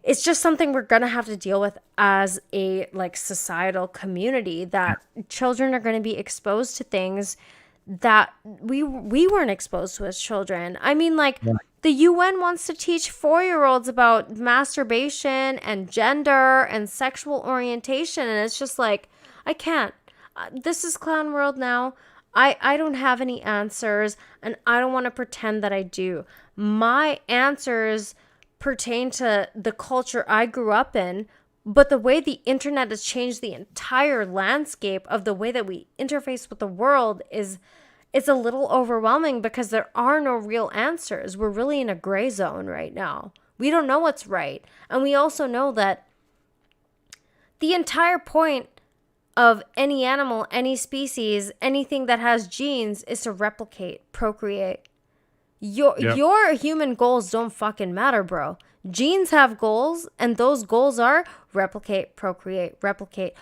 it's just something we're going to have to deal with as a like societal community, that children are going to be exposed to things that we weren't exposed to as children. I mean, like, the UN wants to teach 4-year-olds about masturbation and gender and sexual orientation. And it's just like, I can't. This is clown world now. I don't have any answers, and I don't want to pretend that I do. My answers pertain to the culture I grew up in, but the way the internet has changed the entire landscape of the way that we interface with the world is a little overwhelming, because there are no real answers. We're really in a gray zone right now. We don't know what's right. And we also know that the entire point of any animal, any species, anything that has genes is to replicate, procreate. Your human goals don't fucking matter, bro. Genes have goals, and those goals are replicate, procreate, replicate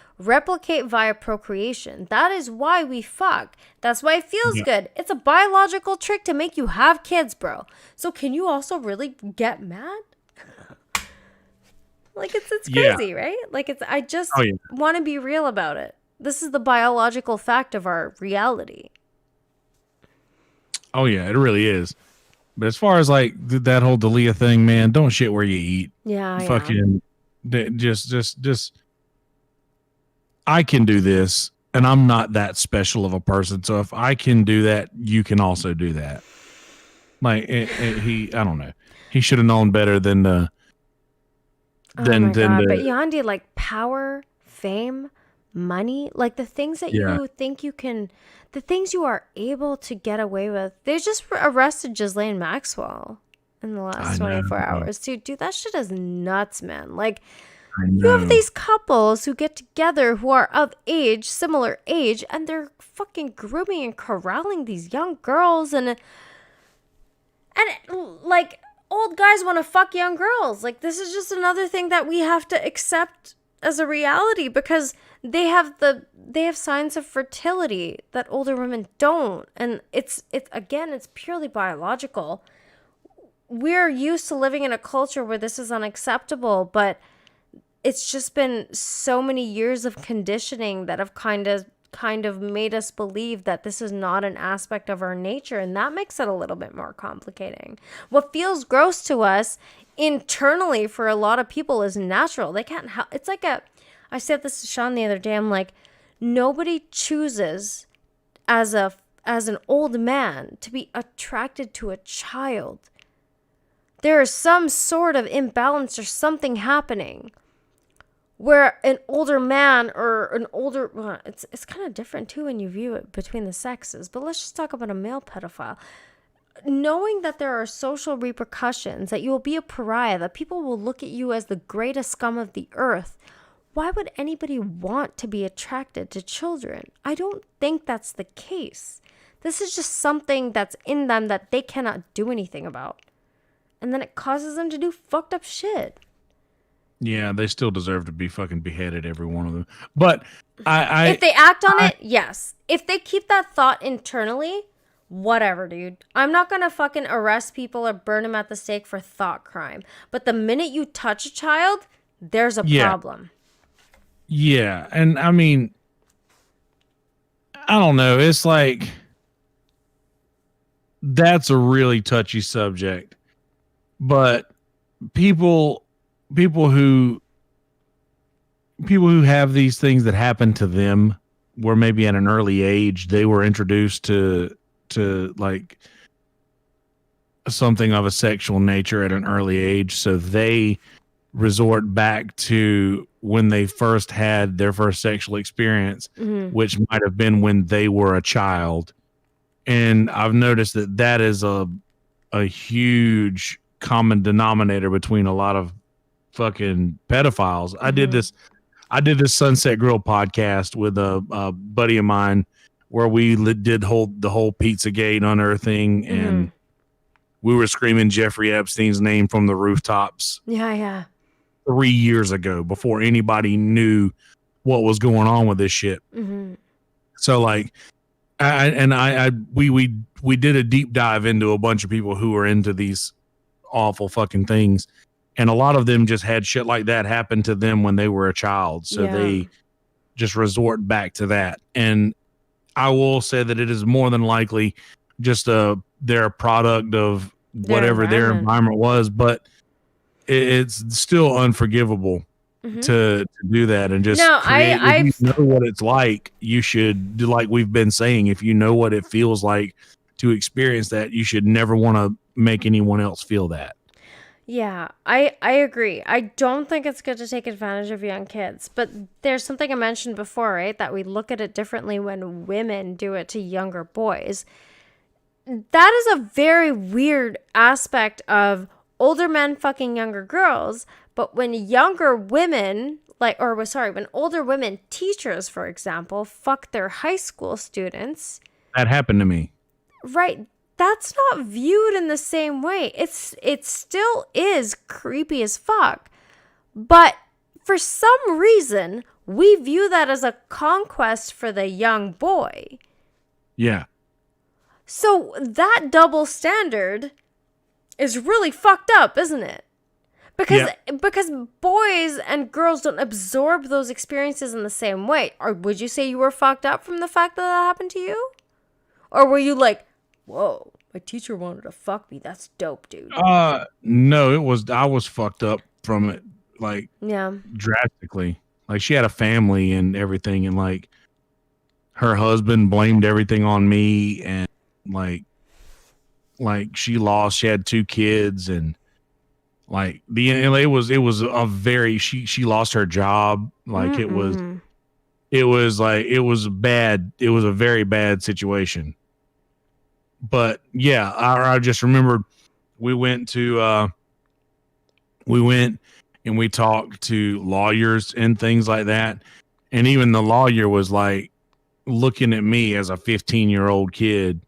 via procreation. That is why we fuck. That's why it feels good. It's a biological trick to make you have kids, bro. So can you also really get mad? Like, it's crazy, right? Like, I just want to be real about it. This is the biological fact of our reality. Oh yeah, it really is. But as far as like that whole Dalia thing, man, don't shit where you eat. Yeah, fucking just. I can do this, and I'm not that special of a person. So if I can do that, you can also do that. Like I don't know. He should have known better than Oh my God. But the Yandi, like power, fame, money, like the things that yeah. you think you can, the things you are able to get away with. They just arrested Ghislaine Maxwell in the last 24 hours. Dude, that shit is nuts, man. Like, I you have know. these couples who get together who are of age, similar age, and they're fucking grooming and corralling these young girls and like old guys want to fuck young girls. Like this is just another thing that we have to accept as a reality because they have signs of fertility that older women don't, and it's purely biological. We're used to living in a culture where this is unacceptable, but it's just been so many years of conditioning that have kind of made us believe that this is not an aspect of our nature, and that makes it a little bit more complicating. What feels gross to us internally for a lot of people is natural. They can't help. It's like I said this to Sean the other day. I'm like, nobody chooses as an old man to be attracted to a child. There is some sort of imbalance or something happening where an older man or an older, well, it's kind of different too when you view it between the sexes, but let's just talk about a male pedophile. Knowing that there are social repercussions, that you will be a pariah, that people will look at you as the greatest scum of the earth, why would anybody want to be attracted to children? I don't think that's the case. This is just something that's in them that they cannot do anything about. And then it causes them to do fucked up shit. Yeah, they still deserve to be fucking beheaded, every one of them. But if they act on it, yes. If they keep that thought internally, whatever, dude. I'm not gonna fucking arrest people or burn them at the stake for thought crime. But the minute you touch a child, there's a problem. Yeah, and I mean, I don't know. It's like that's a really touchy subject, but people who have these things that happen to them where maybe at an early age they were introduced to like something of a sexual nature at an early age, so they resort back to when they first had their first sexual experience, which might have been when they were a child. And I've noticed that is a huge common denominator between a lot of fucking pedophiles. I did this Sunset Grill podcast with a buddy of mine where we did the whole Pizzagate unearthing, and we were screaming Jeffrey Epstein's name from the rooftops. Yeah. 3 years ago, before anybody knew what was going on with this shit. So like, we did a deep dive into a bunch of people who were into these awful fucking things, and a lot of them just had shit like that happen to them when they were a child, so they just resort back to that. And I will say that it is more than likely just they're a product of whatever their environment was, but it's still unforgivable to do that. And just if you know what it's like, you should do, like we've been saying, if you know what it feels like to experience that, you should never want to make anyone else feel that. Yeah, I agree. I don't think it's good to take advantage of young kids, but there's something I mentioned before, right? That we look at it differently when women do it to younger boys. That is a very weird aspect of older men fucking younger girls, but when younger women, when older women teachers, for example, fuck their high school students. That happened to me. Right. That's not viewed in the same way. It still is creepy as fuck. But for some reason, we view that as a conquest for the young boy. Yeah. So that double standard is really fucked up, isn't it? Because boys and girls don't absorb those experiences in the same way. Or would you say you were fucked up from the fact that happened to you? Or were you like, whoa, my teacher wanted to fuck me. That's dope, dude. No, I was fucked up from it, like, drastically. Like, she had a family and everything, and like her husband blamed everything on me, and like like she had 2 kids, and like it was a very, she lost her job. Like it was bad. It was a very bad situation. But yeah, I just remembered we went and we talked to lawyers and things like that. And even the lawyer was like looking at me as a 15-year-old kid,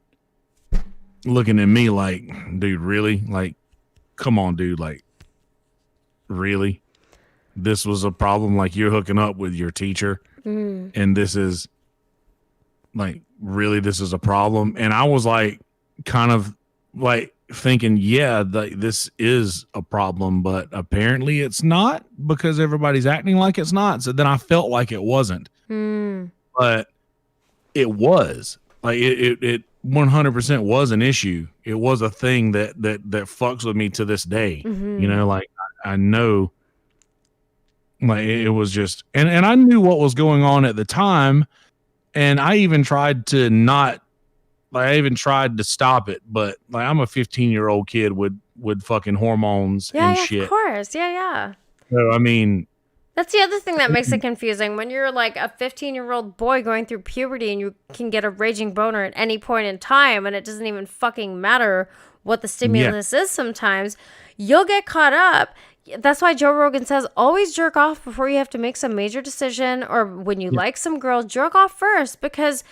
looking at me like, dude, really? Like, come on, dude. Like, really? This was a problem? Like, you're hooking up with your teacher and this is like, really, this is a problem? And I was like, kind of like thinking, yeah, this is a problem, but apparently it's not, because everybody's acting like it's not. So then I felt like it wasn't, but it was. Like it 100% was an issue. It was a thing that fucks with me to this day. You know, like I know, like it was just, and I knew what was going on at the time, and I even tried to not, like I even tried to stop it, but like I'm a 15-year-old kid with fucking hormones and shit. Of course. Yeah. So I mean, that's the other thing that makes it confusing. When you're like a 15-year-old boy going through puberty and you can get a raging boner at any point in time, and it doesn't even fucking matter what the stimulus is sometimes, you'll get caught up. That's why Joe Rogan says always jerk off before you have to make some major decision, or when you like some girl, jerk off first, because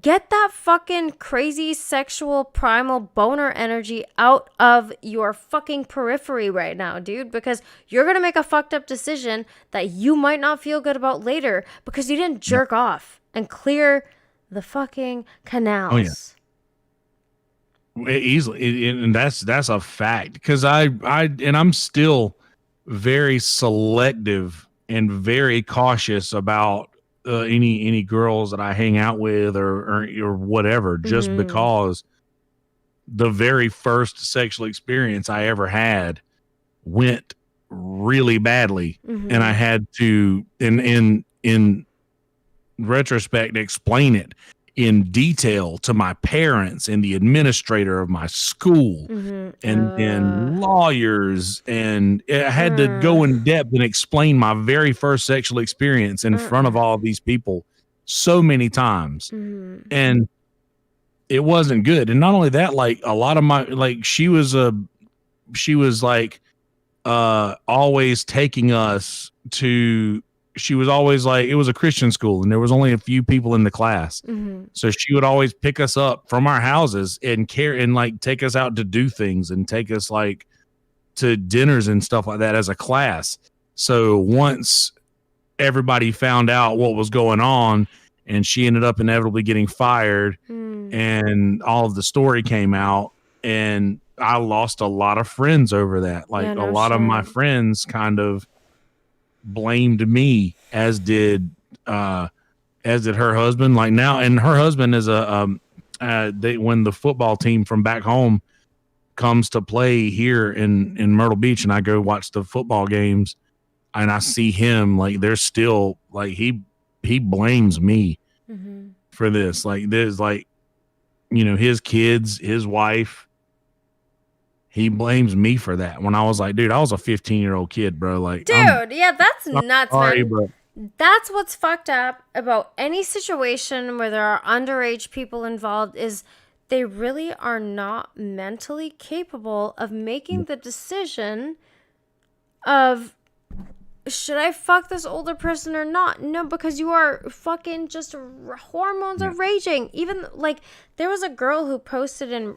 get that fucking crazy sexual primal boner energy out of your fucking periphery right now, dude, because you're going to make a fucked up decision that you might not feel good about later because you didn't jerk off and clear the fucking canals. Oh, yeah. Easily. And that's a fact, because I'm still very selective and very cautious about any girls that I hang out with or whatever, just because the very first sexual experience I ever had went really badly, and I had to in retrospect explain it in detail to my parents and the administrator of my school and then lawyers, and I had to go in depth and explain my very first sexual experience in front of all these people so many times. And it wasn't good. And not only that, like a lot of my, like she was like always taking us to, she was always like, it was a Christian school and there was only a few people in the class. So she would always pick us up from our houses and like take us out to do things and take us like to dinners and stuff like that as a class. So once everybody found out what was going on, and she ended up inevitably getting fired, and all of the story came out, and I lost a lot of friends over that. Like a lot of my friends kind of blamed me, as did her husband. Like now, and her husband is when the football team from back home comes to play here in Myrtle Beach, and I go watch the football games, and I see him, like there's still like he blames me for this. Like there's like, you know, his kids, his wife, he blames me for that. When I was like, dude, I was a 15-year-old kid, bro. Like, dude, yeah, that's nuts, sorry, man. Bro. That's what's fucked up about any situation where there are underage people involved, is they really are not mentally capable of making the decision of, should I fuck this older person or not? No, because you are fucking just hormones are raging. Even like there was a girl who posted in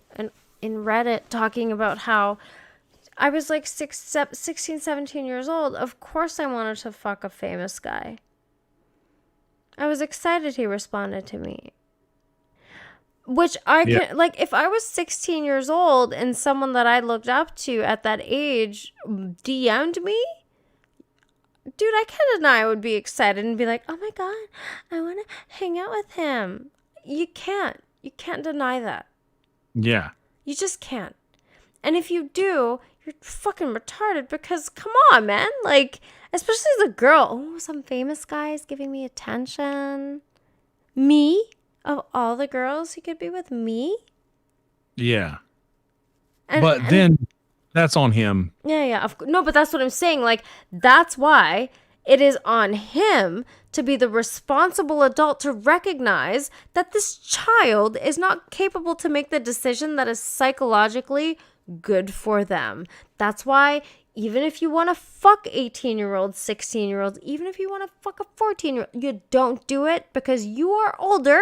Reddit talking about how I was like 16, 17 years old. Of course I wanted to fuck a famous guy. I was excited he responded to me. Which I can, like, if I was 16 years old and someone that I looked up to at that age DM'd me, dude, I can't deny I would be excited and be like, oh my God, I want to hang out with him. You can't deny that. Yeah. You just can't. And if you do, you're fucking retarded, because come on, man. Like, especially as a girl. Oh, some famous guy is giving me attention. Me? Of all the girls he could be with, me? Yeah. But then that's on him. Yeah. No, but that's what I'm saying. Like, that's why it is on him to be the responsible adult to recognize that this child is not capable to make the decision that is psychologically good for them. That's why even if you want to fuck 18-year-olds, 16-year-olds, even if you want to fuck a 14-year-old, you don't do it because you are older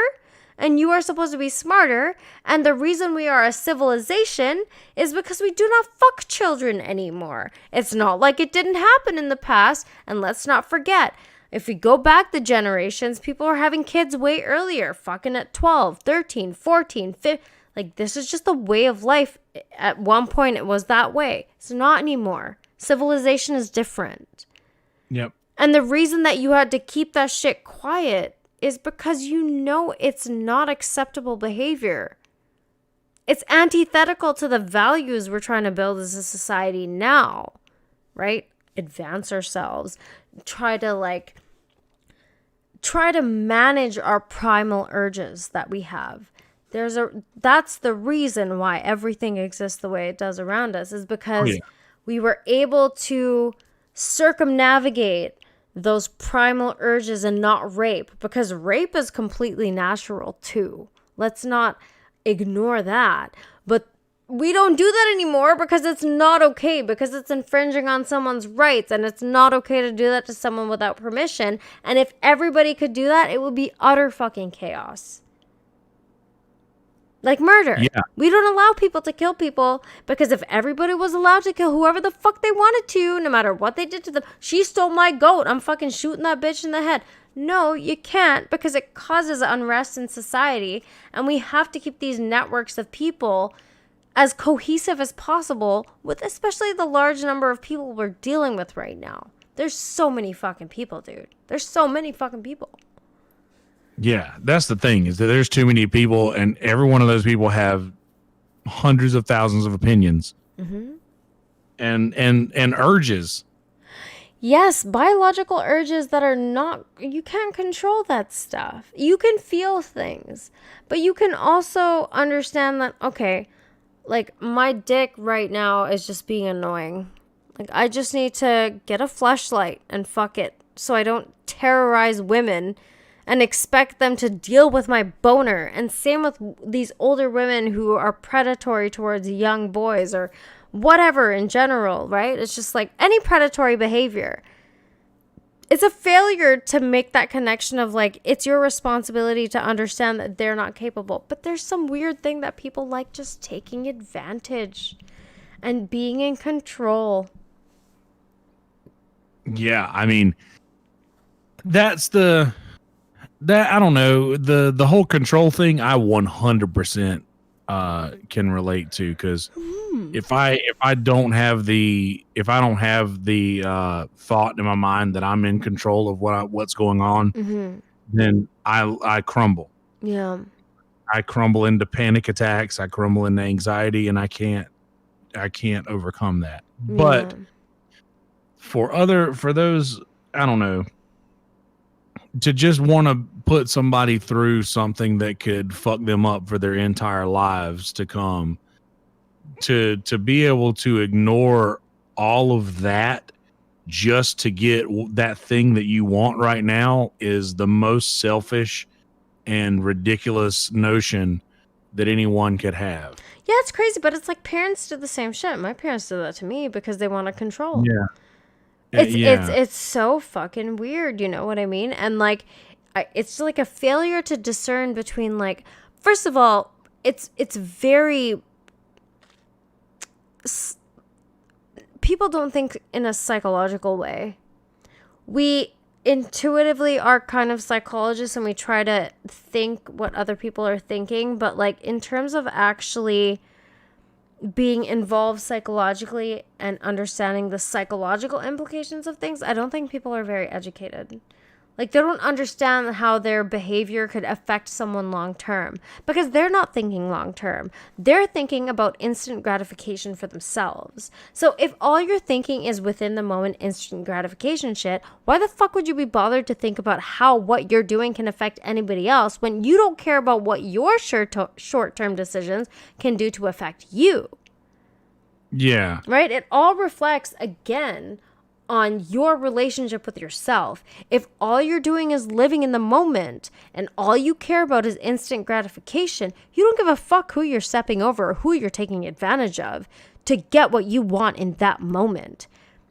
and you are supposed to be smarter. And the reason we are a civilization is because we do not fuck children anymore. It's not like it didn't happen in the past. And let's not forget, if we go back the generations, people are having kids way earlier, fucking at 12, 13, 14, 15. Like, this is just the way of life. At one point, it was that way. It's not anymore. Civilization is different. Yep. And the reason that you had to keep that shit quiet is because you know it's not acceptable behavior. It's antithetical to the values we're trying to build as a society now, right? Advance ourselves. Try to manage our primal urges that we have. That's the reason why everything exists the way it does around us, is because we were able to circumnavigate those primal urges and not rape, because rape is completely natural too. Let's not ignore that. But we don't do that anymore because it's not okay, because it's infringing on someone's rights, and it's not okay to do that to someone without permission. And if everybody could do that, it would be utter fucking chaos. Like murder. Yeah. We don't allow people to kill people, because if everybody was allowed to kill whoever the fuck they wanted to, no matter what they did to them, she stole my goat, I'm fucking shooting that bitch in the head. No, you can't, because it causes unrest in society, and we have to keep these networks of people as cohesive as possible, with especially the large number of people we're dealing with right now. There's so many fucking people, dude. There's so many fucking people. Yeah, that's the thing, is that there's too many people, and every one of those people have hundreds of thousands of opinions and urges. Yes, biological urges that are not, you can't control that stuff. You can feel things, but you can also understand that, okay, like my dick right now is just being annoying. Like, I just need to get a fleshlight and fuck it so I don't terrorize women and expect them to deal with my boner. And same with these older women who are predatory towards young boys or whatever in general, right? It's just like any predatory behavior. It's a failure to make that connection of like, it's your responsibility to understand that they're not capable. But there's some weird thing that people like just taking advantage and being in control. Yeah, I mean, I don't know, the whole control thing I 100% can relate to, because if I don't have the thought in my mind that I'm in control of what's going on, then I crumble. Yeah. I crumble into panic attacks, I crumble into anxiety, and I can't overcome that. Yeah. But for those, I don't know, to just want to put somebody through something that could fuck them up for their entire lives to come, to be able to ignore all of that just to get that thing that you want right now, is the most selfish and ridiculous notion that anyone could have. Yeah, it's crazy, but it's like parents do the same shit. My parents do that to me because they want to control. Yeah. It's so fucking weird, you know what I mean? And like, it's like a failure to discern between, like, first of all, it's very, people don't think in a psychological way. We intuitively are kind of psychologists and we try to think what other people are thinking, but like in terms of actually being involved psychologically and understanding the psychological implications of things, I don't think people are very educated. Like, they don't understand how their behavior could affect someone long term, because they're not thinking long term. They're thinking about instant gratification for themselves. So if all you're thinking is within the moment instant gratification shit, why the fuck would you be bothered to think about how what you're doing can affect anybody else when you don't care about what your short-term decisions can do to affect you? Yeah. Right? It all reflects, again, on your relationship with yourself. If all you're doing is living in the moment and all you care about is instant gratification, you don't give a fuck who you're stepping over or who you're taking advantage of to get what you want in that moment.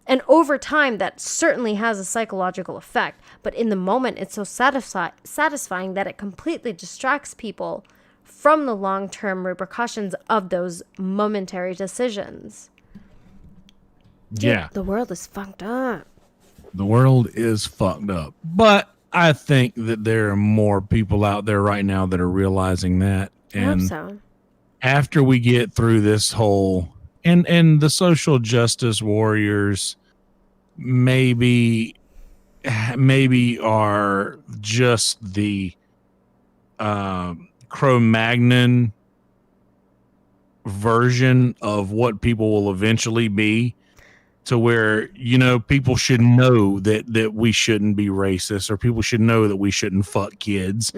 And over time, that certainly has a psychological effect. But in the moment, it's so satisfying that it completely distracts people from the long-term repercussions of those momentary decisions. Dude, Yeah. the world is fucked up. The world is fucked up. But I think that there are more people out there right now that are realizing that. And I hope so. after we get through this whole and the social justice warriors maybe are just the Cro-Magnon version of what people will eventually be, to where, you know, people should know that we shouldn't be racist, or people should know that we shouldn't fuck kids,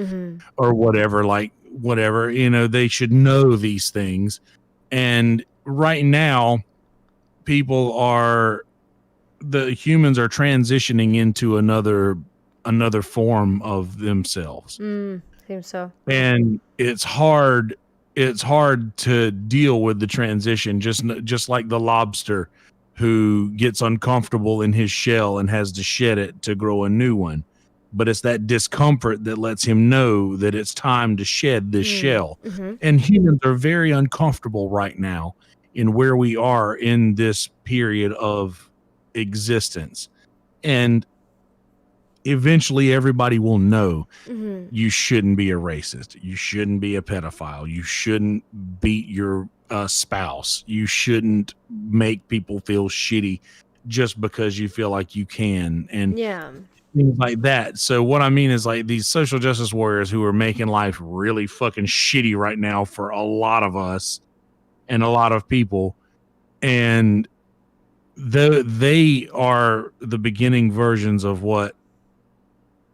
or whatever, you know, they should know these things. And right now, the humans are transitioning into another form of themselves. Seems so. And it's hard to deal with the transition, just like the lobster who gets uncomfortable in his shell and has to shed it to grow a new one. But it's that discomfort that lets him know that it's time to shed this shell. And humans are very uncomfortable right now in where we are in this period of existence. And eventually everybody will know you shouldn't be a racist. You shouldn't be a pedophile. You shouldn't beat your spouse. You shouldn't make people feel shitty just because you feel like you can. And things like that. So what I mean is, like, these social justice warriors who are making life really fucking shitty right now for a lot of us and a lot of people. And they are the beginning versions of what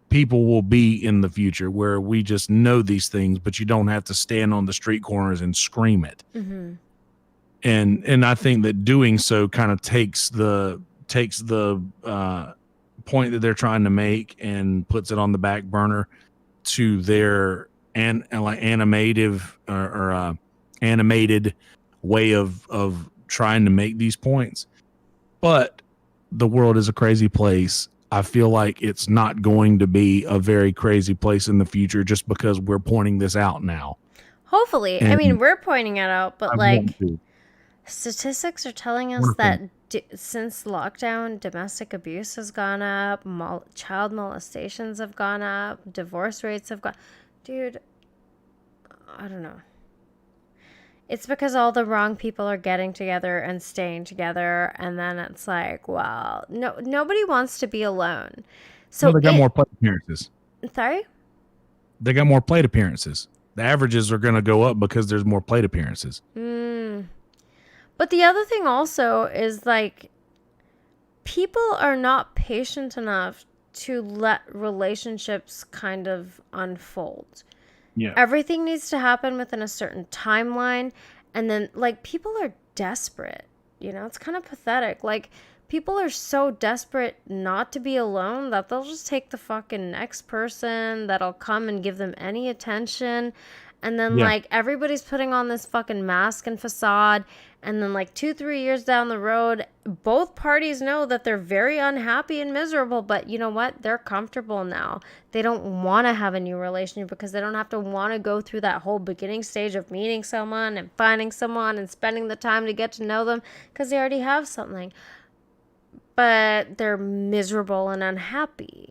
people will be in the future, where we just know these things, but you don't have to stand on the street corners and scream it. And I think that doing so kind of takes the point that they're trying to make and puts it on the back burner to their animated way of trying to make these points. But the world is a crazy place. I feel like it's not going to be a very crazy place in the future just because we're pointing this out now. Hopefully. And I mean, we're pointing it out, but like, to. statistics are telling us that since lockdown, domestic abuse has gone up, child molestations have gone up, divorce rates have gone. Dude, I don't know. It's because all the wrong people are getting together and staying together, and then it's like, well, nobody wants to be alone. So they got more plate appearances. Sorry? They got more plate appearances. The averages are going to go up because there's more plate appearances. But the other thing also is, like, people are not patient enough to let relationships kind of unfold. Yeah. Everything needs to happen within a certain timeline. And then, like, people are desperate. You know, it's kind of pathetic. Like, people are so desperate not to be alone that they'll just take the fucking next person that'll come and give them any attention. And then, like, everybody's putting on this fucking mask and facade. And then, like, 2-3 years down the road, both parties know that they're very unhappy and miserable. But you know what? They're comfortable now. They don't want to have a new relationship because they don't have to want to go through that whole beginning stage of meeting someone and finding someone and spending the time to get to know them because they already have something. But they're miserable and unhappy.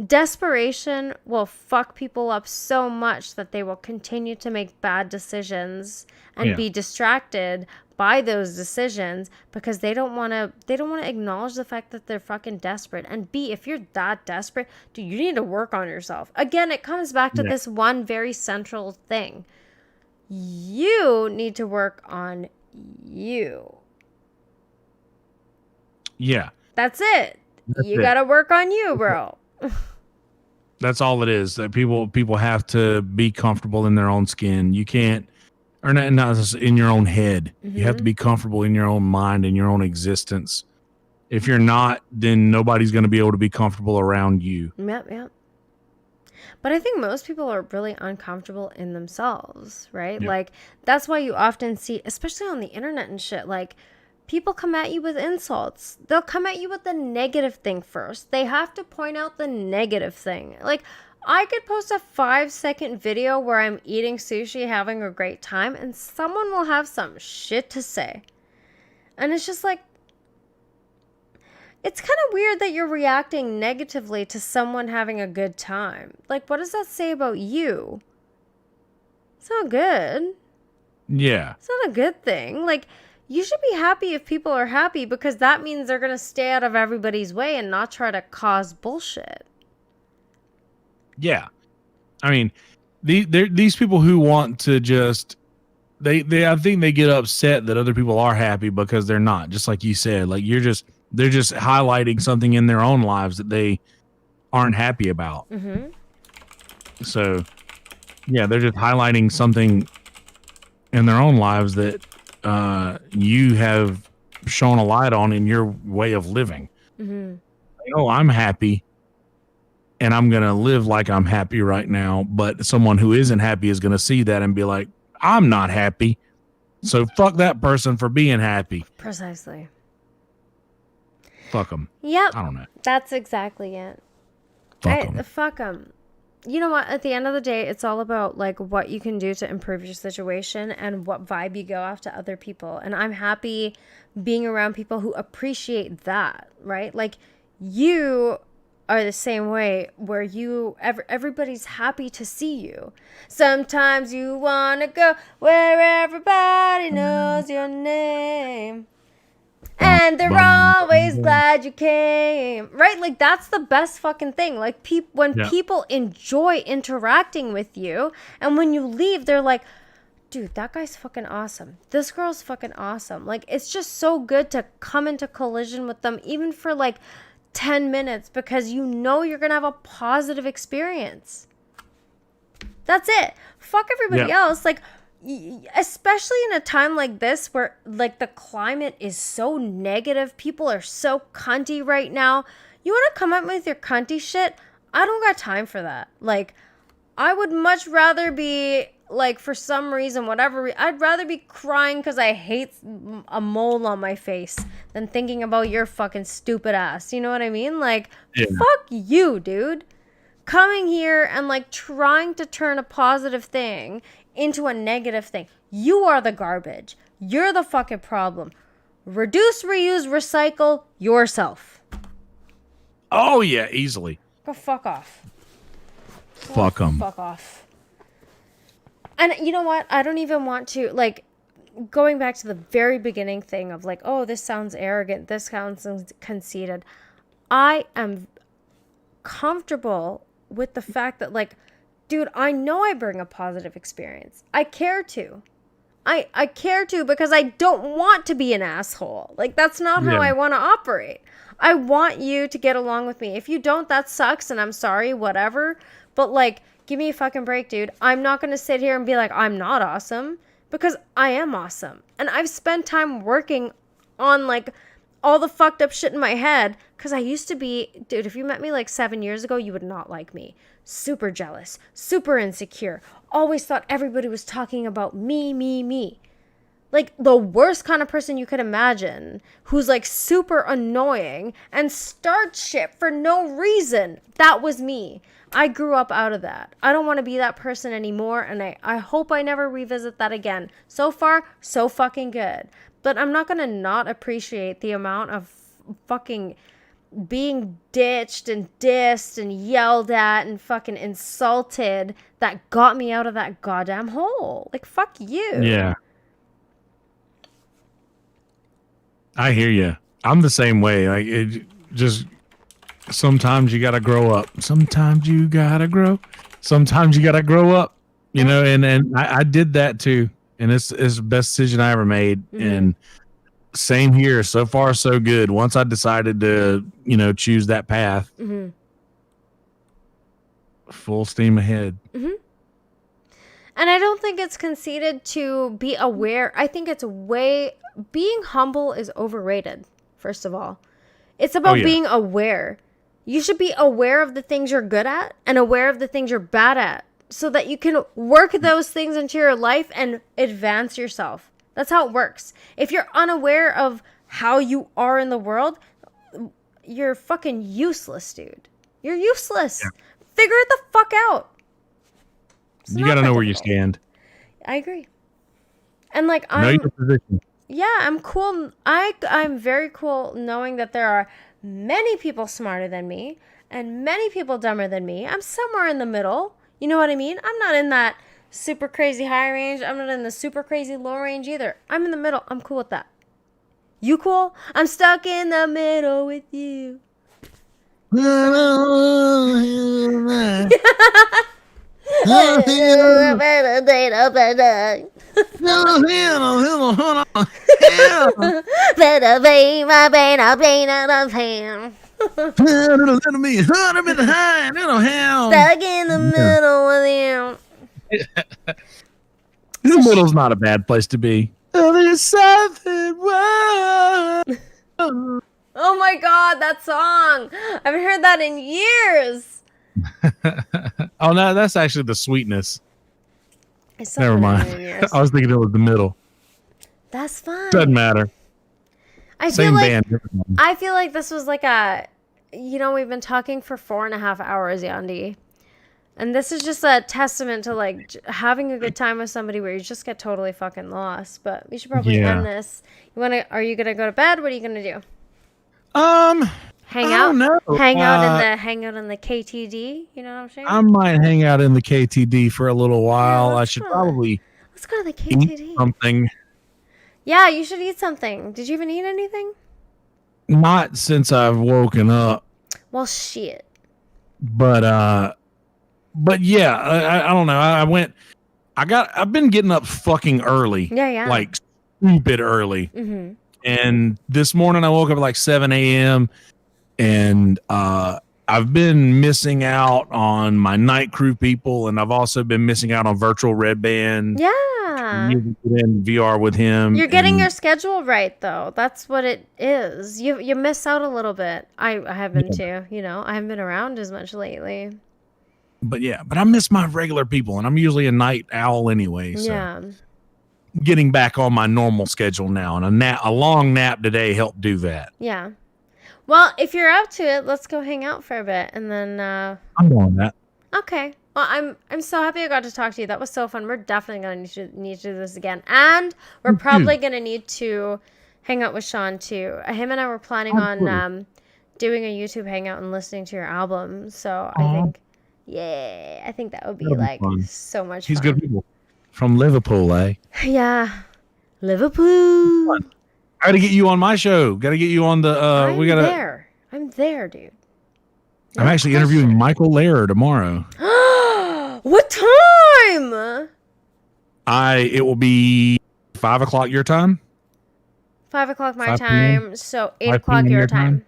Desperation will fuck people up so much that they will continue to make bad decisions and be distracted by those decisions because they don't want to acknowledge the fact that they're fucking desperate. And B, if you're that desperate, dude, you need to work on yourself. Again, it comes back to this one very central thing. You need to work on you. Yeah. That's it. You got to work on you, bro. That's all it is. That people have to be comfortable in their own skin. You can't, or not just in your own head. You have to Mm-hmm. be comfortable in your own mind and your own existence. If you're not, then nobody's going to be able to be comfortable around you. Yep, yep. But I think most people are really uncomfortable in themselves, right? Yeah. Like, that's why you often see, especially on the internet and shit, like, people come at you with insults. They'll come at you with the negative thing first. They have to point out the negative thing. Like, I could post a 5-second video where I'm eating sushi, having a great time, and someone will have some shit to say. And it's just like, it's kind of weird that you're reacting negatively to someone having a good time. Like, what does that say about you? It's not good. Yeah. It's not a good thing. Like, you should be happy if people are happy because that means they're going to stay out of everybody's way and not try to cause bullshit. Yeah. I mean, these people who want to just, I think they get upset that other people are happy because they're not. Just like you said, like they're just highlighting something in their own lives that they aren't happy about. Mm-hmm. So, yeah, they're just highlighting something in their own lives that you have shone a light on in your way of living. Mm-hmm. Oh, I'm happy and I'm going to live like I'm happy right now. But someone who isn't happy is going to see that and be like, I'm not happy. So fuck that person for being happy. Precisely. Fuck them. Yep. I don't know. That's exactly it. Fuck them. Fuck them. You know what? At the end of the day, it's all about like what you can do to improve your situation and what vibe you go off to other people. And I'm happy being around people who appreciate that, right? Like you are the same way where everybody's happy to see you. Sometimes you want to go where everybody knows your name. And they're always glad you came, right? Like that's the best fucking thing. Like when people enjoy interacting with you, and when you leave, they're like, "Dude, that guy's fucking awesome. This girl's fucking awesome." Like it's just so good to come into collision with them, even for like 10 minutes, because you know you're gonna have a positive experience. That's it. Fuck everybody else. Like. Especially in a time like this where like the climate is so negative, people are so cunty right now. You want to come up with your cunty shit? I don't got time for that. Like I would much rather be like, for some reason, I'd rather be crying because I hate a mole on my face than thinking about your fucking stupid ass. You know what I mean? Like fuck you, dude. Coming here and like trying to turn a positive thing into a negative thing. You are the garbage. You're the fucking problem. Reduce, reuse, recycle yourself. Oh yeah, easily. Go fuck off. Fuck them. Fuck off. And you know what? I don't even want to, like, going back to the very beginning thing of like, oh, this sounds arrogant. This sounds conceited. I am comfortable with the fact that like, dude, I know I bring a positive experience. I care to. I care to because I don't want to be an asshole. Like, that's not how I want to operate. I want you to get along with me. If you don't, that sucks and I'm sorry, whatever. But, like, give me a fucking break, dude. I'm not going to sit here and be like, I'm not awesome, because I am awesome. And I've spent time working on, like, all the fucked up shit in my head, because I used to be, dude, if you met me like 7 years ago, you would not like me. Super jealous, super insecure, always thought everybody was talking about me. Like the worst kind of person you could imagine, who's like super annoying and starts shit for no reason. That was me. I grew up out of that. I don't want to be that person anymore, and I hope I never revisit that again. So far, so fucking good. But I'm not going to not appreciate the amount of fucking being ditched and dissed and yelled at and fucking insulted that got me out of that goddamn hole. Like, fuck you. Yeah. I hear you. I'm the same way. Like, it just, sometimes you got to grow up. Sometimes you got to grow. Sometimes you got to grow up, you know, and I did that too. And it's the best decision I ever made. Mm-hmm. And same here. So far, so good. Once I decided to, you know, choose that path, mm-hmm. full steam ahead. Mm-hmm. And I don't think it's conceited to be aware. I think it's being humble is overrated, first of all. It's about being aware. You should be aware of the things you're good at and aware of the things you're bad at so that you can work those things into your life and advance yourself. That's how it works. If you're unaware of how you are in the world, you're fucking useless, dude. You're useless. Yeah. Figure it the fuck out. You got to know where you stand. I agree. And like, know your position. Yeah, I'm cool. I'm very cool knowing that there are many people smarter than me and many people dumber than me. I'm somewhere in the middle. You know what I mean? I'm not in that super crazy high range. I'm not in the super crazy low range either. I'm in the middle. I'm cool with that. You cool? I'm stuck in the middle with you. Stuck in the middle with you. The middle's not a bad place to be. There's something wrong. Oh my god, that song! I haven't heard that in years. Oh no, that's actually the Sweetness. Never mind. I was thinking it was the middle. That's fine. Doesn't matter. I feel like this was like we've been talking for 4.5 hours, Yandi. And this is just a testament to like having a good time with somebody where you just get totally fucking lost. But we should probably end this. Are you gonna go to bed? What are you gonna do? Hang out in the KTD. You know what I'm saying? I might hang out in the KTD for a little while. Yeah, I should probably let's go to the KTD. Eat something. Yeah, you should eat something. Did you even eat anything? Not since I've woken up. Well, shit. But yeah, I don't know. I've been getting up fucking early. Yeah. Like stupid early. Mm-hmm. And this morning I woke up at like 7 a.m. and I've been missing out on my night crew people, and I've also been missing out on virtual red band. Yeah. In VR with him. You're getting your schedule right, though. That's what it is. You miss out a little bit. I have been too. You know, I haven't been around as much lately. But I miss my regular people, and I'm usually a night owl anyway. So. Yeah. Getting back on my normal schedule now, and a long nap today helped do that. Yeah. Well, if you're up to it, let's go hang out for a bit, and then I'm doing that. Okay. Well, I'm so happy I got to talk to you. That was so fun. We're definitely going to need to do this again, and we're probably going to need to hang out with Sean too. Him and I were planning on doing a YouTube hangout and listening to your album. So I think that would be like so much fun. He's good people. From Liverpool, eh? Yeah. Liverpool. I gotta get you on my show. Gotta get you on the I'm there, dude. I'm actually interviewing Michael Lehrer tomorrow. What time? It will be 5 o'clock your time. 5 o'clock my time. So 8 o'clock your time.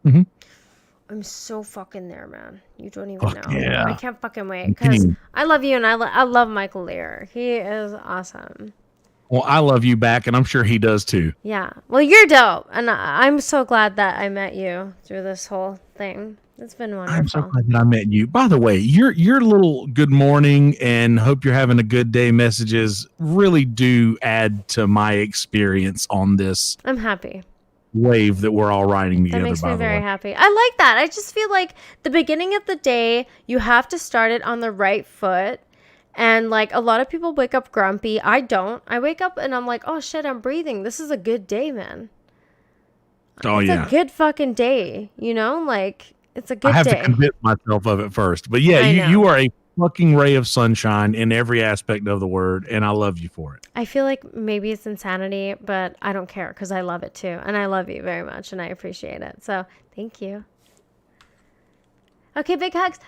Mm-hmm. I'm so fucking there, man. You don't even know. Yeah. I can't fucking wait because I love you and I love Michael Lehrer. He is awesome. Well, I love you back, and I'm sure he does too. Yeah. Well, you're dope, and I'm so glad that I met you through this whole thing. It's been wonderful. I'm so glad that I met you. By the way, your little good morning and hope you're having a good day messages really do add to my experience on this. I'm happy. Wave that we're all riding together. That makes me very happy. I like that. I just feel like the beginning of the day, you have to start it on the right foot. And like a lot of people wake up grumpy. I don't. I wake up and I'm like, oh shit, I'm breathing. This is a good day, man. It's a good fucking day. You know, like it's a good day. I have to convince myself of it first. But yeah, you are a fucking ray of sunshine in every aspect of the word, and I love you for it. I feel like maybe it's insanity, but I don't care because I love it too. And I love you very much and I appreciate it. So thank you. Okay, big hugs.